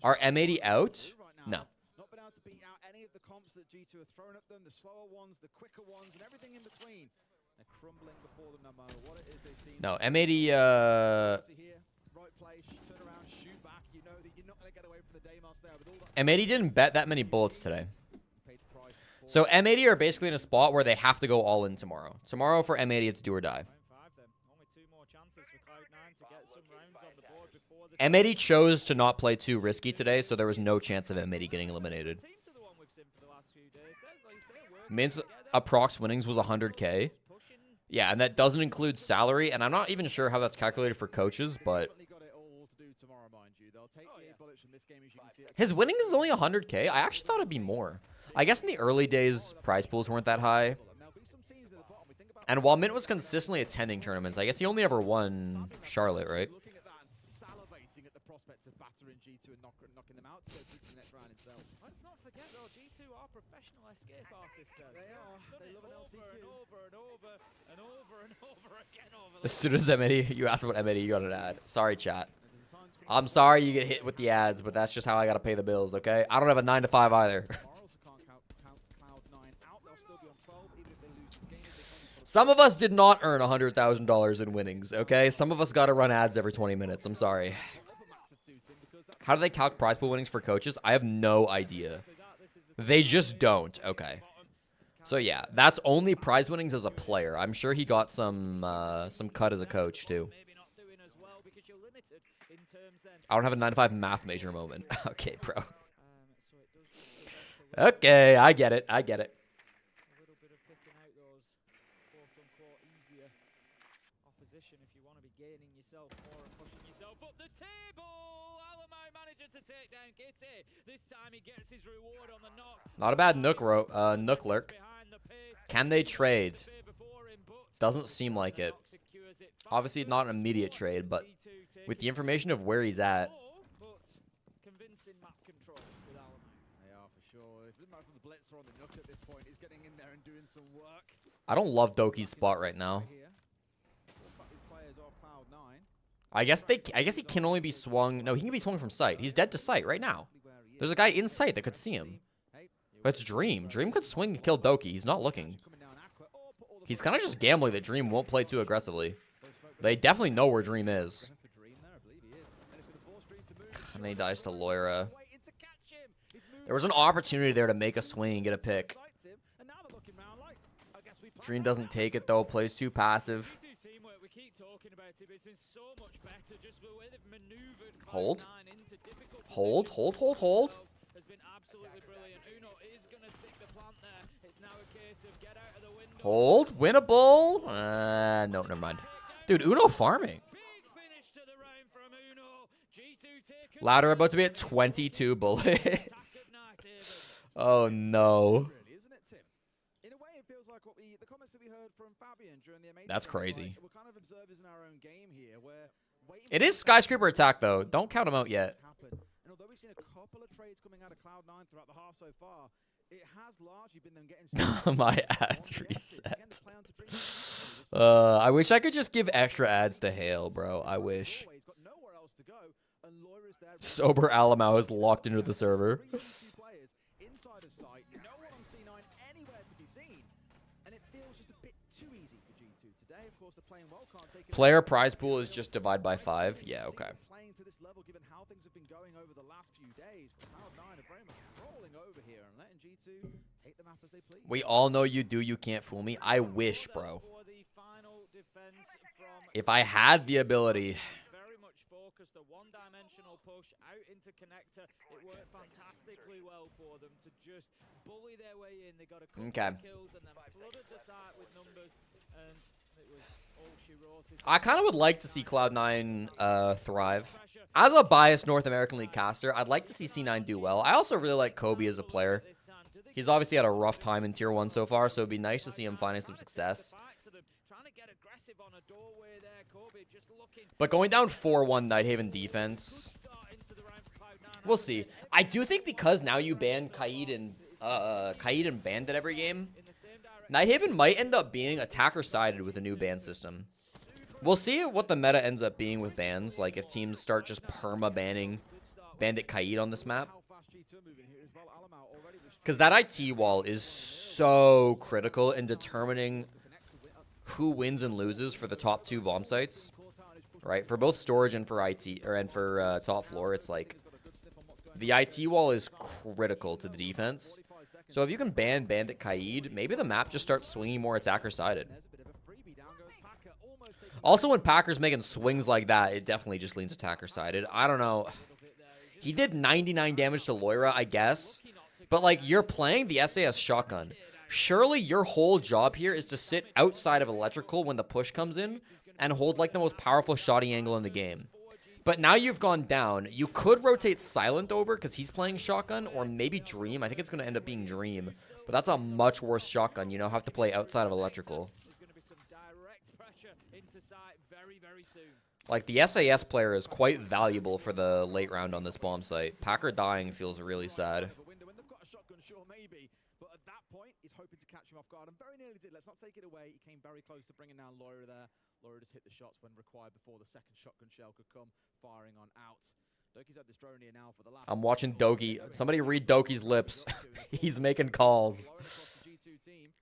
Are M80 out? No. Not been able to beat out any of the comps that G2 have thrown at them, the slower ones, the quicker ones, and everything in between. They're crumbling before them no matter what it is they see. No, M80, Right place, turn around, shoot back. You know that you're not going to get away from the Deimos there with all that. M80 didn't bet that many bullets today. So M80 are basically in a spot where they have to go all in tomorrow. Tomorrow for M80, it's do or die. M80 chose to not play too risky today, so there was no chance of M80 getting eliminated. Mint's approx winnings was 100K. Yeah, and that doesn't include salary, and I'm not even sure how that's calculated for coaches, but... His winnings is only 100K? I actually thought it'd be more. I guess in the early days, prize pools weren't that high. And while Mint was consistently attending tournaments, I guess he only ever won Charlotte, right? Let's not forget though, G2 are professional escape artists. They are. They love an LCQ. And over again. As soon as M80, you asked about M80, you got an ad. Sorry, chat. I'm sorry you get hit with the ads, but that's just how I gotta pay the bills, okay? I don't have a 9 to 5 either. Some of us did not earn $100,000 in winnings, okay? Some of us gotta run ads every 20 minutes. I'm sorry. How do they calc prize pool winnings for coaches? I have no idea. They just don't. Okay. So yeah, that's only prize winnings as a player. I'm sure he got some cut as a coach too. I don't have a 9 to 5 math major moment. Okay, bro. Okay, I get it. I get it. If you want to be gaining yourself more and pushing yourself up the table. To take down Kitty. This time he gets his reward on the knock. Not a bad nook lurk. Can they trade? Doesn't seem like it. Obviously not an immediate trade, but with the information of where he's at. Convincing map control with They are for sure. If it doesn't matter from the blitz or on the nook at this point, he's getting in there and doing some work. I don't love Doki's spot right now. I guess he can only be swung. No, he can be swung from sight. He's dead to sight right now. There's a guy in sight that could see him. But it's Dream. Dream could swing and kill Doki. He's not looking. He's kind of just gambling that Dream won't play too aggressively. They definitely know where Dream is. And then he dies to Loira. There was an opportunity there to make a swing and get a pick. Dream doesn't take it though. Plays too passive. Hold. Hold. Hold. Winnable. No, never mind. Dude, Uno farming. Louder about to be at 22 bullets. Oh no. In a way, it feels like the comments that we heard from Fabian during the amazing. That's crazy. We're kind of observers in our own game here, where It is skyscraper attack though. Don't count him out yet. And although we've seen a couple of trades coming out of Cloud9 throughout the half so far, it has largely been them getting My ads reset. I wish I could just give extra ads to Hale, bro. I wish. Sober Alamau is locked into the server. Inside of sight, no one on C9 anywhere to be seen, and it feels just a bit too easy for G2 today. Of course, they're playing Wildcard. Player prize pool is just divide by 5. Yeah, okay. Playing to this level, given how things have been going over the last few days, Cloud9 are very much rolling over here and letting G2 take the map as they please. We all know you do. You can't fool me. I wish, bro. If I had the ability. A one-dimensional push out into connector. It worked fantastically well for them to just bully their way in. They got a couple of kills and then flooded the site with numbers, and it was all she wrote. I kind of would like to see Cloud9 thrive. As a biased North American League caster, I'd like to see C9 do well. I also really like Kobe as a player. He's obviously had a rough time in Tier 1 so far, so it'd be nice to see him finding some success. But going down 4-1 Nighthaven defense, we'll see. I do think because now you ban Kaid and Bandit every game, Nighthaven might end up being attacker-sided with a new ban system. We'll see what the meta ends up being with bans, like if teams start just perma-banning Bandit Kaid on this map. Because that IT wall is so critical in determining who wins and loses for the top 2 bomb sites, right? For both storage and for for top floor, it's like the IT wall is critical to the defense. So if you can ban Bandit Kaid, maybe the map just starts swinging more attacker-sided. Also, when Packer's making swings like that, it definitely just leans attacker-sided. I don't know. He did 99 damage to Loira, I guess. But, like, you're playing the SAS shotgun. Surely your whole job here is to sit outside of electrical when the push comes in and hold like the most powerful shotty angle in the game. But now you've gone down. You could rotate Silent over because he's playing shotgun, or maybe Dream. I think it's going to end up being Dream. But that's a much worse shotgun. You know, have to play outside of electrical. Like, the SAS player is quite valuable for the late round on this bomb site. Packer dying feels really sad. Hoping to catch him off guard and very nearly did. Let's not take it away. He came very close to bringing down Loira there. Loira just hit the shots when required before the second shotgun shell could come firing on out. Doki's had this drone here now for the last. I'm watching Doki. Somebody read Doki's lips. He's making calls. G2 team.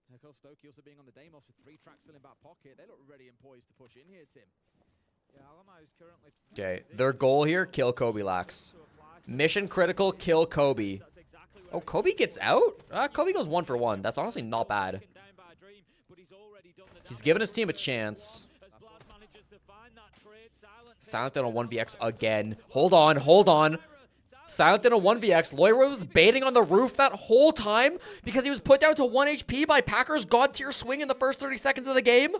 Of course, Doki also being on the Deimos with 3 tracks still in back pocket. They look ready and poised to push in here, Tim. Okay, their goal here, kill Kobe Lax. Mission critical, kill Kobe. Oh, Kobe gets out? Kobe goes 1 for 1. That's honestly not bad. He's giving his team a chance. Silent in a 1vx again. Hold on, hold on. Silent in a 1vx. Loira was baiting on the roof that whole time because he was put down to 1 HP by Packer's god tier swing in the first 30 seconds of the game.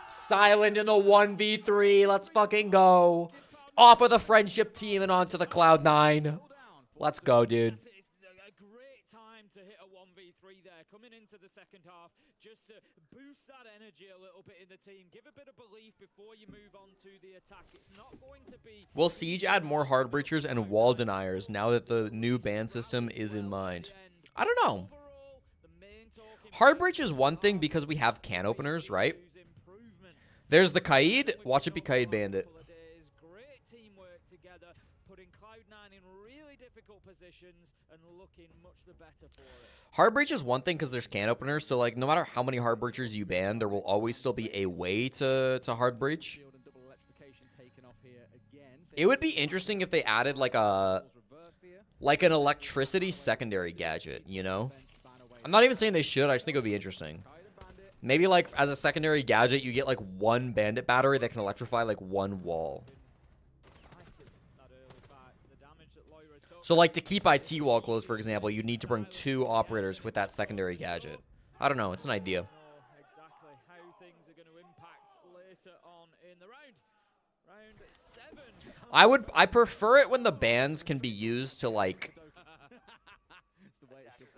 Silent in a 1v3. Let's fucking go. Off of the friendship team and onto the Cloud9. Let's go, dude. It's a great time to hit a 1v3 there, coming into the second half, just to boost that energy a little bit in the team. Give a bit of belief before you move on to the attack. It's not going to be... Will Siege add more hard breachers and wall deniers now that the new ban system is in mind? I don't know. Hard breach is one thing because we have can openers, right? There's the Kaid. Watch it be Kaid Bandit. Positions and looking much the better for it. Hard breach is one thing because there's can openers, so like no matter how many hard breachers you ban, there will always still be a way to hard breach. It would be interesting if they added like an electricity secondary gadget, you know? I'm not even saying they should, I just think it would be interesting. Maybe like as a secondary gadget you get like 1 bandit battery that can electrify like 1 wall. So, like, to keep IT wall closed, for example, you need to bring 2 operators with that secondary gadget. I don't know. It's an idea. Exactly how things are going to impact later on in the round. I prefer it when the bans can be used to like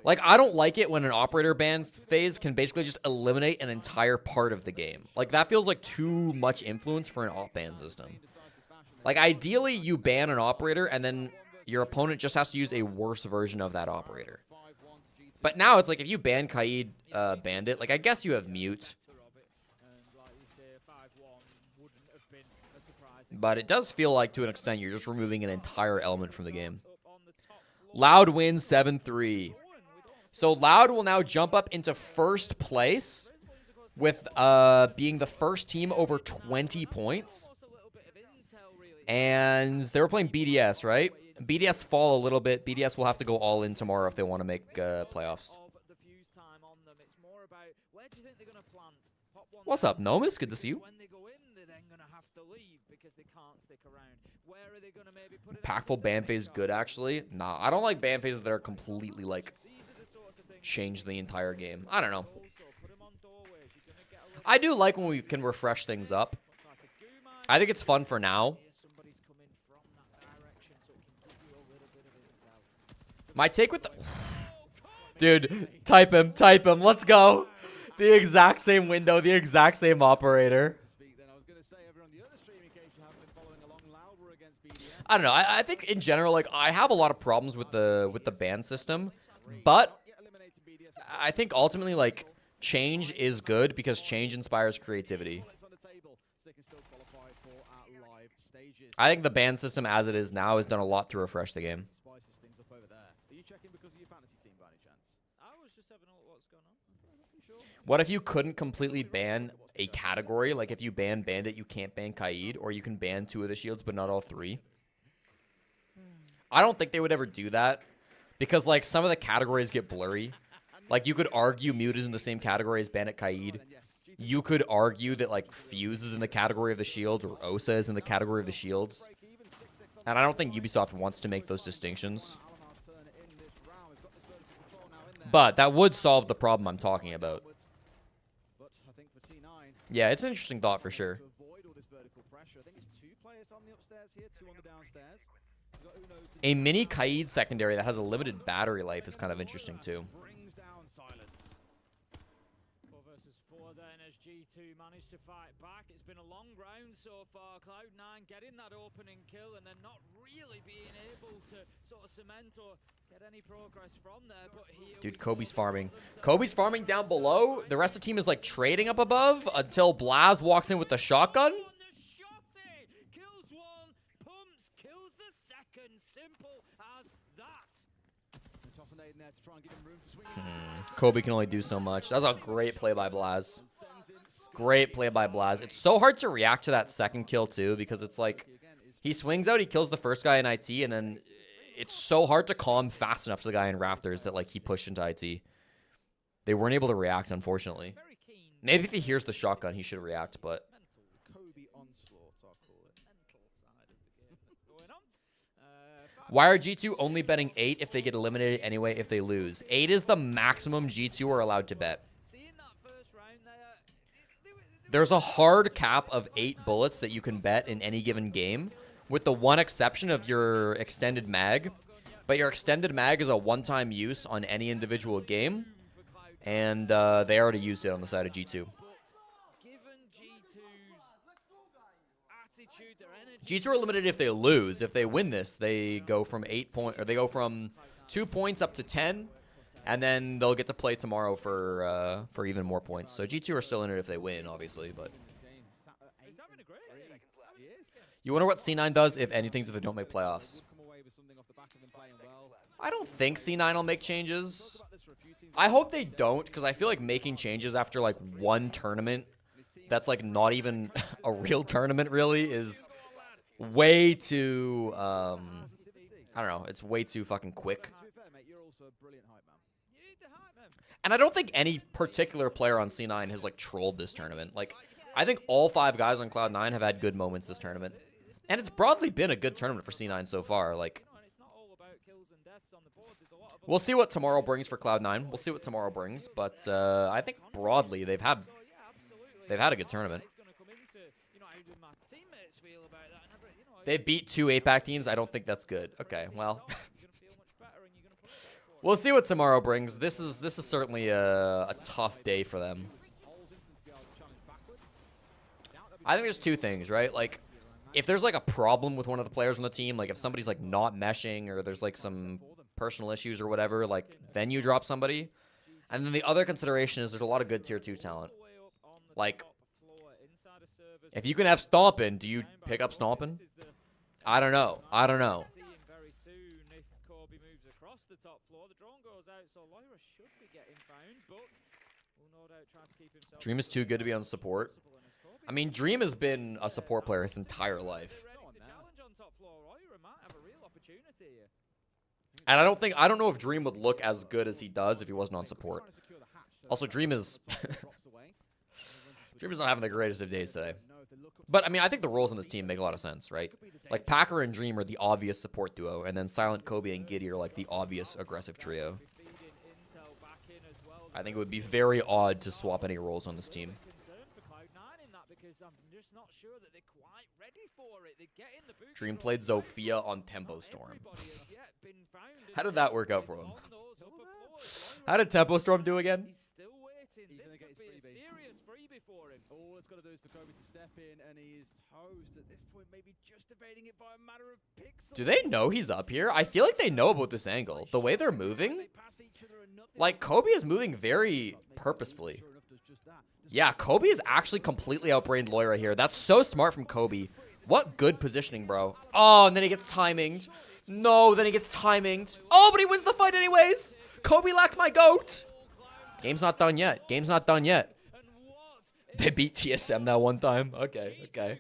I don't like it when an operator ban phase can basically just eliminate an entire part of the game. Like that feels like too much influence for an op ban system. Like ideally you ban an operator and then your opponent just has to use a worse version of that operator. But now it's like if you ban Kaid Bandit, like I guess you have mute. But it does feel like to an extent you're just removing an entire element from the game. Loud wins 7-3. So Loud will now jump up into first place with being the first team over 20 points. And they were playing BDS, right? BDS fall a little bit. BDS will have to go all in tomorrow if they want to make playoffs. What's up, Nomis? Good to see you. Impactful ban phase good, actually. Nah, I don't like ban phases that are completely, like, change the entire game. I don't know. I do like when we can refresh things up. I think it's fun for now. My take with the... Dude, type him, let's go. The exact same window, the exact same operator. I don't know. I think in general, like I have a lot of problems with the ban system, but I think ultimately like change is good because change inspires creativity. I think the ban system as it is now has done a lot to refresh the game. What if you couldn't completely ban a category? Like if you ban Bandit, you can't ban Kaid, or you can ban 2 of the shields but not all 3. I don't think they would ever do that because like some of the categories get blurry. Like you could argue Mute is in the same category as Bandit Kaid. You could argue that like Fuse is in the category of the shields or Osa is in the category of the shields. And I don't think Ubisoft wants to make those distinctions. But that would solve the problem I'm talking about. Yeah, it's an interesting thought for sure. A mini Kaid secondary that has a limited battery life is kind of interesting too. 4 versus 4 then as G2 managed to fight back. It's been a long round so far. Cloud9 getting that opening kill and then not really being able to sort of cement or get any progress from there. But dude, Kobe's farming. Kobe's farming down below. The rest of the team is like trading up above until Blaz walks in with the shotgun. Kobe can only do so much. That's a great play by Blaz. Great play by Blaz. It's so hard to react to that second kill too because it's like he swings out, he kills the first guy in IT, and then it's so hard to calm fast enough to the guy in Raptors that like he pushed into IT. They weren't able to react, unfortunately. Maybe if he hears the shotgun, he should react, but... Why are G2 only betting 8 if they get eliminated anyway if they lose? 8 is the maximum G2 are allowed to bet. There's a hard cap of 8 bullets that you can bet in any given game, with the one exception of your extended mag. But your extended mag is a one-time use on any individual game, and they already used it on the side of G2. G2 are limited if they lose. If they win this, they go from 2 points up to 10, and then they'll get to play tomorrow for even more points. So G2 are still in it if they win, obviously, but you wonder what C9 does, if anything, if they don't make playoffs. I don't think C9 will make changes. I hope they don't, because I feel like making changes after like one tournament that's like not even a real tournament really is way too, I don't know, it's way too fucking quick. And I don't think any particular player on C9 has like trolled this tournament. Like, I think all 5 guys on Cloud9 have had good moments this tournament. And it's broadly been a good tournament for C9 so far. Like, we'll see what tomorrow brings for Cloud9. We'll see what tomorrow brings, but I think broadly they've had a good tournament. They beat 2 8-pack teams. I don't think that's good. Okay, well. We'll see what tomorrow brings. This is certainly a tough day for them. I think there's 2 things, right? Like, if there's like a problem with one of the players on the team, like if somebody's like not meshing or there's like some personal issues or whatever, like then you drop somebody. And then the other consideration is there's a lot of good tier 2 talent. Like, if you can have Stompin', do you pick up Stompin'? I don't know. I don't know. Dream is too good to be on support. I mean, Dream has been a support player his entire life. And I don't know if Dream would look as good as he does if he wasn't on support. Also, Dream is Dream is not having the greatest of days today. But, I mean, I think the roles on this team make a lot of sense, right? Like, Packer and Dream are the obvious support duo, and then Silent, Kobe, and Giddy are, like, the obvious aggressive trio. I think it would be very odd to swap any roles on this team. Dream played Zofia on Tempo Storm. How did that work out for him? How did Tempo Storm do again? All it's got to do is for Kobe to step in, and he is toast at this point, maybe just evading it by a matter of pixels. Do they know he's up here? I feel like they know about this angle. The way they're moving, like Kobe is moving very purposefully. Yeah, Kobe is actually completely outbrained Loira here. That's so smart from Kobe. What good positioning, bro. Oh, and then he gets timinged. No, then he gets timinged. Oh, but he wins the fight anyways. Kobe lacks my goat. Game's not done yet. Game's not done yet. They beat TSM that one time. Okay, okay.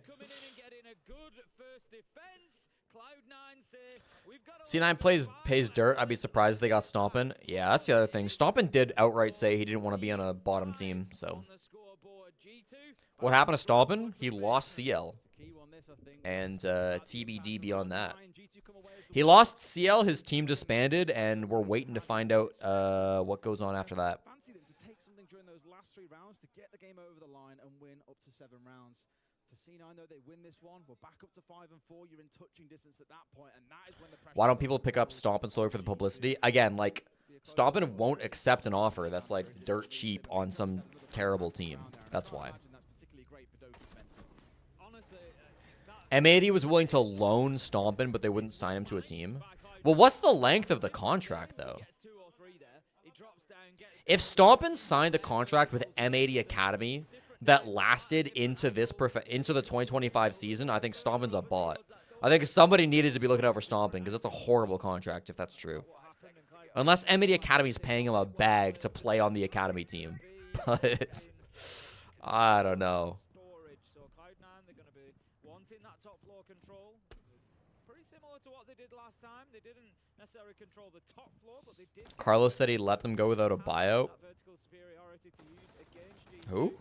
C9 pays dirt. I'd be surprised if they got Stompin'. Yeah, that's the other thing. Stompin' did outright say he didn't want to be on a bottom team, so. What happened to Stompin'? He lost CL. And TBD beyond that. He lost CL, his team disbanded, and we're waiting to find out what goes on after that. Last 3 rounds to get the game over the line and win up to 7 rounds. For C9, though, they win this one. We're back up to 5 and 4. You're in touching distance at that point, and that is when the pressure. Why don't people pick up Stompin' slowly for the publicity? Again, like, Stompin' won't accept an offer that's, like, dirt cheap on some terrible team. That's why. M80 was willing to loan Stompin', but they wouldn't sign him to a team. Well, what's the length of the contract, though? If Stompin' signed a contract with M80 Academy that lasted into the 2025 season, I think Stompin's a bot. I think somebody needed to be looking out for Stompin' because it's a horrible contract if that's true. Unless M80 Academy is paying him a bag to play on the Academy team. But I don't know. Carlos said he let them go without a buyout. Who?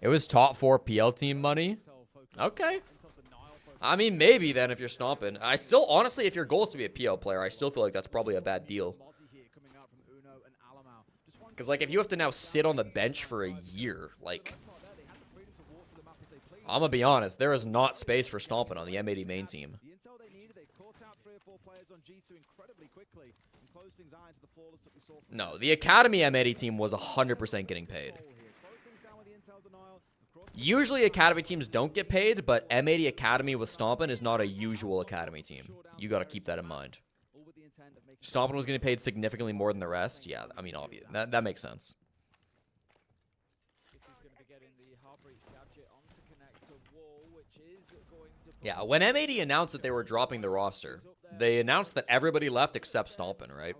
It was top 4 PL team money? Okay. I mean, maybe then if you're Stompin'. I still, honestly, if your goal is to be a PL player, I still feel like that's probably a bad deal. Because, like, if you have to now sit on the bench for a year, like, I'm going to be honest, there is not space for Stompin' on the M80 main team. No, the Academy M80 team was 100% getting paid. Usually Academy teams don't get paid, but M80 Academy with Stompin' is not a usual Academy team. You got to keep that in mind. Stompin' was getting paid significantly more than the rest. Yeah, I mean, obvious. That makes sense. Yeah, when M80 announced that they were dropping the roster, they announced that everybody left except Stompin', right?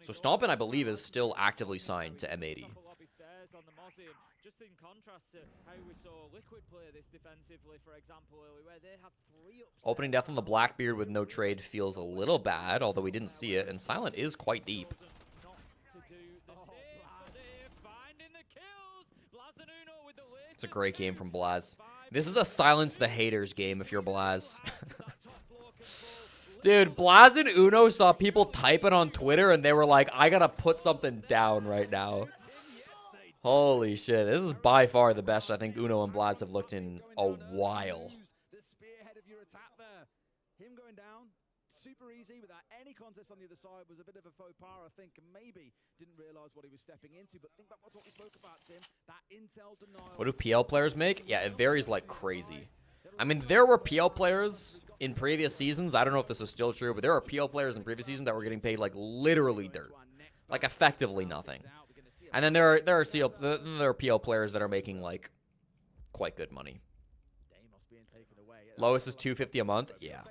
So Stompin', I believe, is still actively signed to M80. Opening death on the Blackbeard with no trade feels a little bad, although we didn't see it, and Silent is quite deep. It's a great game from Blaz. This is a silence the haters game if you're Blaz. Dude, Blaz and Uno saw people typing on Twitter and they were like, I gotta put something down right now. Holy shit. This is by far the best I think Uno and Blaz have looked in a while. The spearhead of your attack there. Him going down super easy without any contest on the other side was a bit of a faux pas, I think, and maybe didn't realize what he was stepping into. But think about what we spoke about, Tim. That intel denial. What do PL players make? Yeah, it varies like crazy. I mean, there were PL players in previous seasons. I don't know if this is still true, but there are PL players in previous seasons that were getting paid like literally dirt, like effectively nothing. And then there are PL players that are making like quite good money. Lowest is $250 a month. Yeah.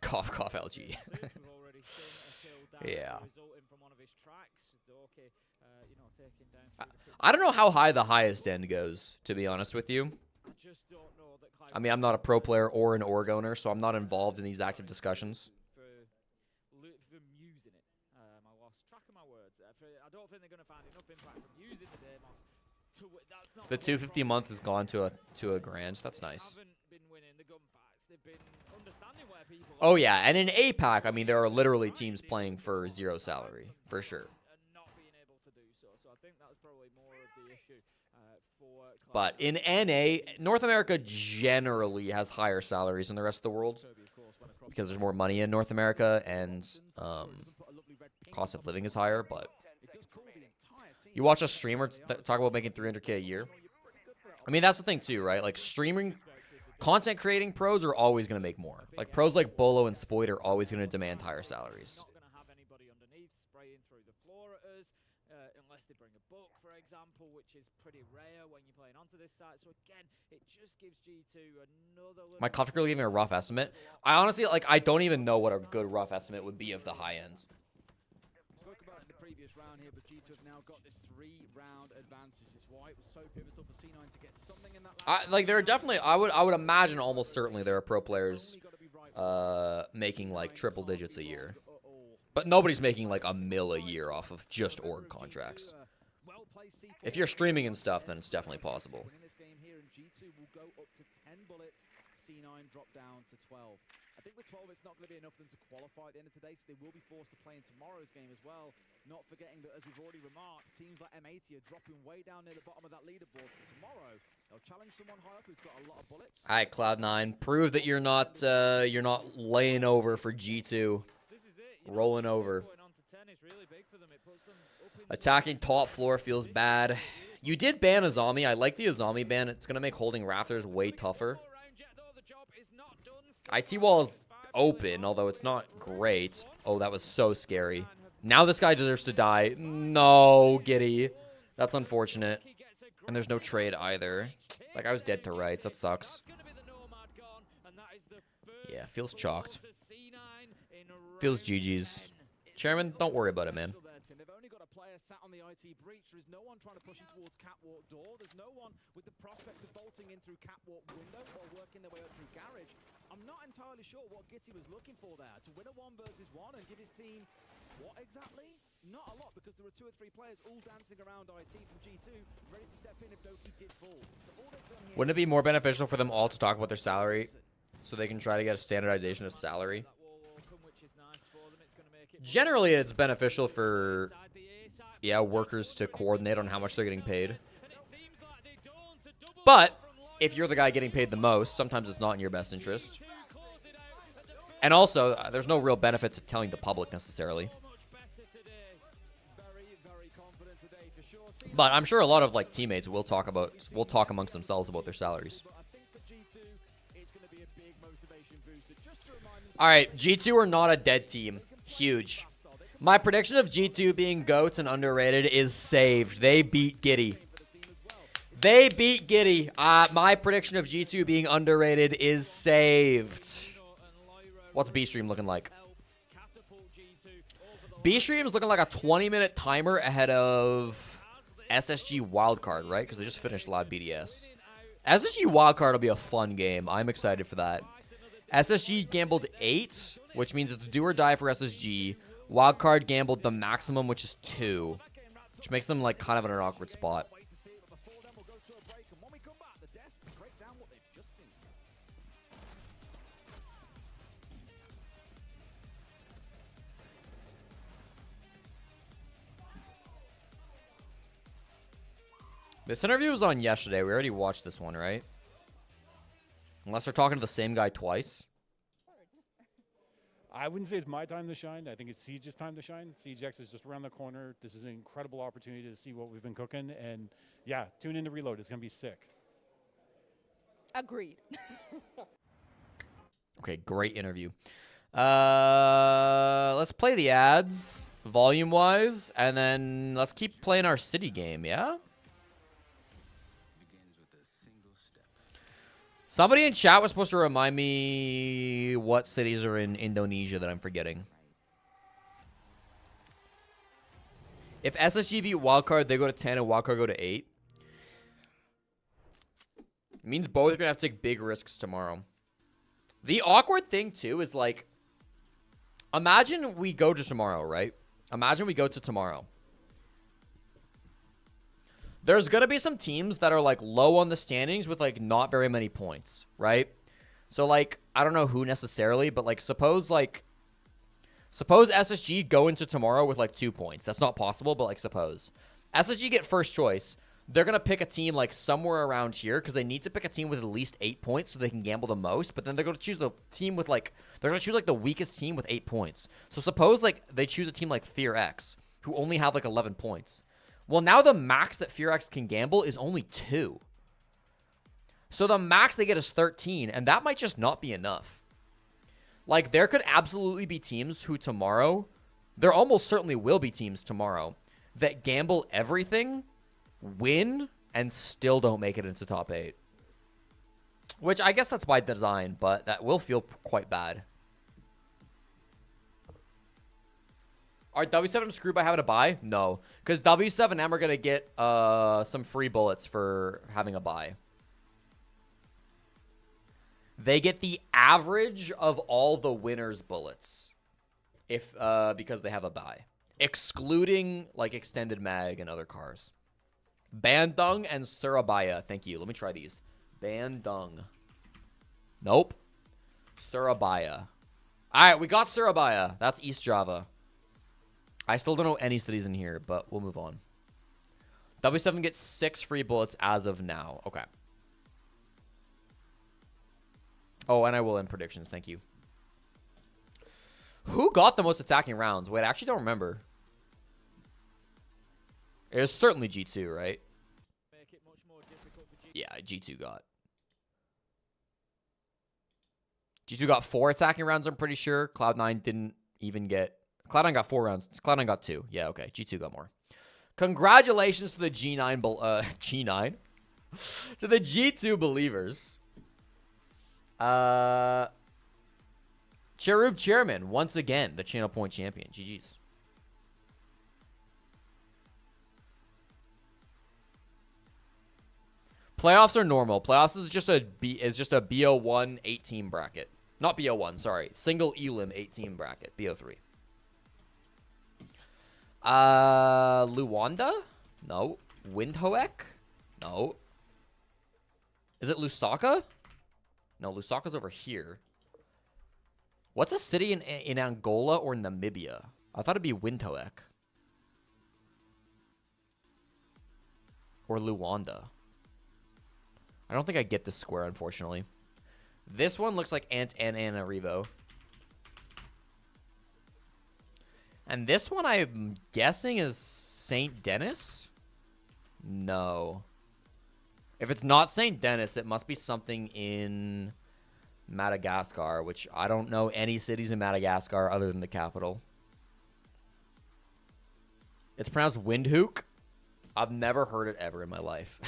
Cough, cough, LG. Yeah. I don't know how high the highest end goes, to be honest with you. I mean, I'm not a pro player or an org owner, so I'm not involved in these active discussions. The $250 a month has gone to a grand. That's nice. Oh yeah, and in APAC, I mean, there are literally teams playing for zero salary, for sure. But in NA, North America generally has higher salaries than the rest of the world because there's more money in North America and cost of living is higher. But you watch a streamer talk about making $300K a year. I mean, that's the thing too, right? Like streaming, content creating pros are always going to make more. Like pros like Bolo and Spoit are always going to demand higher salaries. Example, which is pretty rare when you're playing onto this side. So again, it just gives G2 another. My comfortable giving a rough estimate. I honestly I don't even know what a good rough estimate would be of the high end. Spoke about it in the previous round here, but G2 have now got this 3-round advantage. It's why it was so pivotal for C9 to get something in that. Like there are definitely, I would imagine almost certainly there are pro players making like triple digits a year, but nobody's making like $1 million a year off of just org contracts. If you're streaming and stuff, then it's definitely possible. In this game here, and G2 will go up to 10 bullets. C9 drop down to 12. I think with 12, it's not going to be enough for them to qualify at the end of today, so they will be forced to play in tomorrow's game as well. Not forgetting that, as we've already remarked, teams like M80 are dropping way down near the bottom of that leaderboard. But tomorrow, they'll challenge someone high up who's got a lot of bullets. All right, Cloud9, prove that you're not laying over for G2, rolling over. Attacking top floor feels bad. You did ban Azami. I like the Azami ban. It's going to make holding Rafters way tougher. IT wall is open, although it's not great. Oh, that was so scary. Now this guy deserves to die. No, Giddy. That's unfortunate. And there's no trade either. Like, I was dead to rights. That sucks. Yeah, feels chalked. Feels GG's. Chairman, don't worry about it, man. They've only got a player sat on the IT breach. There is no one trying to push in towards catwalk door. There's no one with the prospect of bolting in through catwalk window or working their way up through garage. I'm not entirely sure what Gitty was looking for there. To win a 1 versus 1 and give his team what exactly? Not a lot, because there were 2 or 3 players all dancing around IT from G2, ready to step in if Doki did fall. So all they've done here. Wouldn't it be more beneficial for them all to talk about their salary so they can try to get a standardization of salary? Generally, it's beneficial for, workers to coordinate on how much they're getting paid. But if you're the guy getting paid the most, sometimes it's not in your best interest. And also, there's no real benefit to telling the public necessarily. But I'm sure a lot of like teammates will talk amongst themselves about their salaries. All right, G2 are not a dead team. Huge. My prediction of G2 being GOATs and underrated is saved. They beat Giddy. They beat Giddy. My prediction of G2 being underrated is saved. What's B-Stream looking like? B-Stream is looking like a 20-minute timer ahead of SSG Wildcard, right? Because they just finished Loud BDS. SSG Wildcard will be a fun game. I'm excited for that. SSG gambled 8, which means it's do or die for SSG. Wildcard gambled the maximum, which is 2, which makes them like kind of in an awkward spot. This interview was on yesterday. We already watched this one, right? Unless they're talking to the same guy twice. I wouldn't say it's my time to shine. I think it's Siege's time to shine. SiegeX is just around the corner. This is an incredible opportunity to see what we've been cooking. And yeah, tune into Reload. It's going to be sick. Agreed. Okay, great interview. Let's play the ads volume-wise, and then let's keep playing our city game, yeah? Somebody in chat was supposed to remind me what cities are in Indonesia that I'm forgetting. If SSG beat Wildcard, they go to 10 and Wildcard go to 8. It means both are going to have to take big risks tomorrow. The awkward thing, too, is like, imagine we go to tomorrow, right? Imagine we go to tomorrow. There's going to be some teams that are, like, low on the standings with, like, not very many points, right? So, like, I don't know who necessarily, but, like, suppose SSG go into tomorrow with, like, 2 points. That's not possible, but, like, suppose. SSG get first choice. They're going to pick a team, like, somewhere around here because they need to pick a team with at least 8 points so they can gamble the most. But then they're going to choose the team with, like, they're going to choose, like, the weakest team with 8 points. So suppose, like, they choose a team like FearX who only have, like, 11 points. Well, now the max that FearX can gamble is only 2. So the max they get is 13, and that might just not be enough. Like, there could absolutely be teams who tomorrow, there almost certainly will be teams tomorrow that gamble everything, win, and still don't make it into top 8. Which I guess that's by design, but that will feel quite bad. Are W7 screwed by having a buy? No. Because W7M are going to get some free bullets for having a buy. They get the average of all the winners' bullets if because they have a buy. Excluding, like, extended mag and other cars. Bandung and Surabaya. Thank you. Let me try these. Bandung. Nope. Surabaya. All right, we got Surabaya. That's East Java. I still don't know any cities in here, but we'll move on. W7 gets 6 free bullets as of now. Okay. Oh, and I will end predictions. Thank you. Who got the most attacking rounds? Wait, I actually don't remember. It was certainly G2, right? Yeah, G2 got. G2 got 4 attacking rounds, I'm pretty sure. Cloud9 didn't even get... Cloud9 got 4 rounds. Cloud9 got 2. Yeah, okay. G2 got more. Congratulations to the G9... G9? To the G2 believers. Cherub Chairman, once again, the channel point champion. GG's. Playoffs are normal. Playoffs is just a BO1 8-team bracket. Not BO1, sorry. Single elim 8-team bracket. BO3. Luanda? No. Windhoek? No. Is it Lusaka? No, Lusaka's over here. What's a city in Angola or Namibia? I thought it'd be Windhoek. Or Luanda. I don't think I get this square, unfortunately. This one looks like Antananarivo. And this one, I'm guessing, is St. Denis? No. If it's not St. Denis, it must be something in Madagascar, which I don't know any cities in Madagascar other than the capital. It's pronounced Windhoek. I've never heard it ever in my life.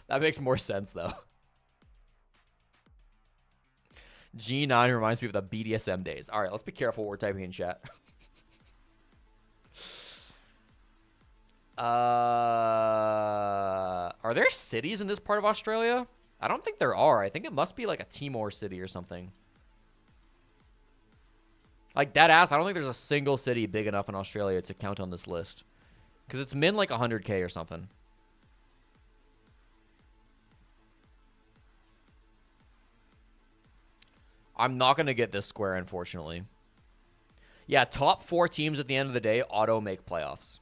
That makes more sense, though. G9 reminds me of the BDSM days. All right, let's be careful what we're typing in chat. Are there cities in this part of Australia? I don't think there are. I think it must be like a Timor city or something. Like, dead ass, I don't think there's a single city big enough in Australia to count on this list. Because it's min like 100K or something. I'm not going to get this square, unfortunately. Yeah, top 4 teams at the end of the day auto make playoffs.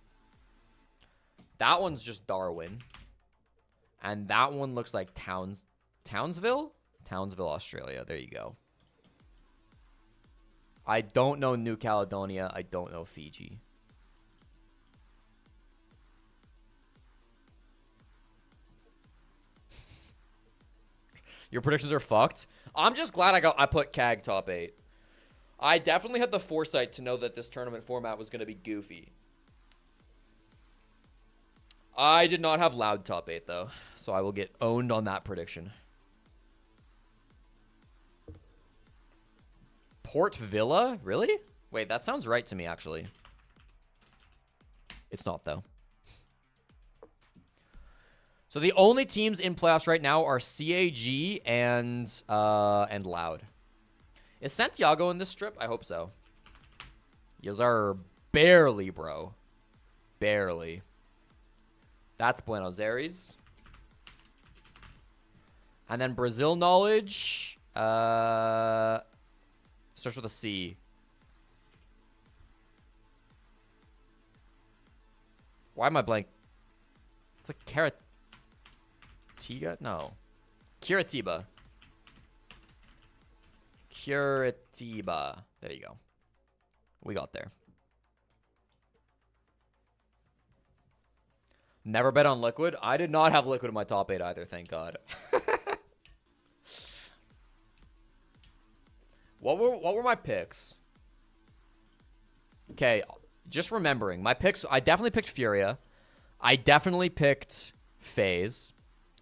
That one's just Darwin. And that one looks like Townsville? Townsville, Australia. There you go. I don't know New Caledonia. I don't know Fiji. Your predictions are fucked. I'm just glad I put CAG top 8. I definitely had the foresight to know that this tournament format was going to be goofy. I did not have Loud top 8 though, so I will get owned on that prediction. Port Villa? Really? Wait, that sounds right to me actually. It's not though. So the only teams in playoffs right now are CAG and Loud. Is Santiago in this strip? I hope so. Yes, are barely, bro. Barely. That's Buenos Aires. And then Brazil knowledge. Starts with a C. Why am I blank? It's like Curitiba? No. Curitiba. Curitiba. There you go. We got there. Never bet on Liquid. I did not have Liquid in my top 8 either, thank God. What were my picks? Okay, just remembering. My picks, I definitely picked Furia. I definitely picked FaZe.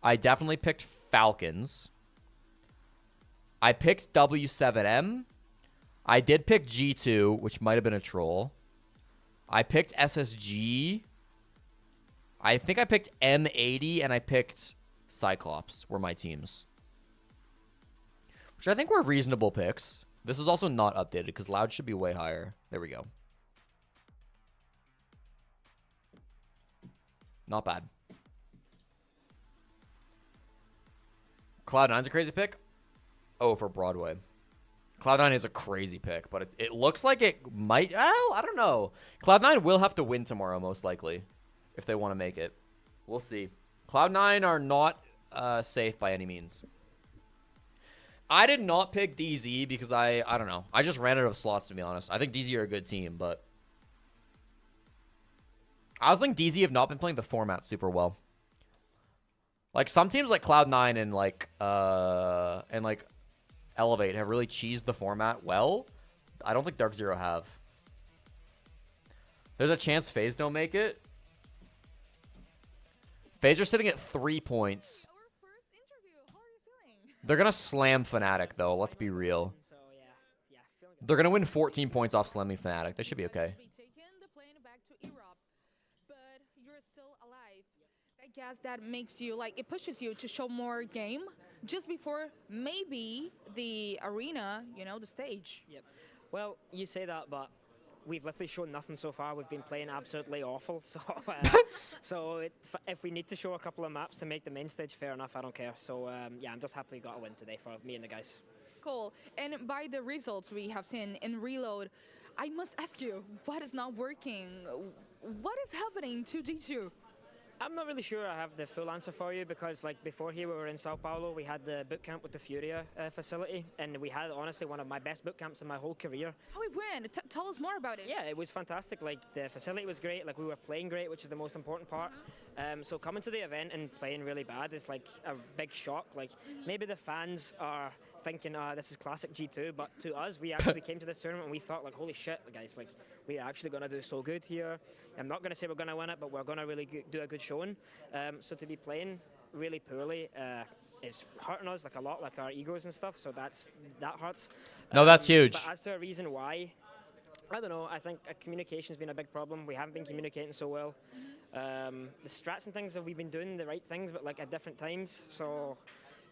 I definitely picked Falcons. I picked W7M. I did pick G2, which might have been a troll. I picked SSG. I think I picked M80, and I picked Cyclops were my teams. Which I think were reasonable picks. This is also not updated, because Loud should be way higher. There we go. Not bad. Cloud9's a crazy pick. Oh, for Broadway. Cloud9 is a crazy pick, but it looks like it might... Well, I don't know. Cloud9 will have to win tomorrow, most likely, if they want to make it. We'll see. Cloud9 are not safe by any means. I did not pick DZ because I don't know. I just ran out of slots, to be honest. I think DZ are a good team, but... I was thinking DZ have not been playing the format super well. Like, some teams like Cloud9 and like Elevate have really cheesed the format well. I don't think DarkZero have. There's a chance FaZe don't make it. FaZe are sitting at 3 points. They're going to slam Fnatic, though. Let's be real. They're going to win 14 points off slamming Fnatic. They should be okay. I guess that makes you, like, it pushes you to show more game just before maybe the arena, you know, the stage. Yep. Well, you say that, but we've literally shown nothing so far. We've been playing absolutely awful. So, if we need to show a couple of maps to make the main stage, fair enough. I don't care. So, yeah, I'm just happy we got a win today for me and the guys. Cool. And by the results we have seen in Reload, I must ask you, what is not working? What is happening to G2? I'm not really sure I have the full answer for you because, like, before here we were in Sao Paulo, we had the bootcamp with the Furia facility, and we had, honestly, one of my best bootcamps in my whole career. How it went? Tell us more about it. Yeah, it was fantastic. Like, the facility was great. Like, we were playing great, which is the most important part. So coming to the event and playing really bad is, like, a big shock. Like, maybe the fans are thinking, this is classic G2, but to us, we actually came to this tournament and we thought, like, holy shit, guys, like, we're actually going to do so good here. I'm not going to say we're going to win it, but we're going to really do a good showing. So to be playing really poorly is hurting us, like, a lot, like our egos and stuff, so that hurts. No, that's huge. But as to a reason why, I don't know, I think communication's been a big problem. We haven't been communicating so well. The strats and things, we've been doing the right things, but, like, at different times, so...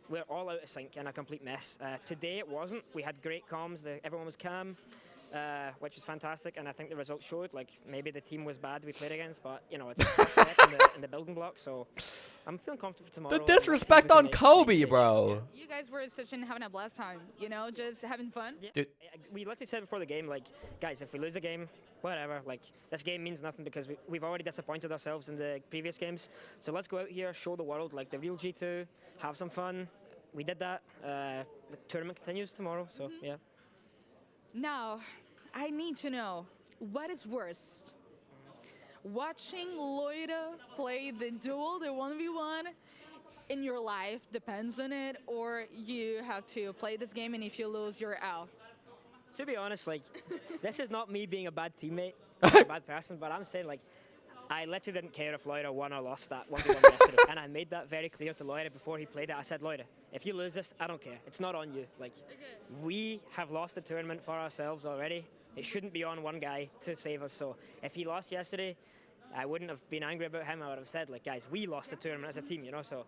We're all out of sync and a complete mess. Today it wasn't. We had great comms. Everyone was calm, which was fantastic. And I think the results showed. Like, maybe the team was bad we played against, but, you know, it's a step in the building block. So I'm feeling comfortable for tomorrow. The disrespect on Kobe, bro. You guys were having a blast time, you know, just having fun. Yeah. We literally said before the game, like, guys, if we lose the game, whatever. Like, this game means nothing because we've already disappointed ourselves in the previous games. So let's go out here, show the world, like, the real G2, have some fun. We did that. The tournament continues tomorrow, so yeah. Now, I need to know, what is worse? Watching Loida play the duel, the 1v1, in your life depends on it, or you have to play this game and if you lose, you're out? To be honest, like, this is not me being a bad teammate, or a bad person, but I'm saying, like, I literally didn't care if Loida won or lost that 1v1 yesterday. And I made that very clear to Loida before he played it. I said, Loida, if you lose this, I don't care. It's not on you. Like, we have lost the tournament for ourselves already. It shouldn't be on one guy to save us. So if he lost yesterday, I wouldn't have been angry about him. I would have said, like, guys, we lost the tournament as a team, you know? So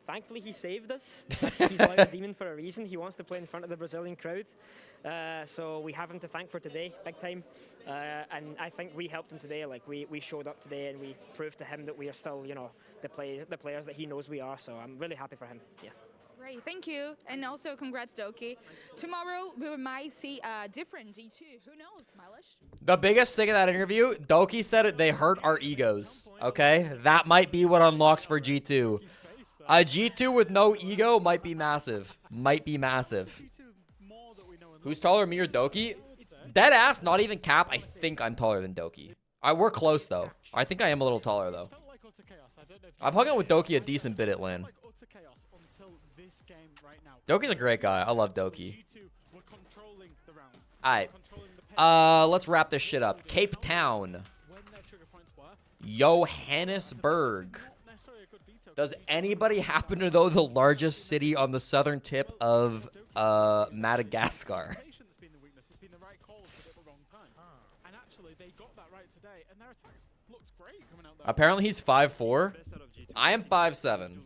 thankfully, he saved us. He's like a demon for a reason. He wants to play in front of the Brazilian crowd. So we have him to thank for today, big time. And I think we helped him today. Like, we showed up today and we proved to him that we are still, you know, the players that he knows we are. So I'm really happy for him. Yeah. Great, thank you. And also, congrats, Doki. Tomorrow, we might see a different G2. Who knows, Milish? The biggest thing in that interview, Doki said it, they hurt our egos, okay? That might be what unlocks for G2. A G2 with no ego might be massive. Might be massive. Who's taller, me or Doki? Dead ass, not even cap, I think I'm taller than Doki. We're close, though. I think I am a little taller, though. I've hung out with Doki a decent bit at LAN. Doki's a great guy. I love Doki. Alright. Let's wrap this shit up. Cape Town. Johannesburg. Does anybody happen to know the largest city on the southern tip of Madagascar? Apparently he's 5'4". I am 5'7".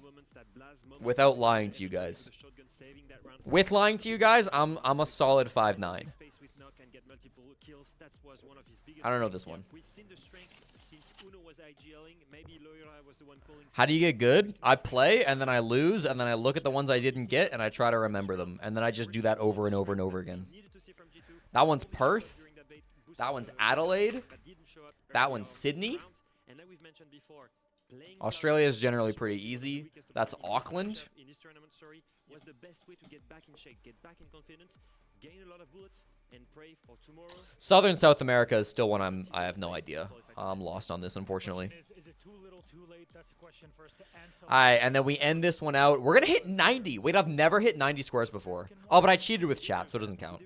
Without lying to you guys. With lying to you guys, I'm a solid 5'9". I don't know this one. How do you get good? I play, and then I lose, and then I look at the ones I didn't get, and I try to remember them. And then I just do that over and over and over again. That one's Perth. That one's Adelaide. That one's Sydney. Australia is generally pretty easy. That's Auckland. Southern South America is still one I have no idea. I'm lost on this, unfortunately. Alright, and then we end this one out. We're gonna hit 90. Wait, I've never hit 90 squares before. Oh, but I cheated with chat, so it doesn't count.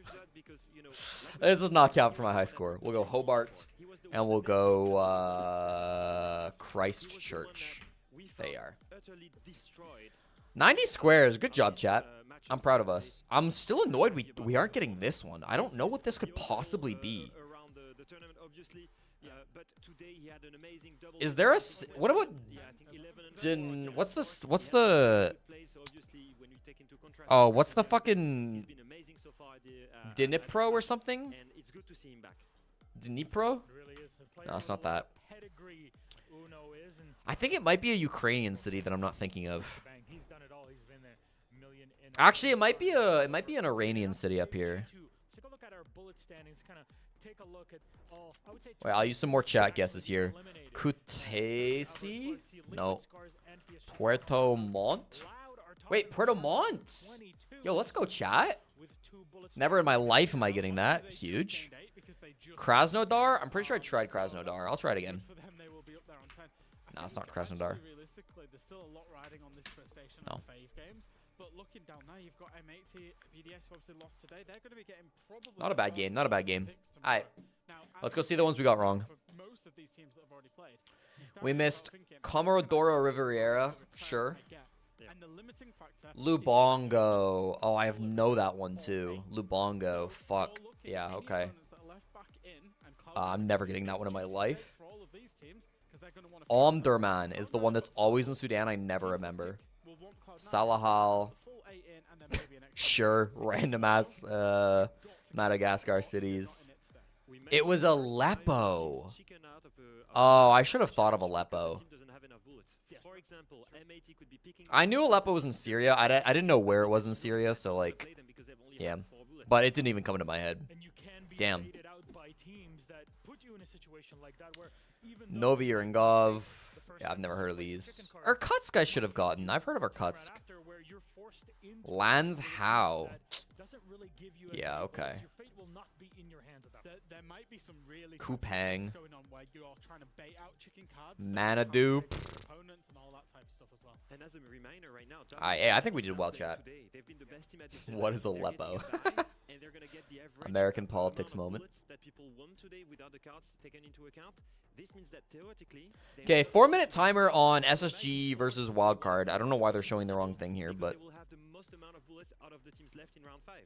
This does not count for my high score. We'll go Hobart, and we'll go Christchurch. They are 90 squares. Good job, chat. I'm proud of us. I'm still annoyed we aren't getting this one. I don't know what this could possibly be. Is there a... What about... What's the... Oh, what's the fucking... Dnipro or something? Dnipro? No, it's not that. I think it might be a Ukrainian city that I'm not thinking of. Actually, it might be an Iranian city up here. Wait, I'll use some more chat guesses here. Kutaisi? No. Puerto Montt? Wait, Puerto Montt? Yo, let's go chat. Never in my life am I getting that. Huge. Krasnodar? I'm pretty sure I tried Krasnodar. I'll try it again. No, it's not Krasnodar. No. But looking down there, you've got M80, PDS who obviously lost today. They're going to be getting probably... Not a bad game. Not a bad game. All right. Let's go see the ones we got wrong. Most of these teams that have already played. We missed Comodoro Riviera. Sure. Lubongo. Oh, I know that one too. Lubongo. Fuck. Yeah, okay. I'm never getting that one in my life. Omdurman is the one that's always in Sudan. I never remember. Salahal. Sure. Random ass Madagascar cities. It was Aleppo. Oh, I should have thought of Aleppo. I knew Aleppo was in Syria. I didn't know where it was in Syria, so like, yeah. But it didn't even come into my head. Damn. you in a situation like that where even though Novi or Ngov. Yeah, I've never heard of these. Irkutsk I should have gotten. I've heard of Irkutsk. Lands how? Yeah, okay. There might be some really Kupang. going on where you're trying to bait out chicken cards. Manadu. Opponents and all that type of stuff as well. And as a reminder right now, I think we did well, chat. What is Aleppo? American politics moment. That people won today without the cards taken into account. This means that theoretically. Okay, 4-minute timer on SSG versus Wildcard. I don't know why they're showing the wrong thing here, but They will have the most amount of bullets out of the teams left in round 5.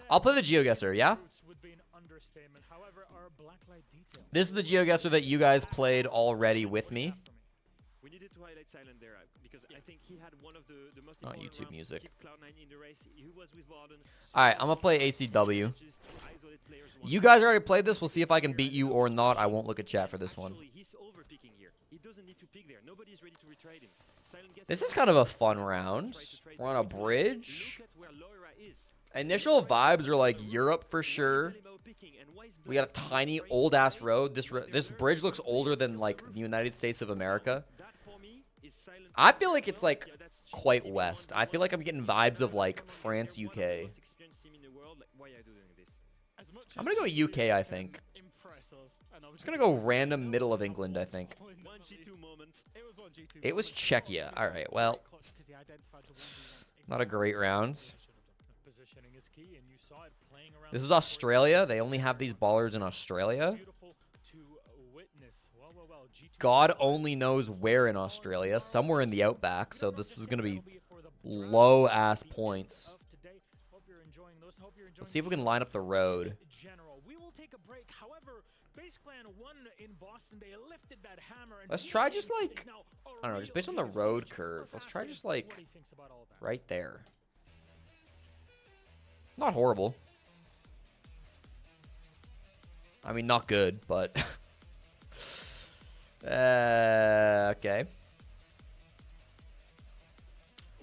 I'll play the GeoGuessr, yeah? This is the GeoGuessr that you guys played already with me. We needed to highlight Silent there because I think he had one of the most Not important YouTube rounds to music. keep Cloud9 in the race. He was with Warden. Alright, I'm gonna play ACW. You guys already played this. We'll see if I can beat you or not. I won't look at chat for this one. He's overpicking here. He doesn't need to pick there. Nobody's ready to retrade him. Silent gets This is kind of a fun round. We're on a bridge. Look at where Loira is. Initial vibes are like Europe for sure. We got a tiny old ass road. This bridge looks older than like the United States of America. I feel like it's like quite west. I feel like I'm getting vibes of like France, UK. I'm gonna go UK, I think. I'm just gonna go random middle of England, I think. It was Czechia. All right, well, not a great round. This is Australia. They only have these ballers in Australia. God only knows where in Australia. Somewhere in the outback. So this was going to be low-ass points. Let's see if we can line up the road. Let's try just like, I don't know, just based on the road curve. Let's try just like right there. Not horrible. I mean, not good, but... okay.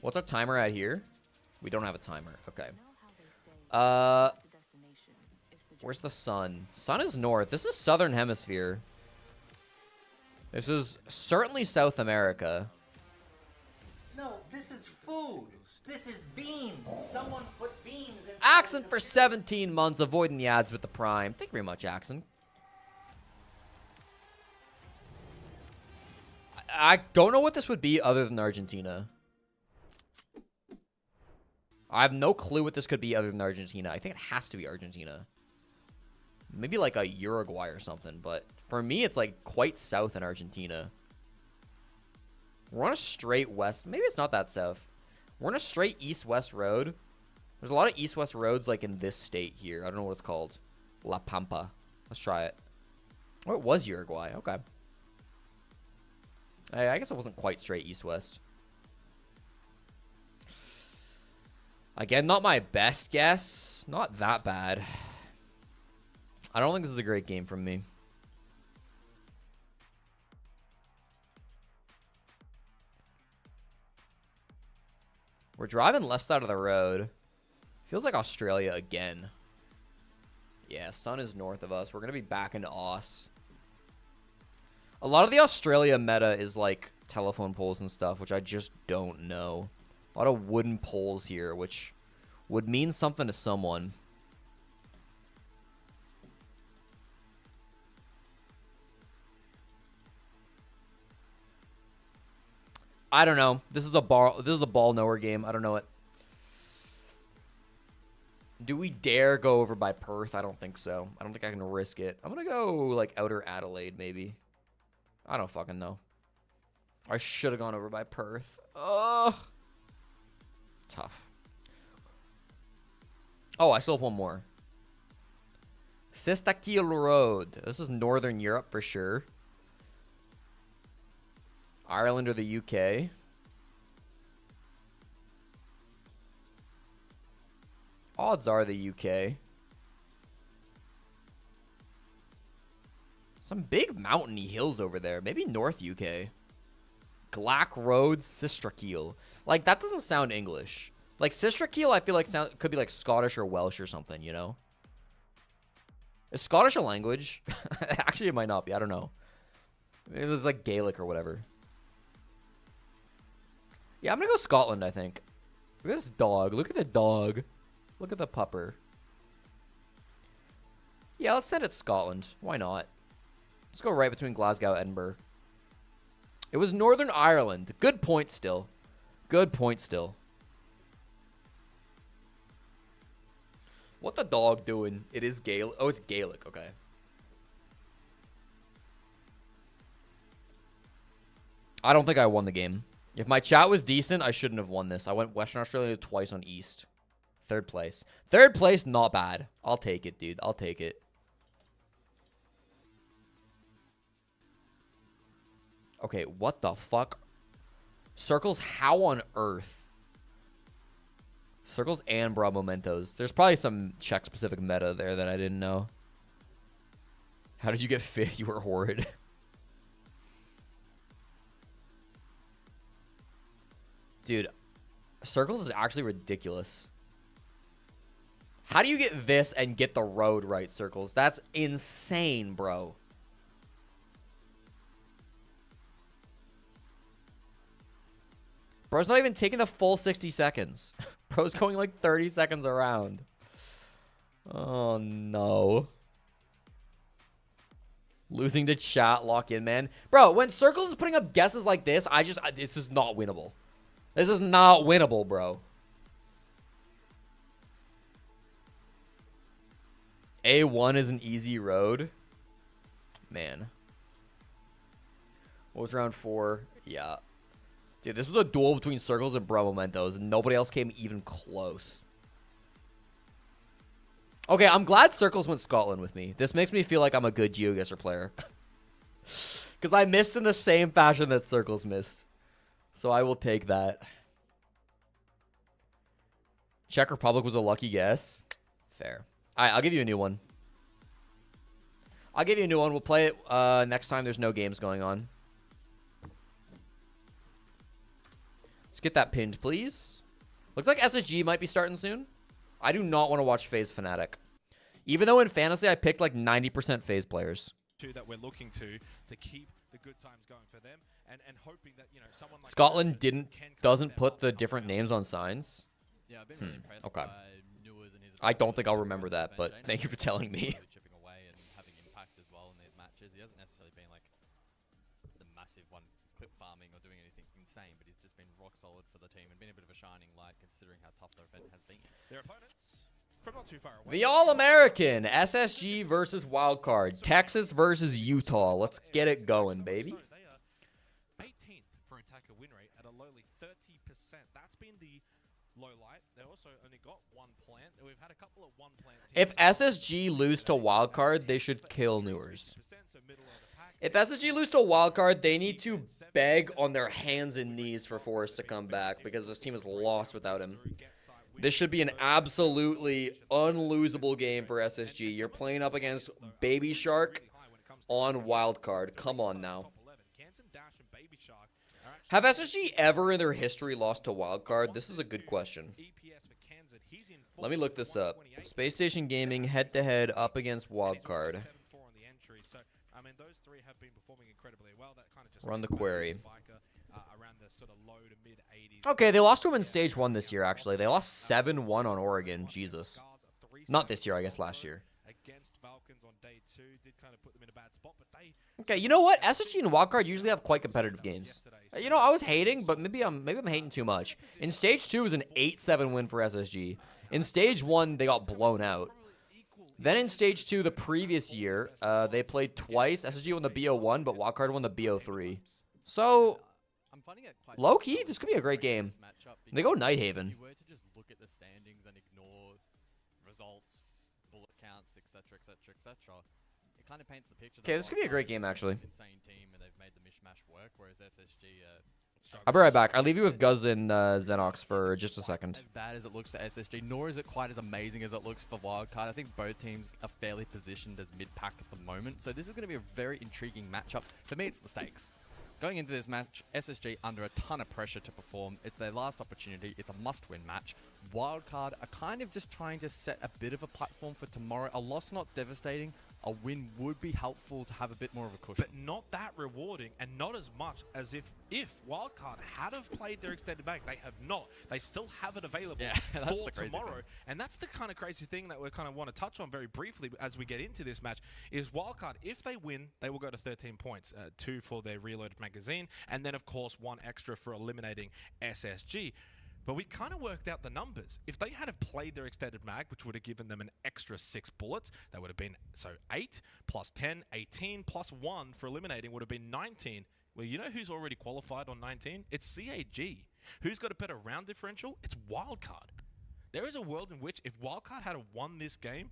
What's our timer at here? We don't have a timer. Okay. Where's the sun? Sun is north. This is southern hemisphere. This is certainly South America. No, this is food. This is beans. Someone put beans in. Accent for 17 months, avoiding the ads with the Prime. Thank you very much, Accent. I don't know what this would be other than Argentina. I have no clue what this could be other than Argentina. I think it has to be Argentina. Maybe like a Uruguay or something, but for me, it's like quite south in Argentina. We're on a straight west. Maybe it's not that south. We're on a straight east-west road. There's a lot of east-west roads like in this state here. I don't know what it's called. La Pampa. Let's try it. Oh, it was Uruguay. Okay. I guess it wasn't quite straight east-west. Again, not my best guess. Not that bad. I don't think this is a great game from me. We're driving left side of the road. Feels like Australia again. Yeah, sun is north of us. We're going to be back into Aus. A lot of the Australia meta is like telephone poles and stuff, which I just don't know. A lot of wooden poles here, which would mean something to someone. I don't know. This is a ball knower game. I don't know it. Do we dare go over by Perth? I don't think so. I don't think I can risk it. I'm gonna go like outer Adelaide maybe. I don't fucking know. I should have gone over by Perth. Ugh. Tough. Oh, I still have one more. Sistakil Road. This is Northern Europe for sure. Ireland or the UK. Odds are the UK. Some big mountainy hills over there. Maybe North UK. Glack Road, Sistrakil. Like, that doesn't sound English. Like, Sistrakil, I feel like could be like Scottish or Welsh or something, you know? Is Scottish a language? Actually, it might not be. I don't know. It was like Gaelic or whatever. Yeah, I'm going to go Scotland, I think. Look at this dog. Look at the dog. Look at the pupper. Yeah, let's send it Scotland. Why not? Let's go right between Glasgow and Edinburgh. It was Northern Ireland. Good point still. Good point still. What the dog doing? It is Gaelic. Oh, it's Gaelic. Okay. I don't think I won the game. If my chat was decent, I shouldn't have won this. I went Western Australia twice on East. 3rd place. 3rd place, not bad. I'll take it, dude. I'll take it. Okay, what the fuck? Circles, how on earth? Circles and Bra Mementos. There's probably some Czech-specific meta there that I didn't know. How did you get 5th? You were horrid. Dude, Circles is actually ridiculous. How do you get this and get the road right, Circles? That's insane, bro. Bro's not even taking the full 60 seconds. Bro's going like 30 seconds around. Oh, no. Losing to chat, lock in, man. Bro, when Circles is putting up guesses like this, this is not winnable. This is not winnable, bro. A1 is an easy road. Man. What was round 4? Yeah. Dude, this was a duel between Circles and Bro Mementos, and nobody else came even close. Okay, I'm glad Circles went Scotland with me. This makes me feel like I'm a good GeoGuessr player. Because I missed in the same fashion that Circles missed. So I will take that. Czech Republic was a lucky guess. Fair. All right, I'll give you a new one. I'll give you a new one. We'll play it next time there's no games going on. Let's get that pinned, please. Looks like SSG might be starting soon. I do not want to watch FaZe Fnatic. Even though in fantasy I picked like 90% FaZe players. That we're looking to keep the good times going for them and hoping that, you know, someone like Scotland doesn't put the different names on signs. Yeah, I've been really impressed okay. by Newers and his I don't think I'll remember that, but thank you for telling me. Chipping away and having impact as well in these matches. He hasn't necessarily been like the massive one clip farming or doing anything insane, but he's just been rock solid for the team and been a bit of a shining light considering how tough their event has been. Their opponents from not too far away. The All-American SSG versus Wildcard. Texas versus Utah. Let's get it going, baby. So they are 18th for attacker win rate at a lowly 30%. That's been the low light. They also only got one plant. We've had a couple of one plant teams. If SSG lose to Wildcard, they should kill Newers. If SSG lose to Wildcard, they need to beg on their hands and knees for Forrest to come back because this team is lost without him. This should be an absolutely unlosable game for SSG. You're playing up against Baby Shark on Wildcard. Come on now. Have SSG ever in their history lost to Wildcard? This is a good question. Let me look this up. Spacestation Gaming head-to-head up against Wildcard. Run the query. Okay, they lost to him in Stage 1 this year, actually. They lost 7-1 on Oregon. Jesus. Not this year, I guess last year. Okay, you know what? SSG and Wildcard usually have quite competitive games. You know, I was hating, but maybe I'm hating too much. In Stage 2 was an 8-7 win for SSG. In Stage 1, they got blown out. Then in Stage 2 the previous year, they played twice. SSG won the BO1, but Wildcard won the BO3. So, low-key, this could be a great game. They go Nighthaven. If you were to just look at the standings and ignore results, bullet counts, etc., etc., etc., it kind of paints the picture. Okay, this could be a great game, actually. Insane team, and they've made the mishmash work, whereas SSG. I'll be right back. I'll leave you with Guz and Xenox for just a second. As bad as it looks for SSG, nor is it quite as amazing as it looks for Wildcard. I think both teams are fairly positioned as mid-pack at the moment, so this is going to be a very intriguing matchup. For me, it's the stakes. Going into this match, SSG under a ton of pressure to perform. It's their last opportunity. It's a must-win match. Wildcard are kind of just trying to set a bit of a platform for tomorrow. A loss not devastating. A win would be helpful to have a bit more of a cushion. But not that rewarding, and not as much as if Wildcard had have played their extended mag. They have not. They still have it available for tomorrow. And that's the kind of crazy thing that we kind of want to touch on very briefly as we get into this match, is Wildcard, if they win, they will go to 13 points. 2 for their reloaded magazine, and then, of course, 1 extra for eliminating SSG. But we kind of worked out the numbers. If they had have played their extended mag, which would have given them an extra 6 bullets, that would have been, so 8 plus 10, 18 plus 1 for eliminating would have been 19. Well, you know who's already qualified on 19? It's CAG. Who's got a better round differential? It's Wildcard. There is a world in which if Wildcard had won this game,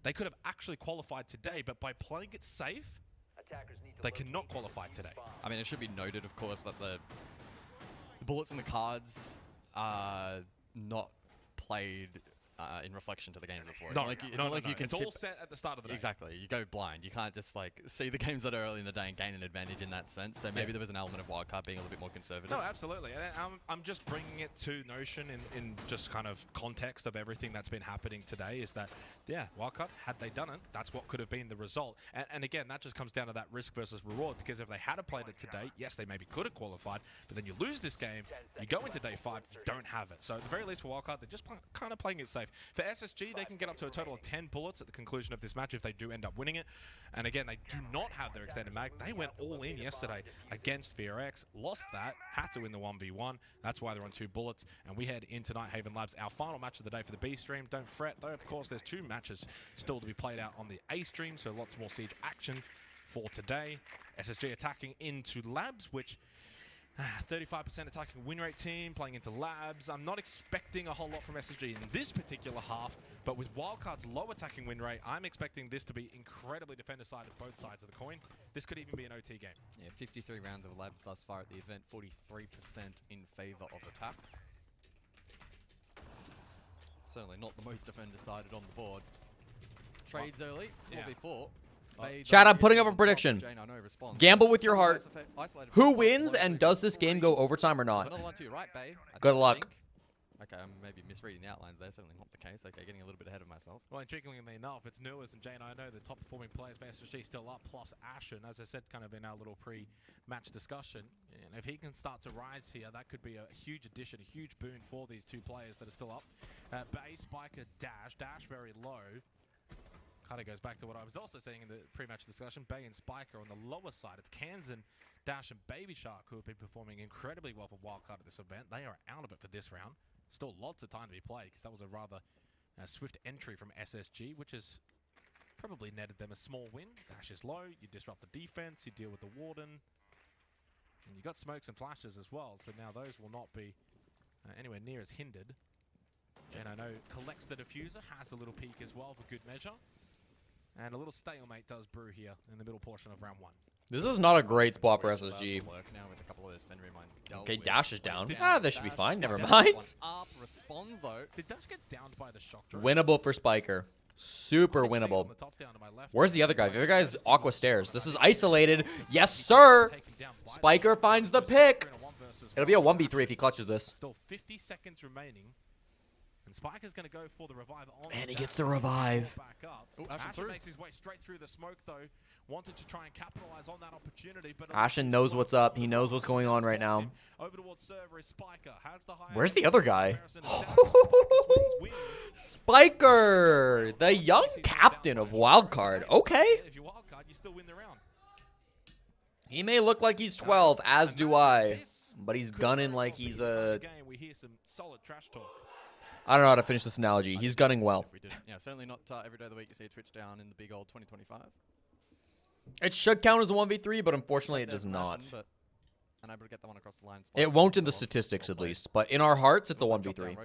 they could have actually qualified today, but by playing it safe, they cannot qualify today. I mean, it should be noted, of course, that the bullets and the cards not played in reflection to the games before. It's not like you can it's all set at the start of the day. Exactly. You go blind. You can't just like see the games that are early in the day and gain an advantage in that sense. So maybe there was an element of Wildcard being a little bit more conservative. No, absolutely. And I'm just bringing it to notion in just kind of context of everything that's been happening today, is that, yeah, Wildcard, had they done it, that's what could have been the result. And again, that just comes down to that risk versus reward, because if they had played it today, yes, they maybe could have qualified, but then you lose this game, you go into day 5, you don't have it. So at the very least for Wildcard, they're just kind of playing it safe. For SSG, they can get up to a total of 10 bullets at the conclusion of this match if they do end up winning it. And again, they do not have their extended mag. They went all in yesterday against FearX, lost that, had to win the 1v1. That's why they're on 2 bullets. And we head into Nighthaven Labs, our final match of the day for the B stream. Don't fret, though, of course, there's 2 matches still to be played out on the A stream, so lots more Siege action for today. SSG attacking into Labs, which 35% attacking win rate team, playing into Labs. I'm not expecting a whole lot from SSG in this particular half, but with Wildcard's low attacking win rate, I'm expecting this to be incredibly defender-sided both sides of the coin. This could even be an OT game. Yeah, 53 rounds of Labs thus far at the event, 43% in favor of attack. Certainly not the most defender-sided on the board. Trades early, 4v4. Chat, I'm putting up a prediction. Gamble with your heart. Who wins and does this game go overtime or not? Good luck. Okay, I'm maybe misreading the outlines there. Certainly not the case. Okay, getting a little bit ahead of myself. Well, intriguingly enough, it's Newers and Jane. I know the top performing players for SSG still up, plus Ashen, as I said, kind of in our little pre-match discussion. And if he can start to rise here, that could be a huge addition, a huge boon for these 2 players that are still up. Bay, Spiker, Dash very low. Kind of goes back to what I was also saying in the pre-match discussion. Bay and Spiker on the lower side. It's Kansan, Dash, and Baby Shark who have been performing incredibly well for Wildcard at this event. They are out of it for this round. Still lots of time to be played, because that was a rather swift entry from SSG, which has probably netted them a small win. Dash is low, you disrupt the defense, you deal with the Warden, and you got smokes and flashes as well, so now those will not be anywhere near as hindered. Jane, I know, collects the diffuser, has a little peek as well for good measure. And a little stalemate does brew here in the middle portion of round 1. This is not a great spot for SSG. Okay, Dash is down. This should be fine. Never mind. Responds though. Did Dash get downed by the shock drone? Winnable for Spiker. Super winnable. Where's the other guy? The other guy's Aqua Stairs. This is isolated. Yes, sir. Spiker finds the pick. It'll be a 1v3 if he clutches this. Still 50 seconds remaining. And Spiker's going to go for the revive on. And he gets the revive. Ashen makes his way straight through the smoke, though. Wanted to try and capitalize on that opportunity, but Ashen knows what's up. He knows what's going on right now. Over towards server is Spiker. Has the Where's the other guy? Spiker, the young captain of Wildcard. Okay. If you Wildcard, you still win the round. He may look like he's 12, as do I, but he's gunning like he's a... We hear some solid trash talk. I don't know how to finish this analogy. He's gunning well. Yeah, certainly not every day of the week you see a Twitch down in the big old 2025. It should count as a 1v3, but unfortunately it does not. Unable to get that one across the line. It won't in the statistics, at least. But in our hearts, it's a 1v3.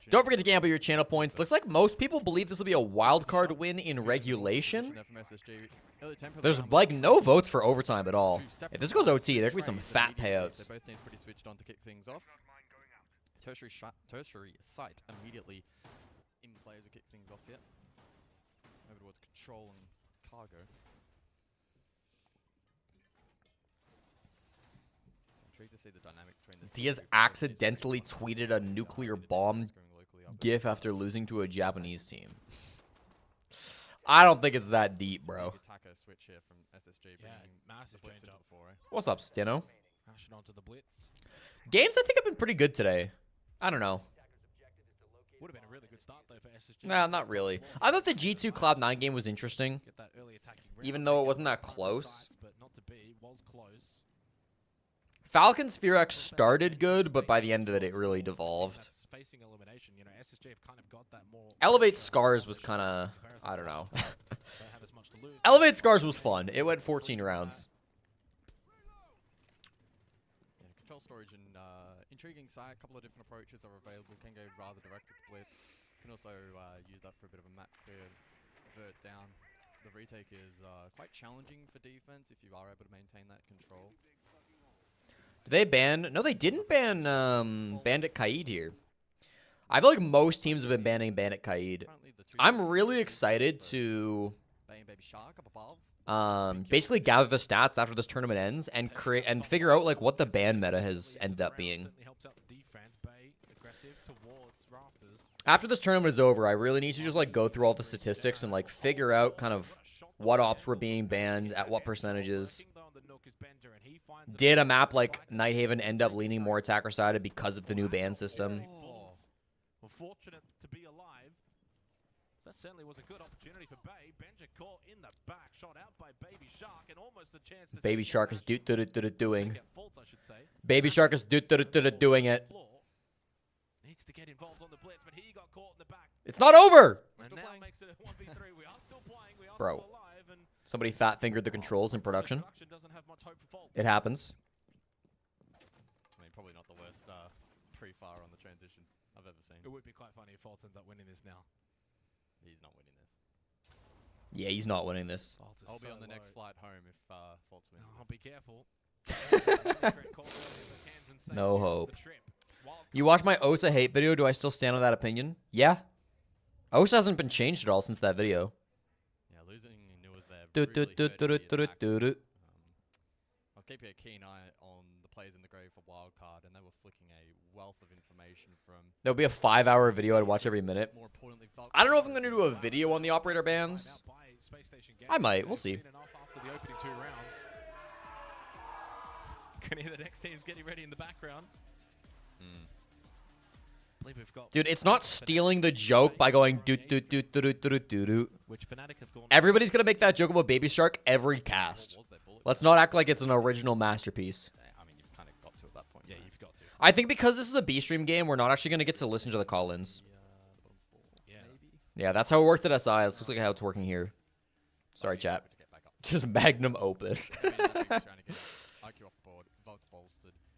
Don't forget to gamble your channel points. Looks like most people believe this will be a wildcard win in regulation. There's, like, no votes for overtime at all. If this goes OT, there could be some fat payouts. Both teams pretty switched on to kick things off. Tertiary site immediately in play as we kick things off here. Over towards Control and Cargo. Intrigued to see the dynamic between the Diaz accidentally tweeted a nuclear bomb gif after losing to a Japanese team. I don't think it's that deep, bro. Attacker switch here from SSG. Yeah, massive change up. What's up, Steno? Ashing onto the blitz. Games, I think, have been pretty good today. I don't know. Would have been a really good start, though, for SSG. Nah, not really. I thought the G2 Cloud9 game was interesting. Get that early attacking Even though it wasn't that close. But not to be. Was close. Falcons FearX started good, but by the end of it, it really devolved. Facing elimination, you know, SSG have kind of got that more. Elevate Scarz was kind of, I don't know. Elevate Scarz was fun. It went 14 rounds. Yeah, control storage and intriguing side. A couple of different approaches are available. Can go rather direct with the blitz. Can also use that for a bit of a map clear, vert down. The retake is quite challenging for defense if you are able to maintain that control. Did they ban? No, they didn't ban Bandit Kaid here. I feel like most teams have been banning Bandit Kaid. I'm really excited to basically gather the stats after this tournament ends and create and figure out like what the ban meta has ended up being. After this tournament is over, I really need to just like go through all the statistics and like figure out kind of what ops were being banned at what percentages. Did a map like Nighthaven end up leaning more attacker sided because of the new ban system? Fortunate to be alive. So that certainly was a good opportunity for Bay. Benja caught in the back, shot out by Baby Shark, and almost a chance to Baby Shark is doing. Faults, I should say. Baby Shark is doing it. Needs to get involved on the blitz, but he got caught in the back. It's not over. And now makes it a 1v3. We are still playing. We are Bro, still alive, and somebody fat fingered the controls in production. doesn't have much hope for faults. It happens. I mean, probably not the worst pre-fire on the transition I've ever seen. It would be quite funny if Faults ends up winning this now. He's not winning this. Yeah, he's not winning this. I'll be on the next flight home if Faults wins. I'll be careful. No hope. You watched my Osa hate video. Do I still stand on that opinion? Yeah. Osa hasn't been changed at all since that video. Yeah, losing Nua's there really I was keeping a keen eye on the players in the grave for Wildcard, and they were flicking a wealth of information from... There'll be a 5-hour video I'd watch every minute. I don't know if I'm going to do a video on the operator bans. I might. We'll see. After the opening 2 rounds. Can hear the next team's getting ready in the background. Dude, it's not stealing the joke by going Everybody's gonna make that joke about Baby Shark every cast. Let's not act like it's an original masterpiece. I mean, you've kind of got to at that point. Yeah, you've got to. I think because this is a B-stream game, we're not actually gonna get to listen to the call-ins. Yeah, that's how it worked at SI. This looks like how it's working here. Sorry, chat. Just magnum opus.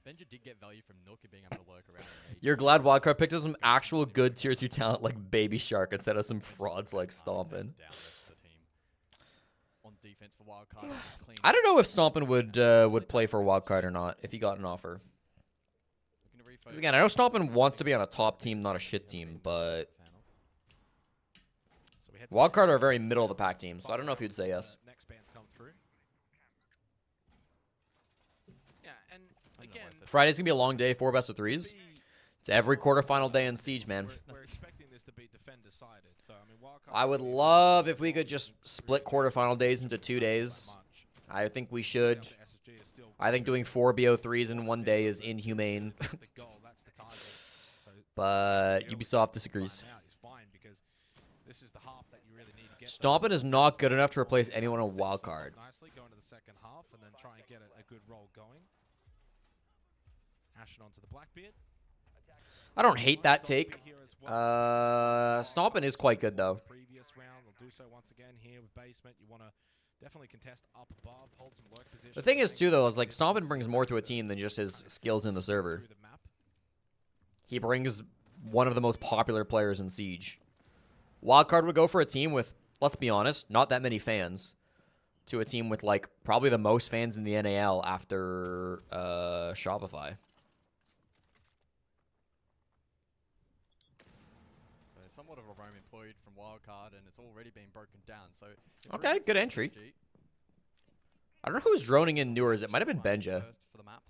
Benja did get value from Nookie being able to lurk around. You're glad Wildcard picked up some actual good tier 2 talent like Baby Shark instead of some frauds like Stompin. I don't know if Stompin would play for Wildcard or not if he got an offer. Because again, I know Stompin wants to be on a top team, not a shit team, but Wildcard are a very middle of the pack team, so I don't know if he'd say yes. Next bands come through. Yeah, and again, Friday's gonna be a long day, 4 best of 3s. It's every quarterfinal day in Siege, man. We're expecting this to be defend-decided. So I mean, I would love if we could just split quarterfinal days into 2 days. I think we should. I think doing 4 BO3s in 1 day is inhumane. But Ubisoft disagrees. Stompin is not good enough to replace anyone on Wildcard. Nicely going to the second half and then try and get a good roll going. Ashing onto the Blackbeard. I don't hate that take. Stompin is quite good though. Previous round, we'll do so once again here with basement. You want to definitely contest up above, hold some lurk position. The thing is too though, is like Stompin brings more to a team than just his skills in the server. He brings one of the most popular players in Siege. Wildcard would go for a team with, let's be honest, not that many fans, to a team with like probably the most fans in the NAL after Shopify. So somewhat of a roam employed from Wildcard, and it's already been broken down. So okay, good entry. I don't know who's droning in Newers. It might have been Benja. For the map.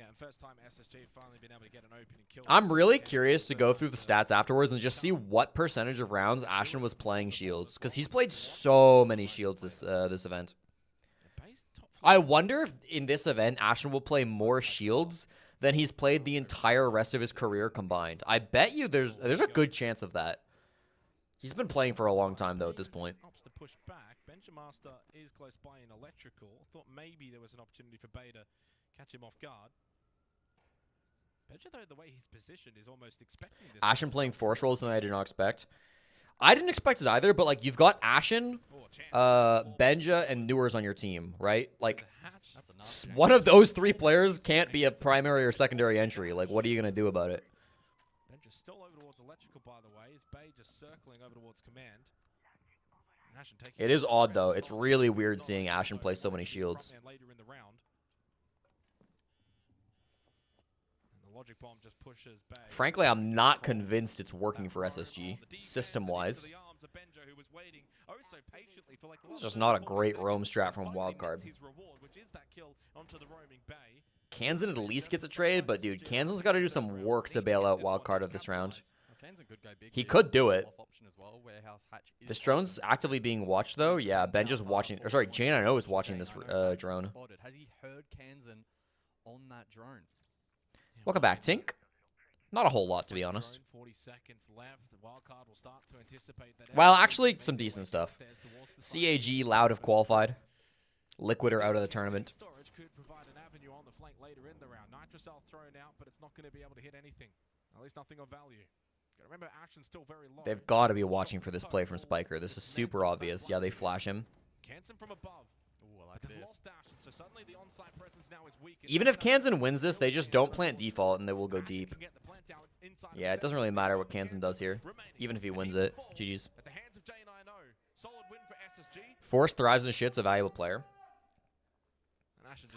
Yeah, and first time SSG finally been able to get an open and kill. I'm really curious to go through the stats afterwards and just see what percentage of rounds Ashen was playing shields, because he's played so many shields this event. I wonder if in this event Ashen will play more shields than he's played the entire rest of his career combined. I bet you there's a good chance of that. He's been playing for a long time though at this point. Opts to push back. Benjamaster is close by in electrical. Thought maybe there was an opportunity for Bay to catch him off guard. Benja, though, the way he's positioned is almost expecting this. Ashen playing force rolls than I did not expect. I didn't expect it either, but like you've got Ashen, Benja, and Newers on your team, right? Like one of those three players can't be a primary or secondary entry. Like what are you gonna do about it? Benja's still over towards electrical, by the way. Is Bay just circling over towards command? Ashen taking It is odd though. It's really weird seeing Ashen play so many shields. Later in the round. And the logic bomb just pushes Bay. Frankly, I'm not convinced it's working for SSG system-wise. It's just not a great roam strat from Wildcard. Kansan at least gets a trade, but dude, Kansan's got to do some work to bail out Wildcard of this round. He could do it. This drone's actively being watched, though. Yeah, Ben just watching. Or sorry, Jane I know is watching this drone. Has he heard Kansan on that drone? Welcome back, Tink. Not a whole lot, to be honest. 40 seconds left. Wildcard will start to anticipate that. Well, actually, some decent stuff. CAG, Loud have qualified. Liquid are out of the tournament. Storage could provide an avenue on the flank later in the round. Nitrocell thrown out, but it's not going to be able to hit anything. At least nothing of value. Remember, Ashen's still very low. They've got to be watching for this play from Spiker. This is super obvious. Yeah, they flash him. Kansan from above. So suddenly the onside presence now is weak. Even if Kansan wins this, they just don't plant default and they will go deep. Yeah, it doesn't really matter what Kansan does here. Even if he wins it. GG's. At the hands of J9O. Solid win for SSG. Force thrives and shit's a valuable player.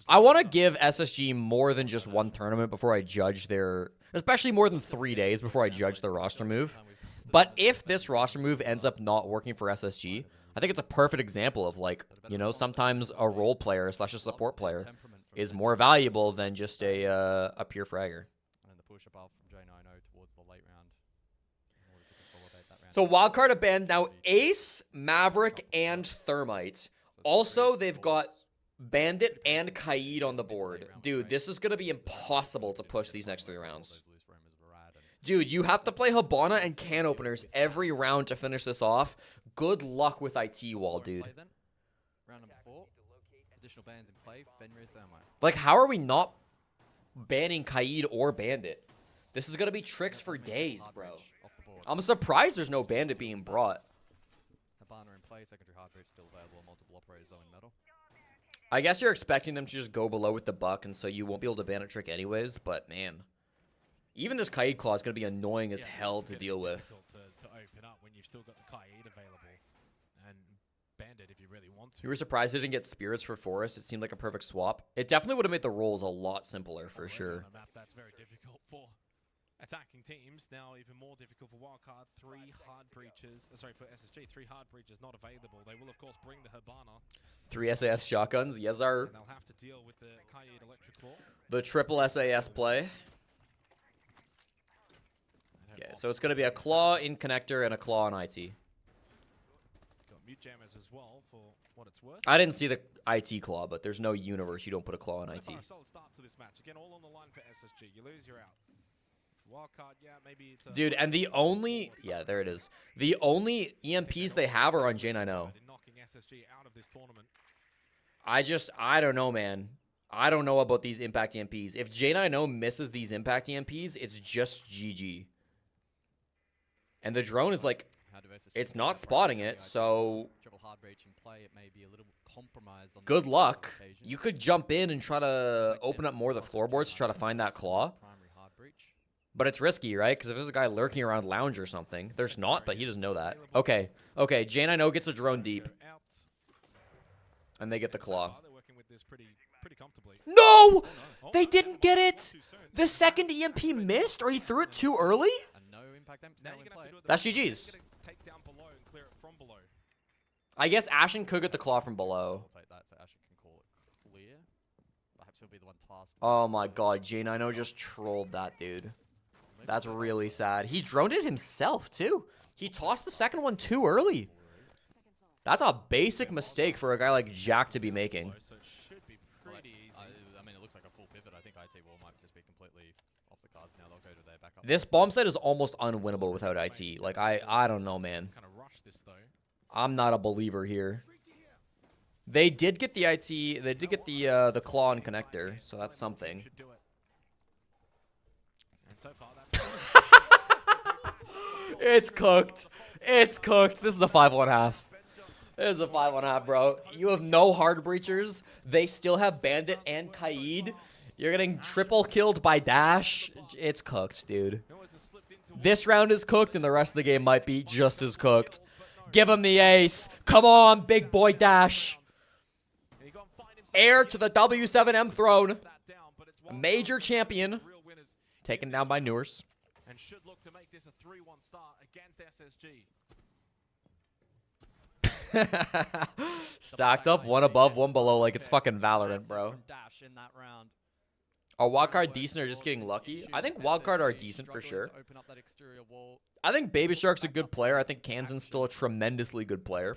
I want to give SSG more than just one tournament before I judge their... Especially more than 3 days before I judge their roster move. But if this roster move ends up not working for SSG, I think it's a perfect example of, like, you know, sometimes a role player / a support player is more valuable than just a pure fragger. And the push above from J9O towards the late round in order to consolidate that round. So Wildcard have banned now Ace, Maverick, and Thermite. Also, they've got Bandit and Kaid on the board. Dude, this is going to be impossible to push these next 3 rounds. Dude, you have to play Hibana and can openers every round to finish this off. Good luck with IT wall, dude. Round number 4. Additional bans in play. Fenrir, Thermite. Like, how are we not banning Kaid or Bandit? This is going to be tricks for days, bro. I'm surprised there's no Bandit being brought. Hibana in play. Secondary hard breach still available. Multiple operators though in metal. I guess you're expecting them to just go below with the buck, and so you won't be able to ban a trick anyways, but man. Even this Kaid claw is going to be annoying as hell to deal with. To open up when you've still got the Kaid available. And Bandit if you really want to. You were surprised they didn't get Spirits for Forest. It seemed like a perfect swap. It definitely would have made the rolls a lot simpler, for sure. On a map that's very difficult for attacking teams. Now even more difficult for Wildcard. 3 hard breaches. Sorry, for SSG. 3 hard breaches not available. They will, of course, bring the Hibana. 3 SAS shotguns. Yes, sir. And they'll have to deal with the Kaid Electrical. The triple SAS play. Okay, so it's going to be a claw in connector and a claw in IT. Got mute jammers as well for what it's worth. I didn't see the IT claw, but there's no universe you don't put a claw in IT. Far, a solid start to this match. Again, all on the line for SSG. You lose, you're out. Wildcard, yeah, maybe it's dude, and the only... Yeah, there it is. The only EMPs they have are on J9O. Knocking SSG out of this tournament. I don't know, man. I don't know about these impact EMPs. If J9O misses these impact EMPs, it's just GG. And the drone is like, it's not spotting it, so good luck. You could jump in and try to open up more of the floorboards to try to find that claw. But it's risky, right? Because if there's a guy lurking around lounge or something, there's not, but he doesn't know that. Okay, okay, J9O gets a drone deep. And they get the claw. No! They didn't get it! The second EMP missed, or he threw it too early? That's GG's. I guess Ashen could get the claw from below. perhaps he'll be the one tasked. Oh my god, J9O just trolled that dude. That's really sad. He droned it himself, too. He tossed the second one too early. That's a basic mistake for a guy like Jack to be making. So it should be pretty easy. I mean, it looks like a full pivot. I think IT Wall might just be completely off the cards now. They'll go to their backup. This bomb site is almost unwinnable without IT. Like, I don't know, man. Kind of rush this, though. I'm not a believer here. They did get the IT. They did get the claw and connector, so that's something. And so far, It's cooked. It's cooked. This is a 5-1/2. This is a 5-1/2, bro. You have no hard breachers. They still have Bandit and Kaid. You're getting triple killed by Dash. It's cooked, dude. This round is cooked, and the rest of the game might be just as cooked. Give him the ace. Come on, big boy Dash. Heir to the W7M throne. A major champion. Taken down by Newers. And should look to make this a 3-1 start against SSG. Stacked up, one above, one below, like it's fucking Valorant, bro. Are Wildcard decent or just getting lucky? I think Wildcard are decent for sure. I think Baby Shark's a good player. I think Kansan's still a tremendously good player.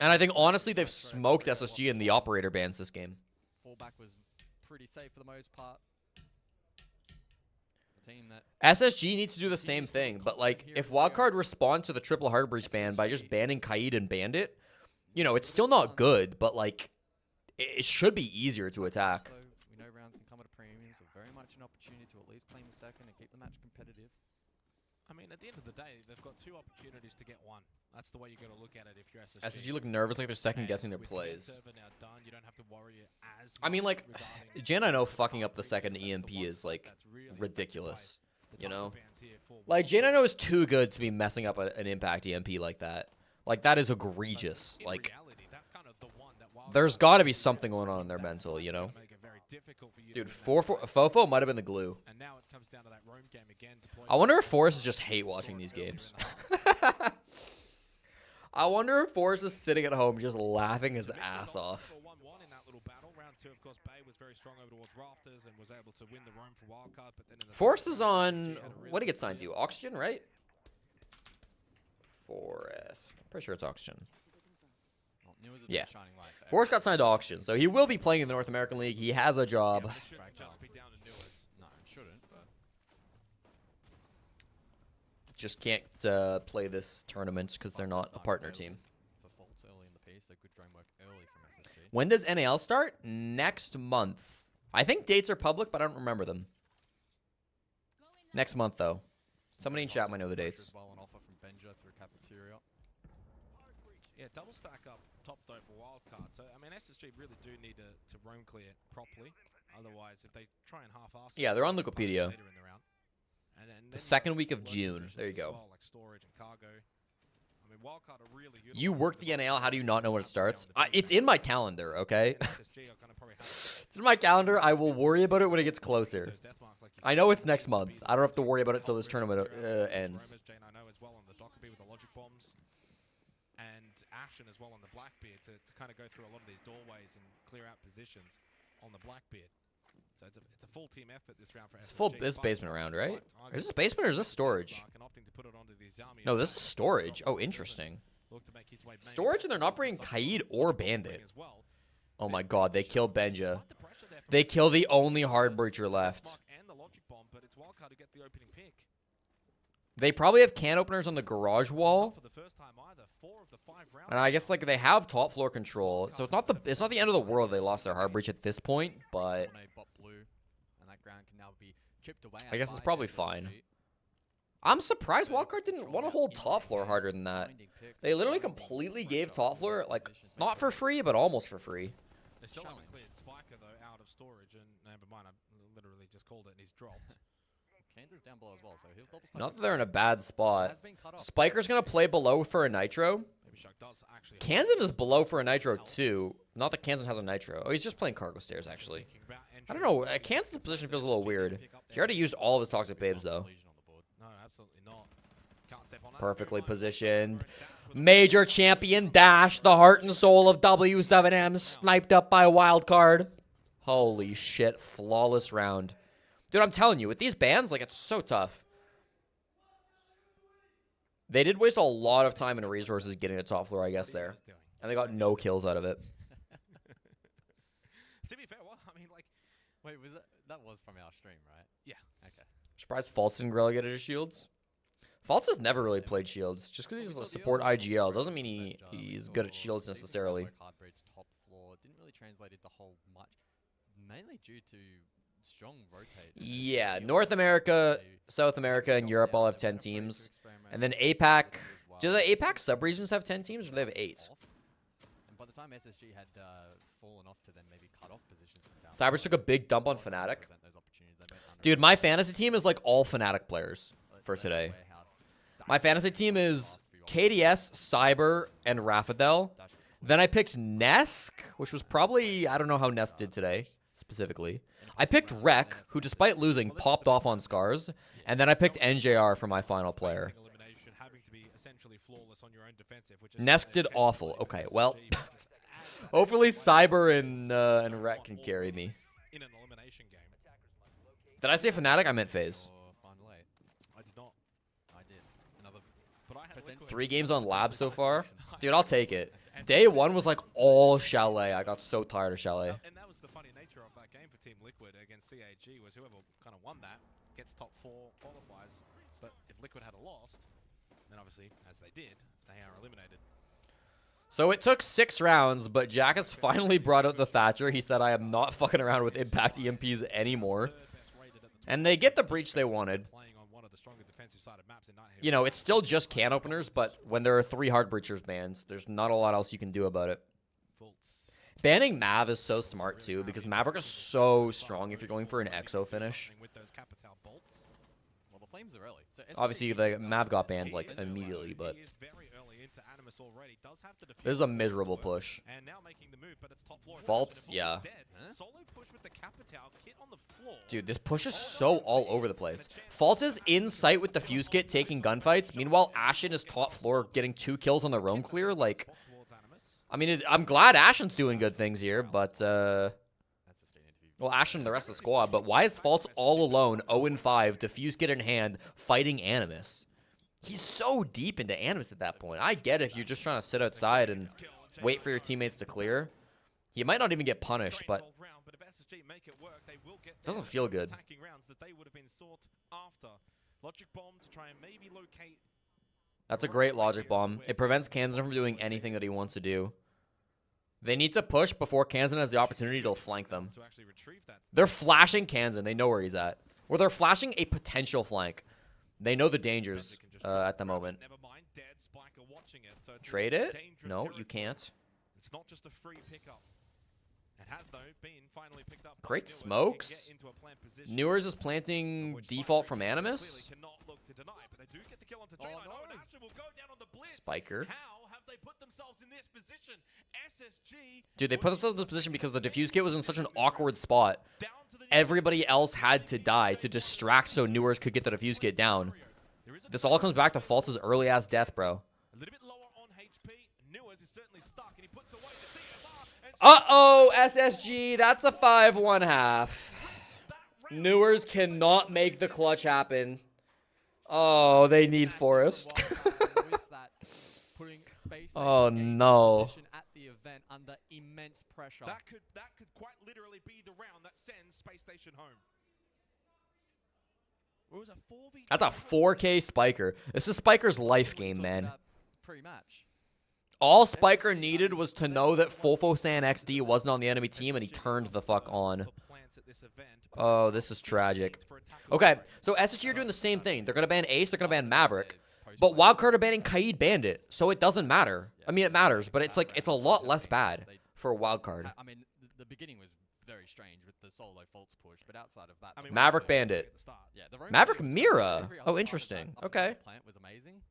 And I think, honestly, they've smoked SSG in the operator bans this game. Fallback was pretty safe for the most part. SSG needs to do the same thing, but like if Wildcard responds to the triple hard breach ban by just banning Kaid and Bandit, you know, it's still not good, but like it should be easier to attack. We know rounds can come at a premium, so very much an opportunity to at least claim a second and keep the match competitive. I mean, at the end of the day, they've got 2 opportunities to get 1. That's the way you got to look at it if you're SSG. SSG look nervous, like they're second guessing their plays. You don't have to worry as I mean, like, J9O fucking up the second EMP is like ridiculous, you know? Like, J9O is too good to be messing up an impact EMP like that. Like, that is egregious. Like, there's got to be something going on in their mental, you know? Dude, Fofo might have been the glue. I wonder if Forrest just hate watching these games. I wonder if Forrest is sitting at home just laughing his ass off. Forrest is on... What did he get signed to? Oxygen, right? Forrest. I'm pretty sure it's Oxygen. Yeah. Forrest got signed to Oxygen, so he will be playing in the North American League. He has a job. No, it shouldn't, but... Just can't play this tournament because they're not a partner team. When does NAL start? Next month. I think dates are public, but I don't remember them. Next month, though. Somebody in chat might know the dates. Yeah, double stack up top though for Wildcard. So, I mean, SSG really do need to roam clear properly. Otherwise, if they try and half-ass Yeah, they're on Wikipedia. The second week of June. There you go. Like storage and cargo. I mean, Wildcard are really you work the NAL. How do you not know when it starts? It's in my calendar, okay? It's in my calendar. I will worry about it when it gets closer. I know it's next month. I don't have to worry about it until this tournament ends. As well on the Blackbeard to kind of go through a lot of these doorways and clear out positions on the Blackbeard. So it's a full team effort this round for SSG. This basement round, right? Is this basement or is this storage? No, this is storage. Oh, interesting. Storage, and they're not bringing Kaid or Bandit. Oh my god, they kill Benja. They kill the only hard breacher left. They probably have can openers on the garage wall. And I guess like they have top floor control, so it's not the end of the world they lost their hard breach at this point, but I guess it's probably fine. I'm surprised Wildcard didn't want to hold top floor harder than that. They literally completely gave top floor, like, not for free, but almost for free. They still haven't cleared Spiker though out of storage, and never mind, I literally just called it and he's dropped. Kansas down below as well, so he'll double stack. Not that they're in a bad spot. Spiker's gonna play below for a nitro. Kansan is below for a nitro too. Not that Kansan has a nitro. Oh, he's just playing cargo stairs actually. I don't know. Kansan's position feels a little weird. He already used all of his toxic babes though. No, absolutely not. Can't step on that. Perfectly positioned. Major champion Dash, the heart and soul of W7M, sniped up by Wildcard. Holy shit, flawless round. Dude, I'm telling you, with these bans, like, it's so tough. They did waste a lot of time and resources getting to top floor, I guess, there. And they got no kills out of it. To be fair, well, I mean, like... Wait, that was from our stream, right? Yeah. Okay. Surprised False didn't relegate his shields. False has never really played shields. Just because he's a support IGL doesn't mean he's good at shields necessarily. Hard bridge, top floor, didn't really translate into whole much, mainly due to strong rotate. Yeah, North America, South America, and Europe all have 10 teams. And then APAC, do the APAC sub-regions have 10 teams, or do they have 8? And by the time SSG had fallen off to then maybe cut off positions from down, Cybers took a big dump on Fnatic. Dude, my fantasy team is like all Fnatic players for today. My fantasy team is KDS, Cyber, and Rafadel. Then I picked Nesk, which was probably, I don't know how Nesk did today, specifically. I picked Rek, who despite losing, popped off on Scarz. And then I picked NJR for my final player. Nesk did awful. Okay, well, hopefully Cyber and Rek can carry me. Did I say Fnatic? I meant FaZe. I did not. I did. Another 3 games on Lab so far. Dude, I'll take it. Day 1 was like all Chalet. I got so tired of Chalet. And that was the funny nature of that game for Team Liquid against CAG, was whoever kind of won that gets top 4 qualifies. But if Liquid had lost, then obviously, as they did, they are eliminated. So it took 6 rounds, but Jack has finally brought out the Thatcher. He said, I am not fucking around with Impact EMPs anymore. And they get the breach they wanted. You know, it's still just can openers, but when there are 3 hard breachers banned, there's not a lot else you can do about it. Banning Mav is so smart, too, because Maverick is so strong if you're going for an EXO finish. Obviously, the Mav got banned, like, immediately, but... This is a miserable push. Faults, yeah. Dude, this push is so all over the place. Fault is in sight with the Fuse Kit taking gunfights. Meanwhile, Ashen is top floor getting 2 kills on the roam clear. Like, I mean, I'm glad Ashen's doing good things here, but, well, Ashen and the rest of the squad, but why is Fault all alone, 0-5, Diffuse Kit in hand, fighting Animus? He's so deep into Animus at that point. I get if you're just trying to sit outside and wait for your teammates to clear. He might not even get punished, but it doesn't feel good. That's a great logic bomb. It prevents Kansan from doing anything that he wants to do. They need to push before Kansan has the opportunity to flank them. They're flashing Kansan. They know where he's at. Or they're flashing a potential flank. They know the dangers at the moment. Trade it? No, you can't. It's not just a free pickup. It has, though, been finally picked up. Great smokes. Newers is planting default from Animus. Spiker. Dude, they put themselves in this position because the Diffuse Kit was in such an awkward spot. Everybody else had to die to distract so Newers could get the Diffuse Kit down. This all comes back to Faltz's early-ass death, bro. Uh-oh, SSG, that's a 5-1-1/2. Newers cannot make the clutch happen. Oh, they need Forest. Oh, no. Under immense pressure. That could quite literally be the round that sends Spacestation home. That's a 4K Spiker. This is Spiker's life game, man. All Spiker needed was to know that Fulfosan XD wasn't on the enemy team, and he turned the fuck on. Oh, this is tragic. Okay, so SSG are doing the same thing. They're going to ban Ace, they're going to ban Maverick. But Wildcard are banning Kaid Bandit, so it doesn't matter. I mean, it matters, but it's like, it's a lot less bad for a Wildcard. I mean, the beginning was very strange with the solo Faults push, but outside of that... I mean, Maverick Bandit. Yeah, Maverick Mira. Oh, interesting. Okay. Plant was amazing.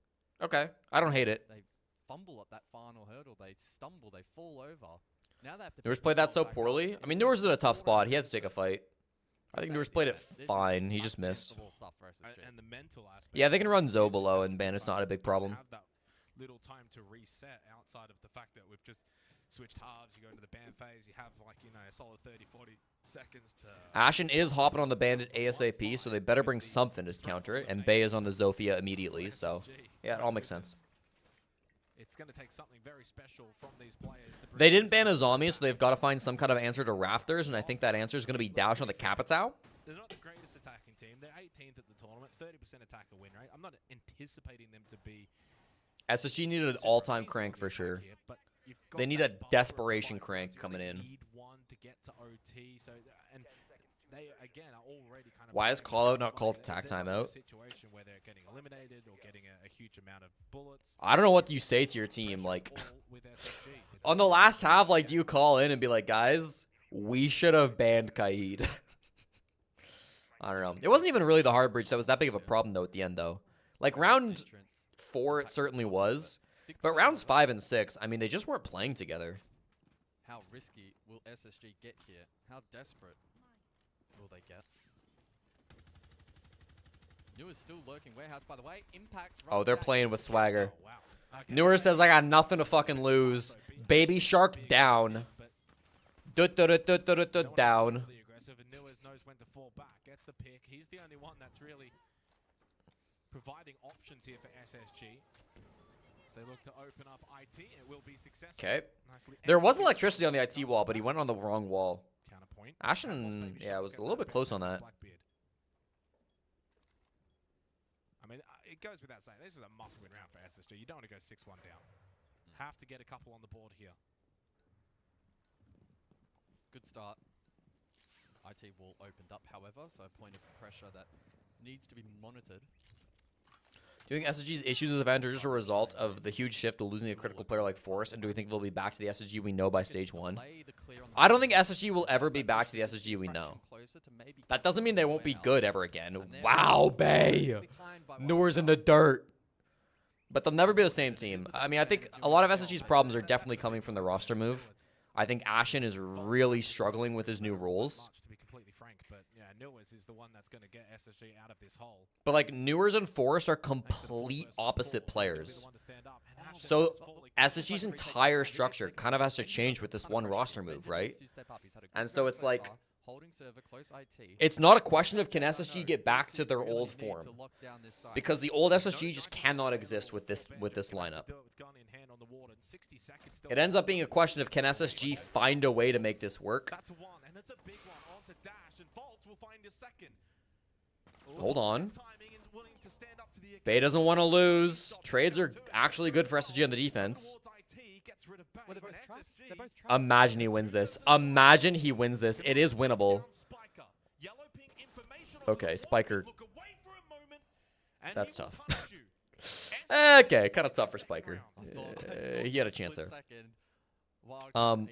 Okay. I don't hate it. They fumble at that final hurdle. They stumble. They fall over. Now they have to... Newers played that so poorly. I mean, Newers is in a tough spot. He had to take a fight. I think Newers played it fine. He just missed. Yeah, they can run Zo below, and Bandit's not a big problem. Little time to reset outside of the fact that we've just switched halves, you go into the ban phase, you have like, you know, a solid 30, 40 seconds to... Ashen is hopping on the Bandit ASAP, so they better bring something to counter it, and Bay is on the Zofia immediately, so yeah, it all makes sense. It's going to take something very special from these players. They didn't ban a zombie, so they've got to find some kind of answer to Rafters, and I think that answer is going to be Dash on the Capitao. They're not the greatest attacking team. They're 18th at the tournament, 30% attacker win rate. I'm not anticipating them to be... SSG needed an all-time crank for sure. They need a desperation crank coming in. Need one to get to OT, so and they again are already kind of... Why is Callout not called attack timeout? Situation where they're getting eliminated or getting a huge amount of bullets. I don't know what you say to your team. Like, on the last half, like, do you call in and be like, guys, we should have banned Kaid? I don't know. It wasn't even really the hard breach that was that big of a problem, though, at the end, though. Like, round 4, it certainly was. But rounds 5 and 6, I mean, they just weren't playing together. How risky will SSG get here? How desperate will they get? New is still lurking warehouse, by the way. Impacts. Oh, they're playing with swagger. Newer says, I got nothing to fucking lose. Baby Shark down. Down. Knows when to fall back. Gets the pick. He's the only one that's really providing options here for SSG. So they look to open up IT. It will be successful. Okay. There was electricity on the IT wall, but he went on the wrong wall. Counterpoint. Ashen, yeah, was a little bit close on that. I mean, it goes without saying, this is a must-win round for SSG. You don't want to go 6-1 down. Have to get a couple on the board here. Good start. IT wall opened up, however, so a point of pressure that needs to be monitored. Do you think SSG's issues with event are just a result of the huge shift to losing a critical player like Forrest, and do we think they'll be back to the SSG we know by stage 1? I don't think SSG will ever be back to the SSG we know. That doesn't mean they won't be good ever again. Wow, Bay! Newer's in the dirt. But they'll never be the same team. I mean, I think a lot of SSG's problems are definitely coming from the roster move. I think Ashen is really struggling with his new roles. To be completely frank, but yeah, Newers is the one that's going to get SSG out of this hole. But like Newers and Forrest are complete opposite players. So SSG's entire structure kind of has to change with this one roster move, right? And so it's like, it's not a question of can SSG get back to their old form, because the old SSG just cannot exist with this lineup. It ends up being a question of can SSG find a way to make this work. That's one, and it's a big one onto Dash, and Faults will find a second. Hold on. Bay doesn't want to lose. Trades are actually good for SSG on the defense. Imagine he wins this. Imagine he wins this. It is winnable. Okay, Spiker. That's tough. Okay, kind of tough for Spiker. He had a chance there. But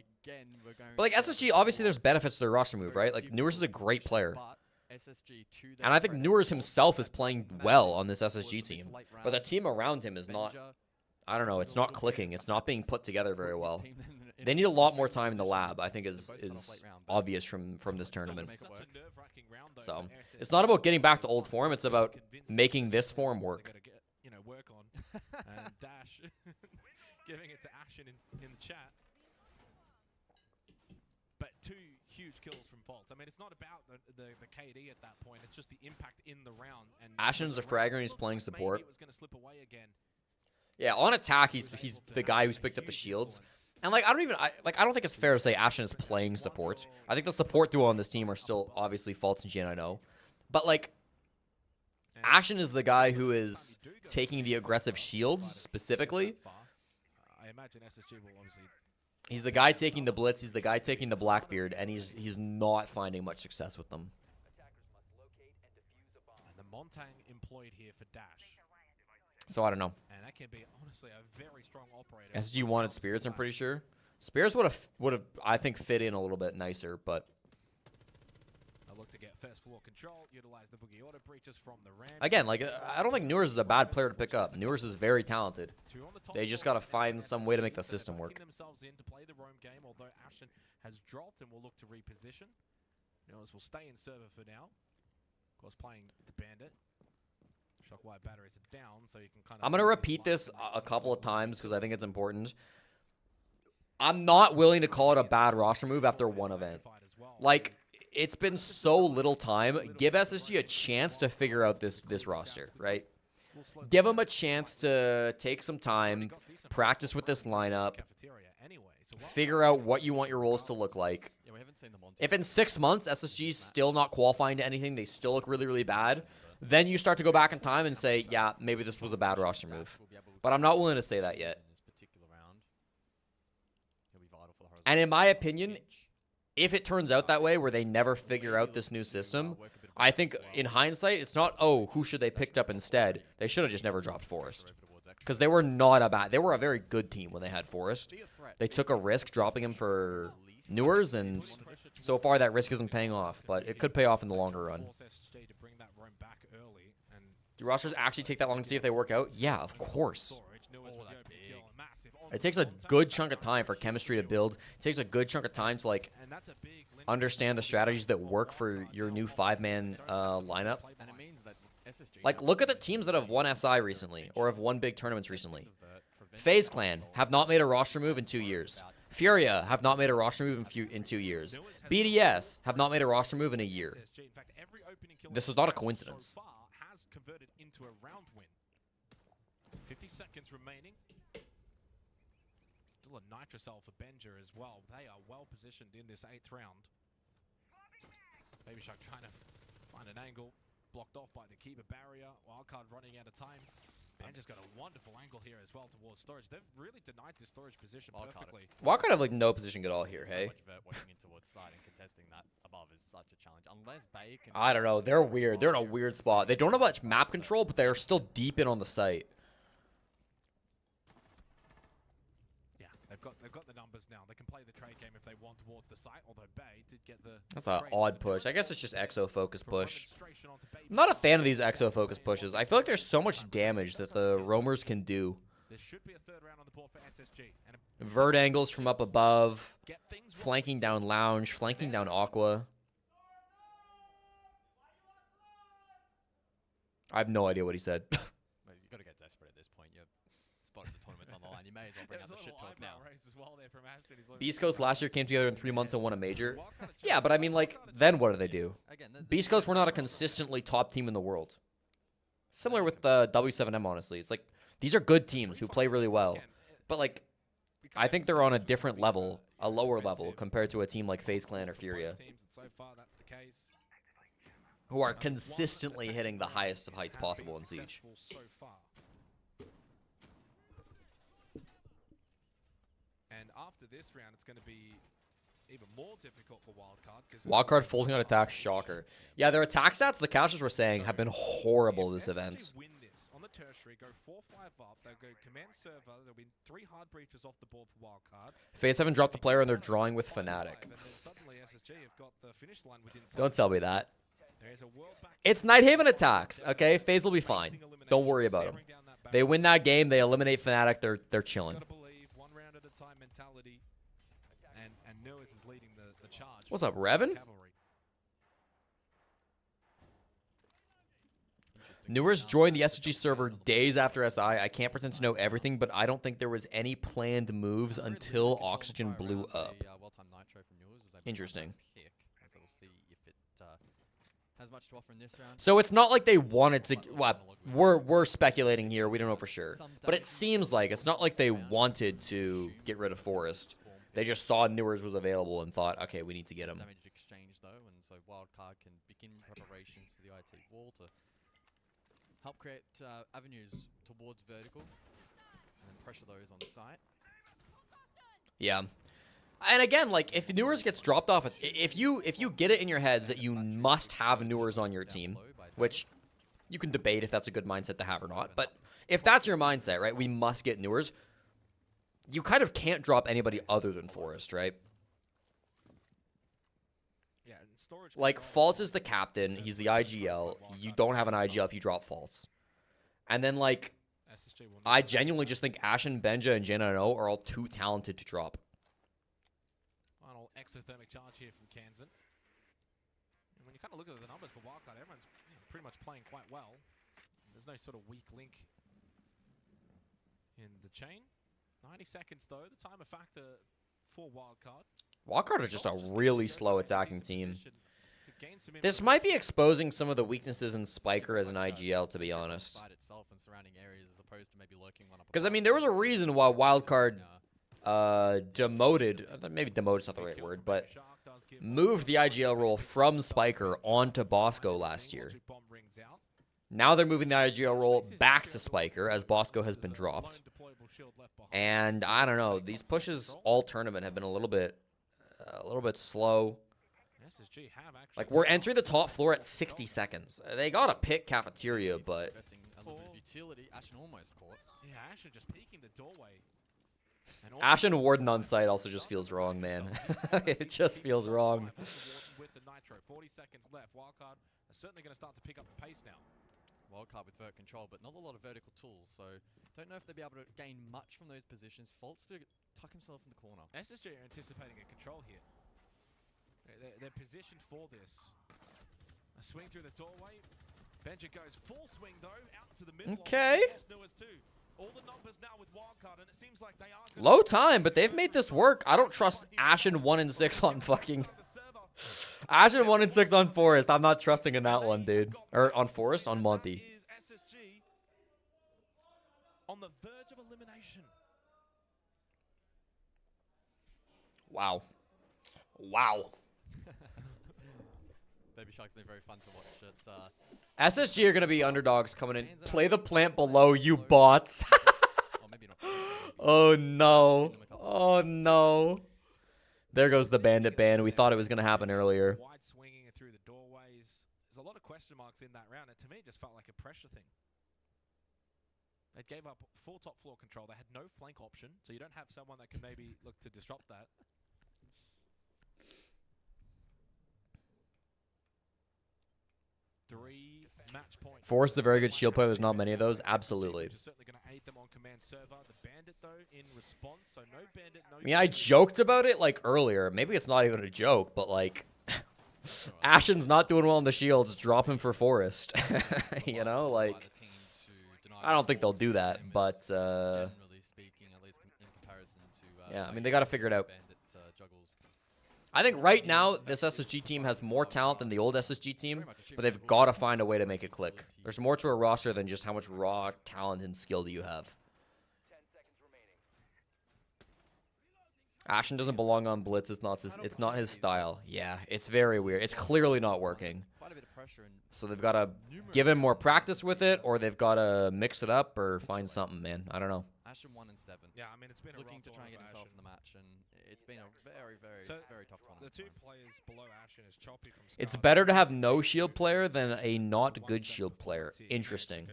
like SSG, obviously there's benefits to their roster move, right? Like Newers is a great player. And I think Newers himself is playing well on this SSG team. But the team around him is not, I don't know, it's not clicking. It's not being put together very well. They need a lot more time in the lab, I think is obvious from this tournament. So it's not about getting back to old form. It's about making this form work. You know, work on. And Dash giving it to Ashen in the chat. But 2 huge kills from Faults. I mean, it's not about the KD at that point. It's just the impact in the round. And Ashen's a fragger and he's playing support. Maybe it was going to slip away again. Yeah, on attack, he's the guy who's picked up the shields. And like I don't think it's fair to say Ashen is playing support. I think the support duo on this team are still obviously Faults and Jin, I know. But like Ashen is the guy who is taking the aggressive shields specifically. I imagine SSG will obviously. He's the guy taking the blitz. He's the guy taking the Blackbeard, and he's not finding much success with them. And the Montang employed here for Dash. So I don't know. And that can be honestly a very strong operator. SG wanted Spears, I'm pretty sure. Spears would have I think fit in a little bit nicer, but I look to get first floor control, utilize the boogie auto breaches from the ramp. Again, like I don't think Newers is a bad player to pick up. Newers is very talented. They just got to find some way to make the system work. Themselves in to play the roam game, although Ashen has dropped and will look to reposition. Newers will stay in server for now. Of course, playing the Bandit. Shockwire batteries are down, so you can kind of... I'm going to repeat this a couple of times because I think it's important. I'm not willing to call it a bad roster move after one event. Like, it's been so little time. Give SSG a chance to figure out this roster, right? Give them a chance to take some time, practice with this lineup, figure out what you want your roles to look like. If in 6 months SSG's still not qualifying to anything, they still look really, really bad, then you start to go back in time and say, yeah, maybe this was a bad roster move. But I'm not willing to say that yet. And in my opinion, if it turns out that way where they never figure out this new system, I think in hindsight, it's not, oh, who should they picked up instead? They should have just never dropped Forest. Because they were not a bad, they were a very good team when they had Forest. They took a risk dropping him for Newers, and so far that risk isn't paying off, but it could pay off in the longer run. Do rosters actually take that long to see if they work out? Yeah, of course. It takes a good chunk of time for chemistry to build. It takes a good chunk of time to like understand the strategies that work for your new 5-man lineup. Like, look at the teams that have won SI recently or have won big tournaments recently. FaZe Clan have not made a roster move in 2 years. Furia have not made a roster move in 2 years. BDS have not made a roster move in a year. This was not a coincidence. 50 seconds remaining. Still a Nitrocell for Benja as well. They are well positioned in this 8th round. Baby Shark trying to find an angle. Blocked off by the keeper barrier. Wildcard running out of time. Benja's got a wonderful angle here as well towards storage. They've really denied this storage position perfectly. Wildcard have like no position at all here, hey? I don't know. They're weird. They're in a weird spot. They don't have much map control, but they're still deep in on the site. They've got the numbers now. They can play the trade game if they want towards the site, although Bay did get the... That's an odd push. I guess it's just exo focus push. I'm not a fan of these exo focus pushes. I feel like there's so much damage that the roamers can do. There should be a 3rd round on the board for SSG. Vert angles from up above, flanking down Lounge, flanking down Aqua. I have no idea what he said. You got to get desperate at this point. You're spotting the tournaments on the line. You may as well bring out the shit talk now. Beast Coast last year came together in 3 months and won a major. Yeah, but I mean, like, then what do they do? Beast Coast were not a consistently top team in the world. Similar with the W7M, honestly. It's like, these are good teams who play really well. But, like, I think they're on a different level, a lower level, compared to a team like FaZe Clan or Furia, who are consistently hitting the highest of heights possible in Siege. And after this round, it's going to be even more difficult for Wildcard. Wildcard folding on attack, shocker. Yeah, their attack stats, the casters were saying, have been horrible this event. Win this on the tertiary, go 4-5 up. They'll go command server. There'll be 3 hard breaches off the board for Wildcard. FaZe haven't dropped the player and they're drawing with Fnatic. And then suddenly SSG have got the finish line within. Don't tell me that. It's Nighthaven attacks, okay? FaZe will be fine. Don't worry about them. They win that game, they eliminate Fnatic, they're chilling. And Newers is leading the charge. What's up, Revan? Newers joined the SSG server days after SI. I can't pretend to know everything, but I don't think there was any planned moves until Oxygen blew up. Interesting. So it's not like they wanted to. Well, we're speculating here. We don't know for sure, but it seems like it's not like they wanted to get rid of Forest. They just saw Newers was available and thought, okay, we need to get him. Damage exchange though, and so Wildcard can begin preparations for the IT wall to help create avenues towards vertical, and then pressure those on site. Yeah. And again, like, if Newers gets dropped off, if you get it in your heads that you must have Newers on your team, which you can debate if that's a good mindset to have or not, but if that's your mindset, right, we must get Newers, you kind of can't drop anybody other than Forest, right? Like, Faltz is the captain, he's the IGL, you don't have an IGL if you drop Faltz. And then, like, I genuinely just think Ashen, Benja, and Jana No are all too talented to drop. Exothermic charge here from Kansan. And when you kind of look at the numbers for Wildcard, everyone's pretty much playing quite well. There's no sort of weak link in the chain. 90 seconds though, the timer factor for Wildcard. Wildcard is just a really slow attacking team. This might be exposing some of the weaknesses in Spiker as an IGL, to be honest. Because, I mean, there was a reason why Wildcard demoted, maybe demoted's not the right word, but moved the IGL role from Spiker onto Bosco last year. Now they're moving the IGL role back to Spiker as Bosco has been dropped. And I don't know, these pushes all tournament have been a little bit slow. Like, we're entering the top floor at 60 seconds. They got to pick Cafeteria, but Yeah, Ashen just peeking the doorway. Ashen Warden on site also just feels wrong, man. It just feels wrong. With the Nitro, 40 seconds left. Wildcard are certainly going to start to pick up the pace now. Wildcard with vert control, but not a lot of vertical tools, so don't know if they'll be able to gain much from those positions. Faults to tuck himself in the corner. SSG are anticipating a control here. They're positioned for this. A swing through the doorway. Benja goes full swing though, out to the middle. Okay. All the numbers now with Wildcard, and it seems like they are Low time, but they've made this work. I don't trust Ashen 1 and 6 on fucking Ashen 1 and 6 on Forest. I'm not trusting in that one, dude. Or on Forest, on Monty. SSG on the verge of elimination. Wow. Wow. Baby Shark's been very fun to watch. It's, SSG are going to be underdogs coming in. Play the plant below, you bots. Oh, no. Oh, no. There goes the bandit ban. We thought it was going to happen earlier. Wide swinging through the doorways. There's a lot of question marks in that round, and to me, it just felt like a pressure thing. They gave up full top floor control. They had no flank option, so you don't have someone that can maybe look to disrupt that. Three match points. Forrest is a very good shield player. There's not many of those. Absolutely. Certainly going to aid them on command server. The bandit though in response, so no bandit, no. I mean, I joked about it like earlier. Maybe it's not even a joke, but like Ashen's not doing well on the shields. Drop him for Forest. You know, like I don't think they'll do that, but generally speaking, at least in comparison to yeah, I mean they got to figure it out. I think right now, this SSG team has more talent than the old SSG team, but they've got to find a way to make it click. There's more to a roster than just how much raw talent and skill do you have. Ashen doesn't belong on Blitz. It's not his style. Yeah, it's very weird. It's clearly not working. So they've got to give him more practice with it, or they've got to mix it up or find something, man. I don't know. Ashen 1 and 7. Yeah, I mean it's been looking to try and get himself in the match, and it's been a very tough tournament. The two players below Ashen is choppy from Scarz. It's better to have no shield player than a not good shield player. Interesting.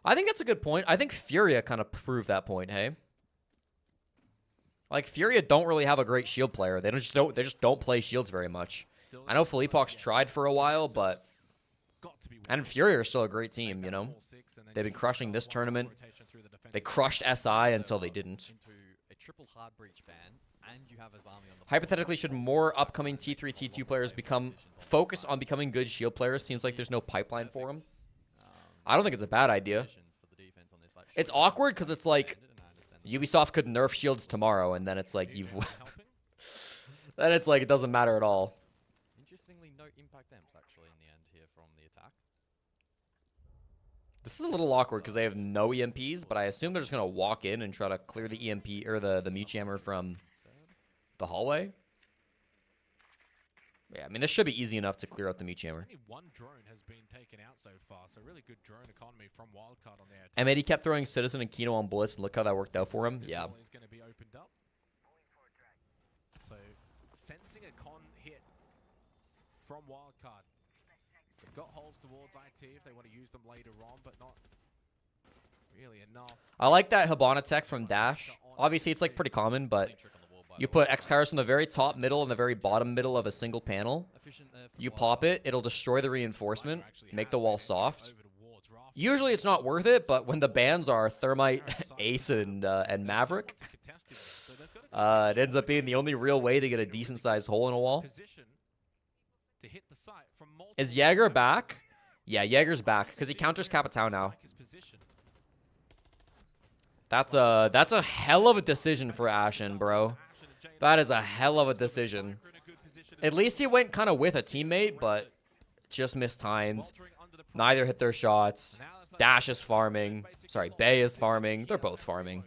I think that's a good point. I think Furia kind of proved that point. Hey, like Furia don't really have a great shield player. They just don't play shields very much. I know Philippox tried for a while, but and Furia is still a great team. You know, they've been crushing this tournament. They crushed SI until they didn't. Hypothetically, should more upcoming T3, T2 players focus on becoming good shield players? Seems like there's no pipeline for them. I don't think it's a bad idea. It's awkward because it's like Ubisoft could nerf shields tomorrow, and then it's like then it's like it doesn't matter at all. Interestingly, no impact amps actually in the end here from the attack. This is a little awkward because they have no EMPs, but I assume they're just going to walk in and try to clear the EMP or the mute jammer from the hallway. Yeah, I mean, this should be easy enough to clear out the mute jammer. Only one drone has been taken out so far, so really good drone economy from Wildcard on there. M80 kept throwing Citizen and Kino on Blitz, and look how that worked out for him. Yeah. Is going to be opened up. So, sensing a con hit from Wildcard. They've got holes towards IT if they want to use them later on, but not really enough. I like that Hibana tech from Dash. Obviously, it's like pretty common, but you put X-Kairos in the very top middle and the very bottom middle of a single panel. You pop it, it'll destroy the reinforcement, make the wall soft. Usually it's not worth it, but when the bans are Thermite, Ace, and Maverick, it ends up being the only real way to get a decent-sized hole in a wall. Is Jaeger back? Yeah, Jaeger's back, because he counters Capitao now. That's a hell of a decision for Ashen, bro. That is a hell of a decision. At least he went kind of with a teammate, but just mistimed. Neither hit their shots. Dash is farming. Sorry, Bay is farming. They're both farming.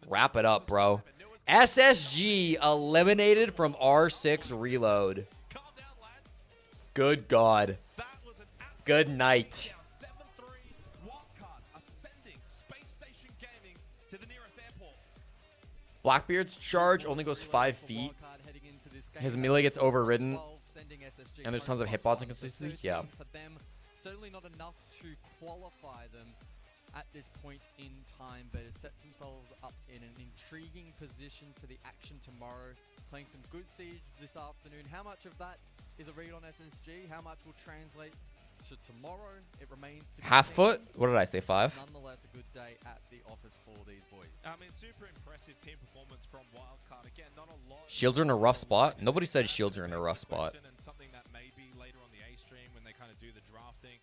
Wrap it up, bro. SSG eliminated from R6 Reload. Good God. Good night. Blackbeard's charge only goes 5 feet. His melee gets overridden. And there's tons of hitbox inconsistency. Yeah. Certainly not enough to qualify them at this point in time, but it sets themselves up in an intriguing position for the action tomorrow. Playing some good Siege this afternoon. How much of that is a read on SSG? How much will translate to tomorrow? It remains to be Half seen. foot? What did I say, 5? Nonetheless, a good day at the office for these boys. I mean, super impressive team performance from Wildcard. Again, not a lot. Shields are in a rough spot. Nobody said shields are in a rough spot. Something that maybe later on the A stream when they kind of do the drafting.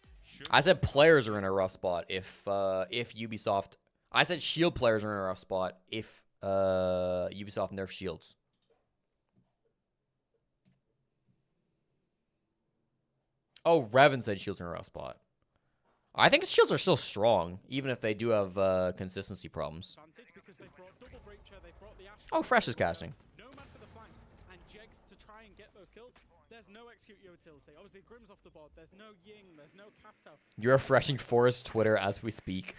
I said players are in a rough spot if Ubisoft. I said shield players are in a rough spot if Ubisoft nerfs shields. Oh, Revan said shields are in a rough spot. I think shields are still strong, even if they do have consistency problems. Oh, Fresh is casting. There's no execute utility. Obviously, Grim's off the board. There's no Ying. There's no Capto. You're refreshing Forrest's Twitter as we speak.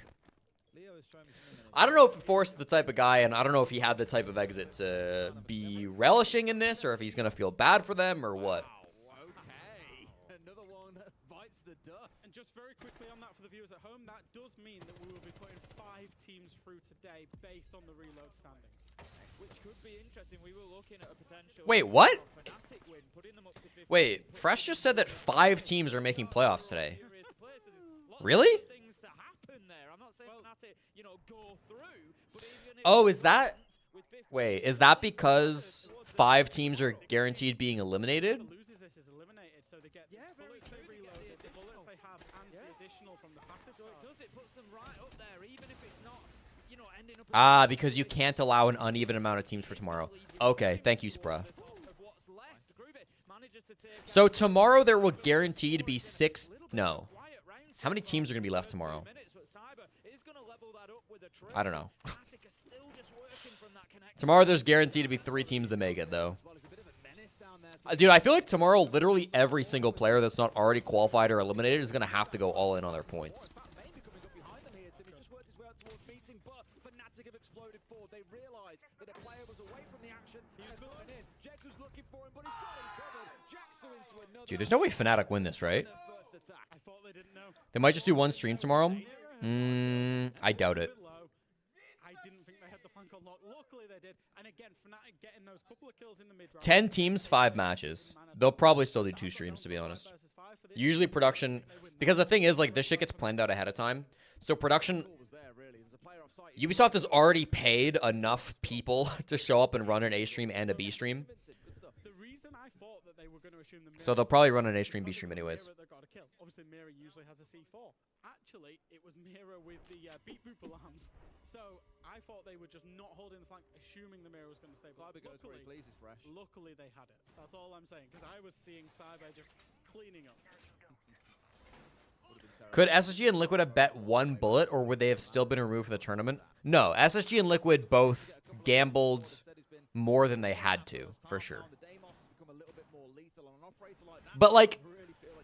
I don't know if Forrest is the type of guy, and I don't know if he had the type of exit to be relishing in this, or if he's going to feel bad for them, or what. Okay. Another one bites the dust. And just very quickly on that for the viewers at home, that does mean that we will be putting 5 teams through today based on the reload standings. Which could be interesting. We were looking at a potential. Wait, what? Fnatic win, putting them up to 50. Wait, Fresh just said that 5 teams are making playoffs today. Really? Things to happen there. I'm not saying Fnatic, you know, go through, but even if Oh, is that? Wait, is that because 5 teams are guaranteed being eliminated? Loses this is eliminated, so they get bullets they reloaded, the bullets they have, and the additional from the passive. So it does, it puts them right up there, even if it's not, you know, ending up. Ah, because you can't allow an uneven amount of teams for tomorrow. Okay, thank you, Spra. So tomorrow there will guaranteed be 6. No. How many teams are going to be left tomorrow? I don't know. Tomorrow there's guaranteed to be 3 teams that make it, though. Dude, I feel like tomorrow literally every single player that's not already qualified or eliminated is going to have to go all in on their points. Dude, there's no way Fnatic win this, right? They might just do 1 stream tomorrow. I doubt it. I didn't think they had the flank on lock. Luckily they did. And again, Fnatic getting those couple of kills in the mid round. 10 teams, 5 matches. They'll probably still do 2 streams, to be honest. Usually production, because the thing is, like, this shit gets planned out ahead of time. So production, Ubisoft has already paid enough people to show up and run an A stream and a B stream. So they'll probably run an A stream, B stream anyways. Obviously, Mira usually has a C4. Actually, it was Mira with the beat boop alarms. So I thought they were just not holding the flank, assuming the Mira was going to stay. Cyber goes where he pleases, Fresh. Luckily, they had it. That's all I'm saying, because I was seeing Cyber just cleaning up. Could SSG and Liquid have bet 1 bullet, or would they have still been removed from the tournament? No, SSG and Liquid both gambled more than they had to, for sure. But, like,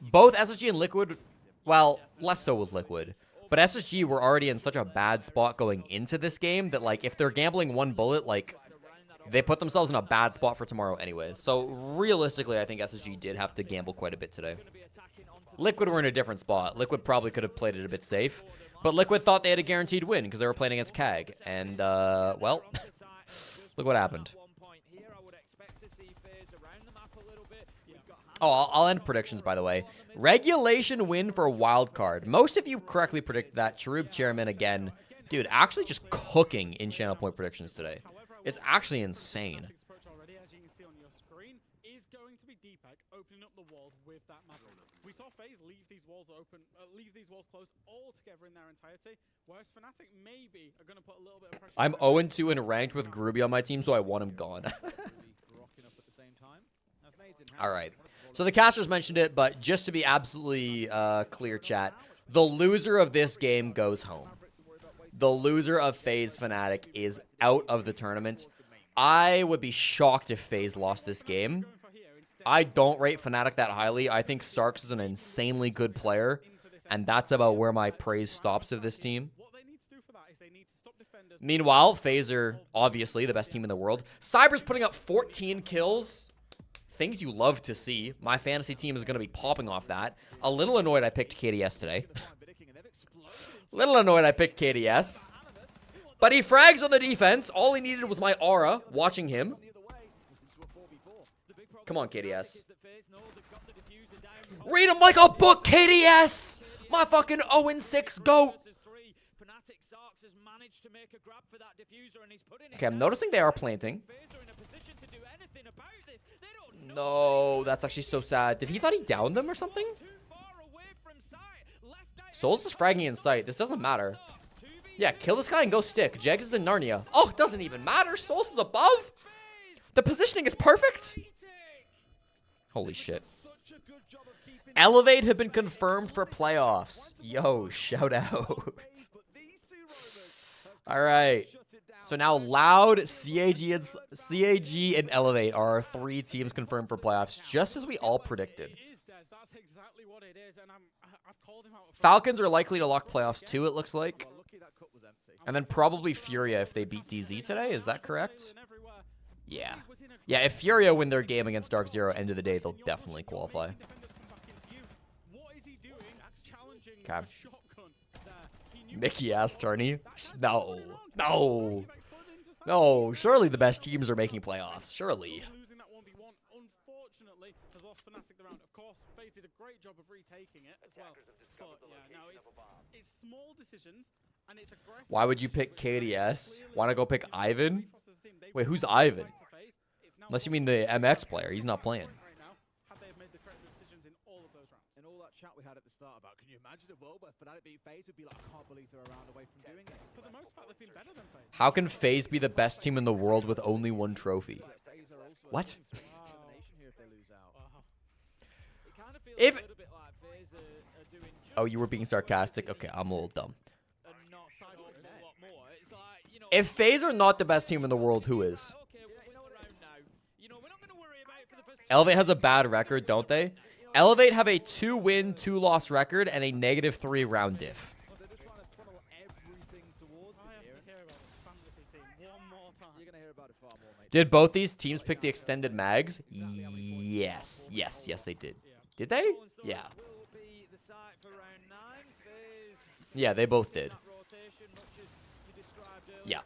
both SSG and Liquid, well, less so with Liquid, but SSG were already in such a bad spot going into this game that, like, if they're gambling 1 bullet, like, they put themselves in a bad spot for tomorrow anyway. So, realistically, I think SSG did have to gamble quite a bit today. Liquid were in a different spot. Liquid probably could have played it a bit safe, but Liquid thought they had a guaranteed win because they were playing against CAG, and, well, look what happened. Oh, I'll end predictions, by the way. Regulation win for Wildcard. Most of you correctly predict that. Cherub Chairman again. Dude, actually just cooking in channel point predictions today. It's actually insane. as you can see on your screen, is going to be DPEG opening up the walls with that Maverick. We saw FaZe leave these walls open, leave these walls closed all together in their entirety, whereas Fnatic maybe are going to put a little bit of pressure. I'm 0-2 in ranked with Groovy on my team, so I want him gone. All right. So the casters mentioned it, but just to be absolutely clear, chat, the loser of this game goes home. The loser of FaZe Fnatic is out of the tournament. I would be shocked if FaZe lost this game. I don't rate Fnatic that highly. I think Scarz is an insanely good player, and that's about where my praise stops of this team. Meanwhile, FaZe are obviously the best team in the world. Cyber's putting up 14 kills. Things you love to see. My fantasy team is going to be popping off that. A little annoyed I picked KDS today. Little annoyed I picked KDS. But he frags on the defense. All he needed was my aura watching him. Come on, KDS. Read him like a book, KDS! My fucking 0-6 GOAT! Okay, I'm noticing they are planting. No, that's actually so sad. Did he thought he downed them or something? Souls is fragging in sight. This doesn't matter. Yeah, kill this guy and go stick. Jags is in Narnia. Oh, it doesn't even matter. Souls is above. The positioning is perfect. Holy shit. Elevate have been confirmed for playoffs. Yo, shout out. All right. So now Loud, CAG, and Elevate are our 3 teams confirmed for playoffs, just as we all predicted. Falcons are likely to lock playoffs too, it looks like. And then probably Furia if they beat DZ today. Is that correct? Yeah. Yeah, if Furia win their game against DarkZero end of the day, they'll definitely qualify. Okay. Mickey ass Turney. No. No. No. Surely the best teams are making playoffs. Surely. Unfortunately, has lost Fnatic the round. Of course, FaZe did a great job of retaking it as well. But yeah, no, it's small decisions and it's aggressive. Why would you pick KDS? Want to go pick Ivan? Wait, who's Ivan? Unless you mean the MX player. He's not playing. In all that chat we had at the start about, can you imagine a world where Fnatic beat FaZe would be like, I can't believe they're a round away from doing it. For the most part, they've been better than FaZe. How can FaZe be the best team in the world with only 1 trophy? What? If... Oh, you were being sarcastic? Okay, I'm a little dumb. If FaZe are not the best team in the world, who is? Elevate has a bad record, don't they? Elevate have a 2-win, 2-loss record and a -3 round diff. Did both these teams pick the extended mags? Yes. Yes, yes, they did. Did they? Yeah. Yeah, they both did. Yeah.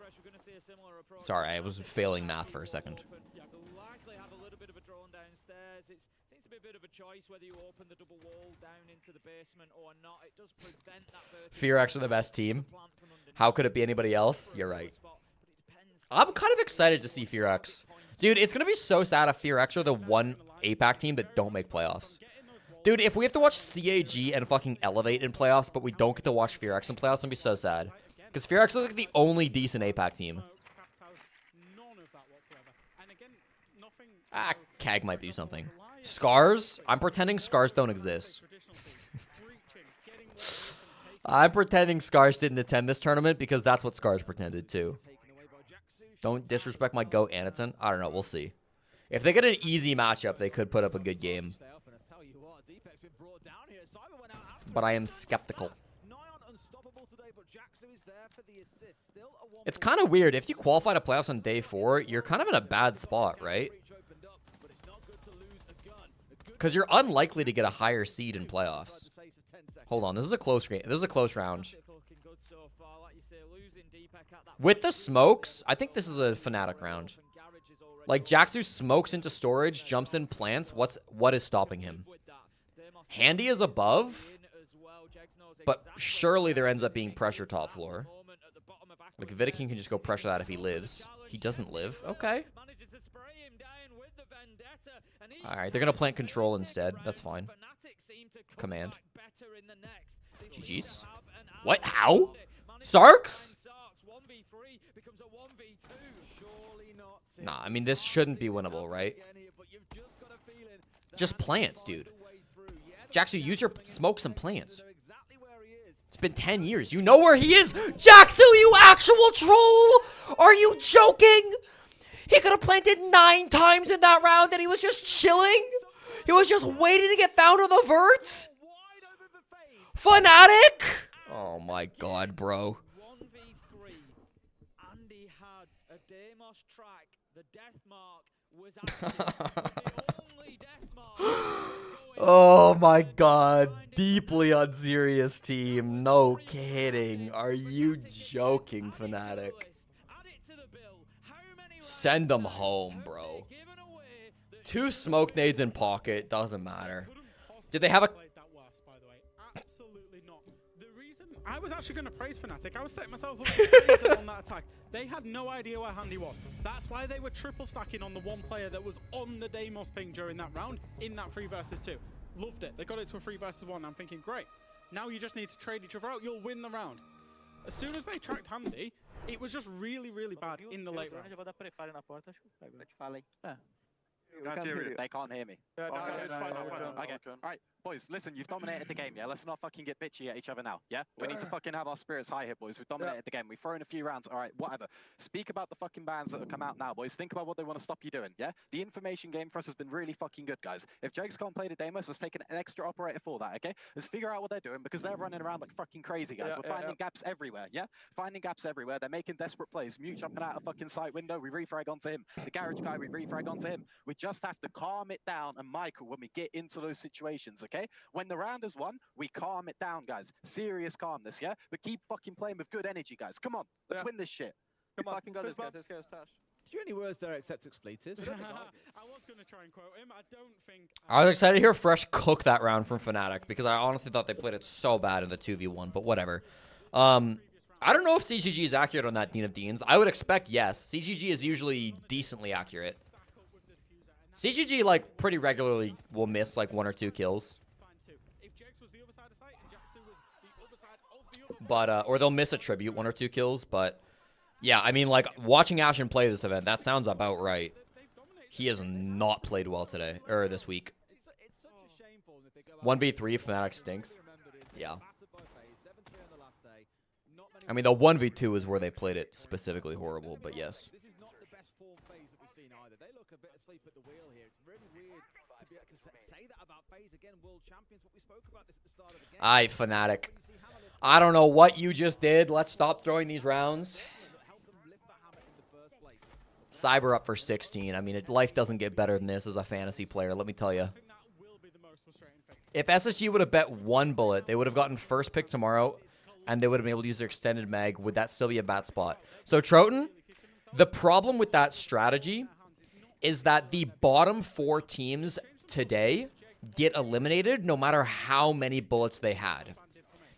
Sorry, I was failing math for a second. Seems to be a bit of a choice whether you open the double wall down into the basement or not. It does prevent that. FearX are the best team. How could it be anybody else? You're right. I'm kind of excited to see FearX. Dude, it's going to be so sad if FearX are the one APAC team that don't make playoffs. Dude, if we have to watch CAG and fucking Elevate in playoffs, but we don't get to watch FearX in playoffs, it's going to be so sad. Because FearX looks like the only decent APAC team. Ah, CAG might do something. Scarz? I'm pretending Scarz don't exist. I'm pretending Scarz didn't attend this tournament because that's what Scarz pretended too. Don't disrespect my GOAT Anaton. I don't know. We'll see. If they get an easy matchup, they could put up a good game. But I am skeptical. It's kind of weird. If you qualify to playoffs on day 4, you're kind of in a bad spot, right? Because you're unlikely to get a higher seed in playoffs. Hold on, this is a close game. This is a close round. With the smokes, I think this is a Fnatic round. Like, Jaxu smokes into storage, jumps in plants. What is stopping him? Handy is above, but surely there ends up being pressure top floor. Like, Vidiking can just go pressure that if he lives. He doesn't live. Okay. All right, they're gonna plant control instead. That's fine. Command. GG's. What? How? Sarks? Nah, I mean this shouldn't be winnable, right? Just plants, dude. Jaxu, use your smokes and plants. It's been 10 years. You know where he is. Jaxu, you actual troll! Are you joking? He could have planted 9 times in that round and he was just chilling. He was just waiting to get found on the vert. Fnatic? Oh my god, bro. 1v3. Andy had a Deimos track. The death mark was the only death mark. Oh my god. Deeply unserious team. No kidding. Are you joking, Fnatic? Send them home, bro. 2 smoke nades in pocket. Doesn't matter. Did they have a... Absolutely not. The reason I was actually going to praise Fnatic, I was setting myself up to praise them on that attack. They had no idea where Handy was. That's why they were triple stacking on the one player that was on the Deimos ping during that round in that 3 versus 2. Loved it. They got it to a 3 versus 1. I'm thinking, great. Now you just need to trade each other out. You'll win the round. As soon as they tracked Handy, it was just really, really bad in the late round. They can't hear me. Okay. Alright, boys, listen, you've dominated the game, yeah? Let's not fucking get bitchy at each other now, yeah? We need to fucking have our spirits high here, boys. We've dominated the game. We've thrown a few rounds. Alright, whatever. Speak about the fucking bans that have come out now, boys. Think about what they want to stop you doing, yeah? The information game for us has been really fucking good, guys. If Jake's can't play the Deimos, let's take an extra operator for that, okay? Let's figure out what they're doing because they're running around like fucking crazy, guys. We're finding gaps everywhere, yeah? Finding gaps everywhere. They're making desperate plays. Mute jumping out a fucking sight window. We refrag onto him. The garage guy, we refrag onto him. We just have to calm it down and Michael when we get into those situations, okay? When the round is won, we calm it down, guys. Serious calmness, yeah? But keep fucking playing with good energy, guys. Come on, let's win this shit. Come on, fucking got this, guys. Let's get a stash. Do you any words there except expletives? I was going to try and quote him. I don't think... I was excited to hear Fresh cook that round from Fnatic because I honestly thought they played it so bad in the 2v1, but whatever. I don't know if CGG is accurate on that Dean of Deans. I would expect yes. CGG is usually decently accurate. CGG, like, pretty regularly will miss, like, 1 or 2 kills. But, or they'll miss a tribute, 1 or 2 kills, but... Yeah, I mean, like, watching Ashen play this event, that sounds about right. He has not played well today, or this week. 1v3, Fnatic stinks. Yeah. I mean, the 1v2 is where they played it specifically horrible, but yes. This is not the best form phase that we've seen either. They look a bit asleep at the wheel here. It's really weird to be able to say that about FaZe again, world champions, but we spoke about this at the start of the game. Aye, Fnatic. I don't know what you just did. Let's stop throwing these rounds. Cyber up for 16. I mean, life doesn't get better than this as a fantasy player, let me tell you. If SSG would have bet 1 bullet, they would have gotten first pick tomorrow, and they would have been able to use their extended mag. Would that still be a bad spot? So, Troton, the problem with that strategy is that the bottom 4 teams today get eliminated no matter how many bullets they had.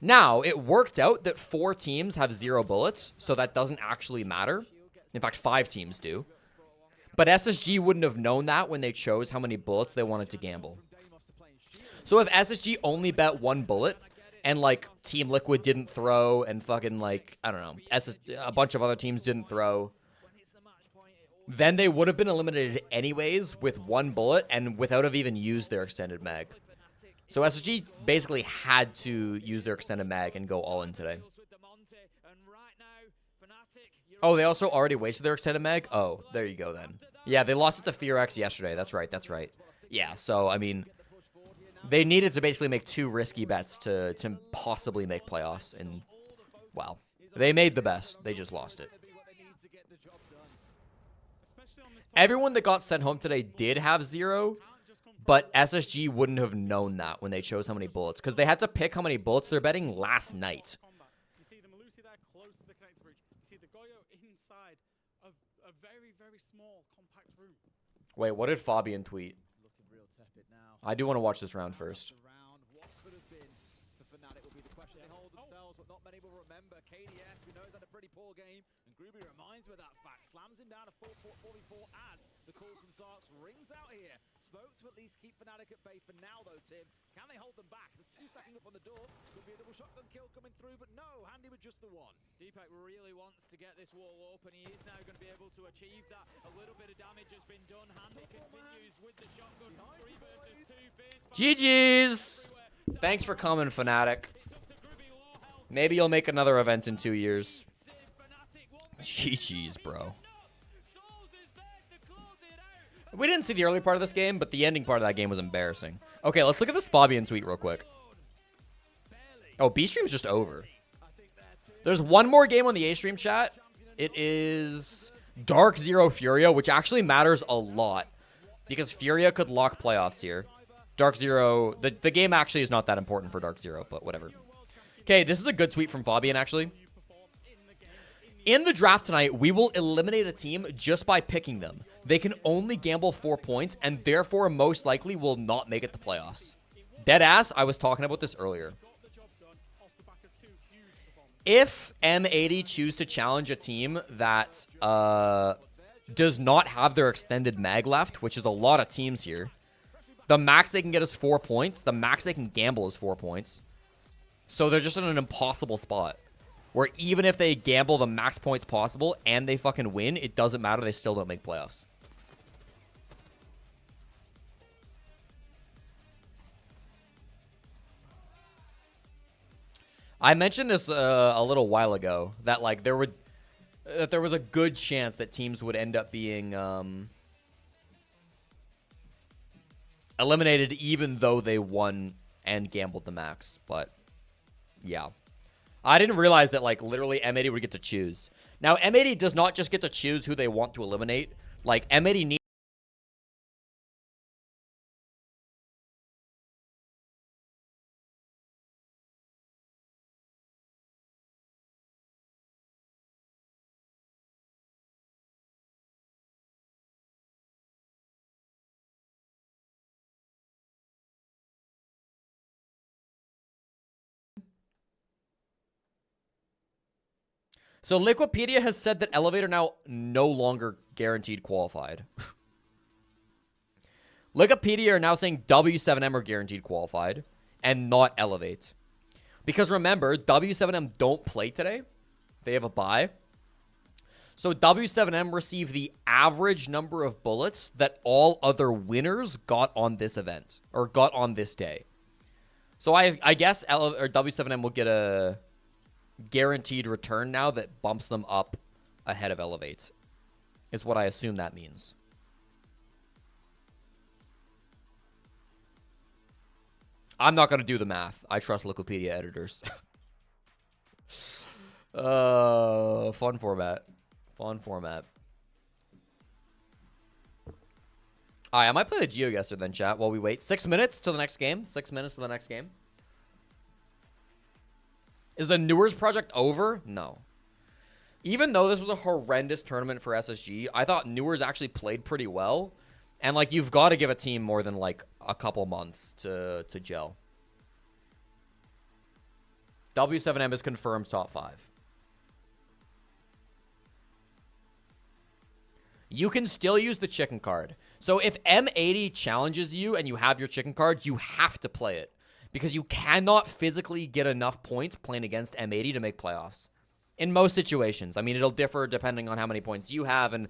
Now, it worked out that 4 teams have 0 bullets, so that doesn't actually matter. In fact, 5 teams do. But SSG wouldn't have known that when they chose how many bullets they wanted to gamble. So if SSG only bet 1 bullet, and, like, Team Liquid didn't throw, and fucking, like, I don't know, a bunch of other teams didn't throw, then they would have been eliminated anyways with 1 bullet and without have even used their extended mag. So SSG basically had to use their extended mag and go all in today. Oh, they also already wasted their extended mag? Oh, there you go then. Yeah, they lost it to FearX yesterday. That's right, that's right. Yeah, so, I mean, they needed to basically make 2 risky bets to possibly make playoffs. And, well, they made the best. They just lost it. Everyone that got sent home today did have 0, but SSG wouldn't have known that when they chose how many bullets, because they had to pick how many bullets they're betting last night. Wait, what did Fabian tweet? I do want to watch this round first. What could have been for Fnatic will be the question they hold themselves, but not many will remember. KDS, we know, has had a pretty poor game, and Groovy reminds me of that fact. Slams him down to 4-4-4 as the call from Scarz rings out here. Spoke to at least keep Fnatic at bay for now, though, Tim. Can they hold them back? There's two stacking up on the door. Could be a double shotgun kill coming through, but no, Handy with just the one. Deepak really wants to get this wall open. He is now going to be able to achieve that. A little bit of damage has been done. Handy continues with the shotgun. 3 versus 2. GG's. Thanks for coming, Fnatic. Maybe you'll make another event in 2 years. GG's, bro. We didn't see the early part of this game, but the ending part of that game was embarrassing. Okay, let's look at this Fabian tweet real quick. Oh, B stream's just over. There's one more game on the A stream chat. It is DarkZero Furia, which actually matters a lot because Furia could lock playoffs here. DarkZero, the game actually is not that important for DarkZero, but whatever. Okay, this is a good tweet from Fabian, actually. In the draft tonight, we will eliminate a team just by picking them. They can only gamble 4 points, and therefore most likely will not make it to playoffs. Deadass, I was talking about this earlier. If M80 choose to challenge a team that does not have their extended mag left, which is a lot of teams here, the max they can get is 4 points. The max they can gamble is 4 points. So they're just in an impossible spot where even if they gamble the max points possible and they fucking win, it doesn't matter. They still don't make playoffs. I mentioned this a little while ago that like there was a good chance that teams would end up being eliminated even though they won and gambled the max. But yeah, I didn't realize that like literally M80 would get to choose. Now M80 does not just get to choose who they want to eliminate. Like M80 needs. So Liquipedia has said that Elevator now no longer guaranteed qualified. Liquipedia are now saying W7M are guaranteed qualified and not Elevate. Because remember, W7M don't play today. They have a bye. So W7M receive the average number of bullets that all other winners got on this event or got on this day. So I guess W7M will get a guaranteed return now that bumps them up ahead of Elevate, is what I assume that means. I'm not going to do the math. I trust Liquipedia editors. Fun format. Fun format. All right, I might play the GeoGuessr then, chat, while we wait. 6 minutes to the next game. 6 minutes to the next game. Is the Newers project over? No. Even though this was a horrendous tournament for SSG, I thought Newers actually played pretty well. And, like, you've got to give a team more than, like, a couple months to gel. W7M is confirmed top 5. You can still use the chicken card. So if M80 challenges you and you have your chicken card, you have to play it. Because you cannot physically get enough points playing against M80 to make playoffs. In most situations. I mean, it'll differ depending on how many points you have and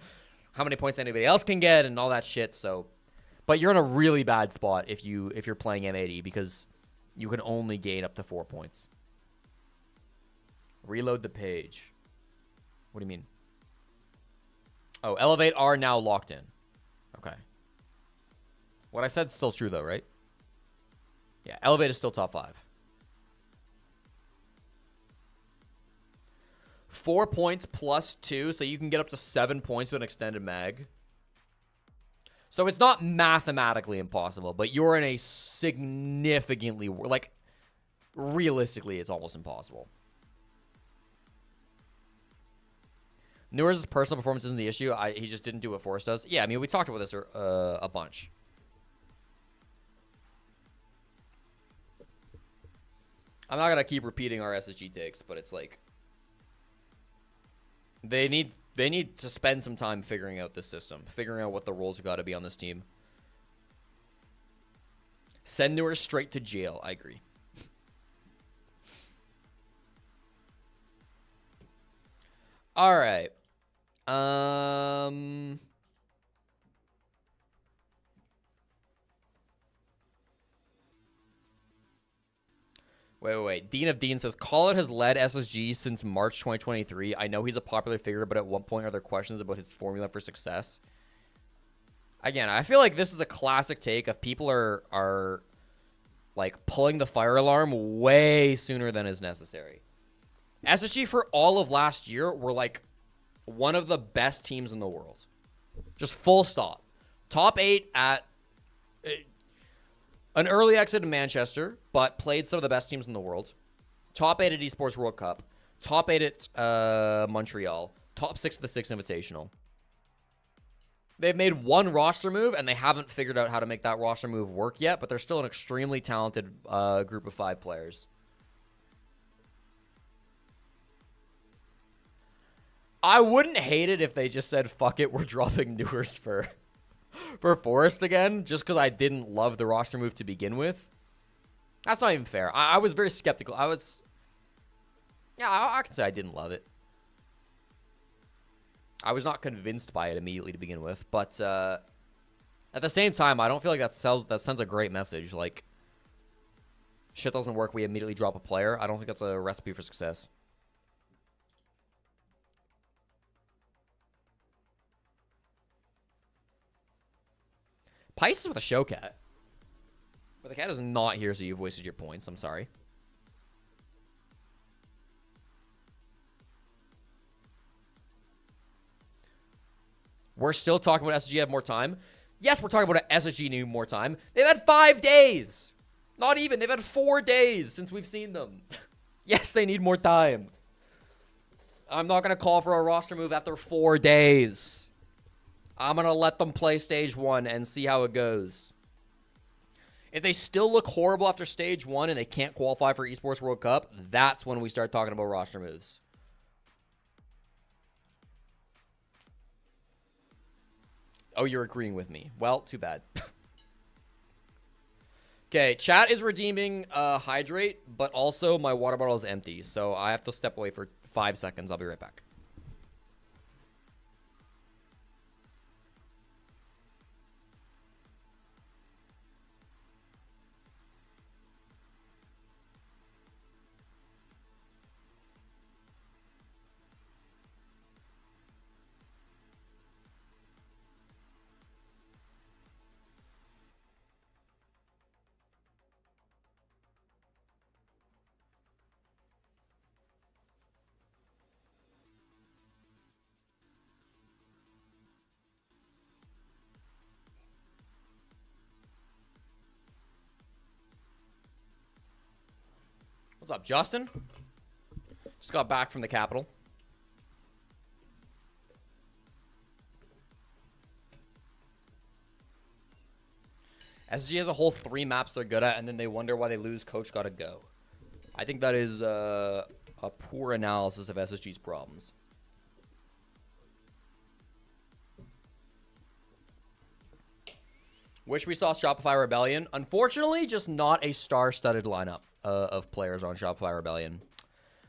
how many points anybody else can get and all that shit. So, but you're in a really bad spot if you're playing M80 because you can only gain up to 4 points. Reload the page. What do you mean? Oh, Elevate are now locked in. Okay. What I said is still true though, right? Yeah, Elevate is still top 5. 4 points plus 2, so you can get up to 7 points with an extended mag. So it's not mathematically impossible, but you're in a significantly, like, realistically, it's almost impossible. Newers' personal performance isn't the issue. He just didn't do what Forrest does. Yeah, I mean, we talked about this a bunch. I'm not going to keep repeating our SSG takes, but it's like They need to spend some time figuring out this system, figuring out what the roles have got to be on this team. Send Newer straight to jail. I agree. All right. Wait. Dean of Dean says, Call It has led SSG since March 2023. I know he's a popular figure, but at one point are there questions about his formula for success? Again, I feel like this is a classic take of people are like pulling the fire alarm way sooner than is necessary. SSG for all of last year were like one of the best teams in the world. Just full stop. Top 8 at an early exit in Manchester, but played some of the best teams in the world. Top 8 at Esports World Cup. Top 8 at Montreal. Top 6 at the Six Invitational. They've made one roster move, and they haven't figured out how to make that roster move work yet, but they're still an extremely talented group of 5 players. I wouldn't hate it if they just said, fuck it, we're dropping Newers for Forest again, just because I didn't love the roster move to begin with. That's not even fair. I was very skeptical. I can say I didn't love it. I was not convinced by it immediately to begin with, but at the same time, I don't feel like that sends a great message. Like, shit doesn't work, we immediately drop a player. I don't think that's a recipe for success. Pice is with a show cat. But the cat is not here, so you've wasted your points. I'm sorry. We're still talking about SSG have more time. Yes, we're talking about SSG need more time. They've had 5 days. Not even. They've had 4 days since we've seen them. Yes, they need more time. I'm not going to call for a roster move after 4 days. I'm going to let them play stage 1 and see how it goes. If they still look horrible after stage 1 and they can't qualify for Esports World Cup, that's when we start talking about roster moves. Oh, you're agreeing with me. Well, too bad. Okay, chat is redeeming hydrate, but also my water bottle is empty, so I have to step away for 5 seconds. I'll be right back. What's up, Justin? Just got back from the capital. SG has a whole 3 maps they're good at, and then they wonder why they lose. Coach gotta go. I think that is a poor analysis of SSG's problems. Wish we saw Shopify Rebellion. Unfortunately, just not a star-studded lineup of players on Shopify Rebellion.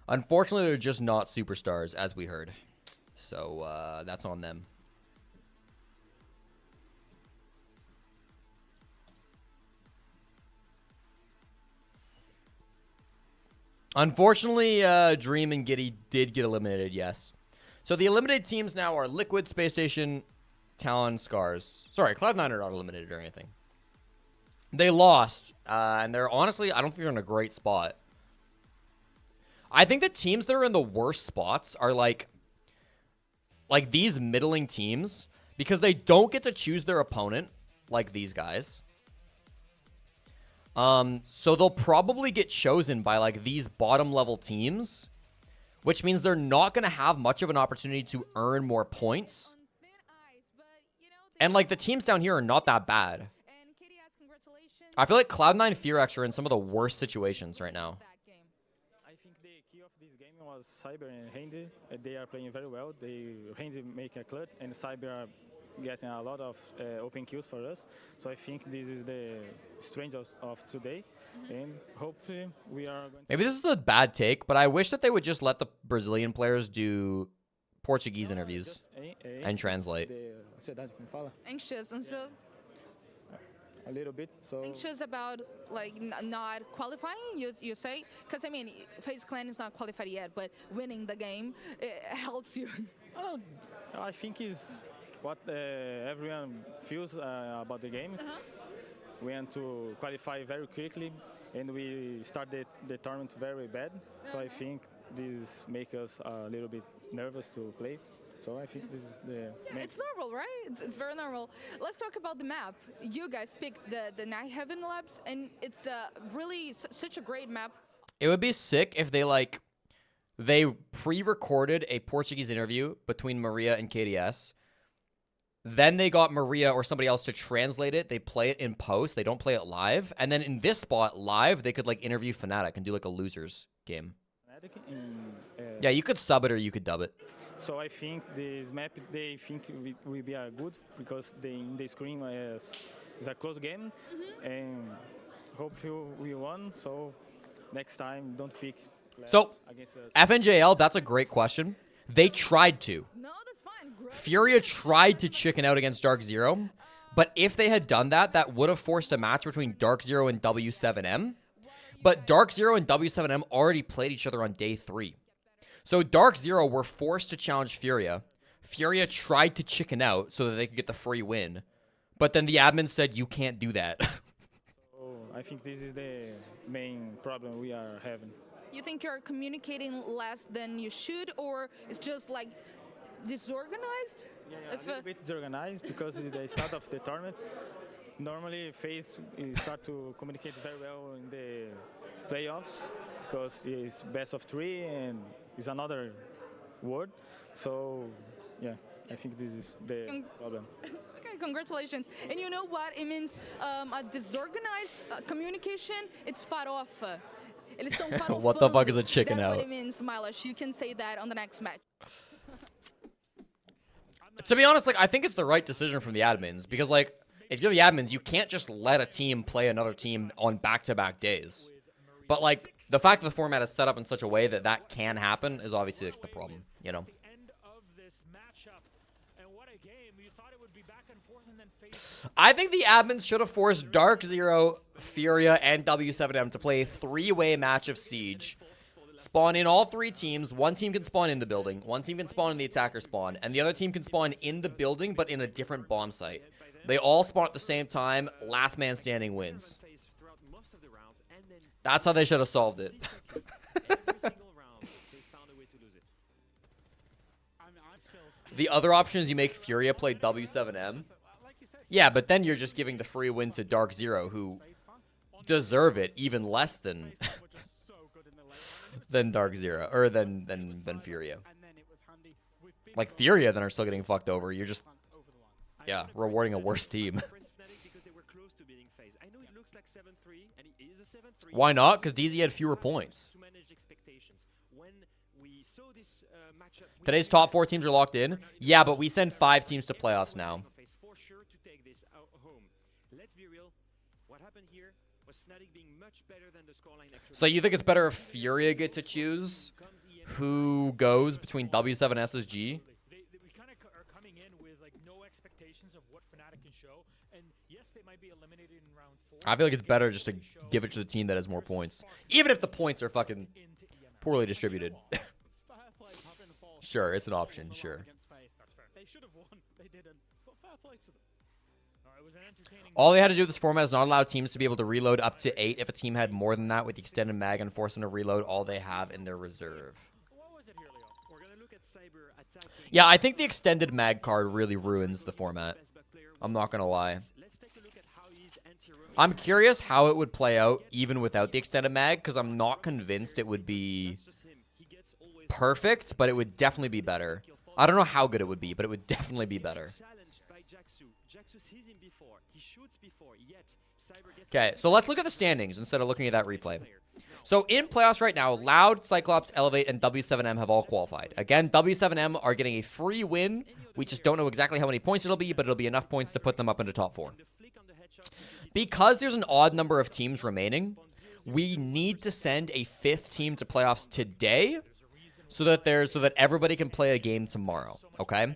Unfortunately, they're just not superstars, as we heard. So, that's on them. Unfortunately, Dream and Giddy did get eliminated, yes. So the eliminated teams now are Liquid, Spacestation, Talon, Scarz. Sorry, Cloud9 are not eliminated or anything. They lost, and they're honestly, I don't think they're in a great spot. I think the teams that are in the worst spots are like these middling teams, because they don't get to choose their opponent like these guys. So they'll probably get chosen by like these bottom level teams, which means they're not going to have much of an opportunity to earn more points. And like the teams down here are not that bad. I feel like Cloud9 FearX are in some of the worst situations right now. I think the key of this game was because Cyber and Handy, they are playing very well. Handy make a clutch, and Cyber are getting a lot of open kills for us. So I think this is the strength of today, and hopefully we are going to... Maybe this is a bad take, but I wish that they would just let the Brazilian players do Portuguese interviews and translate. Anxious, and so... A little bit, so... Anxious about, like, not qualifying, you say? Because, I mean, FaZe Clan is not qualified yet, but winning the game helps you. I think it's what everyone feels about the game. We want to qualify very quickly, and we started the tournament very bad. So I think this makes us a little bit nervous to play. So I think this is the... Yeah, it's normal, right? It's very normal. Let's talk about the map. You guys picked the Night Heaven Labs, and it's really such a great map. It would be sick if they pre-recorded a Portuguese interview between Maria and KDS. Then they got Maria or somebody else to translate it. They play it in post. They don't play it live. And then in this spot, live, they could like interview Fnatic and do like a losers game. Yeah, you could sub it or you could dub it. So I think this map, they think will be good because in the screen is a close game, and hopefully we won. So next time, don't pick. So against us. FNJL, that's a great question. They tried to. No, that's fine. Furia tried to chicken out against DarkZero, but if they had done that, that would have forced a match between DarkZero and W7M. But DarkZero and W7M already played each other on day 3. So DarkZero were forced to challenge Furia. Furia tried to chicken out so that they could get the free win. But then the admin said, you can't do that. So I think this is the main problem we are having. You think you're communicating less than you should, or it's just like disorganized? Yeah, a little bit disorganized because it's the start of the tournament. Normally, FaZe start to communicate very well in the playoffs because it's best of 3 and it's another word. So, yeah, I think this is the problem. Okay, congratulations. And you know what? It means a disorganized communication, it's farofa. Eles estão farofando. What the fuck is a chicken That's out? what it means, Milosh. You can say that on the next match. To be honest, like, I think it's the right decision from the admins because, like, if you're the admins, you can't just let a team play another team on back-to-back days. But, like, the fact that the format is set up in such a way that that can happen is obviously like, the problem, you know? I think the admins should have forced DarkZero, Furia, and W7M to play a 3-way match of Siege. Spawn in all 3 teams. One team can spawn in the building. One team can spawn in the attacker spawn. And the other team can spawn in the building, but in a different bomb site. They all spawn at the same time. Last man standing wins. That's how they should have solved it. The other option is you make Furia play W7M. Yeah, but then you're just giving the free win to DarkZero, who deserve it even less than DarkZero, or than Furia. Like Furia then are still getting fucked over. You're just, yeah, rewarding a worse team. Why not? Because DZ had fewer points. Today's top 4 teams are locked in. Yeah, but we send 5 teams to playoffs now. So you think it's better if Furia get to choose who goes between W7 and SSG? We kind of are coming in with like no expectations of what Fnatic can show, and yes, they might be eliminated in round 4. I feel like it's better just to give it to the team that has more points, even if the points are fucking poorly distributed. Sure, it's an option. Sure. They should have won. They didn't. But fair play to them. All they had to do with this format is not allow teams to be able to reload up to 8 if a team had more than that with the extended mag and force them to reload all they have in their reserve. Yeah, I think the extended mag card really ruins the format. I'm not going to lie. I'm curious how it would play out even without the extended mag because I'm not convinced it would be perfect, but it would definitely be better. I don't know how good it would be, but it would definitely be better. Okay, so let's look at the standings instead of looking at that replay. So in playoffs right now, Loud, Cyclops, Elevate, and W7M have all qualified. Again, W7M are getting a free win. We just don't know exactly how many points it'll be, but it'll be enough points to put them up into top 4. Because there's an odd number of teams remaining, we need to send a 5th team to playoffs today so that everybody can play a game tomorrow, okay?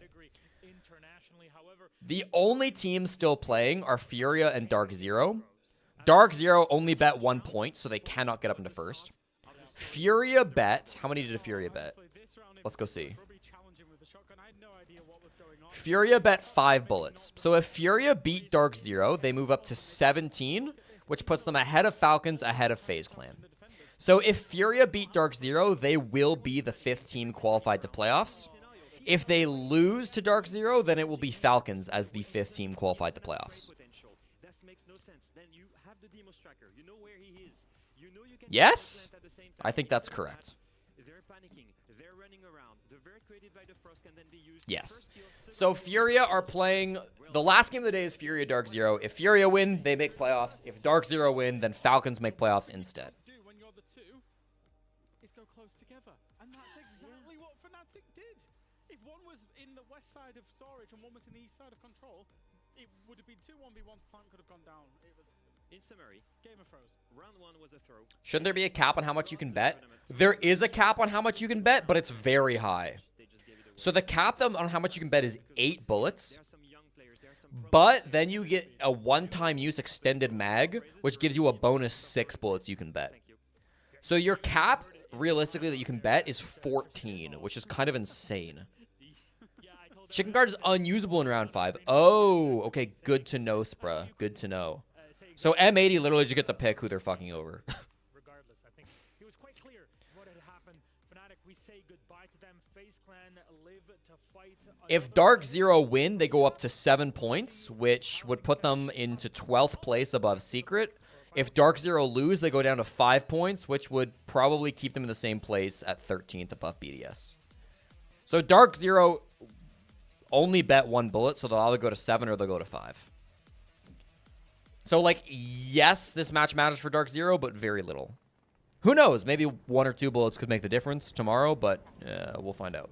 The only teams still playing are Furia and DarkZero. DarkZero only bet 1 point, so they cannot get up into first. Furia bet... How many did a Furia bet? Let's go see. Furia bet 5 bullets. So if Furia beat DarkZero, they move up to 17, which puts them ahead of Falcons, ahead of FaZe Clan. So if Furia beat DarkZero, they will be the 5th team qualified to playoffs. If they lose to DarkZero, then it will be Falcons as the 5th team qualified to playoffs. Yes? I think that's correct. Yes. So Furia are playing... The last game of the day is Furia DarkZero. If Furia win, they make playoffs. If DarkZero win, then Falcons make playoffs instead. Exactly what Fnatic did. If one was in the west side of storage and one was in the east side of control, it would have been 2 1v1s. Plant could have gone down. It was in summary, Game of Throws. Round 1 was a throw. Shouldn't there be a cap on how much you can bet? There is a cap on how much you can bet, but it's very high. So the cap on how much you can bet is 8 bullets. But then you get a one-time use extended mag, which gives you a bonus 6 bullets you can bet. So your cap, realistically, that you can bet is 14, which is kind of insane. Chicken Guard is unusable in round 5. Oh, okay, good to know, Spra. Good to know. So M80 literally just get to pick who they're fucking over. Regardless, I think it was quite clear what had happened. Fnatic, we say goodbye to them. FaZe Clan live to fight. If DarkZero win, they go up to 7 points, which would put them into 12th place above Secret. If DarkZero lose, they go down to 5 points, which would probably keep them in the same place at 13th above BDS. So DarkZero only bet 1 bullet, so they'll either go to 7 or they'll go to 5. So, like, yes, this match matters for DarkZero, but very little. Who knows? Maybe 1 or 2 bullets could make the difference tomorrow, but we'll find out.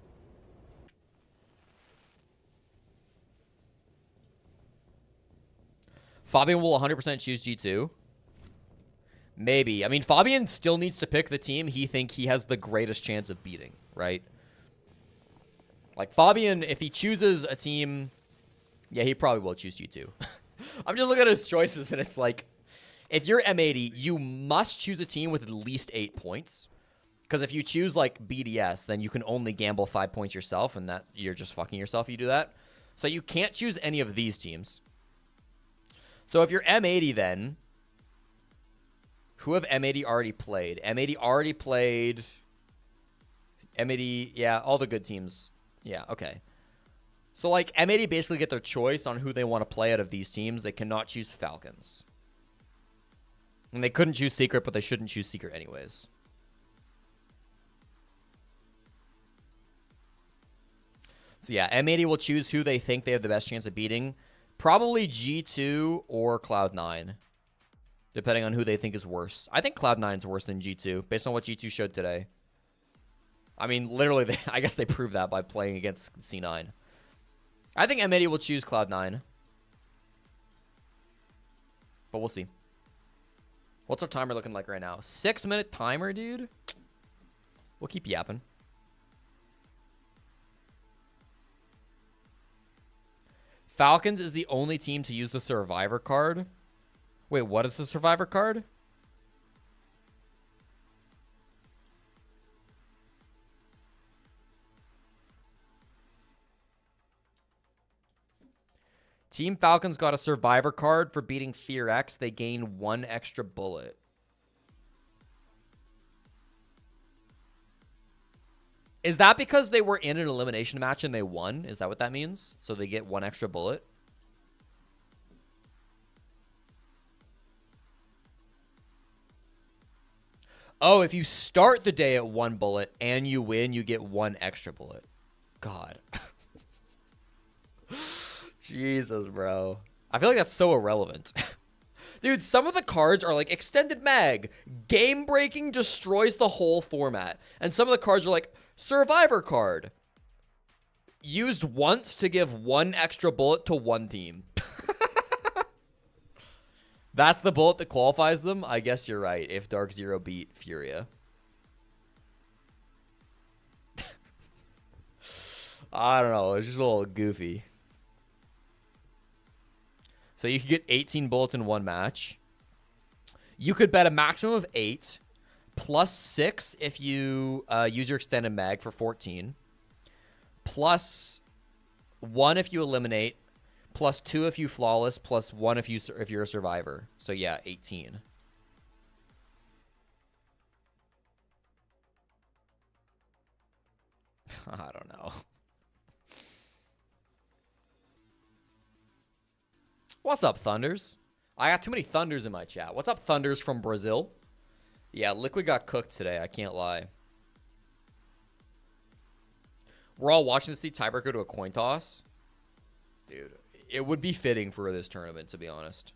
Fabian will 100% choose G2. Maybe. I mean, Fabian still needs to pick the team he thinks he has the greatest chance of beating, right? Like, Fabian, if he chooses a team... Yeah, he probably will choose G2. I'm just looking at his choices, and it's like... If you're M80, you must choose a team with at least 8 points. Because if you choose, like, BDS, then you can only gamble 5 points yourself, and that you're just fucking yourself if you do that. So you can't choose any of these teams. So if you're M80, then... Who have M80 already played? M80 already played... M80, yeah, all the good teams. Yeah, okay. So, like, M80 basically get their choice on who they want to play out of these teams. They cannot choose Falcons. And they couldn't choose Secret, but they shouldn't choose Secret anyways. So, yeah, M80 will choose who they think they have the best chance of beating. Probably G2 or Cloud9. Depending on who they think is worse. I think Cloud9 is worse than G2, based on what G2 showed today. I mean, literally, I guess they proved that by playing against C9. I think M80 will choose Cloud9. But we'll see. What's our timer looking like right now? 6-minute timer, dude? We'll keep yapping. Falcons is the only team to use the Survivor card. Wait, what is the Survivor card? Team Falcons got a Survivor card for beating FearX. They gain 1 extra bullet. Is that because they were in an elimination match and they won? Is that what that means? So they get 1 extra bullet? Oh, if you start the day at 1 bullet and you win, you get 1 extra bullet. God. Jesus, bro. I feel like that's so irrelevant. Dude, some of the cards are like extended mag, game breaking, destroys the whole format. And some of the cards are like survivor card, used once to give 1 extra bullet to 1 team. That's the bullet that qualifies them? I guess you're right, if DarkZero beat Furia. I don't know, it's just a little goofy. So you could get 18 bullets in 1 match. You could bet a maximum of 8, plus 6 if you use your extended mag for 14, plus 1 if you eliminate, plus 2 if you flawless, plus 1 if you're a survivor. So yeah, 18. I don't know. What's up, Thunders? I got too many Thunders in my chat. What's up, Thunders from Brazil? Yeah, Liquid got cooked today. I can't lie. We're all watching to see tiebreaker go to a coin toss. Dude, it would be fitting for this tournament, to be honest.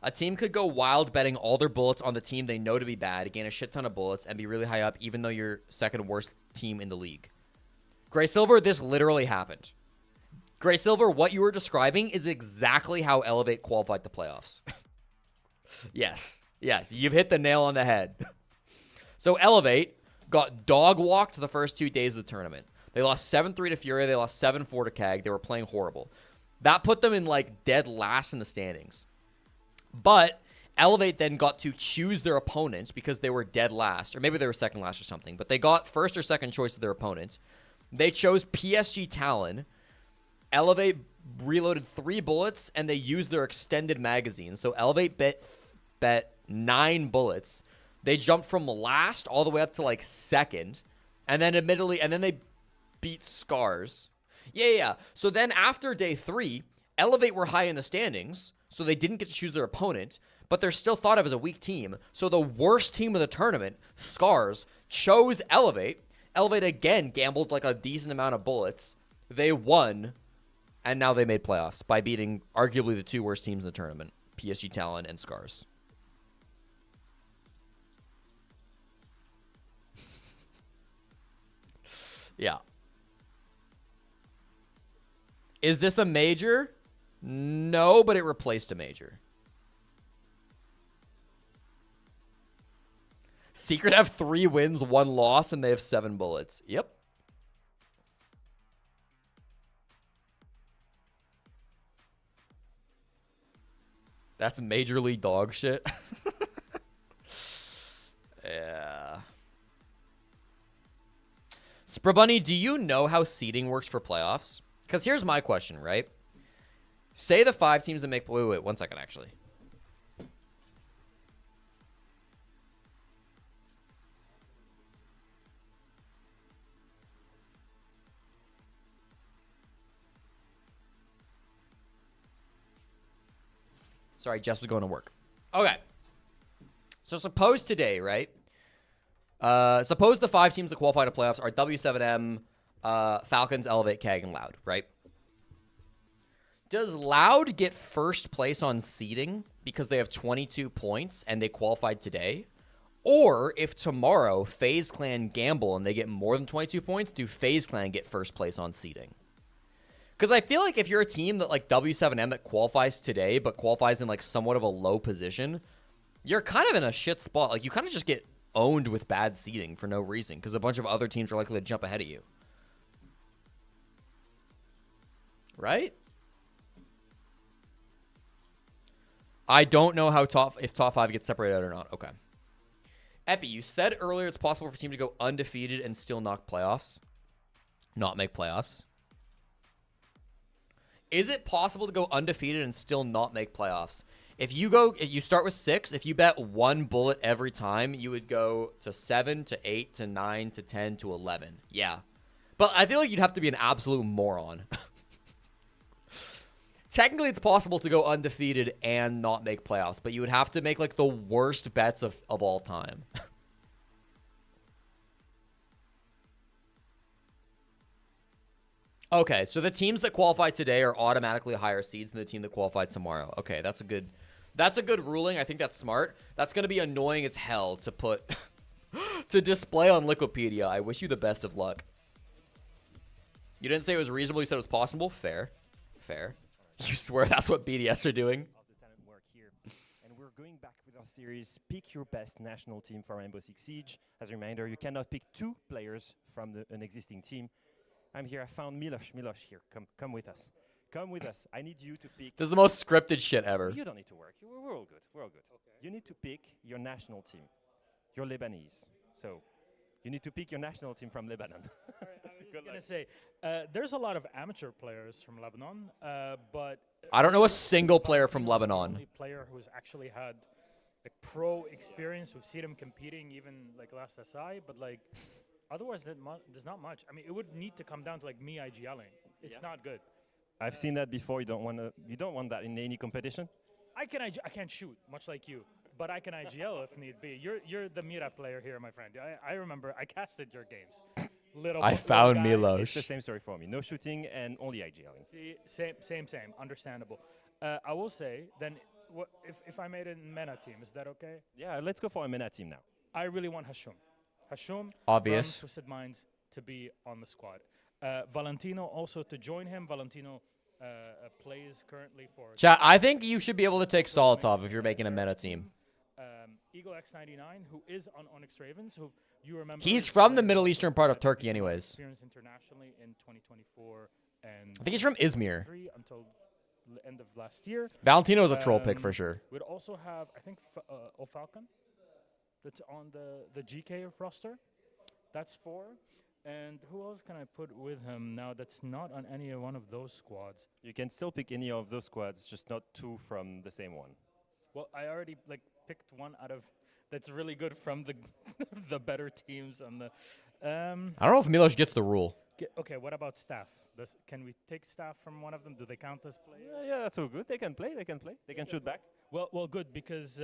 A team could go wild betting all their bullets on the team they know to be bad, gain a shit ton of bullets, and be really high up even though you're second worst team in the league. Gray Silver, this literally happened. Gray Silver, what you were describing is exactly how Elevate qualified the playoffs. Yes, you've hit the nail on the head. So Elevate got dog walked the first 2 days of the tournament. They lost 7-3 to Furia. They lost 7-4 to CAG. They were playing horrible. That put them in like dead last in the standings. But Elevate then got to choose their opponent because they were dead last, or maybe they were second last or something. But they got first or second choice of their opponent. They chose PSG Talon. Elevate reloaded 3 bullets, and they used their extended magazine. So Elevate bet 9 bullets. They jumped from last all the way up to like second, and then they beat Scarz. Yeah. So then after day 3, Elevate were high in the standings, so they didn't get to choose their opponent, but they're still thought of as a weak team. So the worst team of the tournament, Scarz, chose Elevate. Elevate again gambled like a decent amount of bullets. They won, and now they made playoffs by beating arguably the 2 worst teams in the tournament, PSG Talon and Scarz. Yeah. Is this a major? No, but it replaced a major. Secret have 3 wins, 1 loss, and they have 7 bullets. Yep. That's major league dog shit. Yeah. Sprabunny, do you know how seeding works for playoffs? Because here's my question, right? Say the 5 teams that make... Wait, 1 second, actually. Sorry, Jess was going to work. Okay. So suppose today, right? Suppose the 5 teams that qualify to playoffs are W7M, Falcons, Elevate, CAG, and Loud, right? Does Loud get first place on seeding because they have 22 points and they qualified today? Or if tomorrow FaZe Clan gamble and they get more than 22 points, do FaZe Clan get first place on seeding? Because I feel like if you're a team that like W7M that qualifies today but qualifies in like somewhat of a low position, you're kind of in a shit spot. Like you kind of just get owned with bad seeding for no reason because a bunch of other teams are likely to jump ahead of you. Right? I don't know how if top 5 gets separated out or not. Okay. Epi, you said earlier it's possible for a team to go undefeated and still not make playoffs. Is it possible to go undefeated and still not make playoffs? If you start with 6, if you bet 1 bullet every time, you would go to 7 to 8 to 9 to 10 to 11. Yeah. But I feel like you'd have to be an absolute moron. Technically, it's possible to go undefeated and not make playoffs, but you would have to make like the worst bets of all time. Okay, so the teams that qualify today are automatically higher seeds than the team that qualified tomorrow. Okay, that's a good ruling. I think that's smart. That's going to be annoying as hell to put to display on Liquipedia. I wish you the best of luck. You didn't say it was reasonable, you said it was possible? Fair. Fair. You swear that's what BDS are doing? And we're going back with our series, Pick Your Best National Team for Rainbow Six Siege. As a reminder, you cannot pick 2 players from an existing team. I'm here, I found Milosh. Milosh, here, come with us. Come with us. I need you to pick... This is the most scripted shit ever. You don't need to work. We're all good. We're all good. Okay. You need to pick your national team. You're Lebanese. So, you need to pick your national team from Lebanon. I was going to say, there's a lot of amateur players from Lebanon, but... I don't know a single player from Lebanon. The only player who's actually had like pro experience. We've seen him competing even like last SI, but like otherwise there's not much. I mean, it would need to come down to like me IGLing. It's not good. I've seen that before. You don't want that in any competition? I can't shoot, much like you. But I can IGL if need be. You're the Mira player here, my friend. I remember I casted your games. I found guy. Milosh. It's the same story for me. No shooting and only IGLing. See, same. Understandable. I will say, then, if I made a MENA team, is that okay? Yeah, let's go for a MENA team now. I really want Hashum Obvious. from Twisted Minds to be on the squad. Valentino also to join him. Valentino plays currently for... Chat, I think you should be able to take Solotov if you're making a meta team. Eagle X99, who is on Onyx Ravens, who you remember... He's from the Middle Eastern part of Turkey anyways. Experience internationally in 2024 and... I think he's from Izmir. Until the end of last year. Valentino is a troll pick for sure. We'd also have, I think, Falcon. That's on the GK roster. That's 4. And who else can I put with him now that's not on any one of those squads? You can still pick any of those squads, just not 2 from the same one. Well, I already picked one out of that's really good from the the better teams on the. I don't know if Milosh gets the rule. Okay, what about staff? Can we take staff from one of them? Do they count as players? Yeah, that's all good. They can play. They can shoot back. Well, good because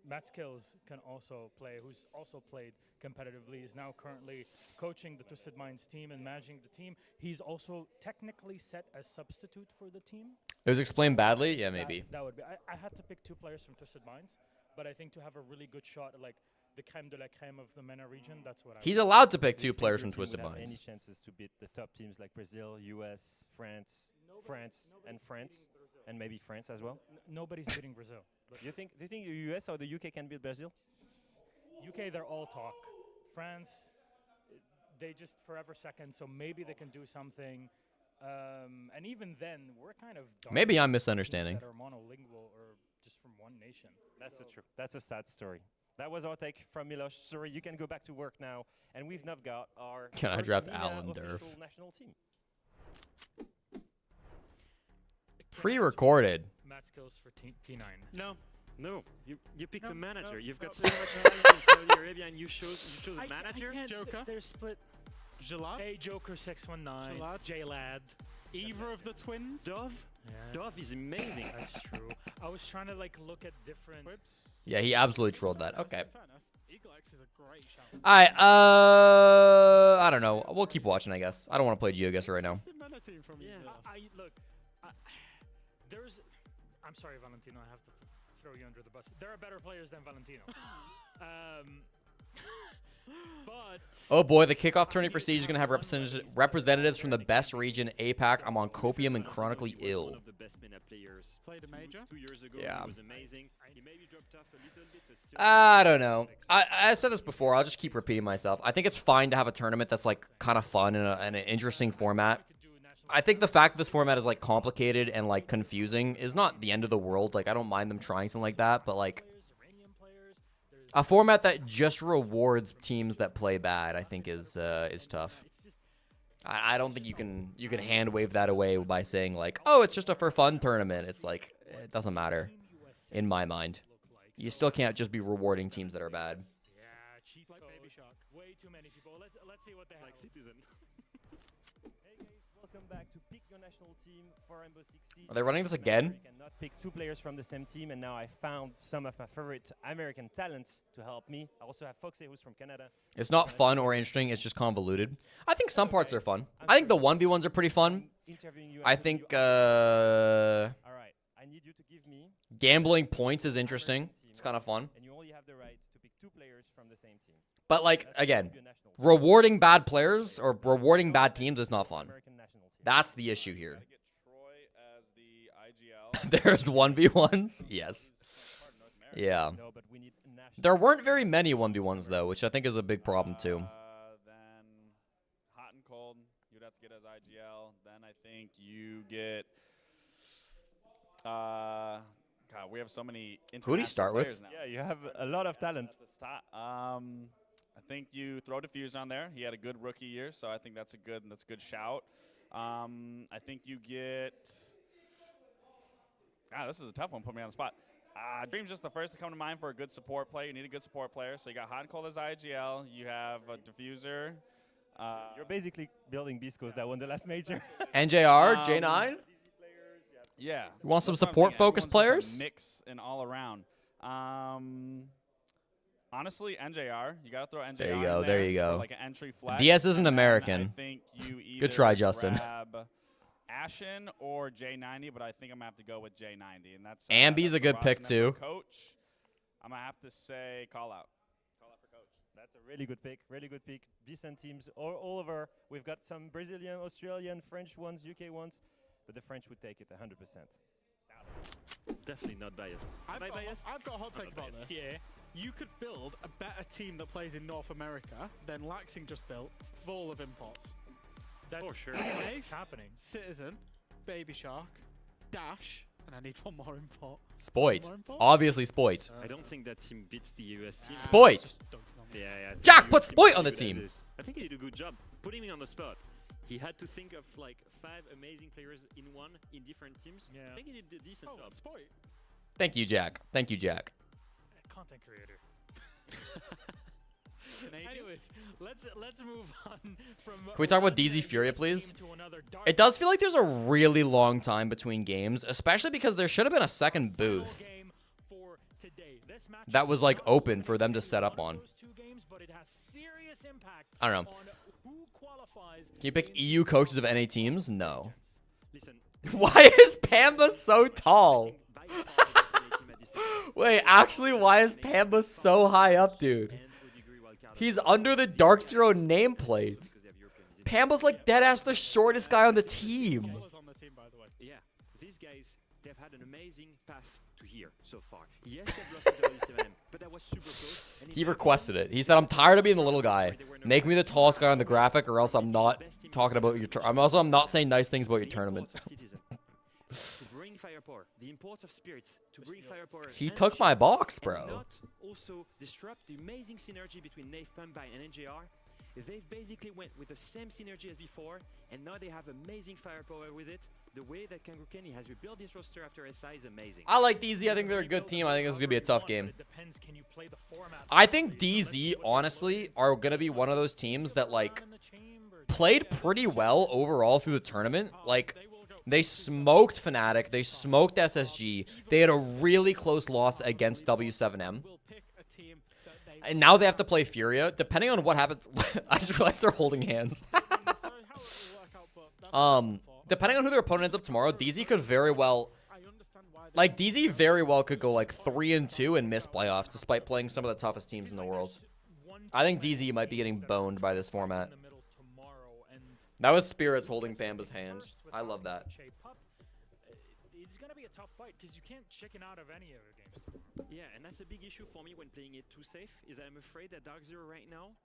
Matt Skills can also play. Who's also played competitively. Is now currently coaching the Twisted Minds team and managing the team. He's also technically set as substitute for the team. It was explained badly? Yeah, maybe. That would be. I had to pick 2 players from Twisted Minds, but I think to have a really good shot at like the creme de la creme of the MENA region, that's what I... He's allowed to pick 2 players from Twisted Minds. Any chances to beat the top teams like Brazil, US, France, and maybe France as well? Nobody's beating Brazil. Do you think the US or the UK can beat Brazil? UK, they're all talk. France, they just forever second, so maybe they can do something. And even then, we're kind of... Maybe I'm misunderstanding. ...that are monolingual or just from one nation. That's a sad story. That was our take from Milosh. Sorry, you can go back to work now. And we've now got our can I draft Alan Durf? National team. Pre-recorded. Matt Skills for T9. No, you picked a manager. You've got so much talent in Saudi Arabia, and you chose a manager. Joker. They're split. Jalad. Hey, Joker 619. J-Lad. Either of the twins. Dove. Yeah. Dove is amazing. That's true. I was trying to look at different. Yeah, he absolutely trolled that. Okay. Eagle X is a great shout. Alright, I don't know. We'll keep watching, I guess. I don't want to play GeoGuessr right now. I'm sorry, Valentino. I have to throw you under the bus. There are better players than Valentino. But oh boy, the kickoff tourney for Siege is going to have representatives from the best region, APAC. I'm on copium and chronically ill. One of the best MENA players. Played a major 2 years ago. Yeah. He was amazing. He maybe dropped off a little bit. But still I don't know. I said this before. I'll just keep repeating myself. I think it's fine to have a tournament that's kind of fun and an interesting format. I think the fact that this format is complicated and confusing is not the end of the world. I don't mind them trying something like that, but a format that just rewards teams that play bad, I think is tough. I don't think you can hand wave that away by saying oh, it's just a for fun tournament. It's it doesn't matter in my mind. You still can't just be rewarding teams that are bad. Yeah, cheat code. Way too many people. Let's see what they have. Citizen. Hey guys, welcome back to pick your national team for Rainbow Six Siege. Are they running this again? You cannot pick 2 players from the same team, and now I found some of my favorite American talents to help me. I also have Foxy, who's from Canada. It's not fun or interesting. It's just convoluted. I think some parts are fun. I think the 1v1s are pretty fun. I think All right, I need you to give me gambling points is interesting. It's kind of fun. And you only have the right to pick 2 players from the same team. But like again, rewarding bad players or rewarding bad teams is not fun. That's the issue here. There's 1v1s. Yes. Yeah. There weren't very many 1v1s though, which I think is a big problem too. Then hot and cold, you'd have to get as IGL. Then I think you get. God, we have so many. Who do you start with? Now. Yeah, you have a lot of talent. I think you throw Diffuse on there. He had a good rookie year, so I think that's a good shout. I think you get. This is a tough one. Put me on the spot. Dream's just the first to come to mind for a good support player. You need a good support player. So you got Hot and Cold as IGL. You have a Diffuser. You're basically building Biscos that won the last major. NJR, J9. Yeah. You want some support-focused players? Mix and all around. Honestly, NJR. You got to throw NJR There you in go. There you go. Like an entry flex. DS isn't And American. I think you either Good try, Justin. grab Ashen or J90, but I think I'm going to have to go with J90. And that's Ambi's a good pick, too. Coach, I'm going to have to say call out. Call out for coach. That's a really good pick. Really good pick. Decent teams all over. We've got some Brazilian, Australian, French ones, UK ones. But the French would take it 100%. Definitely not biased. I've got a hot take about this. Yeah. You could build a better team that plays in North America than Laxing just built, full of imports. That's for sure. Happening. Citizen, Baby Shark, Dash, and I need one more import. Spoit. Obviously Spoit. I don't think that team beats the US team. Spoit. Yeah. Jack, put Spoit on the team. I think he did a good job putting me on the spot. He had to think of like 5 amazing players in different teams. Yeah. I think he did a decent job. Spoit. Thank you, Jack. Thank you, Jack. Content creator. Anyways, let's move on from. Can we talk about DZ Furia, please? It does feel like there's a really long time between games, especially because there should have been a second booth that was like open for them to set up on. I don't know. Can you pick EU coaches of NA teams? No. Why is Pamba so tall? Wait, actually, why is Pamba so high up, dude? He's under the DarkZero nameplate. Pamba's like deadass the shortest guy on the team. Yeah, these guys, they've had an amazing path to here so far. Yes, they've lost to W7M, but that was super close. He requested it. He said, I'm tired of being the little guy. Make me the tallest guy on the graphic, or else I'm not talking about your I'm not saying nice things about your tournament. The import of spirits to bring firepower. He took my box, bro. And not also disrupt the amazing synergy between Nave Pamba and NJR. They've basically went with the same synergy as before, and now they have amazing firepower with it. The way that Kangaroo Kenny has rebuilt this roster after SI is amazing. I like DZ. I think they're a good team. I think this is going to be a tough game. I think DZ, honestly, are going to be one of those teams that, like, played pretty well overall through the tournament. Like, they smoked Fnatic. They smoked SSG. They had a really close loss against W7M. And now they have to play Furia. Depending on what happens... I just realized they're holding hands. Depending on who their opponent ends up tomorrow, DZ could very well... Like, DZ very well could go, like, 3-2 and miss playoffs, despite playing some of the toughest teams in the world. I think DZ might be getting boned by this format. That was Spirits holding Pamba's hand. I love that. It's going to be a tough fight because you can't chicken out of any of the games. Yeah, and that's a big issue for me when playing it too safe, is that I'm afraid that DarkZero right now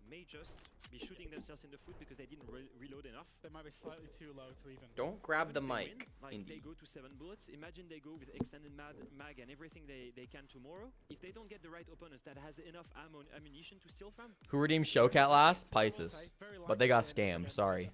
may just be shooting themselves in the foot because they didn't reload enough. They might be slightly too low to even... Don't grab the mic. Like they go to 7 bullets. Imagine they go with extended mag and everything they can tomorrow. If they don't get the right opponents that has enough ammunition to steal from... Who redeemed Showcat last? Pisces. But they got scammed. Sorry.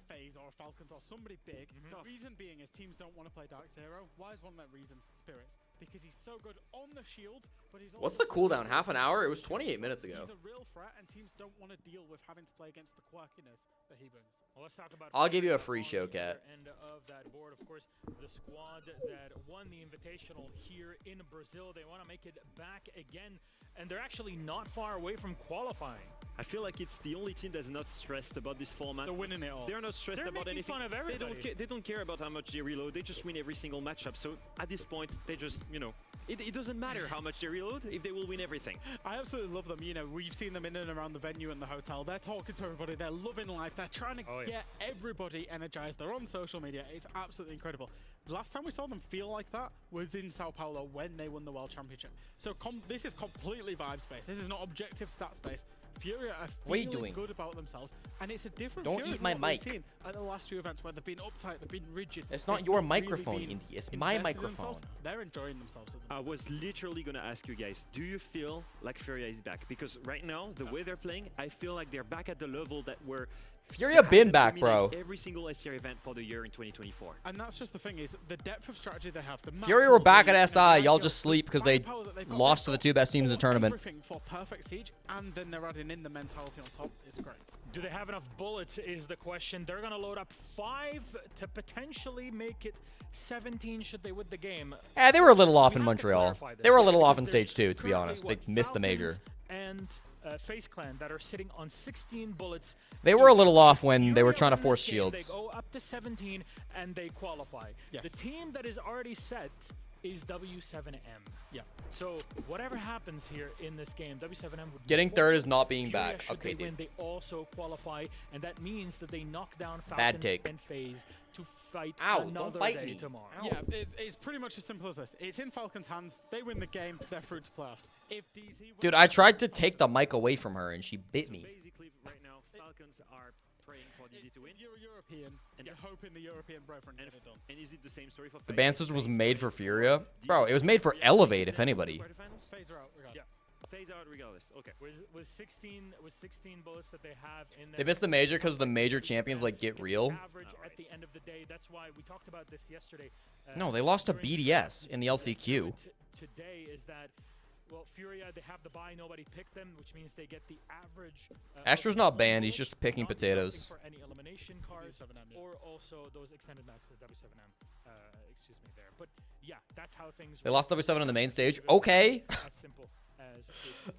Falcons or somebody big. The reason being is teams don't want to play DarkZero. Why is one of their reasons Spirits? Because he's so good on the shield, but he's also What's the cooldown? Half an hour? It was 28 minutes ago. He's a real threat, and teams don't want to deal with having to play against the quirkiness that he brings. Well, let's talk about I'll give you a free show, Cat. End of that board, of course, the squad that won the Invitational here in Brazil. They want to make it back again, and they're actually not far away from qualifying. I feel like it's the only team that's not stressed about this format. They're winning it all. They're not stressed They're about making anything. fun of everybody. They don't care about how much they reload. They just win every single matchup. So at this point, they just, you know, it doesn't matter how much they reload if they will win everything. I absolutely love them. You know, we've seen them in and around the venue and the hotel. They're talking to everybody. They're loving life. They're trying to get everybody energized. They're on social media. It's absolutely incredible. The last time we saw them feel like that was in Sao Paulo when they won the World Championship. So this is completely vibe space. This is not objective stat space. Furia are feeling good about themselves, and it's a different Don't Furia eat my from what we've mic. seen at the last few events where they've been uptight, they've been rigid. It's not they've your really microphone, been Indy. It's my invested in microphone. themselves. They're enjoying themselves. I was literally going to ask you guys, do you feel like Furia is back? Because right now, the way they're playing, I feel like they're back at the level that were Furia been back, bro. Every single SCR event for the year in 2024. And that's just the thing is the depth of strategy they have. The Furia were back at SI. Y'all just sleep because they lost to the two best teams in the tournament. Everything for perfect siege, and then they're adding in the mentality on top. It's great. Do they have enough bullets is the question. They're going to load up 5 to potentially make it 17 should they win the game. Yeah, they were a little off in Montreal. They were a little off in stage 2, to be honest. They missed the major. And FaZe Clan that are sitting on 16 bullets. They were a little off when they were trying to force shields. They go up to 17 and they qualify. Yes. The team that is already set is W7M. Yeah. So whatever happens here in this game, W7M would Getting third is not being Furia, back. should Okay, they win, dude. they also qualify, and that means that they knock down Bad Falcons take. and FaZe to fight Ow, another don't bite day me. tomorrow. Yeah, it's pretty much as simple as this. It's in Falcons' hands. They win the game. They're through to playoffs. If DZ Dude, I tried to take the mic away from her and she bit me. Basically, right now, Falcons are praying for DZ to win. You're European, and you're hoping the European brethren get it done. And is it the same story for The FaZe? ban system was made for Furia. Bro, it was made for Elevate, if anybody. FaZe are out regardless. FaZe out regardless. Okay. With 16 bullets that they have in They missed the major because the major champions like get real. average at the end of the day. That's why we talked about this yesterday. No, they lost to BDS in the LCQ. Today is that, well, Furia, they have the bye, nobody picked them, which means they get the average. Astra's not banned, he's just picking not potatoes. for any elimination cards or also those extended maxes at W7M. Excuse me there. But yeah, that's how things They lost W7 on the main stage. Okay. As simple as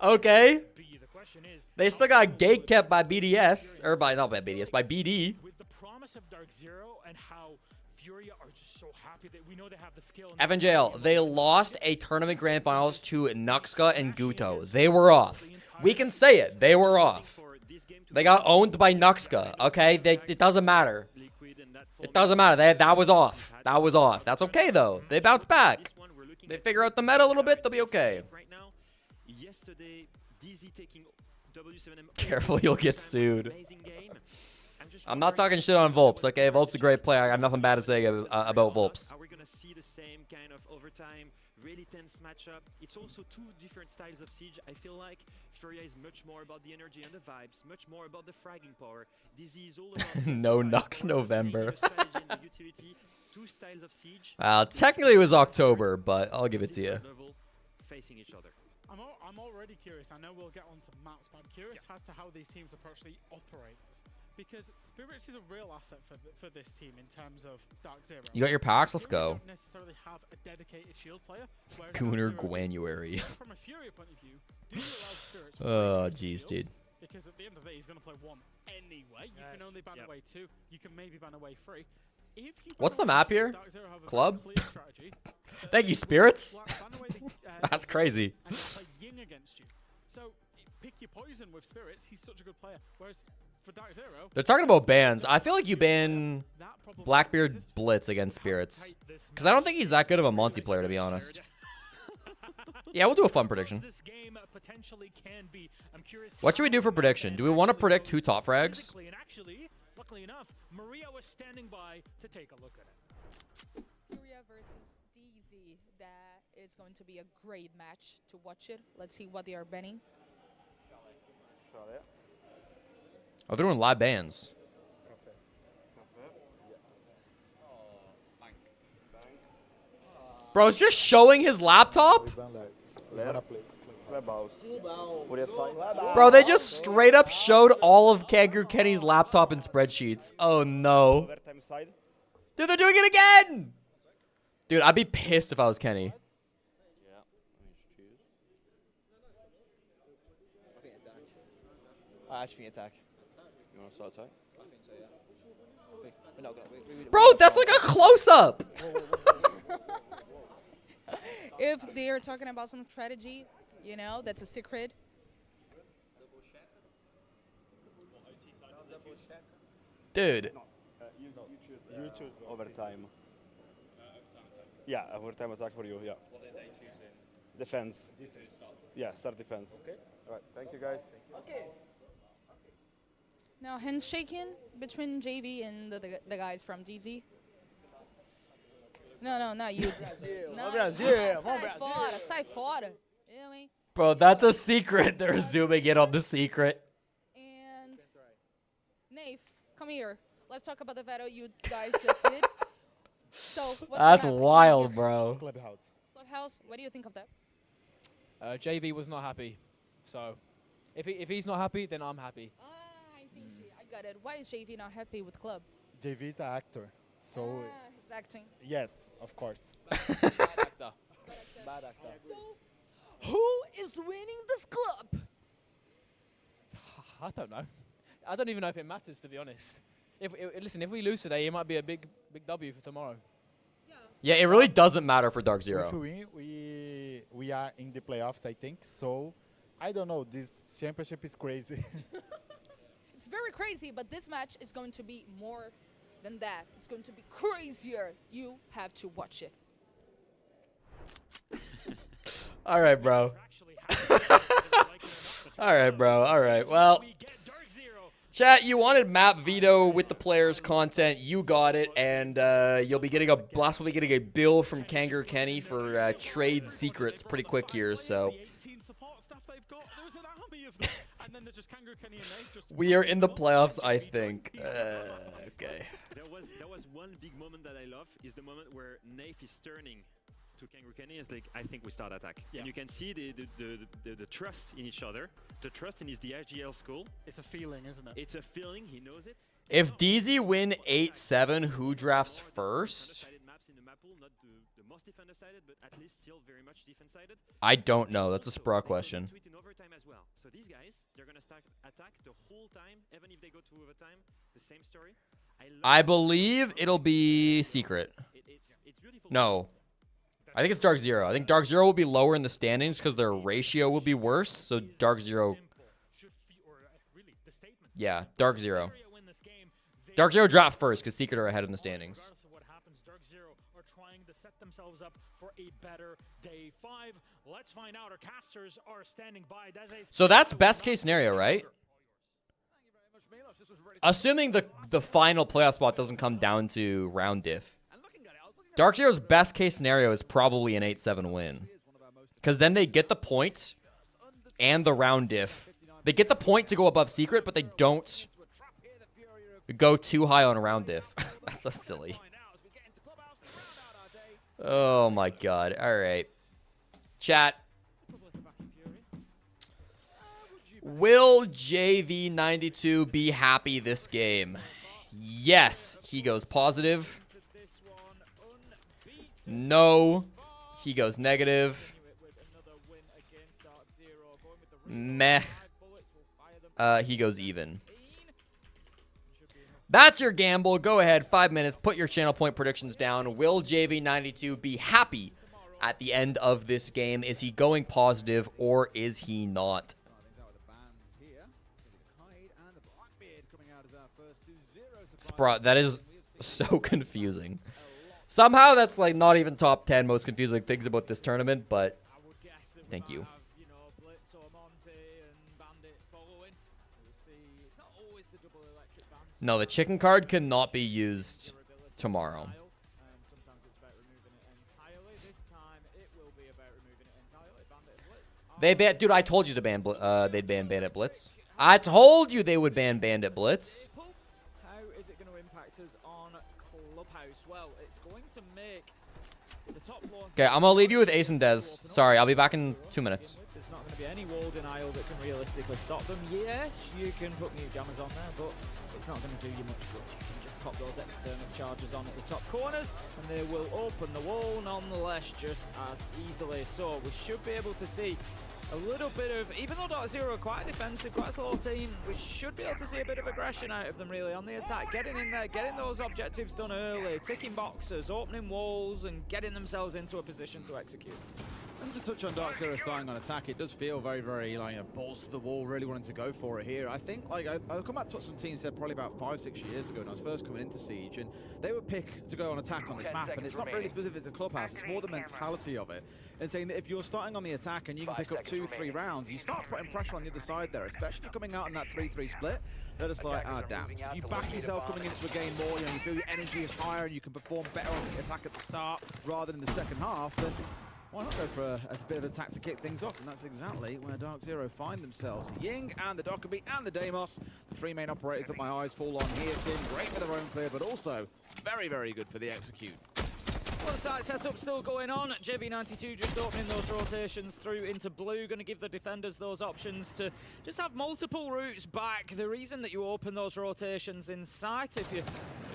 Okay. the question is, They still got gate kept by BDS. Or by, not by BDS, by BD. with the promise of DarkZero and how Furia are just so happy that we know they have the skill. Evan Jail, they lost a tournament grand finals to Nuxka and Guto. They were off. We can say it. They were off. They got owned by Nuxka. Okay, it doesn't matter. It doesn't matter. That was off. That was off. That's okay though. They bounced back. They figure out the meta a little bit. They'll be okay. Right now, yesterday, DZ taking W7M. Careful, you'll get sued. Amazing game. I'm not talking shit on Volps. Okay, Volps a great player. I got nothing bad to say about Volps. Are we gonna see the same kind of overtime, really tense matchup? It's also two different styles of siege. I feel like Furia is much more about the energy and the vibes, much more about the fragging power. DZ is all about No Nux November. strategy and the utility. Two styles of siege. Technically it was October, but I'll give it to you. Level facing each other. I'm already curious. I know we'll get on to maps, but I'm curious as to how these teams approach the operators. Because Spirits is a real asset for this team in terms of DarkZero. You got your packs? Let's Furia go. don't necessarily have a dedicated shield player. whereas Gooner DarkZero do. Gwanuary. So from a Furia point of view, do you allow Spirits to Oh, rotate jeez, shields? dude. Because at the end of the day, he's going to play one anyway. You can only ban away 2. You can maybe ban away 3. If you What's the ban map away here? DarkZero have a Club? clear strategy, Thank you, Spirits. ban away the, That's crazy. and he'll play Ying against you. So pick your poison with Spirits. He's such a good player. Whereas for DarkZero, They're talking about bans. I feel like you ban Blackbeard Blitz against Spirits. Because I don't think he's that good of a multiplayer, to be honest. Yeah, we'll do a fun prediction. This game potentially can be. I'm curious. What should we do for prediction? Do we want to predict 2 top frags? And actually, luckily enough, Maria was standing by to take a look at it. Furia versus DZ. That is going to be a great match to watch it. Let's see what they are banning. Oh, they're doing live bans. Bro, it's just showing his laptop? Bro, they just straight up showed all of Kangaroo Kenny's laptop in spreadsheets. Oh no. Dude, they're doing it again! Dude, I'd be pissed if I was Kenny. I actually think attack. You want to start attack? I think so, yeah. We're not gonna, Bro, that's like a close-up! If they're talking about some strategy, you know, that's a secret. Dude. You choose overtime. Yeah, overtime attack for you, yeah. What did they choose in? Defense. Yeah, start defense. Okay. All right, thank you guys. Okay. Now, handshaking between JV and the guys from DZ. No, not you. Vamos Brasil, vamos Sai fora, sai fora. Eu, hein? Bro, that's a secret. They're zooming in on the secret. And Nath, come here. Let's talk about the veto you guys just did. So, what's That's gonna happen wild, here? bro. Clubhouse. Clubhouse, what do you think of that? JV was not happy, so if he's not happy, then I'm happy. I got it. Why is JV not happy with club? JV is an actor, so He's acting. yes, of course. Bad actor. Bad actor. Who is winning this club? I don't know. I don't even know if it matters, to be honest. Listen, if we lose today, it might be a big W for tomorrow. Yeah, it really doesn't matter for If DarkZero. we win, we are in the playoffs, I think. So, I don't know. This championship is crazy. It's very crazy, but this match is going to be more than that. It's going to be crazier. You have to watch it. All right, bro. All right, bro. All right. Well, chat, you wanted map veto with the players content. You got it, and you'll be getting Blast will be getting a bill from Kangaroo Kenny for trade secrets pretty quick here. So we are in the playoffs, I think. Okay. There was one big moment that I love is the moment where Nath is turning to Kangaroo Kenny. It's like, I think we start attack. Yeah. And you can see the trust in each other, the trust in his DHGL school. It's a feeling, isn't it? It's a feeling. He knows it. If DZ win 8-7, who drafts first? Most defender-sided, but at least still very much defense-sided. I don't know. That's a Spraw question. In overtime as well. So these guys, they're gonna start attack the whole time, even if they go to overtime. The same story. I believe it'll be secret. No. I think it's DarkZero. I think DarkZero will be lower in the standings because their ratio will be worse. So DarkZero. Yeah, DarkZero. DarkZero dropped first because Secret are ahead in the standings. Themselves up for a better day 5. Let's find out. Our casters are standing by. So that's best case scenario, right? Assuming the final playoff spot doesn't come down to round diff. DarkZero's best case scenario is probably an 8-7 win. Because then they get the points and the round diff. They get the point to go above Secret, but they don't go too high on a round diff. That's so silly. Oh my god. Alright. Chat. Will JV92 be happy this game? Yes. He goes positive. No. He goes negative. Meh. He goes even. That's your gamble. Go ahead. 5 minutes. Put your channel point predictions down. Will JV92 be happy at the end of this game? Is he going positive or is he not? That is so confusing. Somehow that's like not even top 10 most confusing things about this tournament, but thank you. No, the chicken card cannot be used tomorrow. They ban, dude. I told you to ban. They'd ban Bandit Blitz. I told you they would ban Bandit Blitz. How is it going to impact us on Clubhouse? Well, it's going to make The top floor. Okay, I'm gonna leave you with Ace and Dez. Sorry, I'll be back in 2 minutes. There's not going to be any wall denial that can realistically stop them. Yes, you can put mute jammers on there, but it's not going to do you much good. You can just pop those external charges on at the top corners, and they will open the wall nonetheless just as easily. So we should be able to see a little bit of, even though DarkZero are quite defensive, quite a slow team, we should be able to see a bit of aggression out of them really on the attack, getting in there, getting those objectives done early, ticking boxes, opening walls, and getting themselves into a position to execute. And to touch on DarkZero starting on attack, it does feel very, very like balls to the wall, really wanting to go for it here. I think like I'll come back to what some teams said probably about 5-6 years ago when I was first coming into Siege, and they would pick to go on attack on this map, and it's not really specific to Clubhouse, it's more the mentality of it. And saying that if you're starting on the attack and you can pick up 2-3 rounds, you start putting pressure on the other side there, especially if you're coming out in that 3-3 split. They're just like, ah, damn. So if you back yourself coming into a game more, you know, you feel your energy is higher and you can perform better on the attack at the start rather than the second half, then why not go for a bit of attack to kick things off? And that's exactly where DarkZero find themselves. Ying and the Dokkaebi and the Deimos, the three main operators that my eyes fall on here. Tim, great for their own clear, but also very, very good for the execute. Well, the site setup still going on. JB92 just opening those rotations through into blue, going to give the defenders those options to just have multiple routes back. The reason that you open those rotations in sight, if you're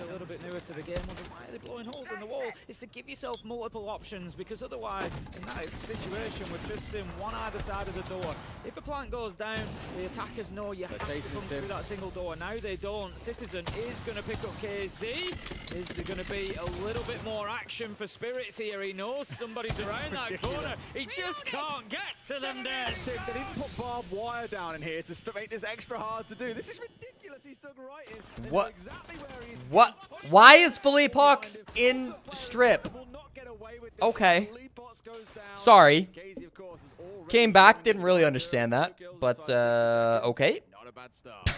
a little bit newer to the game, wondering why are they blowing holes in the wall, is to give yourself multiple options, because otherwise, in that situation, we've just seen one either side of the door. If a plant goes down, the attackers know you have to come through that single door. Now they don't. Citizen is going to pick up KZ. Is there going to be a little bit more action for Spirits here? He knows somebody's around that corner. He just can't get to them there. Tim, they didn't put barbed wire down in here to make this extra hard to do. This is ridiculous. He's dug right in. What? Exactly where he is. What? Why is Philippe Hawks in strip? Okay. Sorry. Came back, didn't really understand that, but okay.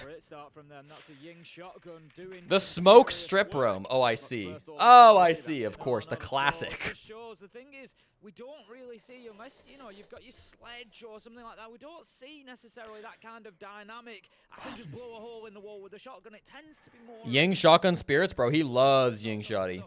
Great start from them. That's a Ying shotgun doing The smoke strip roam. Oh, I see. Oh, I see. Of course, the classic. The thing is, we don't really see, unless, you know, you've got your sledge or something like that, we don't see necessarily that kind of dynamic. I can just blow a hole in the wall with a shotgun. It tends to be more... Ying shotgun spirits, bro. He loves Ying shotty.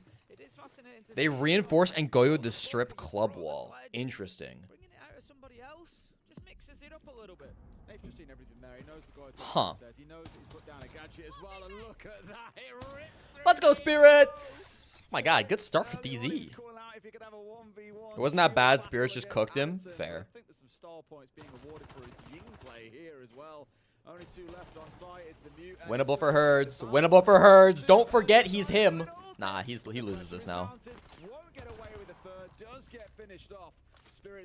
They reinforce and go with the strip club wall. Interesting. Bringing it out of somebody else just mixes it up a little bit. They've just seen everything there. He knows the guys. Huh. He knows he's put down a gadget as well, and look at that. It rips through. Let's go, Spirits! Oh my god, good start for DZ. It wasn't that bad. Spirits just cooked him. Fair. I think there's some style points being awarded for his Ying play here as well. Only two left on site. It's the mute. Winnable for Herds. Winnable for Herds. Don't forget he's him. Nah, he loses this now. Won't get away with the third. Does get finished off.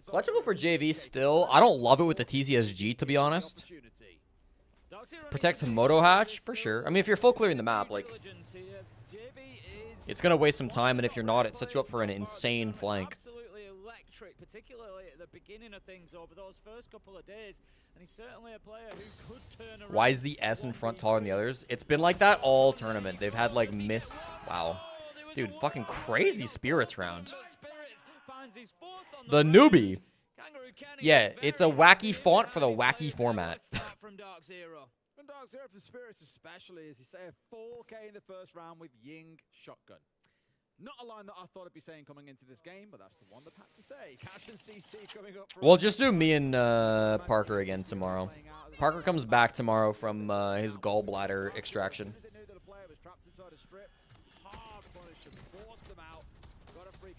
Clutchable for JV still. I don't love it with the TCSG, to be honest. Protects Moto Hatch, for sure. I mean, if you're full clearing the map, like, it's going to waste some time, and if you're not, it sets you up for an insane flank. Absolutely electric, particularly at the beginning of things over those first couple of days. And he's certainly a player who could turn around. Why is the S in front taller than the others? It's been like that all tournament. They've had, like, miss... Wow. Dude, fucking crazy Spirits round. The newbie. Yeah, it's a wacky font for the wacky format. From DarkZero for Spirits especially, as you say, a 4K in the first round with Ying shotgun. Not a line that I thought I'd be saying coming into this game, but that's the one that had to say. Cash and CC coming up. We'll just do me and Parker again tomorrow. Parker comes back tomorrow from his gallbladder extraction.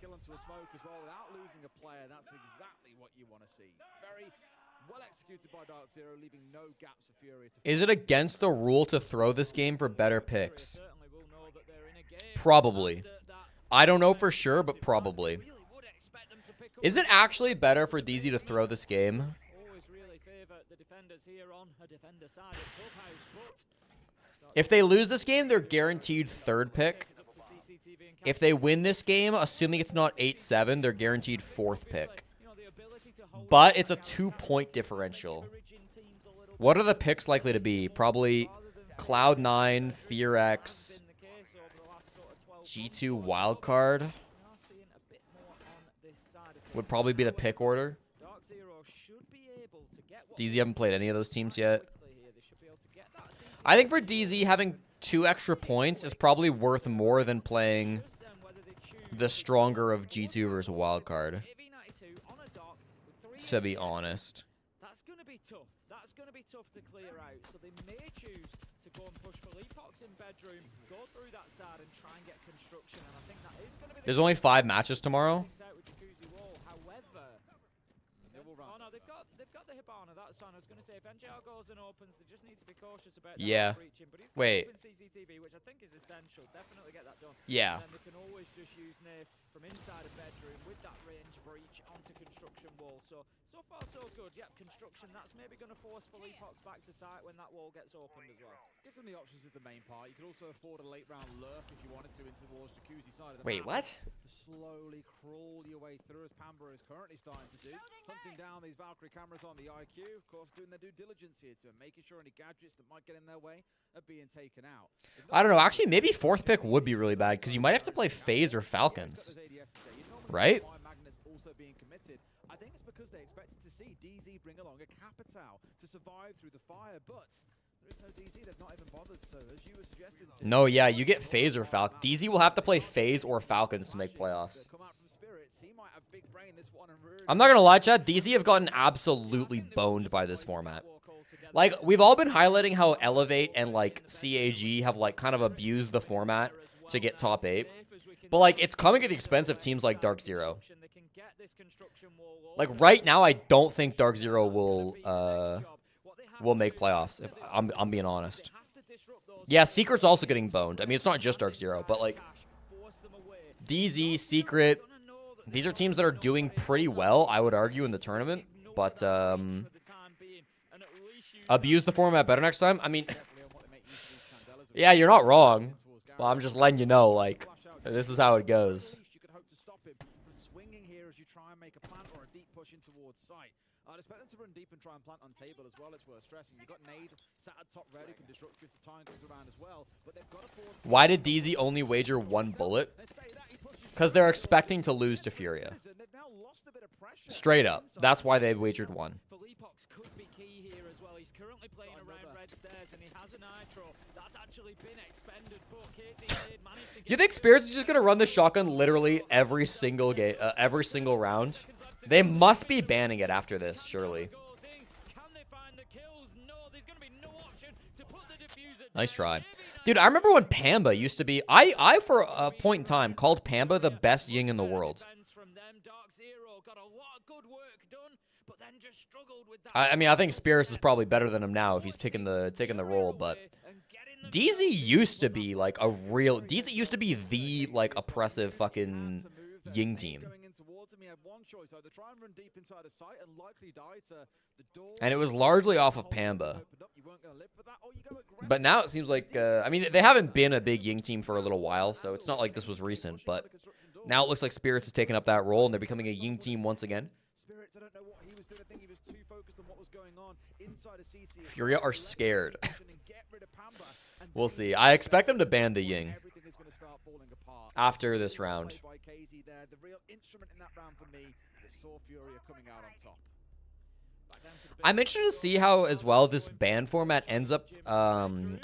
Into a smoke as well without losing a player. That's exactly what you want to see. Very well executed by DarkZero, leaving no gaps for Furia. Is it against the rule to throw this game for better picks? Probably. I don't know for sure, but probably. Is it actually better for DZ to throw this game? If they lose this game, they're guaranteed third pick. If they win this game, assuming it's not 8-7, they're guaranteed fourth pick. But it's a 2-point differential. What are the picks likely to be? Probably Cloud9, FearX, G2 Wildcard. Would probably be the pick order. DZ haven't played any of those teams yet. I think for DZ, having 2 extra points is probably worth more than playing the stronger of G2 versus Wildcard. To be honest. That's going to be tough. That's going to be tough to clear out. So they may choose to go and push for Leapox in bedroom, go through that side and try and get construction. And I think that is going to be There's only 5 matches tomorrow. However, oh no, they've got the Hibana. That's fine. I was going to say if NJR goes and opens, they just need to be cautious about breaching. But he's got open CCTV, which I think is essential. Definitely get that done. Yeah. And then they can always just use Nave from inside a bedroom with that range breach onto construction wall. So far so good. Yep, construction. That's maybe going to force Leapox back to site when that wall gets opened as well. Gives them the options is the main part. You could also afford a late round lurk if you wanted to into towards Jacuzzi side of the Wait, map. what? To slowly crawl your way through as Pamba is currently starting to do. Hunting down these Valkyrie cameras on the IQ. Of course, doing their due diligence here to making sure any gadgets that might get in their way are being taken out. I don't know. Actually, maybe 4th pick would be really bad because you might have to play FaZe or Falcons. Right? I think it's because they expected to see DZ bring along a Capital to survive through the fire, but there is no DZ. They've not even bothered. So as you were suggesting, No, yeah, you get FaZe or Falcons. DZ will have to play FaZe or Falcons to make playoffs. I'm not gonna lie, Chad. DZ have gotten absolutely boned by this format. Like, we've all been highlighting how Elevate and like CAG have like kind of abused the format to get top 8. But like, it's coming at the expense of teams like DarkZero. Like right now, I don't think DarkZero will make playoffs. If I'm being honest. Yeah, Secret's also getting boned. I mean, it's not just DarkZero, but like DZ, Secret, these are teams that are doing pretty well, I would argue, in the tournament. But abuse the format better next time. I mean, yeah, you're not wrong. Well, I'm just letting you know, like, this is how it goes. I'd expect them to run deep and try and plant on table as well. It's worth stressing. You've got Nade sat at top ready, can disrupt you if the time comes around as well. But they've got to force. Why did DZ only wager 1 bullet? Because they're expecting to lose to Furia. Straight up. That's why they wagered 1. Leapox could be key here as well. He's currently playing around red stairs and he has a nitro. That's actually been expended. But KZ managed to Do you think Spirits is just gonna run the shotgun literally every single game, every single round? They must be banning it after this, surely. Nice try. Dude, I remember when Pamba used to be... I for a point in time, called Pamba the best Ying in the world. I mean, I think Spirits is probably better than him now if he's taking the role, but... DZ used to be, like, a real... DZ used to be the, like, oppressive fucking Ying team. And it was largely off of Pamba. But now it seems like, I mean, they haven't been a big Ying team for a little while, so it's not like this was recent, but now it looks like Spirits has taken up that role and they're becoming a Ying team once again. Furia are scared. We'll see. I expect them to ban the Ying after this round. I'm interested to see how, as well, this ban format ends up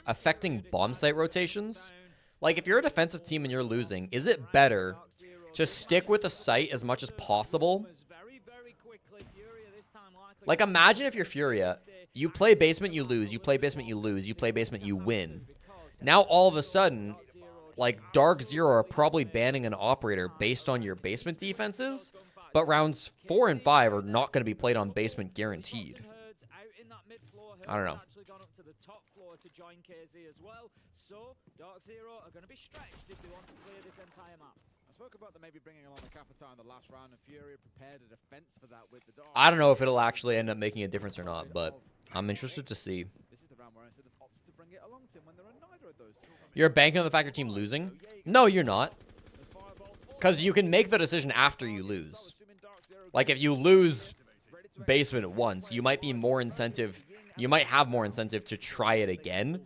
affecting bomb site rotations. Like, if you're a defensive team and you're losing, is it better to stick with the site as much as possible? Like, imagine if you're Furia, you play basement, you lose, you play basement, you lose, you play basement, you win. Now, all of a sudden, like, DarkZero are probably banning an operator based on your basement defenses, but rounds 4 and 5 are not going to be played on basement guaranteed. I don't know. I don't know if it'll actually end up making a difference or not, but I'm interested to see. You're banking on the fact your team losing? No, you're not. Because you can make the decision after you lose. Like, if you lose basement once, you might be more incentive. You might have more incentive to try it again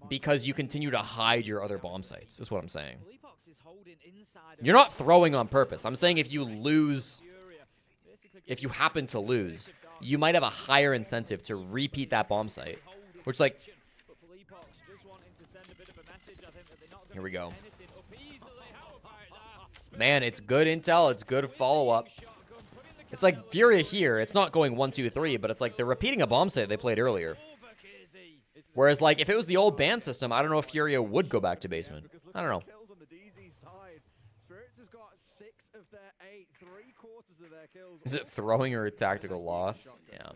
because you continue to hide your other bomb sites, is what I'm saying. You're not throwing on purpose. I'm saying if you lose, if you happen to lose, you might have a higher incentive to repeat that bomb site, which, like, here we go. Man, it's good intel. It's good follow-up. It's like Furia here. It's not going 1, 2, 3, but it's like they're repeating a bomb site they played earlier. Whereas, like, if it was the old ban system, I don't know if Furia would go back to basement. I don't know. Is it throwing or a tactical loss? Yeah.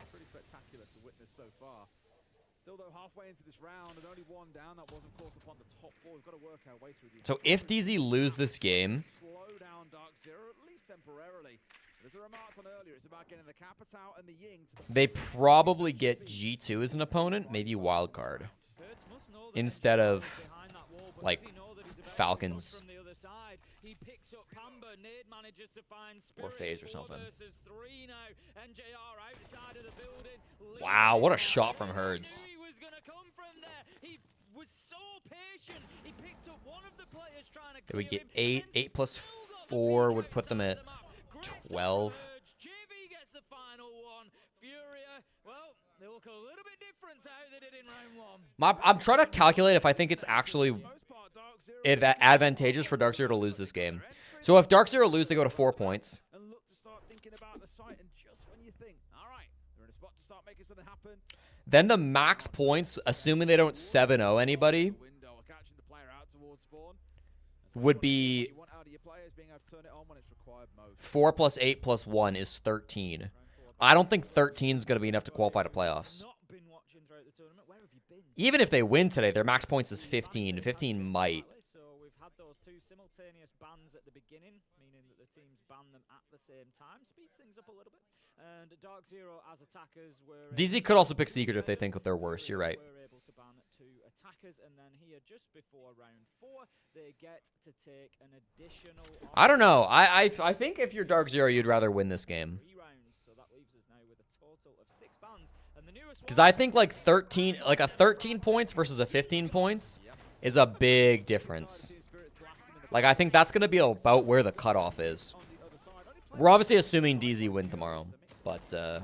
Still though, halfway into this round and only one down, that was of course upon the top four. We've got to work our way through the So if DZ lose this game, slow down DarkZero, at least temporarily. As I remarked on earlier, it's about getting the Capitao and the Ying to the they probably get G2 as an opponent, maybe Wildcard, instead of like Falcons or FaZe or something. Wow, what a shot from Herds. Did we get 8? 8 plus 4 would put them at 12. I'm trying to calculate if I think it's actually advantageous for DarkZero to lose this game. So if DarkZero lose, they go to 4 points. Then the max points, assuming they don't 7-0 anybody, would be 4 plus 8 plus 1 is 13. I don't think 13 is going to be enough to qualify to playoffs. Even if they win today, their max points is 15. 15 might. So we've had those 2 simultaneous bans at the beginning, meaning that the teams ban them at the same time. Speeds things up a little bit. And DarkZero as attackers were... DZ could also pick Secret if they think that they're worse. You're right. We're able to ban 2 attackers, and then here, just before round 4, they get to take an additional... I don't know. I think if you're DarkZero, you'd rather win this game. So that leaves us now with a total of 6 bans. And the newest Because I think like 13, like a 13 points versus a 15 points is a big difference. Like I think that's going to be about where the cutoff is. We're obviously assuming DZ win tomorrow. But,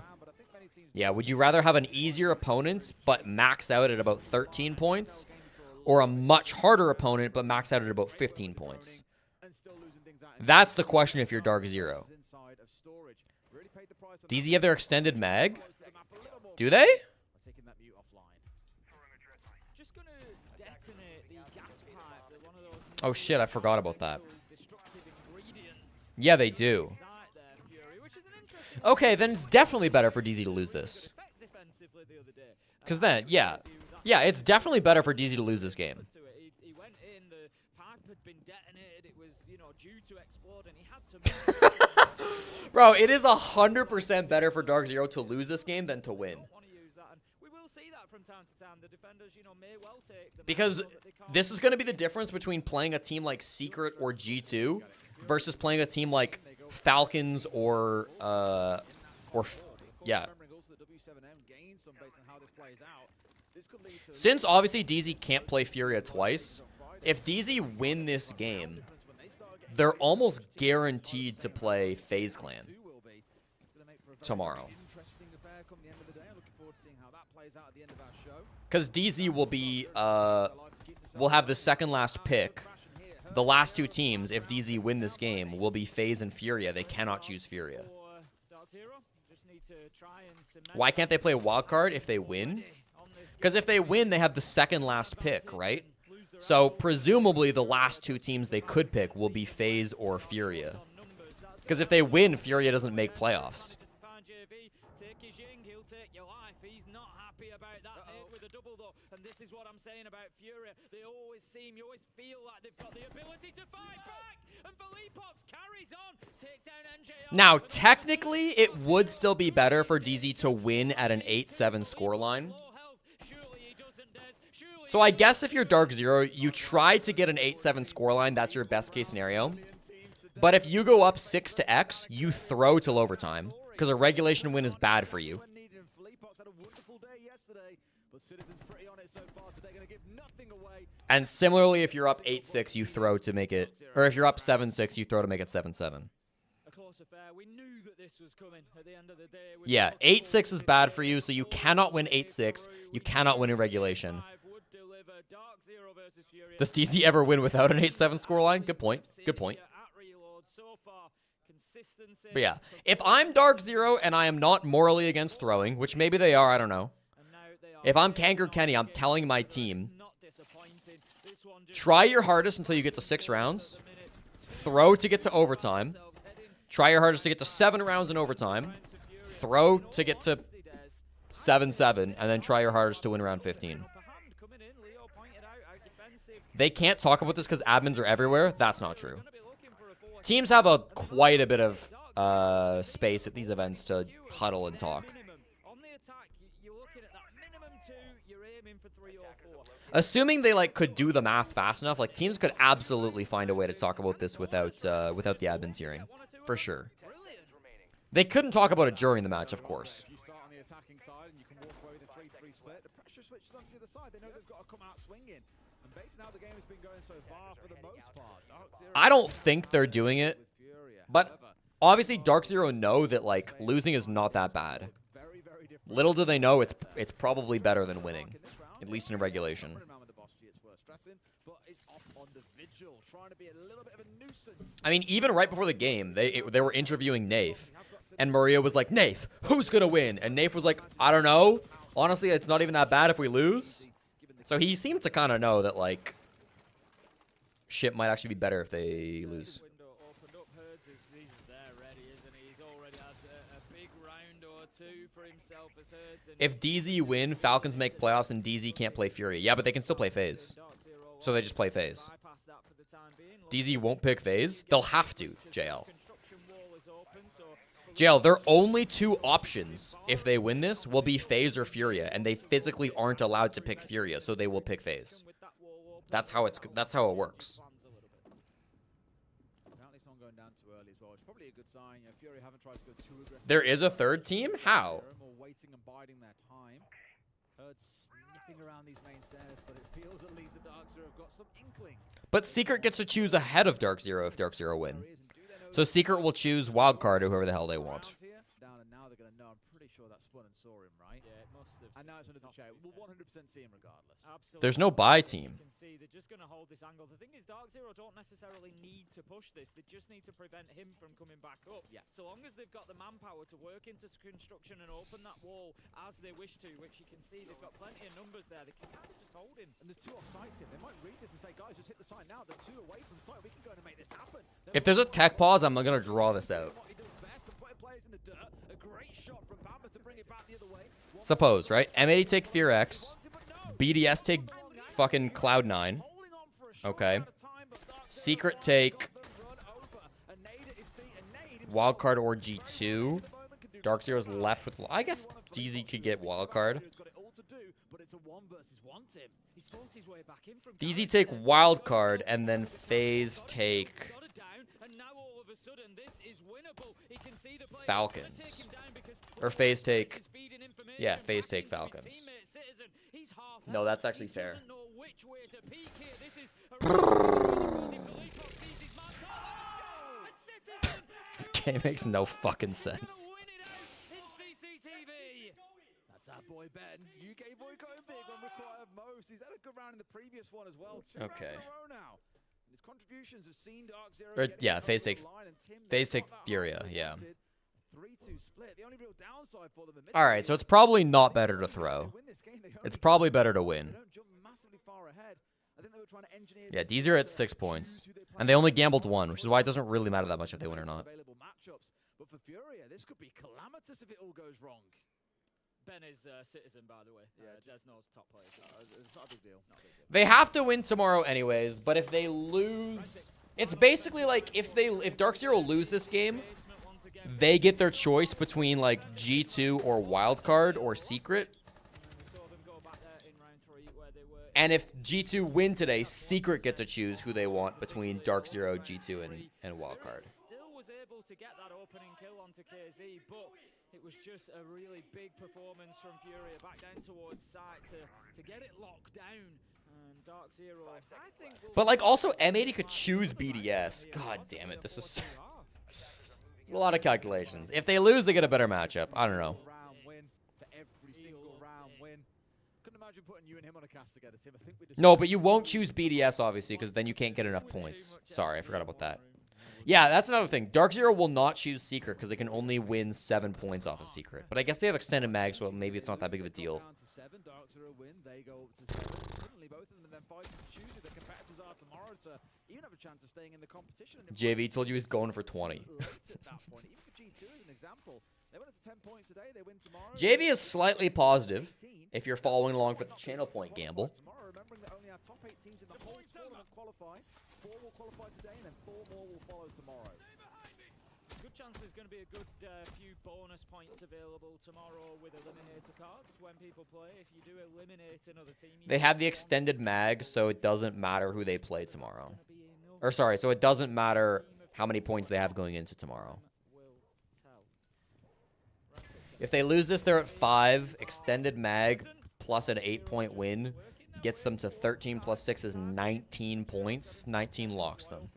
yeah, would you rather have an easier opponent but max out at about 13 points? Or a much harder opponent but max out at about 15 points? That's the question if you're DarkZero. DZ have their extended mag? Do they? Oh shit, I forgot about that. Yeah, they do. Okay, then it's definitely better for DZ to lose this. Because then, yeah. Yeah, it's definitely better for DZ to lose this game. He went in, the pipe had been detonated, it was, you know, due to explode, and he had to... Bro, it is 100% better for DarkZero to lose this game than to win. Because this is going to be the difference between playing a team like Secret or G2 versus playing a team like Falcons or yeah. Since obviously DZ can't play Furia twice, if DZ win this game, they're almost guaranteed to play FaZe Clan tomorrow. Because DZ will be, will have the second last pick. The last 2 teams, if DZ win this game, will be FaZe and Furia. They cannot choose Furia. Why can't they play Wildcard if they win? Because if they win, they have the second last pick, right? So presumably the last 2 teams they could pick will be FaZe or Furia. Because if they win, Furia doesn't make playoffs. And this is what I'm saying about Furia. They always seem, you always feel like they've got the ability to fight back. And Philippox carries on, takes down NJR. Now, technically, it would still be better for DZ to win at an 8-7 scoreline. So I guess if you're DarkZero, you try to get an 8-7 scoreline. That's your best case scenario. But if you go up 6-X, you throw till overtime. Because a regulation win is bad for you. And similarly, if you're up 8-6, you throw to make it, or if you're up 7-6, you throw to make it 7-7. Yeah, 8-6 is bad for you, so you cannot win 8-6. You cannot win in regulation. Does DZ ever win without an 8-7 scoreline? Good point. Good point. But yeah, if I'm DarkZero and I am not morally against throwing, which maybe they are, I don't know. If I'm Kenny, I'm telling my team, try your hardest until you get to 6 rounds. Throw to get to overtime. Try your hardest to get to 7 rounds in overtime. Throw to get to 7-7, and then try your hardest to win round 15. They can't talk about this because admins are everywhere. That's not true. Teams have quite a bit of space at these events to huddle and talk. Assuming they could do the math fast enough, teams could absolutely find a way to talk about this without the admins hearing, for sure. They couldn't talk about it during the match, of course. I don't think they're doing it, but obviously DarkZero know that losing is not that bad. Little do they know it's probably better than winning, at least in regulation. I mean, even right before the game, they were interviewing Nafe, and Maria was like, "Nafe, who's gonna win?" And Nafe was like, "I don't know. Honestly, it's not even that bad if we lose." So he seemed to kind of know that shit might actually be better if they lose. If DZ win, Falcons make playoffs, and DZ can't play Furia. Yeah, but they can still play FaZe. So they just play FaZe. DZ won't pick FaZe. They'll have to, JL. JL, their only 2 options, if they win this, will be FaZe or Furia, and they physically aren't allowed to pick Furia, so they will pick FaZe. That's how it works. There is a 3rd team? How? But Secret gets to choose ahead of DarkZero if DarkZero win. So Secret will choose Wildcard or whoever the hell they want. And now it's under the chair. We'll 100% see him regardless. There's no buy team. They're just going to hold this angle. The thing is, DarkZero don't necessarily need to push this. They just need to prevent him from coming back up. Yeah. So long as they've got the manpower to work into construction and open that wall as they wish to, which you can see they've got plenty of numbers there. They can kind of just hold him. And there's 2 off site him. They might read this and say, guys, just hit the site now. They're 2 away from site. We can go and make this happen. If there's a tech pause, I'm going to draw this out. Suppose, right? M80 take FearX. BDS take fucking Cloud9. Okay. Secret take Wildcard or G2. DarkZero's left with... I guess DZ could get Wildcard. DZ take Wildcard, and then FaZe take... Falcons. Or FaZe take... Yeah, FaZe take Falcons. No, that's actually fair. This game makes no fucking sense. That's our boy Ben. UK boy going big on required most. He's had a good round in the previous one as well. 2 rounds in a row now. His contributions have seen DarkZero. Yeah, FaZe take Furia, yeah. 3-2 split. The only real downside for them. All right, so it's probably not better to throw. It's probably better to win. Yeah, these are at 6 points, and they only gambled 1, which is why it doesn't really matter that much if they win or not. But for Furia, this could be calamitous if it all goes wrong. Ben is a citizen, by the way. Yeah, Desno's top player. It's not a big deal. They have to win tomorrow anyways, but if they lose, it's basically like if DarkZero lose this game, they get their choice between G2 or Wildcard or Secret. And if G2 win today, Secret get to choose who they want between DarkZero, G2, and Wildcard. Still was able to get that opening kill onto KZ, but it was just a really big performance from Furia back down towards site to get it locked down. And DarkZero, I think... But also M80 could choose BDS. God damn it, this is a lot of calculations. If they lose, they get a better matchup. I don't know. No, but you won't choose BDS, obviously, because then you can't get enough points. Sorry, I forgot about that. Yeah, that's another thing. DarkZero will not choose Secret because they can only win 7 points off of Secret. But I guess they have extended mag, so maybe it's not that big of a deal. DarkZero win, they go up to 7. Suddenly both of them then fighting to choose who the competitors are tomorrow to even have a chance of staying in the competition. JV told you he's going for 20. Late at that point. Even for G2 as an example, they went up to 10 points today, they win tomorrow. JV is slightly positive if you're following along for the channel point gamble. Tomorrow, remembering that only our top 8 teams in the whole tournament qualify. 4 will qualify today and then 4 more will follow tomorrow. Good chance there's going to be a good few bonus points available tomorrow with eliminator cards when people play. If you do eliminate another team, They have the extended mag, so it doesn't matter who they play tomorrow. Or sorry, so it doesn't matter how many points they have going into tomorrow. If they lose this, they're at 5. Extended mag plus an 8-point win gets them to 13 plus 6 is 19 points. 19 locks them.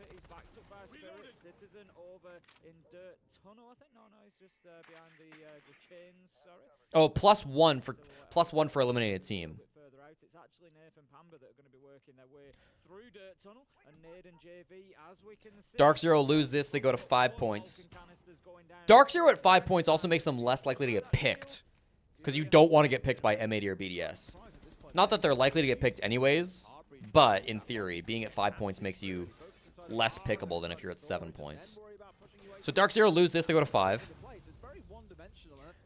Citizen over in Dirt Tunnel, I think. No, he's just behind the chains. Sorry. Oh, +1 for eliminated team. Further out, it's actually Nathan Pamba that are going to be working their way through Dirt Tunnel, and Nade and JV, as we can see. DarkZero lose this, they go to 5 points. DarkZero at 5 points also makes them less likely to get picked, because you don't want to get picked by M80 or BDS. Not that they're likely to get picked anyways, but in theory, being at 5 points makes you less pickable than if you're at 7 points. So DarkZero lose this, they go to 5.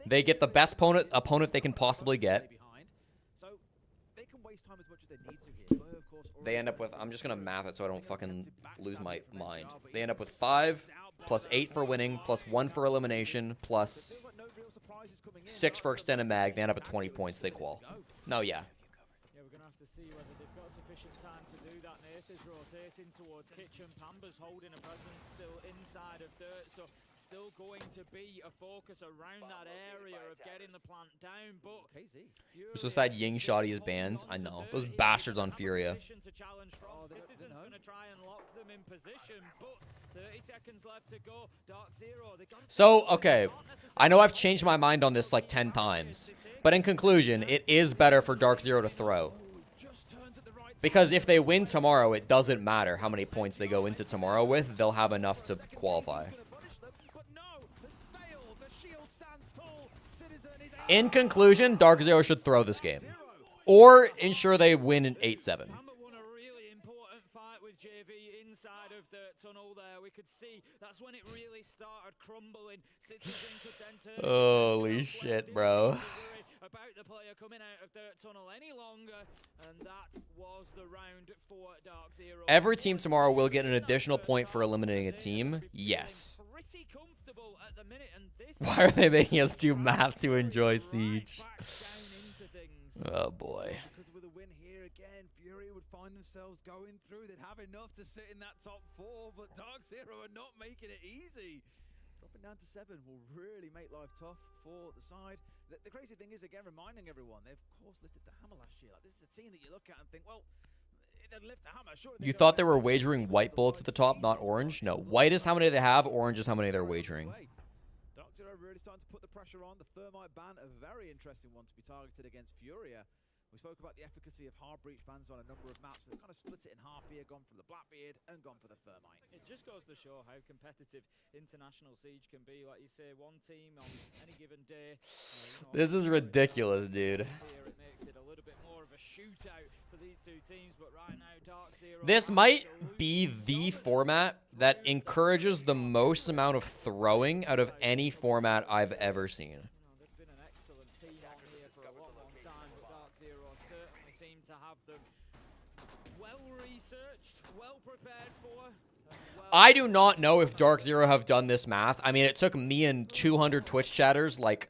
They get the best opponent they can possibly get. They end up with, I'm just going to math it so I don't fucking lose my mind. They end up with 5 plus 8 for winning, plus 1 for elimination, plus 6 for extended mag. They end up at 20 points. They qual. No, yeah. Yeah, we're going to have to see whether they've got sufficient time to do that. Nath is rotating towards Kitchen. Pamba's holding a presence still inside of Dirt, so still going to be a focus around that area of getting the plant down. But It's just that Ying Shoddy is banned. I know. Those bastards on Furia. Citizen's going to try and lock them in position, but 30 seconds left to go. DarkZero, they got So, okay. I know I've changed my mind on this like 10 times. But in conclusion, it is better for DarkZero to throw. Because if they win tomorrow, it doesn't matter how many points they go into tomorrow with. They'll have enough to qualify. In conclusion, DarkZero should throw this game. Or ensure they win in 8-7. inside of the tunnel there. We could see that's when it really started crumbling. Citizen could then turn Holy shit, bro. About the player coming out of the tunnel any longer, and that was the round for DarkZero. Every team tomorrow will get an additional point for eliminating a team. Yes. Pretty comfortable at the minute, and this Why are they making us do math to enjoy Siege? Oh boy. Because with a win here again, Furia would find themselves going through. They'd have enough to sit in that top 4, but DarkZero are not making it easy. Dropping down to 7 will really make life tough for the side. The crazy thing is, again, reminding everyone, they of course lifted the hammer last year. Like, this is a team that you look at and think, well, they'd lift a hammer. Surely You thought they were wagering white bullets at the top, not orange? No, white is how many they have, orange is how many they're wagering. DarkZero really starting to put the pressure on. The Thermite ban, a very interesting one to be targeted against Furia. We spoke about the efficacy of hard breach bans on a number of maps. They've kind of split it in half here, gone for the Blackbeard and gone for the Thermite. It just goes to show how competitive international Siege can be. Like you say, one team on any given day. This is ridiculous, dude. It makes it a little bit more of a shootout for these two teams, but right now DarkZero. This might be the format that encourages the most amount of throwing out of any format I've ever seen. They've been an excellent team on here for a long, long time, but DarkZero certainly seem to have them well researched, well prepared for. I do not know if DarkZero have done this math. I mean, it took me and 200 Twitch chatters like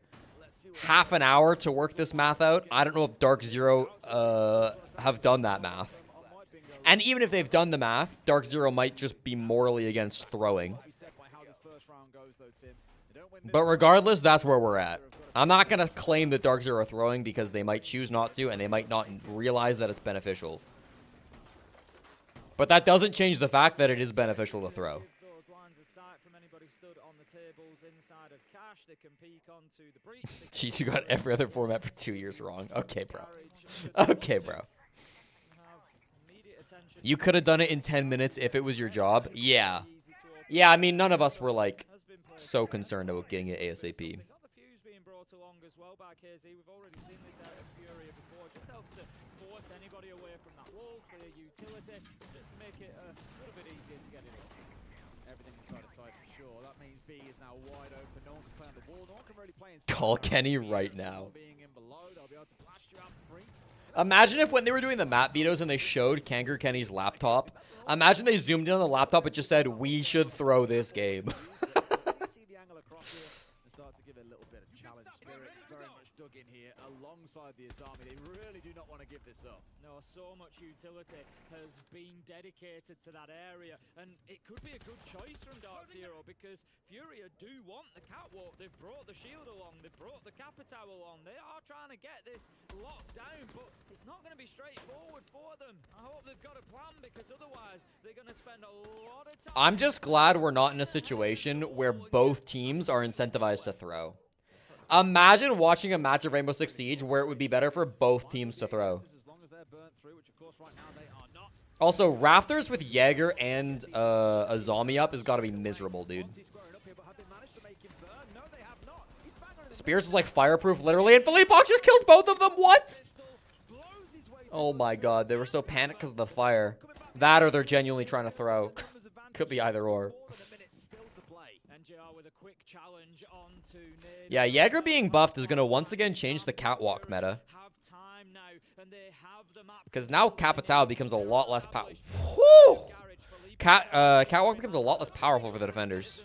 half an hour to work this math out. I don't know if DarkZero have done that math. And even if they've done the math, DarkZero might just be morally against throwing. But regardless, that's where we're at. I'm not going to claim that DarkZero are throwing because they might choose not to, and they might not realize that it's beneficial. But that doesn't change the fact that it is beneficial to throw. Jeez, you got every other format for 2 years wrong. Okay, bro. Okay, bro. You could have done it in 10 minutes if it was your job. Yeah. Yeah, I mean, none of us were like so concerned about getting it ASAP. Brought along as well by KZ. We've already seen this out of Furia before. It just helps to force anybody away from that wall, clear utility, just make it a little bit easier to get it up. Everything inside the side for sure. That means B is now wide open. No one can play on the wall. No one can really play inside. Call Kenny right now. Being in below, they'll be able to blast you out free. Imagine if when they were doing the map vetoes and they showed Kangaroo Kenny's laptop, imagine they zoomed in on the laptop and just said, "We should throw this game." See the angle across here and start to give it a little bit of challenge. FearX very much dug in here alongside the Azami. They really do not want to give this up. No, so much utility has been dedicated to that area, and it could be a good choice from DarkZero because Furia do want the catwalk. They've brought the shield along, they've brought the Capitao along. They are trying to get this locked down, but it's not going to be straightforward for them. I hope they've got a plan because otherwise they're going to spend a lot of time. I'm just glad we're not in a situation where both teams are incentivized to throw. Imagine watching a match of Rainbow Six Siege where it would be better for both teams to throw. Also, Rafters with Jaeger and a zombie up has got to be miserable, dude. Spears is like fireproof, literally, and Philippox just kills both of them. What? Oh my god, they were so panicked because of the fire. That or they're genuinely trying to throw. Could be either or. Yeah, Jaeger being buffed is going to once again change the catwalk meta. Because now Capitao becomes a lot less powerful. Catwalk becomes a lot less powerful for the defenders.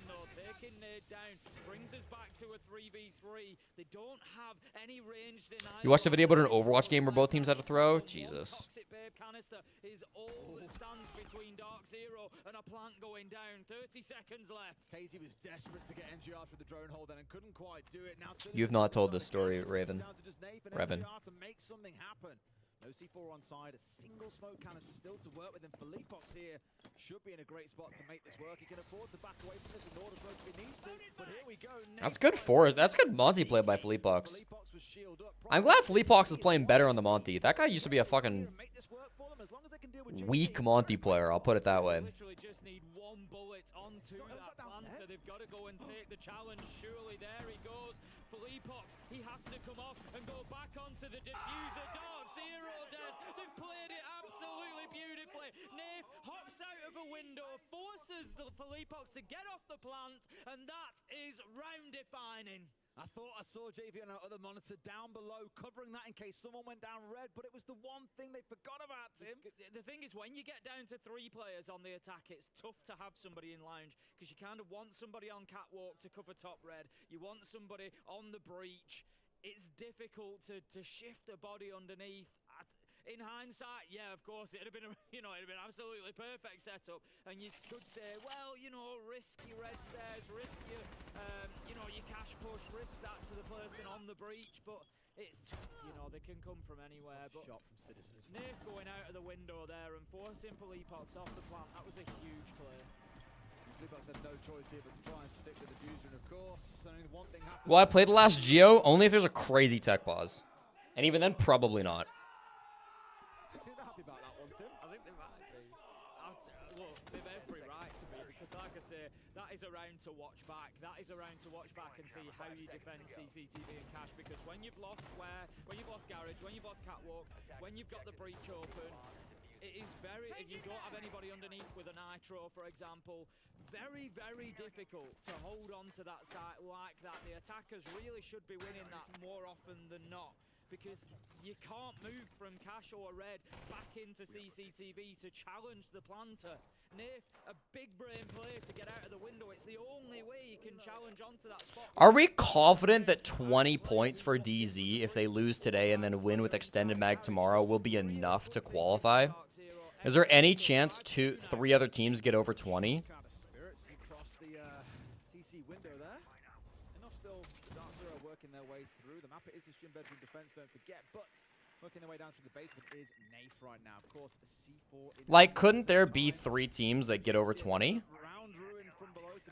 You watched a video about an Overwatch game where both teams had to throw? Jesus. Is all that stands between DarkZero and a plant going down. 30 seconds left. Casey was desperate to get NGR through the drone hole then and couldn't quite do it. Now you've not told the story, Raven. Revan. To make something happen. No C4 on side, a single smoke canister still to work with, and Philippox here should be in a great spot to make this work. He can afford to back away from this and order smoke if he needs to, but here we go. That's good that's good Monty play by Philippox. I'm glad Philippox is playing better on the Monty. That guy used to be a fucking weak Monty player, I'll put it that way. Just need one bullet onto that planter. They've got to go and take the challenge. Surely there he goes. Philippox, he has to come off and go back onto the diffuser. DarkZero does. They've played it absolutely beautifully. Naif hops out of a window, forces the Philippox to get off the plant, and that is round defining. I thought I saw JV on our other monitor down below, covering that in case someone went down red, but it was the one thing they forgot about, Tim. The thing is, when you get down to 3 players on the attack, it's tough to have somebody in lounge, because you kind of want somebody on catwalk to cover top red. You want somebody on the breach. It's difficult to shift a body underneath. In hindsight, yeah, of course, it'd have been it'd have been absolutely perfect setup, and you could say, well, risk your red stairs, risk your, your cash push, risk that to the person on the breach, but it's tough, they can come from anywhere. But shot from Citizens. Naif going out of the window there and forcing Philippox off the plant, that was a huge play. Philippox had no choice here but to try and stick with the diffuser, and of course, only one thing happened. Will I play the last Geo? Only if there's a crazy tech pause. And even then, probably not. That is a round to watch back. That is a round to watch back and see how you defend CCTV and Cash, because when you've lost when you've lost Garage, when you've lost Catwalk, when you've got the breach open, it is if you don't have anybody underneath with a Nitro, for example, very, very difficult to hold on to that site like that. The attackers really should be winning that more often than not, because you can't move from Cash or Red back into CCTV to challenge the planter. Naif, a big brain play to get out of the window. It's the only way you can challenge onto that spot. Are we confident that 20 points for DZ, if they lose today and then win with extended mag tomorrow, will be enough to qualify? Is there any chance 3 other teams get over 20? Across the CC window there. Enough still, DarkZero working their way through the map. It is this gym bedroom defense, don't forget, but working their way down through the basement is Naif right now. Of course, C4. Like, couldn't there be 3 teams that get over 20?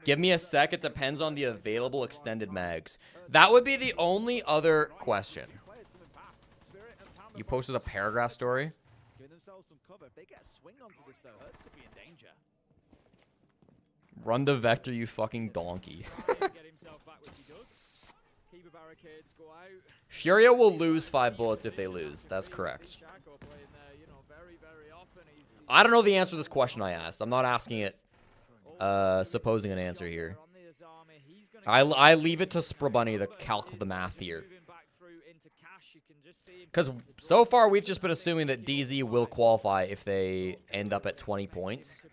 Give me a sec. It depends on the available extended mags. That would be the only other question. You posted a paragraph story? Giving themselves some cover. If they get a swing onto this, though, Hertz could be in danger. Run the Vector, you fucking donkey. Furia will lose 5 bullets if they lose. That's correct. I don't know the answer to this question I asked. I'm not asking it, supposing an answer here. I leave it to Sprabunny to calc the math here. Because so far we've just been assuming that DZ will qualify if they end up at 20 points.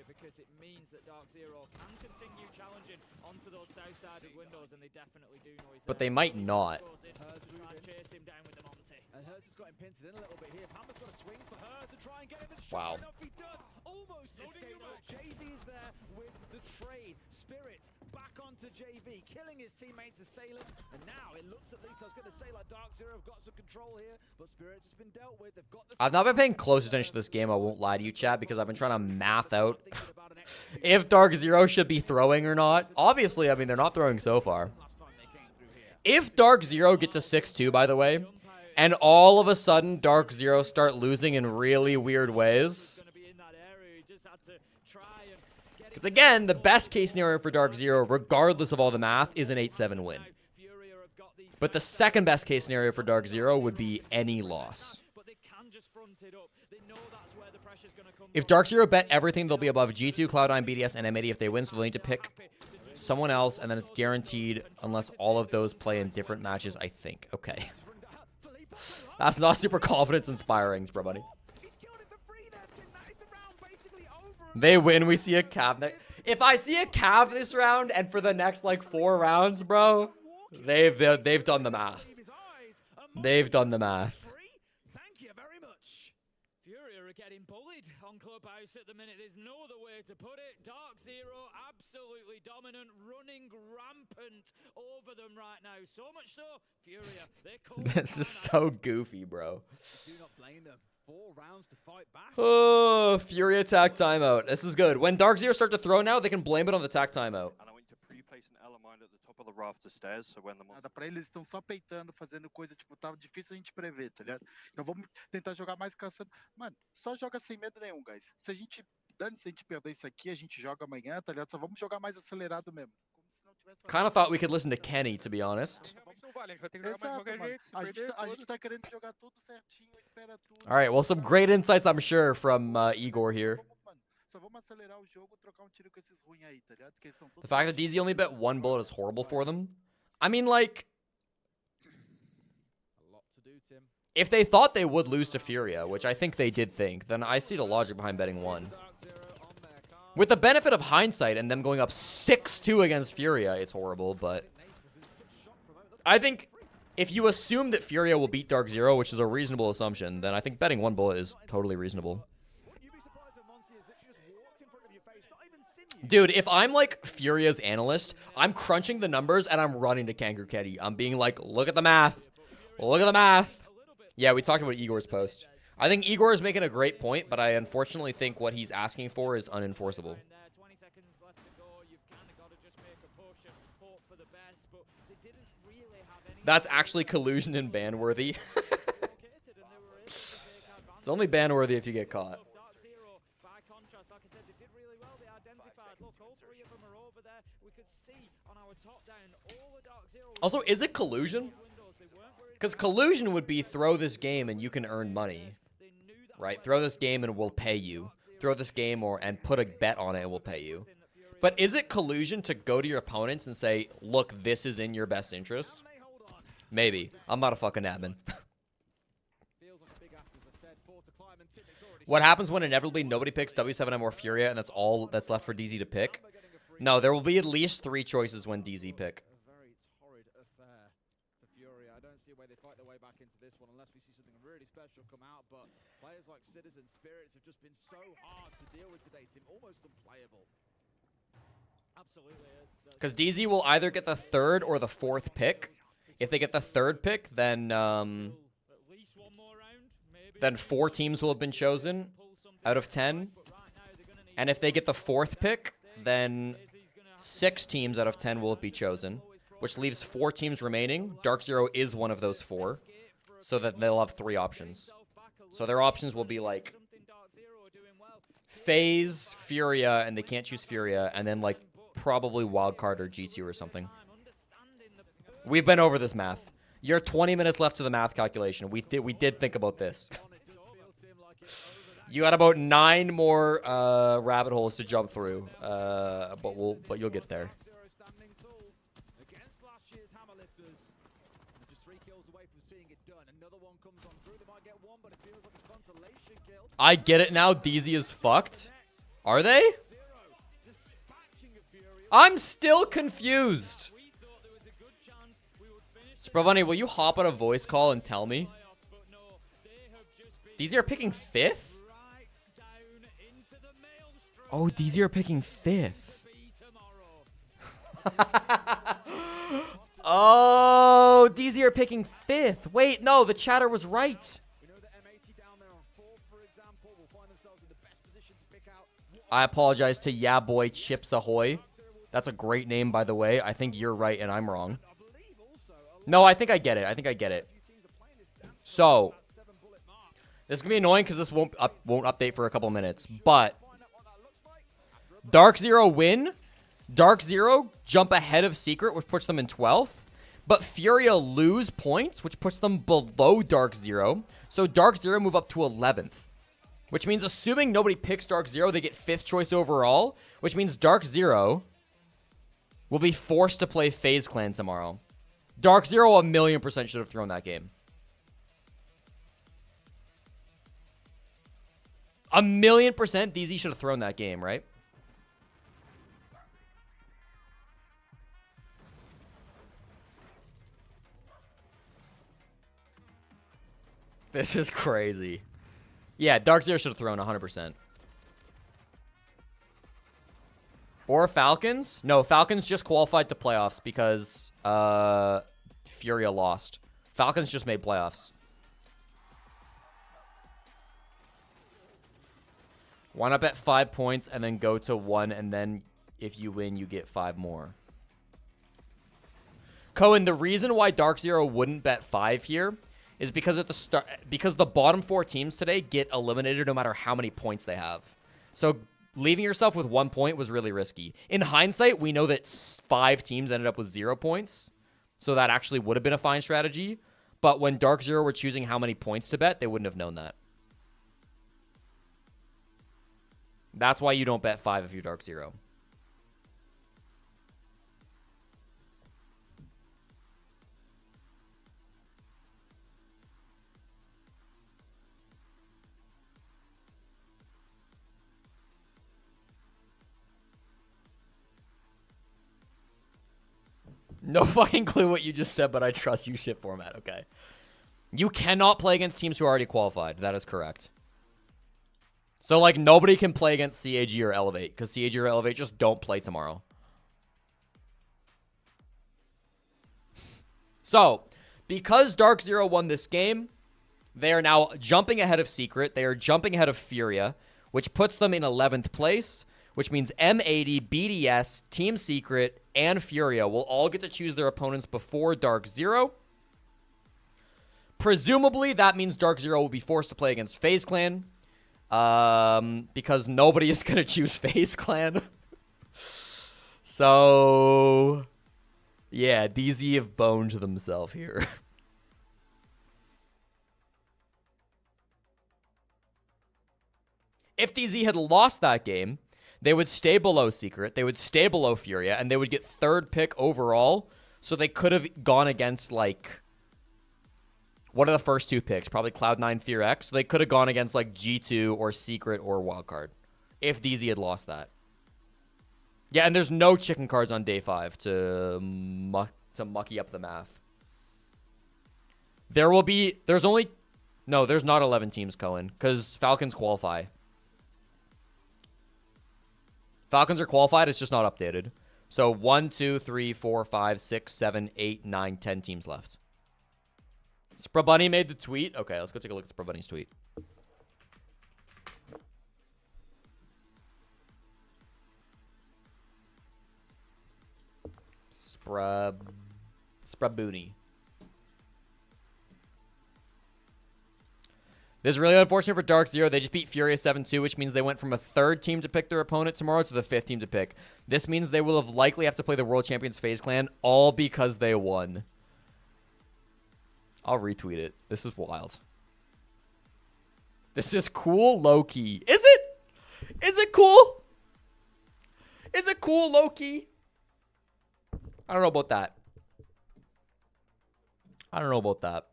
Because it means that DarkZero can continue challenging onto those south-sided windows, and they definitely do know he's But they might not. chase him down with the Monty. And Hertz has got him pinned in a little bit here. Pamper's got a swing for her to try and get him. And wow. enough, he does. Almost escaped. JV is there with the trade. Spirits back onto JV, killing his teammates Assailant. And now it looks, at least I was going to say, like DarkZero have got some control here, but Spirits has been dealt with. They've got the I've not been paying close attention to this game, I won't lie to you, chat, because I've been trying to math out if DarkZero should be throwing or not. Obviously, I mean, they're not throwing so far. If DarkZero get to 6-2, by the way, and all of a sudden DarkZero start losing in really weird ways. Because again, the best case scenario for DarkZero, regardless of all the math, is an 8-7 win. But the second best case scenario for DarkZero would be any loss. If DarkZero bet everything, they'll be above G2, Cloud9, BDS, and M80 if they win, so they'll need to pick someone else, and then it's guaranteed unless all of those play in different matches, I think. Okay. That's not super confidence-inspiring, bro, buddy. They win, we see a Cav. If I see a Cav this round, and for the next, like, 4 rounds, bro, they've done the math. They've done the math. Getting bullied on Clubhouse at the minute. There's no other way to put it. DarkZero absolutely dominant, running rampant over them right now. So much so, Furia, they're cold. This is so goofy, bro. Do not blame them. 4 rounds to fight back. Oh, Furia attack timeout. This is good. When DarkZero start to throw now, they can blame it on the attack timeout. And I want to pre-place an Element at the top of the rafter stairs, so when the Nada pra eles estão só peitando, fazendo coisa, tipo, tava difícil a gente prever, tá ligado? Então vamos tentar jogar mais cansando. Mano, só joga sem medo nenhum, guys. Se a gente perder isso aqui, a gente joga amanhã, tá ligado? Só vamos jogar mais acelerado mesmo. Kind of thought we could listen to Kenny, to be honest. All right, well, some great insights, I'm sure, from Igor here. The fact that DZ only bet 1 bullet is horrible for them. I mean, like, if they thought they would lose to Furia, which I think they did think, then I see the logic behind betting 1. With the benefit of hindsight and them going up 6-2 against Furia, it's horrible, but I think if you assume that Furia will beat DarkZero, which is a reasonable assumption, then I think betting 1 bullet is totally reasonable. Dude, if I'm like Furia's analyst, I'm crunching the numbers and I'm running to Kangaroo. I'm being like, look at the math. Look at the math. Yeah, we talked about Igor's post. I think Igor is making a great point, but I unfortunately think what he's asking for is unenforceable. That's actually collusion and ban-worthy. It's only ban-worthy if you get caught. Also, is it collusion? Because collusion would be throw this game and you can earn money. Right? Throw this game and we'll pay you. Throw this game and put a bet on it and we'll pay you. But is it collusion to go to your opponents and say, look, this is in your best interest? Maybe. I'm not a fucking admin. What happens when inevitably nobody picks W7M or Furia and that's all that's left for DZ to pick? No, there will be at least 3 choices when DZ pick. Special come out, but players like Citizen Spirits have just been so hard to deal with today, Tim, almost unplayable. Absolutely is. Because DZ will either get the 3rd or the 4th pick. If they get the 3rd pick, then 4 teams will have been chosen out of 10. And if they get the 4th pick, then 6 teams out of 10 will be chosen, which leaves 4 teams remaining. DarkZero is one of those 4. So that they'll have 3 options. So their options will be like FaZe, Furia, and they can't choose Furia, and then like probably Wildcard or G2 or something. We've been over this math. You're 20 minutes left to the math calculation. We did think about this. You got about 9 more rabbit holes to jump through, but you'll get there. I get it now. DZ is fucked. Are they? I'm still confused. Sprabunny, will you hop on a voice call and tell me? DZ are picking 5th? Oh, DZ are picking 5th. Oh, DZ are picking 5th. Wait, no, the chatter was right. I apologize to Yeah Boy Chips Ahoy. That's a great name, by the way. I think you're right and I'm wrong. No, I think I get it. I think I get it. So, this is going to be annoying because this won't update for a couple minutes. But, DarkZero win. DarkZero jump ahead of Secret, which puts them in 12th. But Furia lose points, which puts them below DarkZero. So, DarkZero move up to 11th. Which means, assuming nobody picks DarkZero, they get 5th choice overall. Which means DarkZero will be forced to play FaZe Clan tomorrow. DarkZero 1,000,000% should have thrown that game. 1,000,000% DZ should have thrown that game, right? This is crazy. Yeah, DarkZero should have thrown 100%. Or Falcons? No, Falcons just qualified to playoffs because Furia lost. Falcons just made playoffs. Why not bet 5 points and then go to 1, and then if you win, you get 5 more? Cohen, the reason why DarkZero wouldn't bet 5 here is because at the start, because the bottom 4 teams today get eliminated no matter how many points they have. So leaving yourself with 1 point was really risky. In hindsight, we know that 5 teams ended up with 0 points. So that actually would have been a fine strategy. But when DarkZero were choosing how many points to bet, they wouldn't have known that. That's why you don't bet 5 if you're DarkZero. No fucking clue what you just said, but I trust you shit format. Okay. You cannot play against teams who are already qualified. That is correct. So, like, nobody can play against CAG or Elevate, because CAG or Elevate just don't play tomorrow. So, because DarkZero won this game, they are now jumping ahead of Secret. They are jumping ahead of Furia, which puts them in 11th place, which means M80, BDS, Team Secret, and Furia will all get to choose their opponents before DarkZero. Presumably, that means DarkZero will be forced to play against FaZe Clan, because nobody is going to choose FaZe Clan. So, yeah, DZ have boned themselves here. If DZ had lost that game, they would stay below Secret, they would stay below Furia, and they would get 3rd pick overall. So they could have gone against, like, what are the first 2 picks? Probably Cloud9, FearX. So they could have gone against, like, G2 or Secret or Wildcard if DZ had lost that. Yeah, and there's no chicken cards on day 5 to mucky up the math. There will be, there's not 11 teams, Cohen, because Falcons qualify. Falcons are qualified, it's just not updated. So 1, 2, 3, 4, 5, 6, 7, 8, 9, 10 teams left. Sprabunny made the tweet. Okay, let's go take a look at Sprabunny's tweet. Sprabuni. This is really unfortunate for DarkZero. They just beat Furia 7-2, which means they went from a 3rd team to pick their opponent tomorrow to the 5th team to pick. This means they will have likely have to play the World Champions FaZe Clan, all because they won. I'll retweet it. This is wild. This is cool low-key. Is it? Is it cool? Is it cool low-key? I don't know about that. I don't know about that.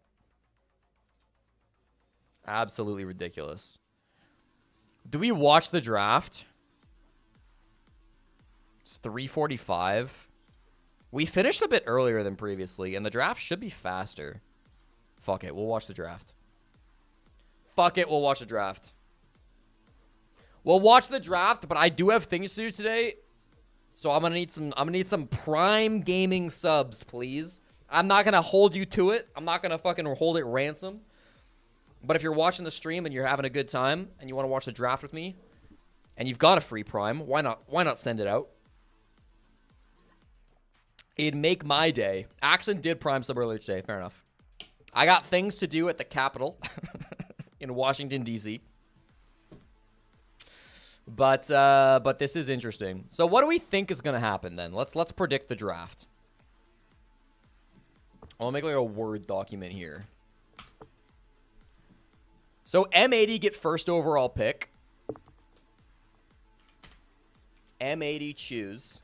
Absolutely ridiculous. Do we watch the draft? It's 3:45. We finished a bit earlier than previously, and the draft should be faster. Fuck it, we'll watch the draft. Fuck it, we'll watch the draft. We'll watch the draft, but I do have things to do today. So I'm gonna need some Prime Gaming subs, please. I'm not gonna hold you to it. I'm not gonna fucking hold it ransom. But if you're watching the stream and you're having a good time and you want to watch the draft with me and you've got a free Prime, why not send it out? It'd make my day. Axon did Prime sub earlier today. Fair enough. I got things to do at the Capitol in Washington, D.C. But this is interesting. So what do we think is going to happen then? Let's predict the draft. I'll make like a Word document here. So M80 get 1st overall pick. M80 choose.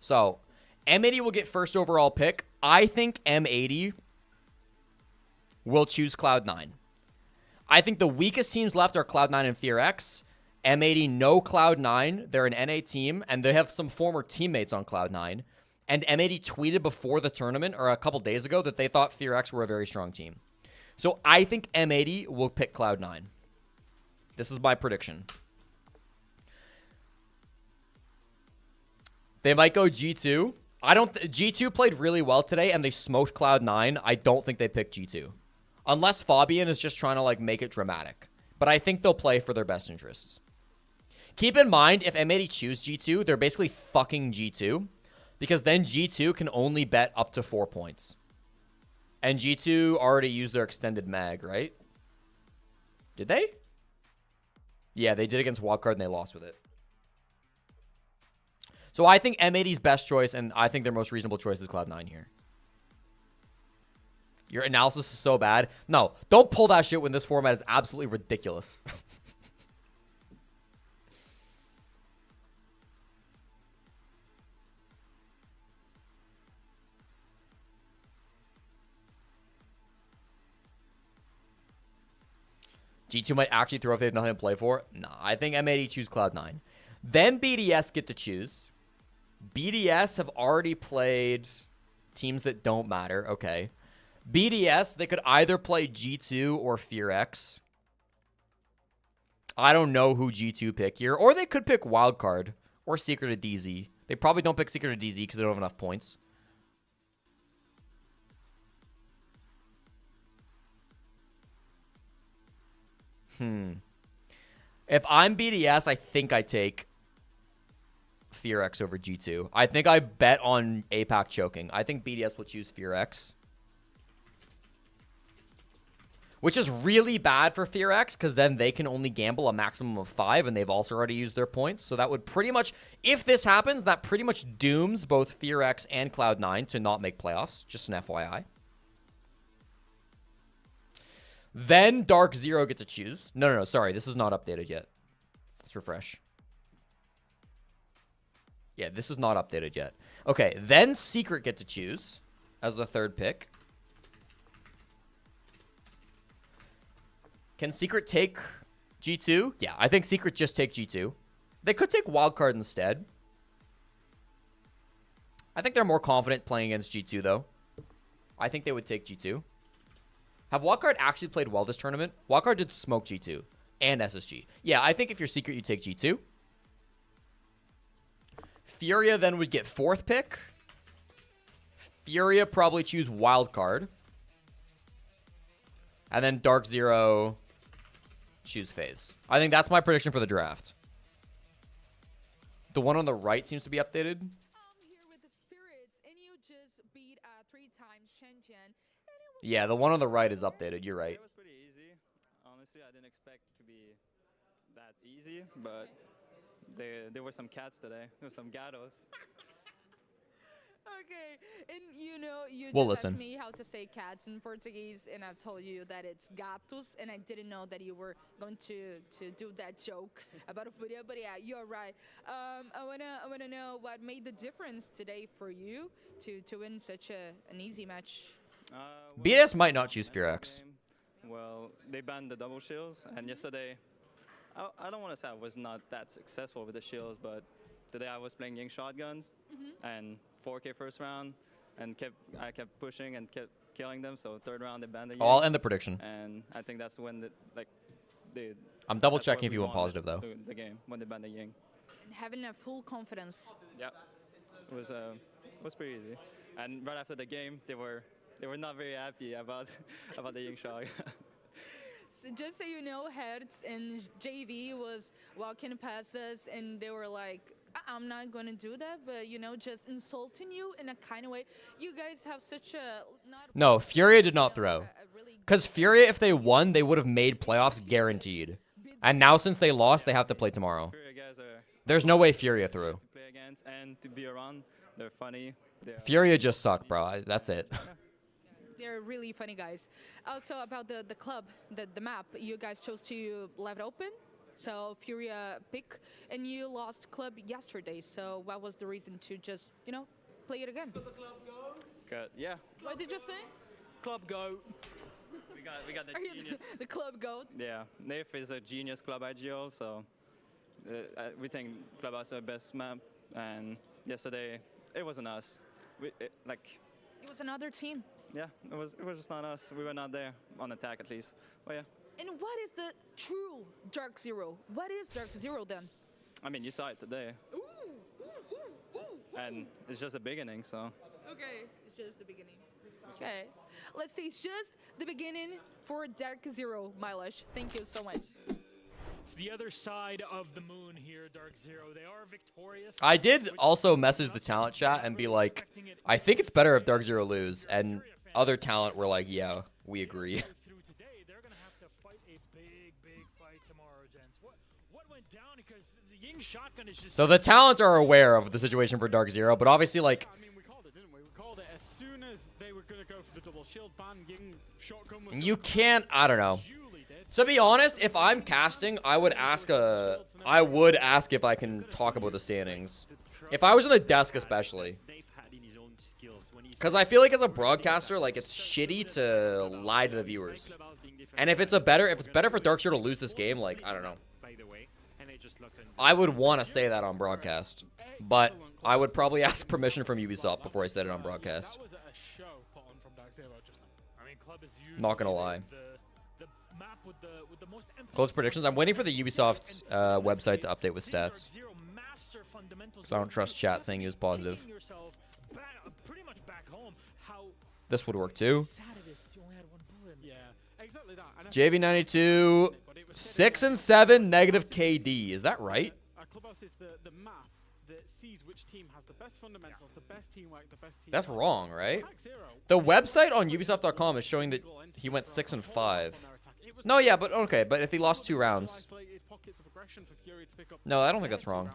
So M80 will get 1st overall pick. I think M80 will choose Cloud9. I think the weakest teams left are Cloud9 and FearX. M80 no Cloud9. They're an NA team, and they have some former teammates on Cloud9. And M80 tweeted before the tournament, or a couple days ago, that they thought FearX were a very strong team. So I think M80 will pick Cloud9. This is my prediction. They might go G2. G2 played really well today, and they smoked Cloud9. I don't think they pick G2. Unless Fabian is just trying to like make it dramatic. But I think they'll play for their best interests. Keep in mind, if M80 choose G2, they're basically fucking G2. Because then G2 can only bet up to 4 points. And G2 already used their extended mag, right? Did they? Yeah, they did against Wildcard and they lost with it. So I think M80's best choice, and I think their most reasonable choice is Cloud9 here. Your analysis is so bad. No, don't pull that shit when this format is absolutely ridiculous. G2 might actually throw if they have nothing to play for. Nah, I think M80 choose Cloud9. Then BDS get to choose. BDS have already played teams that don't matter. Okay. BDS, they could either play G2 or FearX. I don't know who G2 pick here. Or they could pick Wildcard or Secret of DZ. They probably don't pick Secret of DZ because they don't have enough points. If I'm BDS, I think I take FearX over G2. I think I bet on APAC choking. I think BDS will choose FearX. Which is really bad for FearX, because then they can only gamble a maximum of 5, and they've also already used their points. So that would pretty much, if this happens, that pretty much dooms both FearX and Cloud9 to not make playoffs. Just an FYI. Then DarkZero get to choose. No, sorry. This is not updated yet. Let's refresh. Yeah, this is not updated yet. Okay, then Secret get to choose as the 3rd pick. Can Secret take G2? Yeah, I think Secret just take G2. They could take Wildcard instead. I think they're more confident playing against G2, though. I think they would take G2. Have Wildcard actually played well this tournament? Wildcard did smoke G2 and SSG. Yeah, I think if you're Secret, you take G2. Furia then would get 4th pick. Furia probably choose Wildcard. And then DarkZero choose FaZe. I think that's my prediction for the draft. The one on the right seems to be updated. Here with the Spirits, and you just beat a 3-time champion. Yeah, the one on the right is updated. You're right. It was pretty easy. easy, but there were some cats today. There were some gatos. Okay, and you know, you We'll just listen. asked me how to say cats in Portuguese, and I've told you that it's gatos, and I didn't know that you were going to do that joke about a Furia, but yeah, you're right. I wanna know what made the difference today for you to win such an easy match. BS might not choose FearX. Well, they banned the double shields, and yesterday, I don't want to say I was not that successful with the shields, but today I was playing Ying shotguns, and 4K first round, and I kept pushing and kept killing them. So third round they banned the Ying. I'll end the prediction. And I think that's when I'm double that's checking where if we you went won positive though. The game when they banned the Ying. And having a full confidence. Yeah, it was pretty easy. And right after the game, they were not very happy about the Ying shot. So just so you know, Hertz and JV was walking past us, and they were like, I'm not going to do that, but, you know, just insulting you in a kind of way. You guys have such a... No, Furia did not throw. Because Furia, if they won, they would have made playoffs guaranteed. And now since they lost, they have to play tomorrow. There's no way Furia threw. To play against and to be around, they're funny. Furia just suck, bro. That's it. They're really funny guys. Also about the club, the map, you guys chose to leave it open. So Furia pick, and you lost club yesterday. So what was the reason to just, you know, play it again? Good. Yeah. What did you say? Club go. We got the Are you genius. the club goat? Yeah, Nave is a genius club IGL, so we think club has the best map. And yesterday it wasn't us. It was another team. Yeah, it was just not us. We were not there on attack at least. But yeah. And what is the true DarkZero? What is DarkZero then? I mean, you saw it today. And it's just a beginning, so. Okay, it's just the beginning. Okay, let's see, it's just the beginning for DarkZero, Milosh. Thank you so much. It's the other side of the moon here, DarkZero. They are victorious. I did also message the talent chat and be like, I think it's better if DarkZero lose. And other talent were like, yeah, we agree. So the talents are aware of the situation for DarkZero, but obviously, like, I mean, we called it, didn't we? We called it as soon as they were going to go for the double shield ban, Ying shotgun was you can't, I don't know. To be honest, if I'm casting, I would ask if I can talk about the standings. If I was on the desk especially. Because I feel like as a broadcaster, like, it's shitty to lie to the viewers. And if it's better for DarkZero to lose this game, like, I don't know. I would want to say that on broadcast. But I would probably ask permission from Ubisoft before I said it on broadcast. Not gonna lie. Close predictions. I'm waiting for the Ubisoft website to update with stats. So I don't trust chat saying he was positive. This would work too. JV92, 6 and 7, negative KD. Is that right? Clubhouse is the map that sees which team has the best fundamentals, the best teamwork, the best team. That's wrong, right? The website on Ubisoft.com is showing that he went 6 and 5. No, yeah, but okay, but if he lost 2 rounds. No, I don't think that's wrong.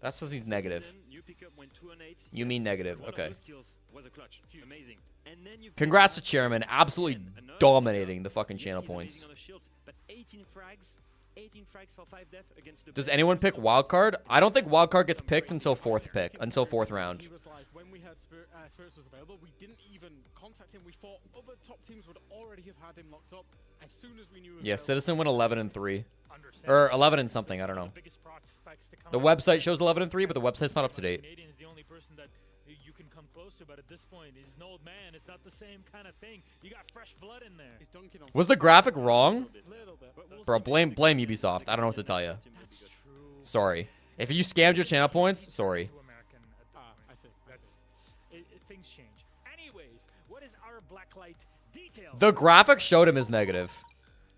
That says he's negative. You mean negative, okay. Congrats to Chairman, absolutely dominating the fucking channel points. Does anyone pick Wildcard? I don't think Wildcard gets picked until fourth round. He was like, when we heard Spirits was available, we didn't even contact him. We thought other top teams would already have had him locked up as soon as we knew. Yeah, Citizen went 11 and 3. Or 11 and something, I don't know. The website shows 11 and 3, but the website's not up to date. You can come close to, but at this point, he's an old man. It's not the same kind of thing. You got fresh blood in there. Was the graphic wrong? Bro, blame Ubisoft. I don't know what to tell you. Sorry. If you scammed your channel points, sorry. I see. Things change. Anyways, what is our blacklight detail? The graphic showed him as negative.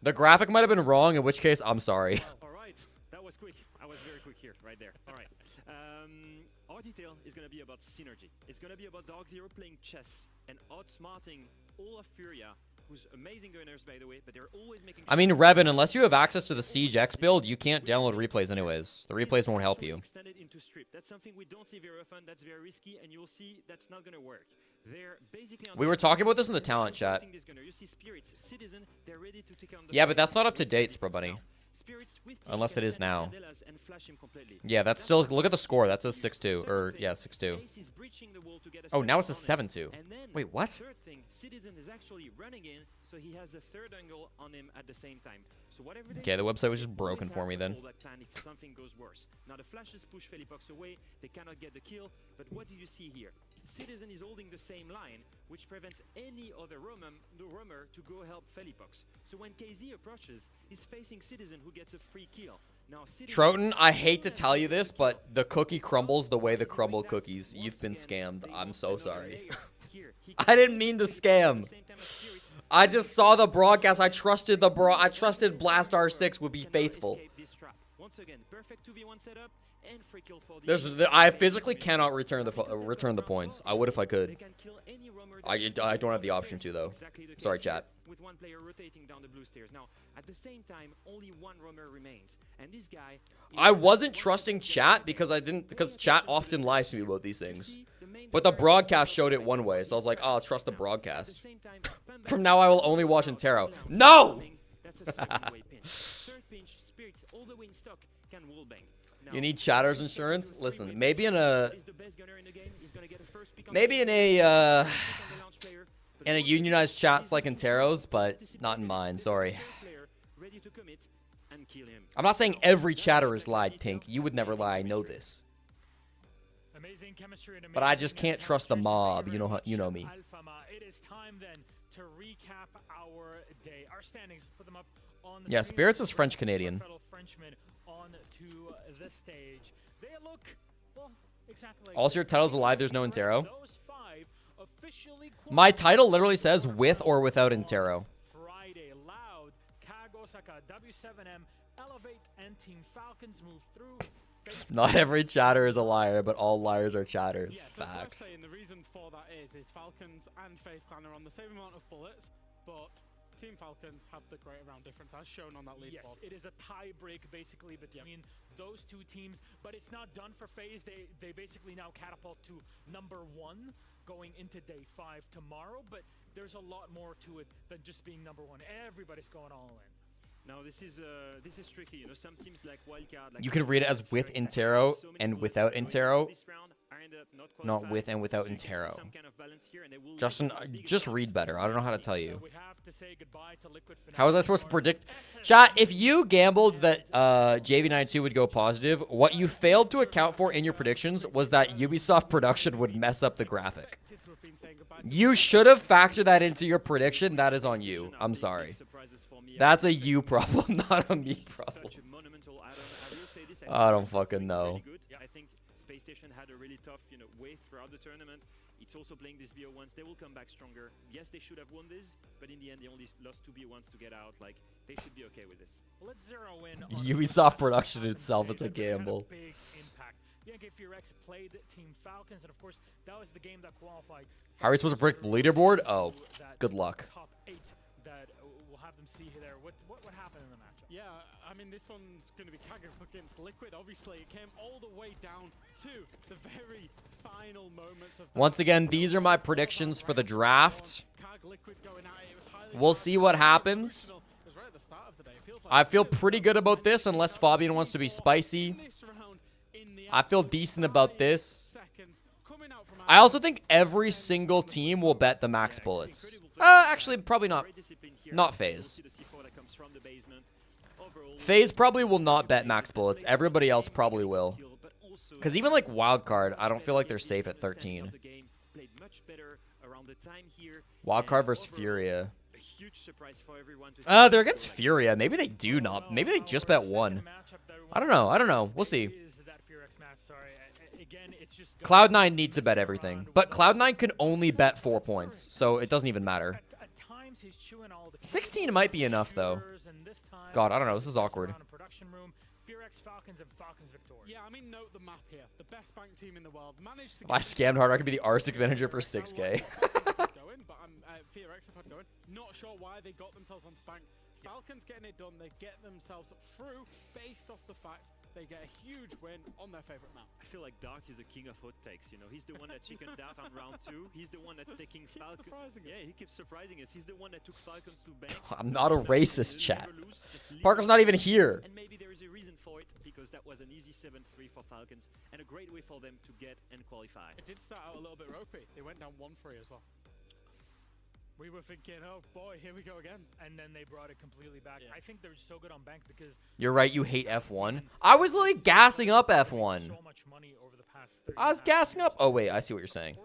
The graphic might have been wrong, in which case, I'm sorry. All right, that was quick. I was very quick here, right there. All right. Our detail is going to be about synergy. It's going to be about DarkZero playing chess and outsmarting all of Furia who's amazing gunners, by the way, but they're always making I mean, Revan, unless you have access to the Siege X build, you can't download replays anyways. The replays won't help you. extended into strip. That's something we don't see very often. That's very risky, and you'll see that's not going to work. They're basically We were talking about this in the talent chat. You see Spirits, Citizen, they're ready to take on the Yeah, but that's not up to date, Spro Bunny. Spirits with Unless it is now. and flash him completely. Yeah, that's still... Look at the score. That says 6-2. Or, yeah, 6-2. Oh, now it's a 7-2. Wait, what? Third thing, Citizen is actually running in, so he has a third angle on him at the same time. So whatever Okay, the website was just broken for me then. If something goes worse. Now the flashes push FeLipox away, they cannot get the kill, but what do you see here? Citizen is holding the same line, which prevents any other roamer to go help FeLipox. So when KZ approaches, he's facing Citizen who gets a free kill. Now, Troughton, I hate to tell you this, but the cookie crumbles the way the crumble cookies. You've been scammed. I'm so sorry. I didn't mean to scam. I just saw the broadcast. I trusted Blast R6 would be faithful. Once again, perfect 2v1 setup and free kill for I physically cannot return the points. I would if I could. I don't have the option to though. Sorry, chat. With one player rotating down the blue stairs. Now, at the same time, only one roamer remains, and this guy. I wasn't trusting chat because chat often lies to me about these things. But the broadcast showed it one way, so I was like, oh, I'll trust the broadcast. From now, I will only watch Interro. No! You need chatter's insurance? Listen, maybe in a unionized chats like Interro's, but not in mine, sorry. I'm not saying every chatter is lied, Tink. You would never lie, I know this. But I just can't trust the mob, you know me. It is time then to recap our day. Our standings, put them up on the Yeah, Spirits is French-Canadian. On to the stage. They look, well, exactly like Also, your title's alive, there's no Interro. My title literally says with or without Interro. Friday, Loud, CAG Osaka, W7M, Elevate, and Team Falcons move through. Not every chatter is a liar, but all liars are chatters. Yeah, Facts. So saying the reason for that is Falcons and FaZe Clan are on the same amount of bullets, but Team Falcons have the greater round difference as shown on that leaderboard. Yes, it is a tie break basically between those two teams, but it's not done for FaZe. They basically now catapult to #1 going into day 5 tomorrow, but there's a lot more to it than just being #1. Everybody's going all in. Now this is tricky. You know, some teams like Wildcard. Like You can read it as with Interro and without Interro. Not with and without Interro. Justin, just read better. I don't know how to tell you. How was I supposed to predict? Chat, if you gambled that JV92 would go positive, what you failed to account for in your predictions was that Ubisoft production would mess up the graphic. You should have factored that into your prediction. That is on you. I'm sorry. That's a you problem, not a me problem. I don't fucking know. I think Spacestation had a really tough, way throughout the tournament. It's also playing these BO1s. They will come back stronger. Yes, they should have won this, but in the end, they only lost 2 BO1s to get out. Like, they should be okay with this. Let's zero in. Ubisoft production itself is a gamble. Big impact. FearX played Team Falcons, and of course, that was the game that qualified. How are we supposed to break the leaderboard? Oh, good luck. Top 8 that we'll have them see there. What happened in the matchup? Yeah, I mean, this one's going to be CAG against Liquid. Obviously, it came all the way down to the very final moments of. Once again, these are my predictions for the draft. We'll see what happens. I feel pretty good about this, unless Fabian wants to be spicy. I feel decent about this. I also think every single team will bet the max bullets. Actually, probably not. Not FaZe. FaZe probably will not bet max bullets. Everybody else probably will. Because even like Wildcard, I don't feel like they're safe at 13. Wildcard versus Furia. They're against Furia. Maybe they do not. Maybe they just bet 1. I don't know. We'll see. Cloud9 needs to bet everything. But Cloud9 can only bet 4 points, so it doesn't even matter. 16 might be enough, though. God, I don't know. This is awkward. Yeah, I mean, note the map here. The best bank team in the world managed to. If I scammed hard, I could be the R6 manager for 6K. in, but I'm FearX if I'd go in. Not sure why they got themselves onto bank. Falcons getting it done. They get themselves through based off the fact they get a huge win on their favorite map. I feel like Dark is the king of hot takes, you know. He's the one that chickened out on round 2. He's the one that's taking Falcons. Yeah, he keeps surprising us. He's the one that took Falcons to bank. I'm not a racist, chat. Parker's not even here. And maybe there is a reason for it, because that was an easy 7-3 for Falcons and a great way for them to get and qualify. It did start out a little bit ropey. They went down 1-3 as well. We were thinking, oh boy, here we go again. And then they brought it completely back. I think they're so good on bank because You're right, you hate F1. I was literally gassing up F1. so much money over the past 30 I was gassing up. Oh, wait, I see what you're saying.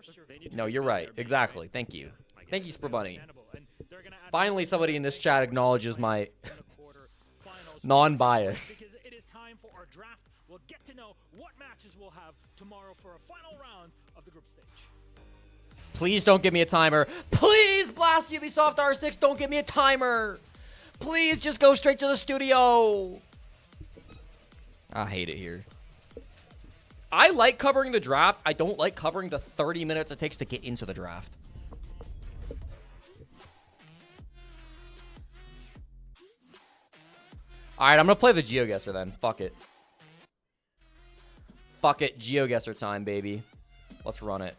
No, you're right. Exactly. Thank you. Thank you, Spur Bunny. Finally, somebody in this chat acknowledges my non-bias. Because it is time for our draft. We'll get to know what matches we'll have tomorrow for a final round of the group stage. Please don't give me a timer. Please, Blast Ubisoft R6, don't give me a timer. Please just go straight to the studio. I hate it here. I like covering the draft. I don't like covering the 30 minutes it takes to get into the draft. All right, I'm going to play the GeoGuessr then. Fuck it. Fuck it. GeoGuessr time, baby. Let's run it.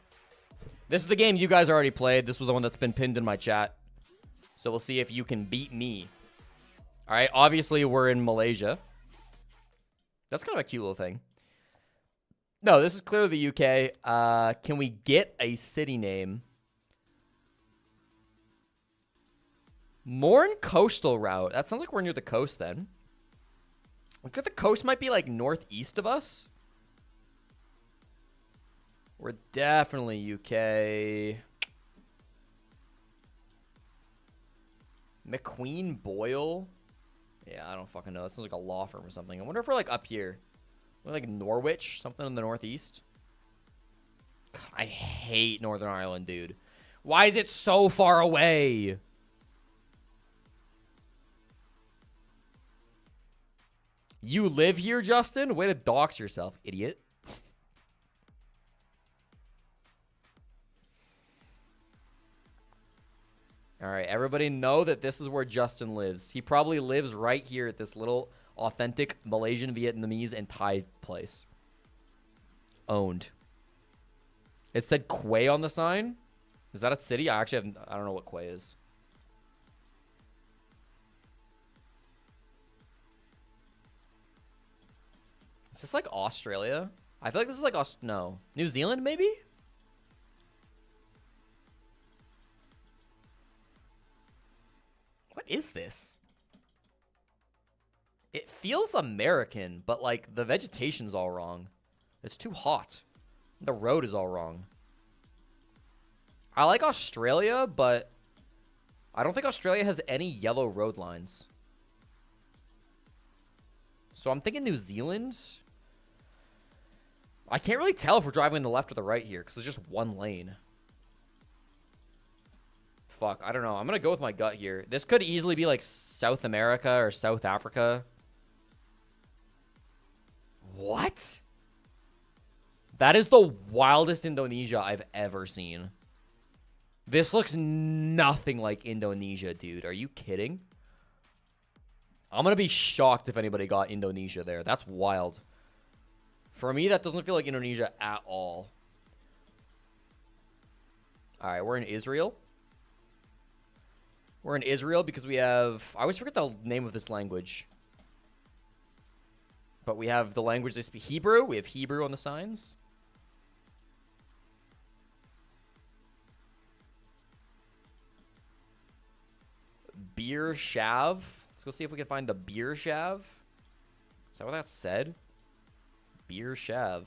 This is the game you guys already played. This was the one that's been pinned in my chat. So we'll see if you can beat me. All right, obviously we're in Malaysia. That's kind of a cute little thing. No, this is clearly the UK. Can we get a city name? Morn Coastal Route. That sounds like we're near the coast then. Look at the coast might be like northeast of us. We're definitely UK. McQueen Boyle? Yeah, I don't fucking know. That sounds like a law firm or something. I wonder if we're like up here. We're like Norwich, something in the northeast. God, I hate Northern Ireland, dude. Why is it so far away? You live here, Justin? Way to dox yourself, idiot. All right, everybody know that this is where Justin lives. He probably lives right here at this little authentic Malaysian, Vietnamese, and Thai place. Owned. It said Quay on the sign. Is that a city? I don't know what Quay is. Is this like Australia? I feel like this is like no. New Zealand, maybe? What is this? It feels American, but like the vegetation's all wrong. It's too hot. The road is all wrong. I like Australia, but I don't think Australia has any yellow road lines. So I'm thinking New Zealand. I can't really tell if we're driving in the left or the right here because it's just one lane. Fuck, I don't know. I'm going to go with my gut here. This could easily be like South America or South Africa. What? That is the wildest Indonesia I've ever seen. This looks nothing like Indonesia, dude. Are you kidding? I'm going to be shocked if anybody got Indonesia there. That's wild. For me, that doesn't feel like Indonesia at all. All right, we're in Israel. We're in Israel because we have... I always forget the name of this language. But we have the language they speak. Hebrew. We have Hebrew on the signs. Beer Shav. Let's go see if we can find the Beer Shav. Is that what that said? Beer Shav.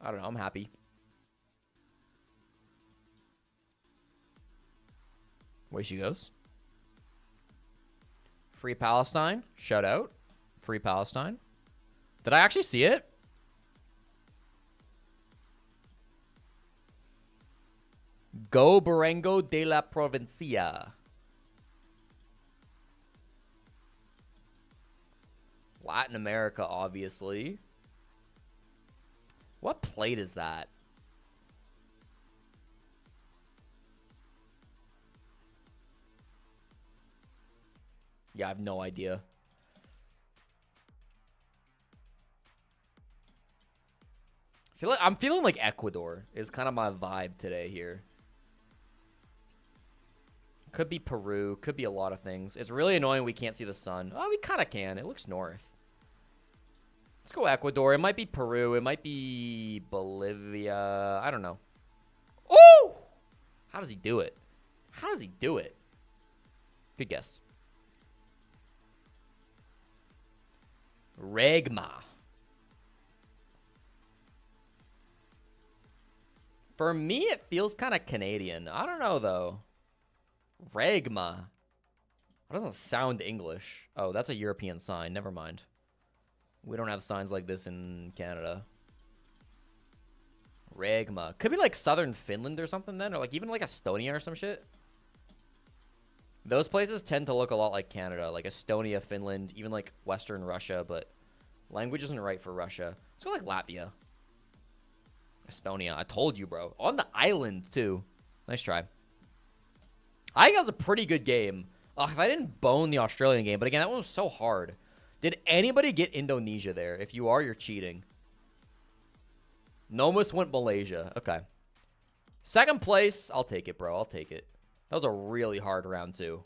I don't know. I'm happy. Away she goes. Free Palestine. Shout out. Free Palestine. Did I actually see it? Go Berengo de la Provincia. Latin America, obviously. What plate is that? Yeah, I have no idea. I'm feeling like Ecuador is kind of my vibe today here. Could be Peru, could be a lot of things. It's really annoying we can't see the sun. Oh, we kind of can. It looks north. Let's go Ecuador. It might be Peru. It might be Bolivia. I don't know. Oh! How does he do it? How does he do it? Good guess. Regma. For me, it feels kind of Canadian. I don't know, though. Regma. That doesn't sound English. Oh, that's a European sign. Never mind. We don't have signs like this in Canada. Regma. Could be like southern Finland or something then. Or like even like Estonia or some shit. Those places tend to look a lot like Canada. Like Estonia, Finland, even like Western Russia. But language isn't right for Russia. Let's go like Latvia. Estonia. I told you, bro. On the island, too. Nice try. I think that was a pretty good game. If I didn't bone the Australian game. But again, that one was so hard. Did anybody get Indonesia there? If you are, you're cheating. Nomus went Malaysia. Okay. Second place. I'll take it, bro. I'll take it. That was a really hard round, too.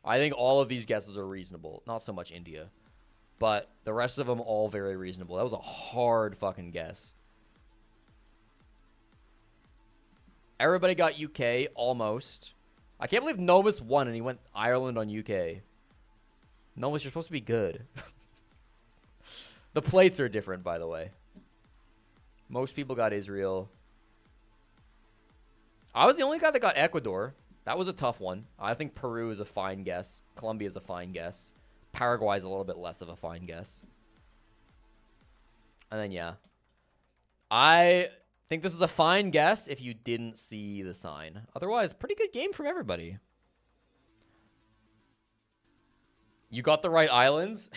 I think all of these guesses are reasonable. Not so much India. But the rest of them all very reasonable. That was a hard fucking guess. Everybody got UK, almost. I can't believe Nomus won and he went Ireland on UK. Nomus, you're supposed to be good. The plates are different, by the way. Most people got Israel. I was the only guy that got Ecuador. That was a tough one. I think Peru is a fine guess. Colombia is a fine guess. Paraguay is a little bit less of a fine guess. And then, yeah. I think this is a fine guess if you didn't see the sign. Otherwise, pretty good game from everybody. You got the right islands?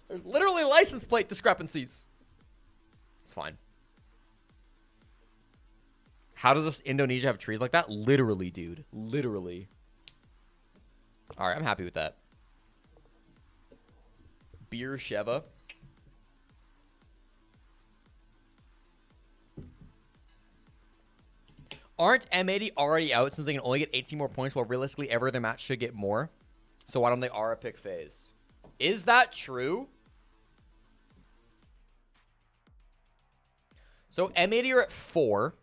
There's literally license plate discrepancies. It's fine. How does Indonesia have trees like that? Literally, dude. Literally. All right, I'm happy with that. Beer Sheva. Aren't M80 already out since they can only get 18 more points while realistically every other match should get more? So why don't they Aura pick FaZe? Is that true? So M80 are at 4.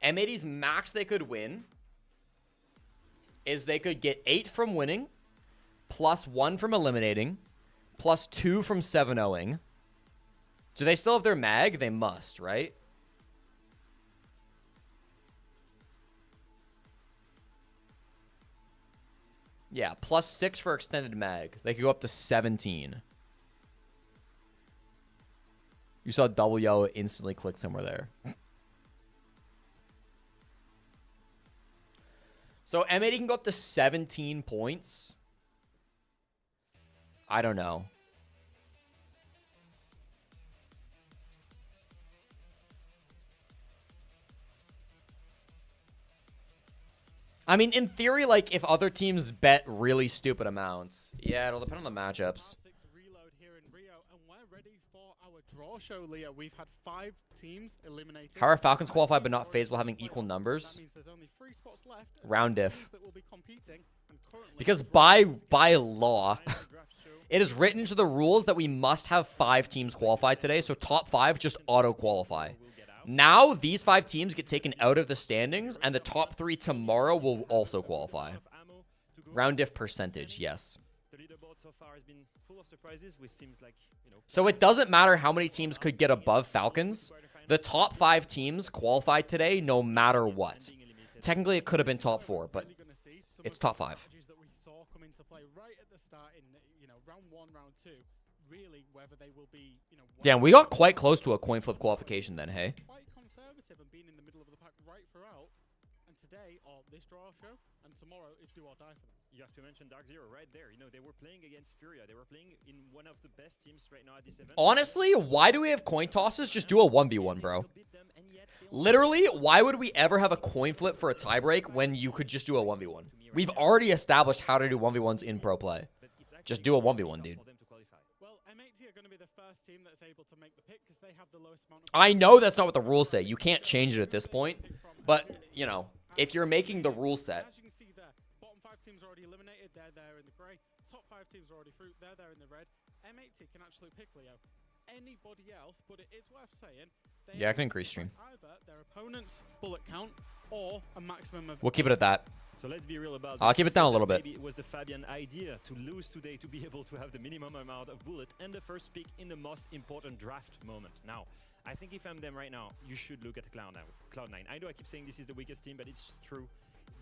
M80's max they could win is they could get 8 from winning, plus 1 from eliminating, plus 2 from 7-0ing. Do they still have their mag? They must, right? Yeah, plus 6 for extended mag. They could go up to 17. You saw double yellow instantly click somewhere there. So M80 can go up to 17 points. I don't know. I mean, in theory, like, if other teams bet really stupid amounts. Yeah, it'll depend on the matchups. Draw show, Leah. We've had 5 teams eliminated. How are Falcons qualified but not FaZe while having equal numbers? That means there's only 3 spots left. Round diff. That will be competing, and because by law, it is written into the rules that we must have 5 teams qualified today, so top 5 just auto-qualify. Now, these 5 teams get taken out of the standings, and the top 3 tomorrow will also qualify. Round diff percentage, yes. So far has been full of surprises with teams like, you know, so it doesn't matter how many teams could get above Falcons. The top 5 teams qualified today no matter what. Technically, it could have been top 4, but it's top 5. That we saw come into play right at the start in, you know, round 1, round 2. Really, whether they will be, you know, damn, we got quite close to a coin flip qualification then, hey? Quite conservative and being in the middle of the pack right throughout. And today, or this draw show, and tomorrow is do or die for them. You have to mention DarkZero right there. You know, they were playing against Furia. They were playing in one of the best teams right now at this event. Honestly, why do we have coin tosses? Just do a 1v1, bro. Literally, why would we ever have a coin flip for a tiebreak when you could just do a 1v1? We've already established how to do 1v1s in pro play. Just do a 1v1, dude. Well, M80 are going to be the first team that's able to make the pick because they have the lowest amount of... I know that's not what the rules say. You can't change it at this point. But, you know, if you're making the rule set... As you can see there, bottom 5 teams are already eliminated. They're there in the grey. Top 5 teams are already through. They're there in the red. M80 can actually pick Leo. Anybody else, but it is worth saying... Yeah, I can increase stream. Either their opponent's bullet count or a maximum of... We'll keep it at that. So let's be real about I'll keep it down a little bit. Maybe it was the Fabian idea to lose today to be able to have the minimum amount of bullet and the first pick in the most important draft moment. Now, I think if I'm them right now, you should look at Cloud9. I know I keep saying this is the weakest team, but it's true.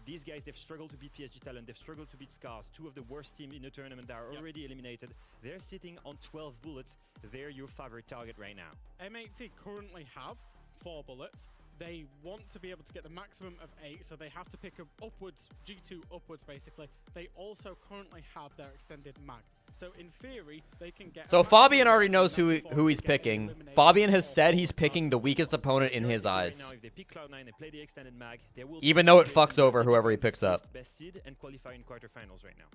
These guys, they've struggled to beat PSG Talent. They've struggled to beat Scarz, 2 of the worst teams in the tournament that are already eliminated. They're sitting on 12 bullets. They're your favorite target right now. M80 currently have 4 bullets. They want to be able to get the maximum of 8, so they have to pick up upwards, G2 upwards basically. They also currently have their extended mag. So in theory, they can get... So Fabian already knows who he's picking. Fabian has said he's picking the weakest opponent in his eyes. Now, if they pick Cloud9, they play the extended mag, they will Even though it fucks over whoever he picks up. Best seed and qualify in quarterfinals right now.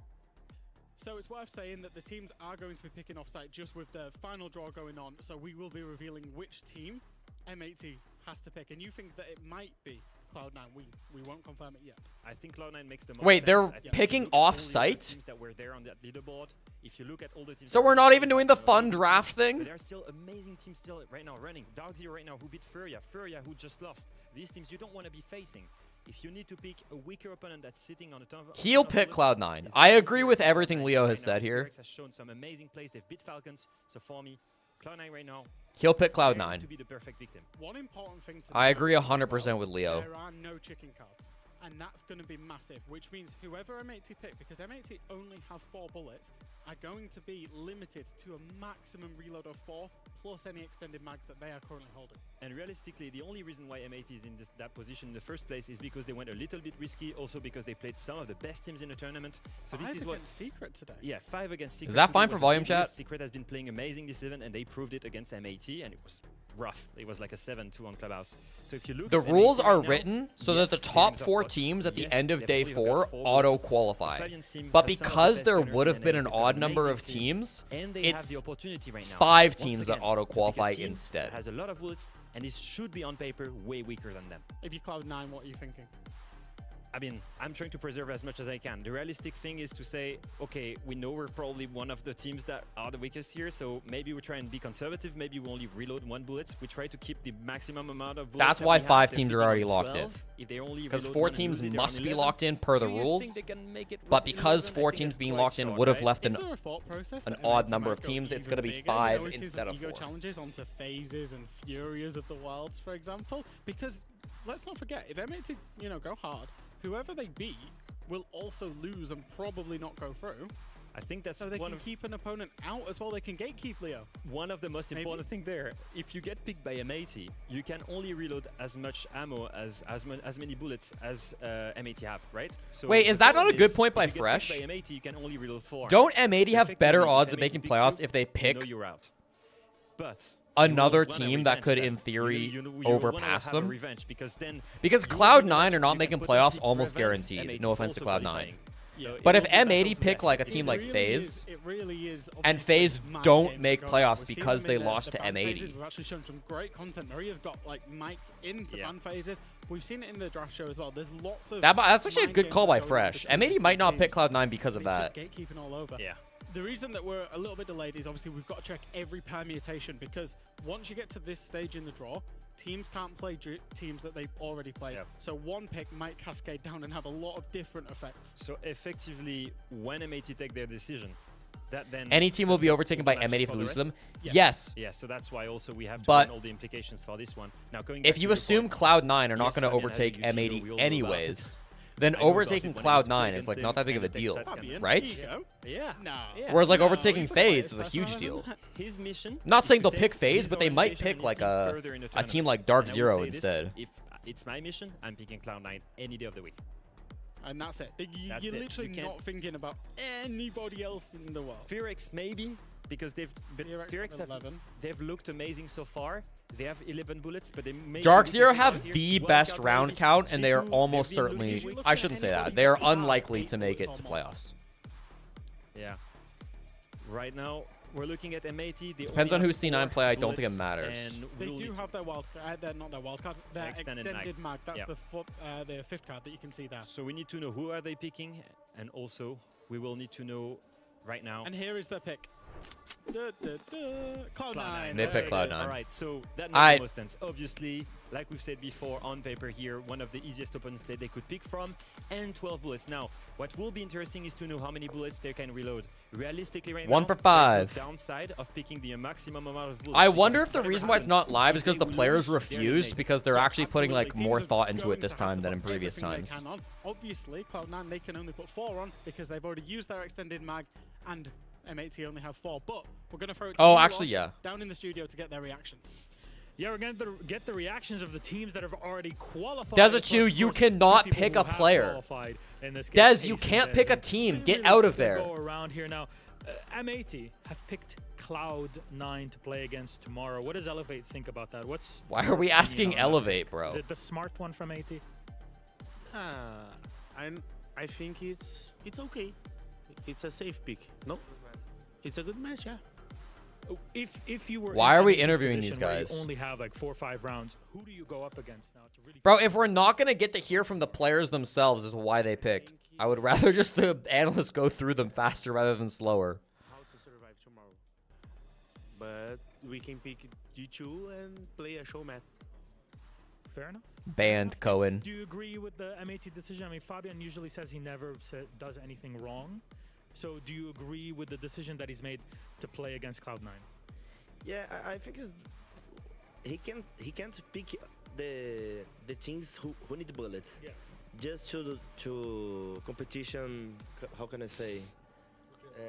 So it's worth saying that the teams are going to be picking off-site just with the final draw going on. So we will be revealing which team M80 has to pick. And you think that it might be Cloud9. We won't confirm it yet. I think Cloud9 makes the most Wait, sense. they're picking off-site? Teams that were there on that leaderboard. If you look at all the teams, So we're not even doing the fun draft thing? But there are still amazing teams still right now running. DarkZero right now who beat Furia. Furia who just lost. These teams you don't want to be facing. If you need to pick a weaker opponent that's sitting on a ton of... He'll pick Cloud9. I agree with everything Leo has said here. FearX has shown some amazing plays. They've beat Falcons. So for me, Cloud9 right now... He'll pick Cloud9. To be the perfect victim. One important thing to I agree 100% with Leo. There are no chicken cards. And that's going to be massive, which means whoever M80 pick, because M80 only have 4 bullets, are going to be limited to a maximum reload of 4, plus any extended mags that they are currently holding. And realistically, the only reason why M80 is in that position in the first place is because they went a little bit risky, also because they played some of the best teams in the tournament. So this is what... Secret today. Yeah, 5 against Secret. Is that fine for volume chat? Secret has been playing amazing this event, and they proved it against M80, and it was rough. It was like a 7-2 on Clubhouse. So if you look, the rules are written so that the top 4 teams at the end of day 4 auto-qualify. But because there would have been an odd number of teams, it's 5 teams that auto-qualify instead. Has a lot of bullets, and it should be on paper way weaker than them. If you Cloud9, what are you thinking? I mean, I'm trying to preserve as much as I can. The realistic thing is to say, okay, we know we're probably one of the teams that are the weakest here, so maybe we try and be conservative. Maybe we only reload 1 bullet. We try to keep the maximum amount of bullets. That's why 5 teams are already locked in. Because 4 teams must be locked in per the rules. But because 4 teams being locked in would have left an odd number of teams, it's going to be 5 instead of 4. Challenges onto FaZes and Furias of the worlds, for example, because let's not forget, if M80, go hard, whoever they beat will also lose and probably not go through. I think that's so they can keep an opponent out as well. They can gatekeep Leo. One of the most important thing there, if you get picked by M80, you can only reload as much ammo as many bullets as M80 have, right? So wait, is that not a good point by Fresh? By M80, you can only reload 4. Don't M80 have better odds of making playoffs if they pick you're out. But another team that could, in theory, overpass them? Because Cloud9 are not making playoffs almost guaranteed. No offense to Cloud9. But if M80 pick like a team like FaZe, and FaZe don't make playoffs because they lost to M80. We've actually shown some great content. Maria's got mics into ban phases. We've seen it in the draft show as well. There's lots of... That's actually a good call by Fresh. M80 might not pick Cloud9 because of that. Just gatekeeping all over. Yeah. The reason that we're a little bit delayed is obviously we've got to check every permutation, because once you get to this stage in the draw, teams can't play teams that they've already played. Yep. So one pick might cascade down and have a lot of different effects. So effectively, when M80 take their decision, that then... Any team will be overtaken by M80 if they lose them? Yes. Yeah, so that's why also we have to run all the implications for this one. Now, going back if you assume Cloud9 are not going to overtake M80 anyways, then overtaking Cloud9 is not that big of a deal, right? Yeah. No. Whereas overtaking FaZe is a huge deal. His mission. Not saying they'll pick FaZe, but they might pick a team like DarkZero instead. If it's my mission, I'm picking Cloud9 any day of the week. And that's it. That's You're it. literally You not thinking about anybody else in the world. FearX maybe, because they've looked amazing so far. They have 11 bullets, but they may DarkZero have the best round count, and they are almost certainly, I shouldn't say that, they are unlikely to make it to playoffs. Yeah. Right now, we're looking at M80. Depends on who C9 play, I don't think it matters. They do have their not their wildcard, their extended mag. That's the fifth card that you can see there. So we need to know who are they picking, and also we will need to know right now. And here is their pick. Cloud9. They pick Cloud9. All right, so that makes the most sense. Obviously, like we've said before, on paper here, one of the easiest opponents that they could pick from, and 12 bullets. Now, what will be interesting is to know how many bullets they can reload. Realistically, right now, 1 for 5. there's no downside of picking the maximum amount of bullets. I wonder if the reason why it's not live is because the players refused, because they're actually putting like more thought into it this time than in previous times. Obviously, Cloud9, they can only put 4 on because they've already used their extended mag, and M80 only have 4, but we're going to throw it to down in the studio to get their reactions. Yeah, we're going to get the reactions of the teams that have already qualified. Dezachu, you cannot pick a player. Dez, you can't pick a team. Get out of there. Go around here now. M80 have picked Cloud9 to play against tomorrow. What does Elevate think about that? Why are we asking Elevate, bro? Is it the smart one from 80? I think it's okay. It's a safe pick. No, it's a good match. Yeah. If you were why are we interviewing these guys? You only have like 4 or 5 rounds. Who do you go up against now to really? Bro, if we're not gonna get to hear from the players themselves, is why they picked. I would rather just the analysts go through them faster rather than slower. How to survive tomorrow? But we can pick G2 and play a show match. Fair enough. Banned Cohen. Do you agree with the M80 decision? I mean, Fabian usually says he never does anything wrong. So do you agree with the decision that he's made to play against Cloud9? Yeah, I think he can't pick the teams who need bullets. Yeah. Just to competition. How can I say?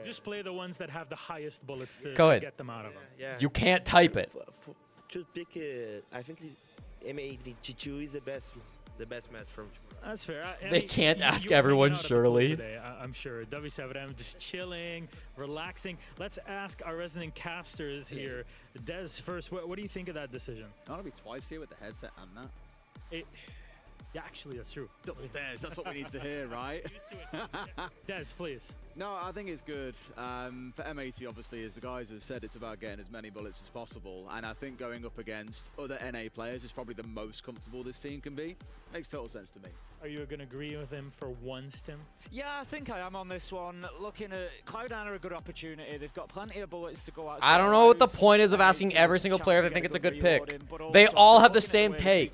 Just play the ones that have the highest bullets to get them out of them. Yeah. You can't type it. To pick, I think M80 G2 is the best match from. That's fair. They can't ask everyone, surely. Today, I'm sure. W7M just chilling, relaxing. Let's ask our resident casters here. Dez first. What do you think of that decision? I want to be twice here with the headset and that. Yeah, actually, that's true. Double Dez, that's what we need to hear, right? Dez, please. No, I think it's good. For M80, obviously, as the guys have said, it's about getting as many bullets as possible. And I think going up against other NA players is probably the most comfortable this team can be. Makes total sense to me. Are you going to agree with him for once, Tim? Yeah, I think I am on this one. Looking at Cloud9 are a good opportunity. They've got plenty of bullets to go out. I don't know what the point is of asking every single player if they think it's a good pick. They all have the same take.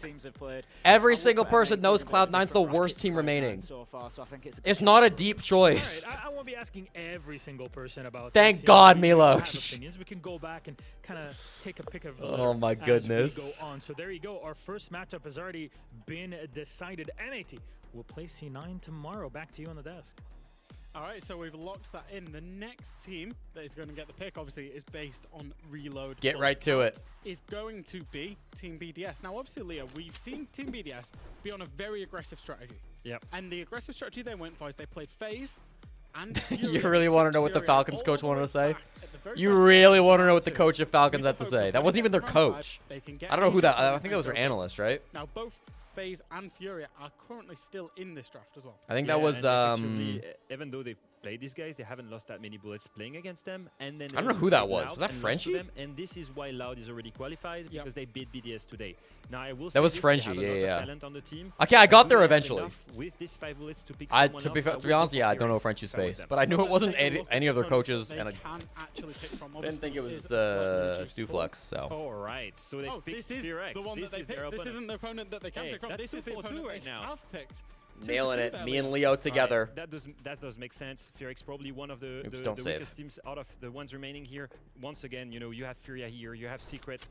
Every single person knows Cloud9's the worst team remaining. It's not a deep choice. Right, I won't be asking every single person about Thank this. God, We Milos. have opinions. We can go back and kind of take a pick of Oh my goodness. as we go on. So there you go. Our first matchup has already been decided. M80 will play C9 tomorrow. Back to you on the desk. All right, so we've locked that in. The next team that is going to get the pick, obviously, is based on reload. Get right to it. Is going to be Team BDS. Now, obviously, Leo, we've seen Team BDS be on a very aggressive strategy. Yep. And the aggressive strategy they went for is they played FaZe and You really want to know what the Falcons coach wanted to say? You really want to know what the coach of Falcons had to say? That wasn't even their coach. I don't know who that. I think that was their analyst, right? Now, both FaZe and Furia are currently still in this draft as well. I think that was. Even though they've played these guys, they haven't lost that many bullets playing against them. And then I don't know who that was. Was that Frenchie? And this is why Loud is already qualified because they beat BDS today. Now I will say that was this, Frenchie. they have a lot Yeah, of yeah. talent on the team. Okay, I got there eventually. With these 5 bullets to pick To be honest, yeah, I don't know Frenchie's face, but I knew it wasn't any of their coaches, and I didn't think it was Stuflux. So. All right, so they picked FearX. The one that they picked. This isn't the opponent that they can pick from. This is the opponent right now. have picked. Nailing it. Me and Leo together. Right. That does make sense. FearX probably one of the don't weakest teams out of the ones remaining here. Once again, you know, you have Furia here, you have Secret.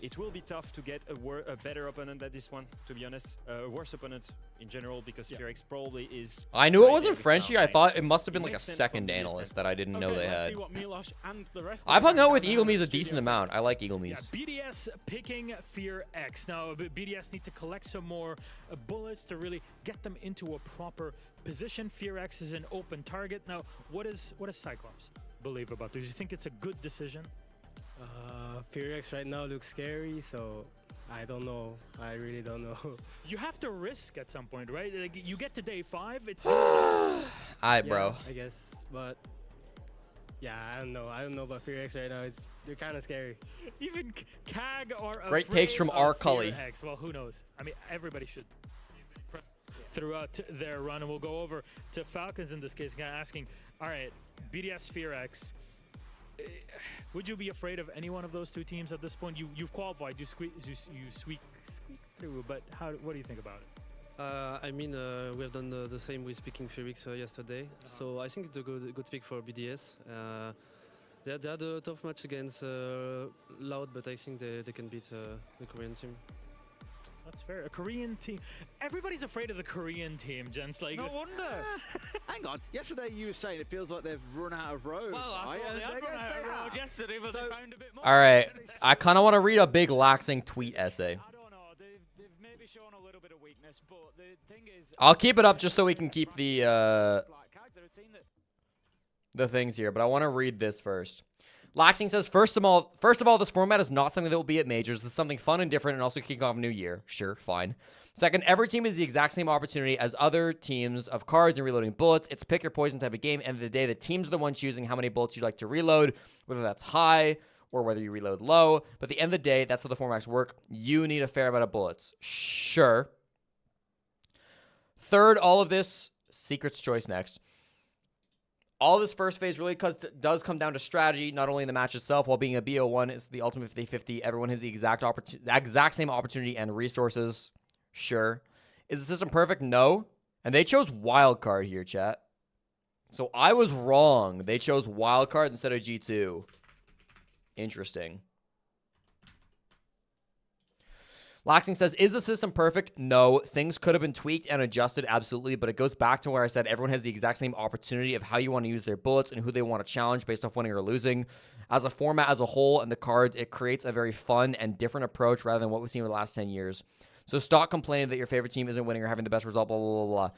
It will be tough to get a better opponent than this one, to be honest. A worse opponent in general, because FearX probably is... I knew it right wasn't there with Frenchie. Cloud9. I thought it must have been It like a makes sense second from the analyst that I didn't know they let's had. see what Milosh and the rest I've of hung them out with down Eagle there in Me's a the decent studio. amount. I like Eagle Me's. BDS picking FearX. Now, BDS need to collect some more bullets to really get them into a proper position. FearX is an open target. Now, what does Cyclops believe about this? Do you think it's a good decision? FearX right now looks scary, so I don't know. I really don't know. You have to risk at some point, right? Like, you get to day 5, it's... Alright, bro. I guess, but yeah, I don't know. I don't know about FearX right now. They're kind of scary. Even CAG are Great takes from R. Cully. FearX. Well, who knows? I mean, everybody should throughout their run, and we'll go over to Falcons in this case, kind of asking, all right, BDS FearX, would you be afraid of any one of those two teams at this point? You've qualified, you squeak through, but what do you think about it? I mean, we have done the same with picking FearX yesterday, so I think it's a good pick for BDS. They had a tough match against Loud, but I think they can beat the Korean team. That's fair. A Korean team. Everybody's afraid of the Korean team, gents. Like, No wonder. Hang on. Yesterday you were saying it feels like they've run out of road. Well, I thought they had run out of road yesterday, but they found a bit more. All right. I kind of want to read a big laxing tweet essay. They've maybe shown a little bit of weakness, but the thing is... I'll keep it up just so we can keep the things here, but I want to read this first. Laxing says, first of all, this format is not something that will be at majors. This is something fun and different and also kick off a new year. Sure, fine. Second, every team is the exact same opportunity as other teams of cards and reloading bullets. It's a pick your poison type of game. End of the day, the teams are the one choosing how many bullets you'd like to reload, whether that's high or whether you reload low. But at the end of the day, that's how the formats work. You need a fair amount of bullets. Sure. Third, all of this, Secret's choice next. All this first phase really does come down to strategy, not only in the match itself. While being a BO1, it's the ultimate 50-50. Everyone has the exact same opportunity and resources. Sure. Is the system perfect? No. And they chose Wildcard here, chat. So I was wrong. They chose Wildcard instead of G2. Interesting. Laxing says, is the system perfect? No. Things could have been tweaked and adjusted, absolutely, but it goes back to where I said everyone has the exact same opportunity of how you want to use their bullets and who they want to challenge based off winning or losing. As a format as a whole and the cards, it creates a very fun and different approach rather than what we've seen over the last 10 years. So stop complaining that your favorite team isn't winning or having the best result, blah, blah, blah, blah.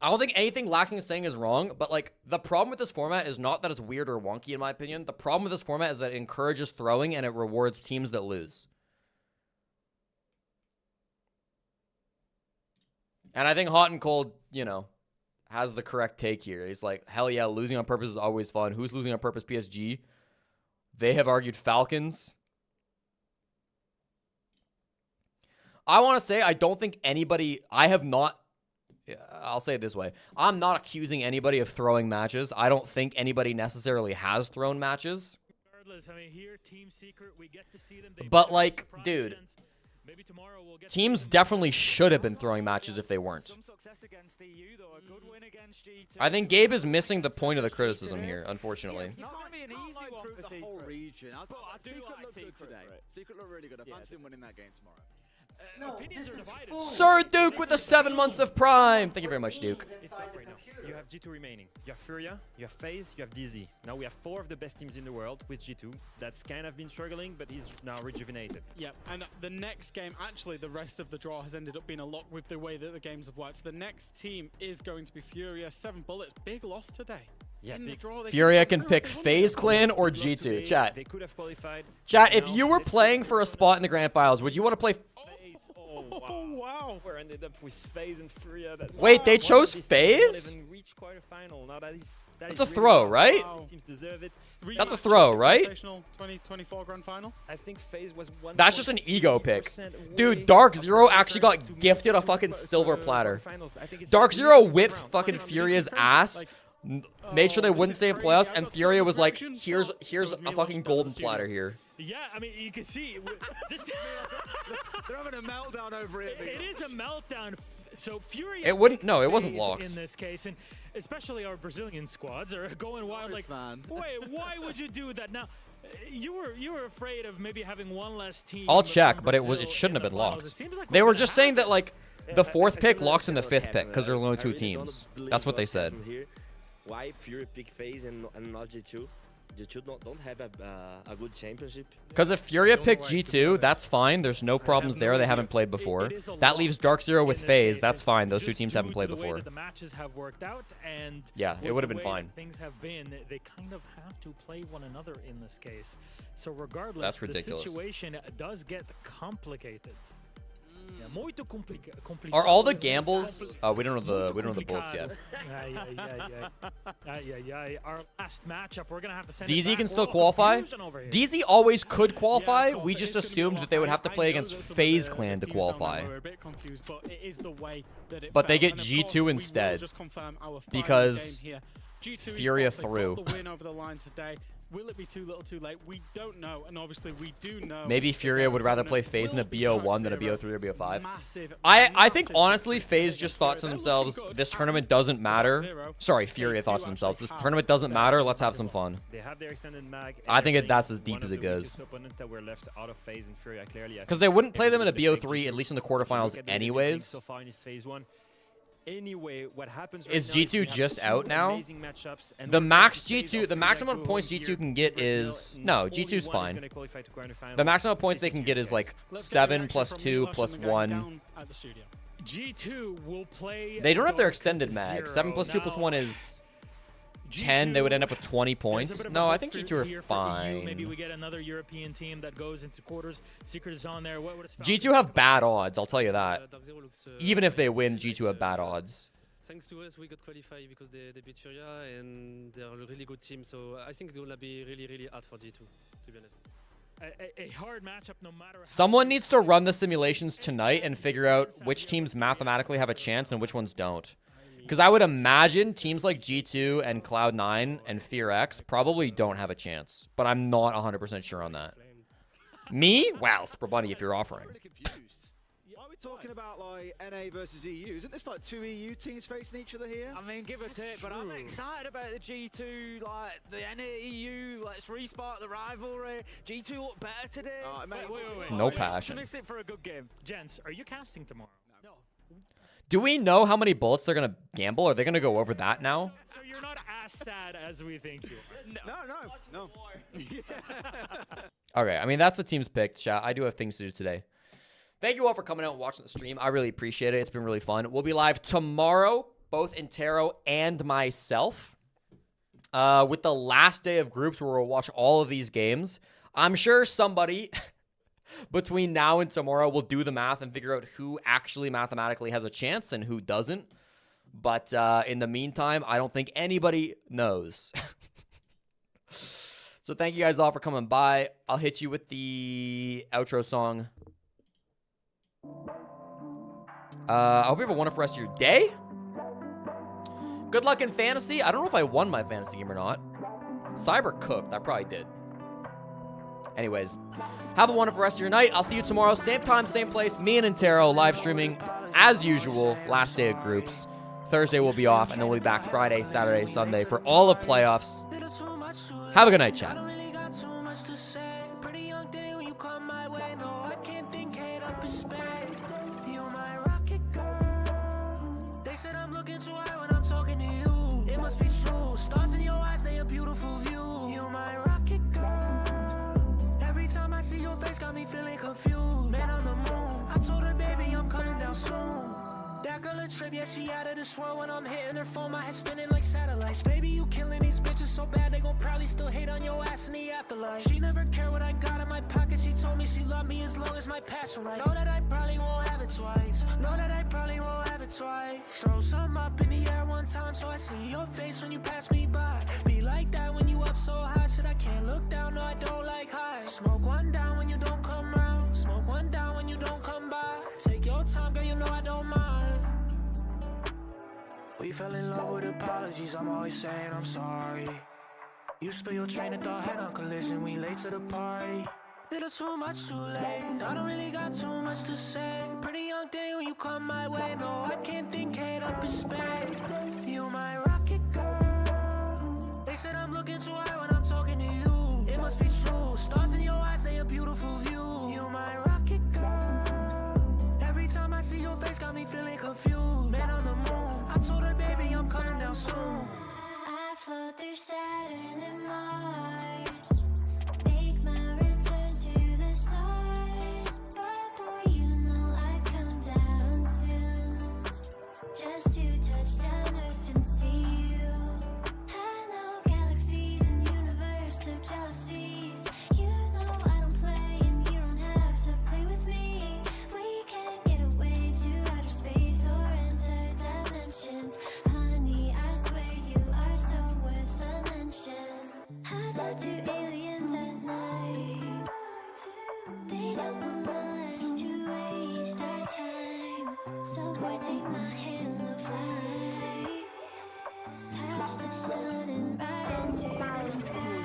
I don't think anything Laxing is saying is wrong, but like the problem with this format is not that it's weird or wonky in my opinion. The problem with this format is that it encourages throwing and it rewards teams that lose. And I think Hot and Cold, you know, has the correct take here. He's like, hell yeah, losing on purpose is always fun. Who's losing on purpose? PSG. They have argued Falcons. I want to say I don't think anybody, I'll say it this way. I'm not accusing anybody of throwing matches. I don't think anybody necessarily has thrown matches. Regardless, I mean, here, Team Secret, we get to see them. But like, dude, teams definitely should have been throwing matches if they weren't. I think Gabe is missing the point of the criticism here, unfortunately. It's not going to be an easy one for the whole region. But I do look good today. Secret look really good. I fancy them winning that game tomorrow. Opinions are divided. Sir Duke with the 7 months of prime. Thank you very much, Duke. It's tough right now. You have G2 remaining. You have Furia, you have FaZe, you have DZ. Now we have 4 of the best teams in the world with G2. That's kind of been struggling, but he's now rejuvenated. Yeah, and the next game, actually the rest of the draw has ended up being a lock with the way that the games have worked. The next team is going to be Furia. 7 bullets. Big loss today. Yeah, in the draw, Furia can pick FaZe Clan or G2. Chat. They could have qualified. Chat, if you were playing for a spot in the grand finals, would you want to play... Oh, wow. We ended up with FaZe and Furia. Wait, they chose FaZe? That's a throw, right? These teams deserve it. That's a throw, right? 2024 grand final. I think FaZe was one. That's just an ego pick. Dude, DarkZero actually got gifted a fucking silver platter. DarkZero whipped fucking Furia's ass, made sure they wouldn't stay in playoffs, and Furia was like, here's a fucking golden platter here. Yeah, I mean, you can see. They're having a meltdown over it. It is a meltdown. So Furia. It wouldn't. No, it wasn't locked. In this case, and especially our Brazilian squads are going wild. Like, wait, why would you do that now? you were afraid of maybe having one less team. I'll check, but it shouldn't have been locked. They were just saying that like the 4th pick locks in the 5th pick because there are only 2 teams. That's what they said. Why Furia pick FaZe and not G2? G2 don't have a good championship. Because if Furia picked G2, that's fine. There's no problems there. They haven't played before. That leaves DarkZero with FaZe. That's fine. Those 2 teams haven't played before. The matches have worked out, and yeah, it would have been fine. Things have been. They kind of have to play one another in this case. So regardless, that's ridiculous. The situation does get complicated. Are all the gambles? Oh, we don't know the bullets yet. Our last matchup, we're gonna have to send DZ can still qualify. DZ always could qualify. We just assumed that they would have to play against FaZe Clan to qualify. But they get G2 instead because Furia threw. Will it be too little too late? We don't know, and obviously we do know. Maybe Furia would rather play FaZe in a BO1 than a BO3 or BO5. I think honestly FaZe just thought to themselves, this tournament doesn't matter. Sorry, Furia thought to themselves, this tournament doesn't matter, let's have some fun. They have their extended mag. I think that's as deep as it goes. Because they wouldn't play them in a BO3, at least in the quarterfinals anyways. Anyway, what happens is G2 just out now? The max G2, the maximum points G2 can get is no, G2's fine. The maximum points they can get is like 7 plus 2 plus 1. G2 will play. They don't have their extended mag. 7 plus 2 plus 1 is 10. They would end up with 20 points. No, I think G2 are fine. Maybe we get another European team that goes into quarters. Secret is on there. G2 have bad odds, I'll tell you that. Even if they win, G2 have bad odds. Thanks to us, we got qualified because they beat Furia and they're a really good team. So I think it will be really, really hard for G2, to be honest. A hard matchup, no matter. Someone needs to run the simulations tonight and figure out which teams mathematically have a chance and which ones don't. Because I would imagine teams like G2 and Cloud9 and FearX probably don't have a chance. But I'm not 100% sure on that. Me? Wow, Super Bunny, if you're offering. Are we talking about like NA versus EU? Isn't this like 2 EU teams facing each other here? I mean, give or take, but I'm excited about the G2, like the NA EU. Let's respark the rivalry. G2 look better today. Wait. No passion. Let's sit for a good game. Gents, are you casting tomorrow? No. Do we know how many bullets they're going to gamble? Are they going to go over that now? So you're not as sad as we think you are. No. Okay, I mean, that's the team's picked, chat. I do have things to do today. Thank you all for coming out and watching the stream. I really appreciate it. It's been really fun. We'll be live tomorrow, both Interro and myself, with the last day of groups where we'll watch all of these games. I'm sure somebody between now and tomorrow we'll do the math and figure out who actually mathematically has a chance and who doesn't. But in the meantime, I don't think anybody knows. So thank you guys all for coming by. I'll hit you with the outro song. I hope you have a wonderful rest of your day. Good luck in fantasy. I don't know if I won my fantasy game or not. Cyber cooked. I probably did. Anyways, have a wonderful rest of your night. I'll see you tomorrow. Same time, same place. Me and Interro live streaming as usual. Last day of groups. Thursday we'll be off, and then we'll be back Friday, Saturday, Sunday for all of playoffs. Have a good night, chat. Stars in your eyes, they a beautiful view. You my rocket girl. Every time I see your face, got me feeling confused. Man on the moon, I told her, baby, I'm coming down soon. That girl a trip, yeah, she out of this world. When I'm hitting her phone, my head spinning like satellites. Baby, you killing these bitches so bad, they gon' probably still hate on your ass in the afterlife. She never cared what I got in my pocket. She told me she loved me as long as my past were right. Know that I probably won't have it twice. Know that I probably won't have it twice. Throw some up in the air one time so I see your face when you pass me by. Be like that when you up so high. Shit, I can't look down, no, I don't like high. Smoke one down when you don't come round. Smoke one down when you don't come by. Take your time, girl, you know I don't mind. We fell in love with apologies, I'm always saying I'm sorry. You spill your train of thought, head on collision, we late to the party. Little too much too late, I don't really got too much to say. Pretty young thing when you come my way, no, I can't think head up in space. You my rocket girl. They said I'm looking too high when I'm talking to you. It must be true. touch the sun and ride into the sky.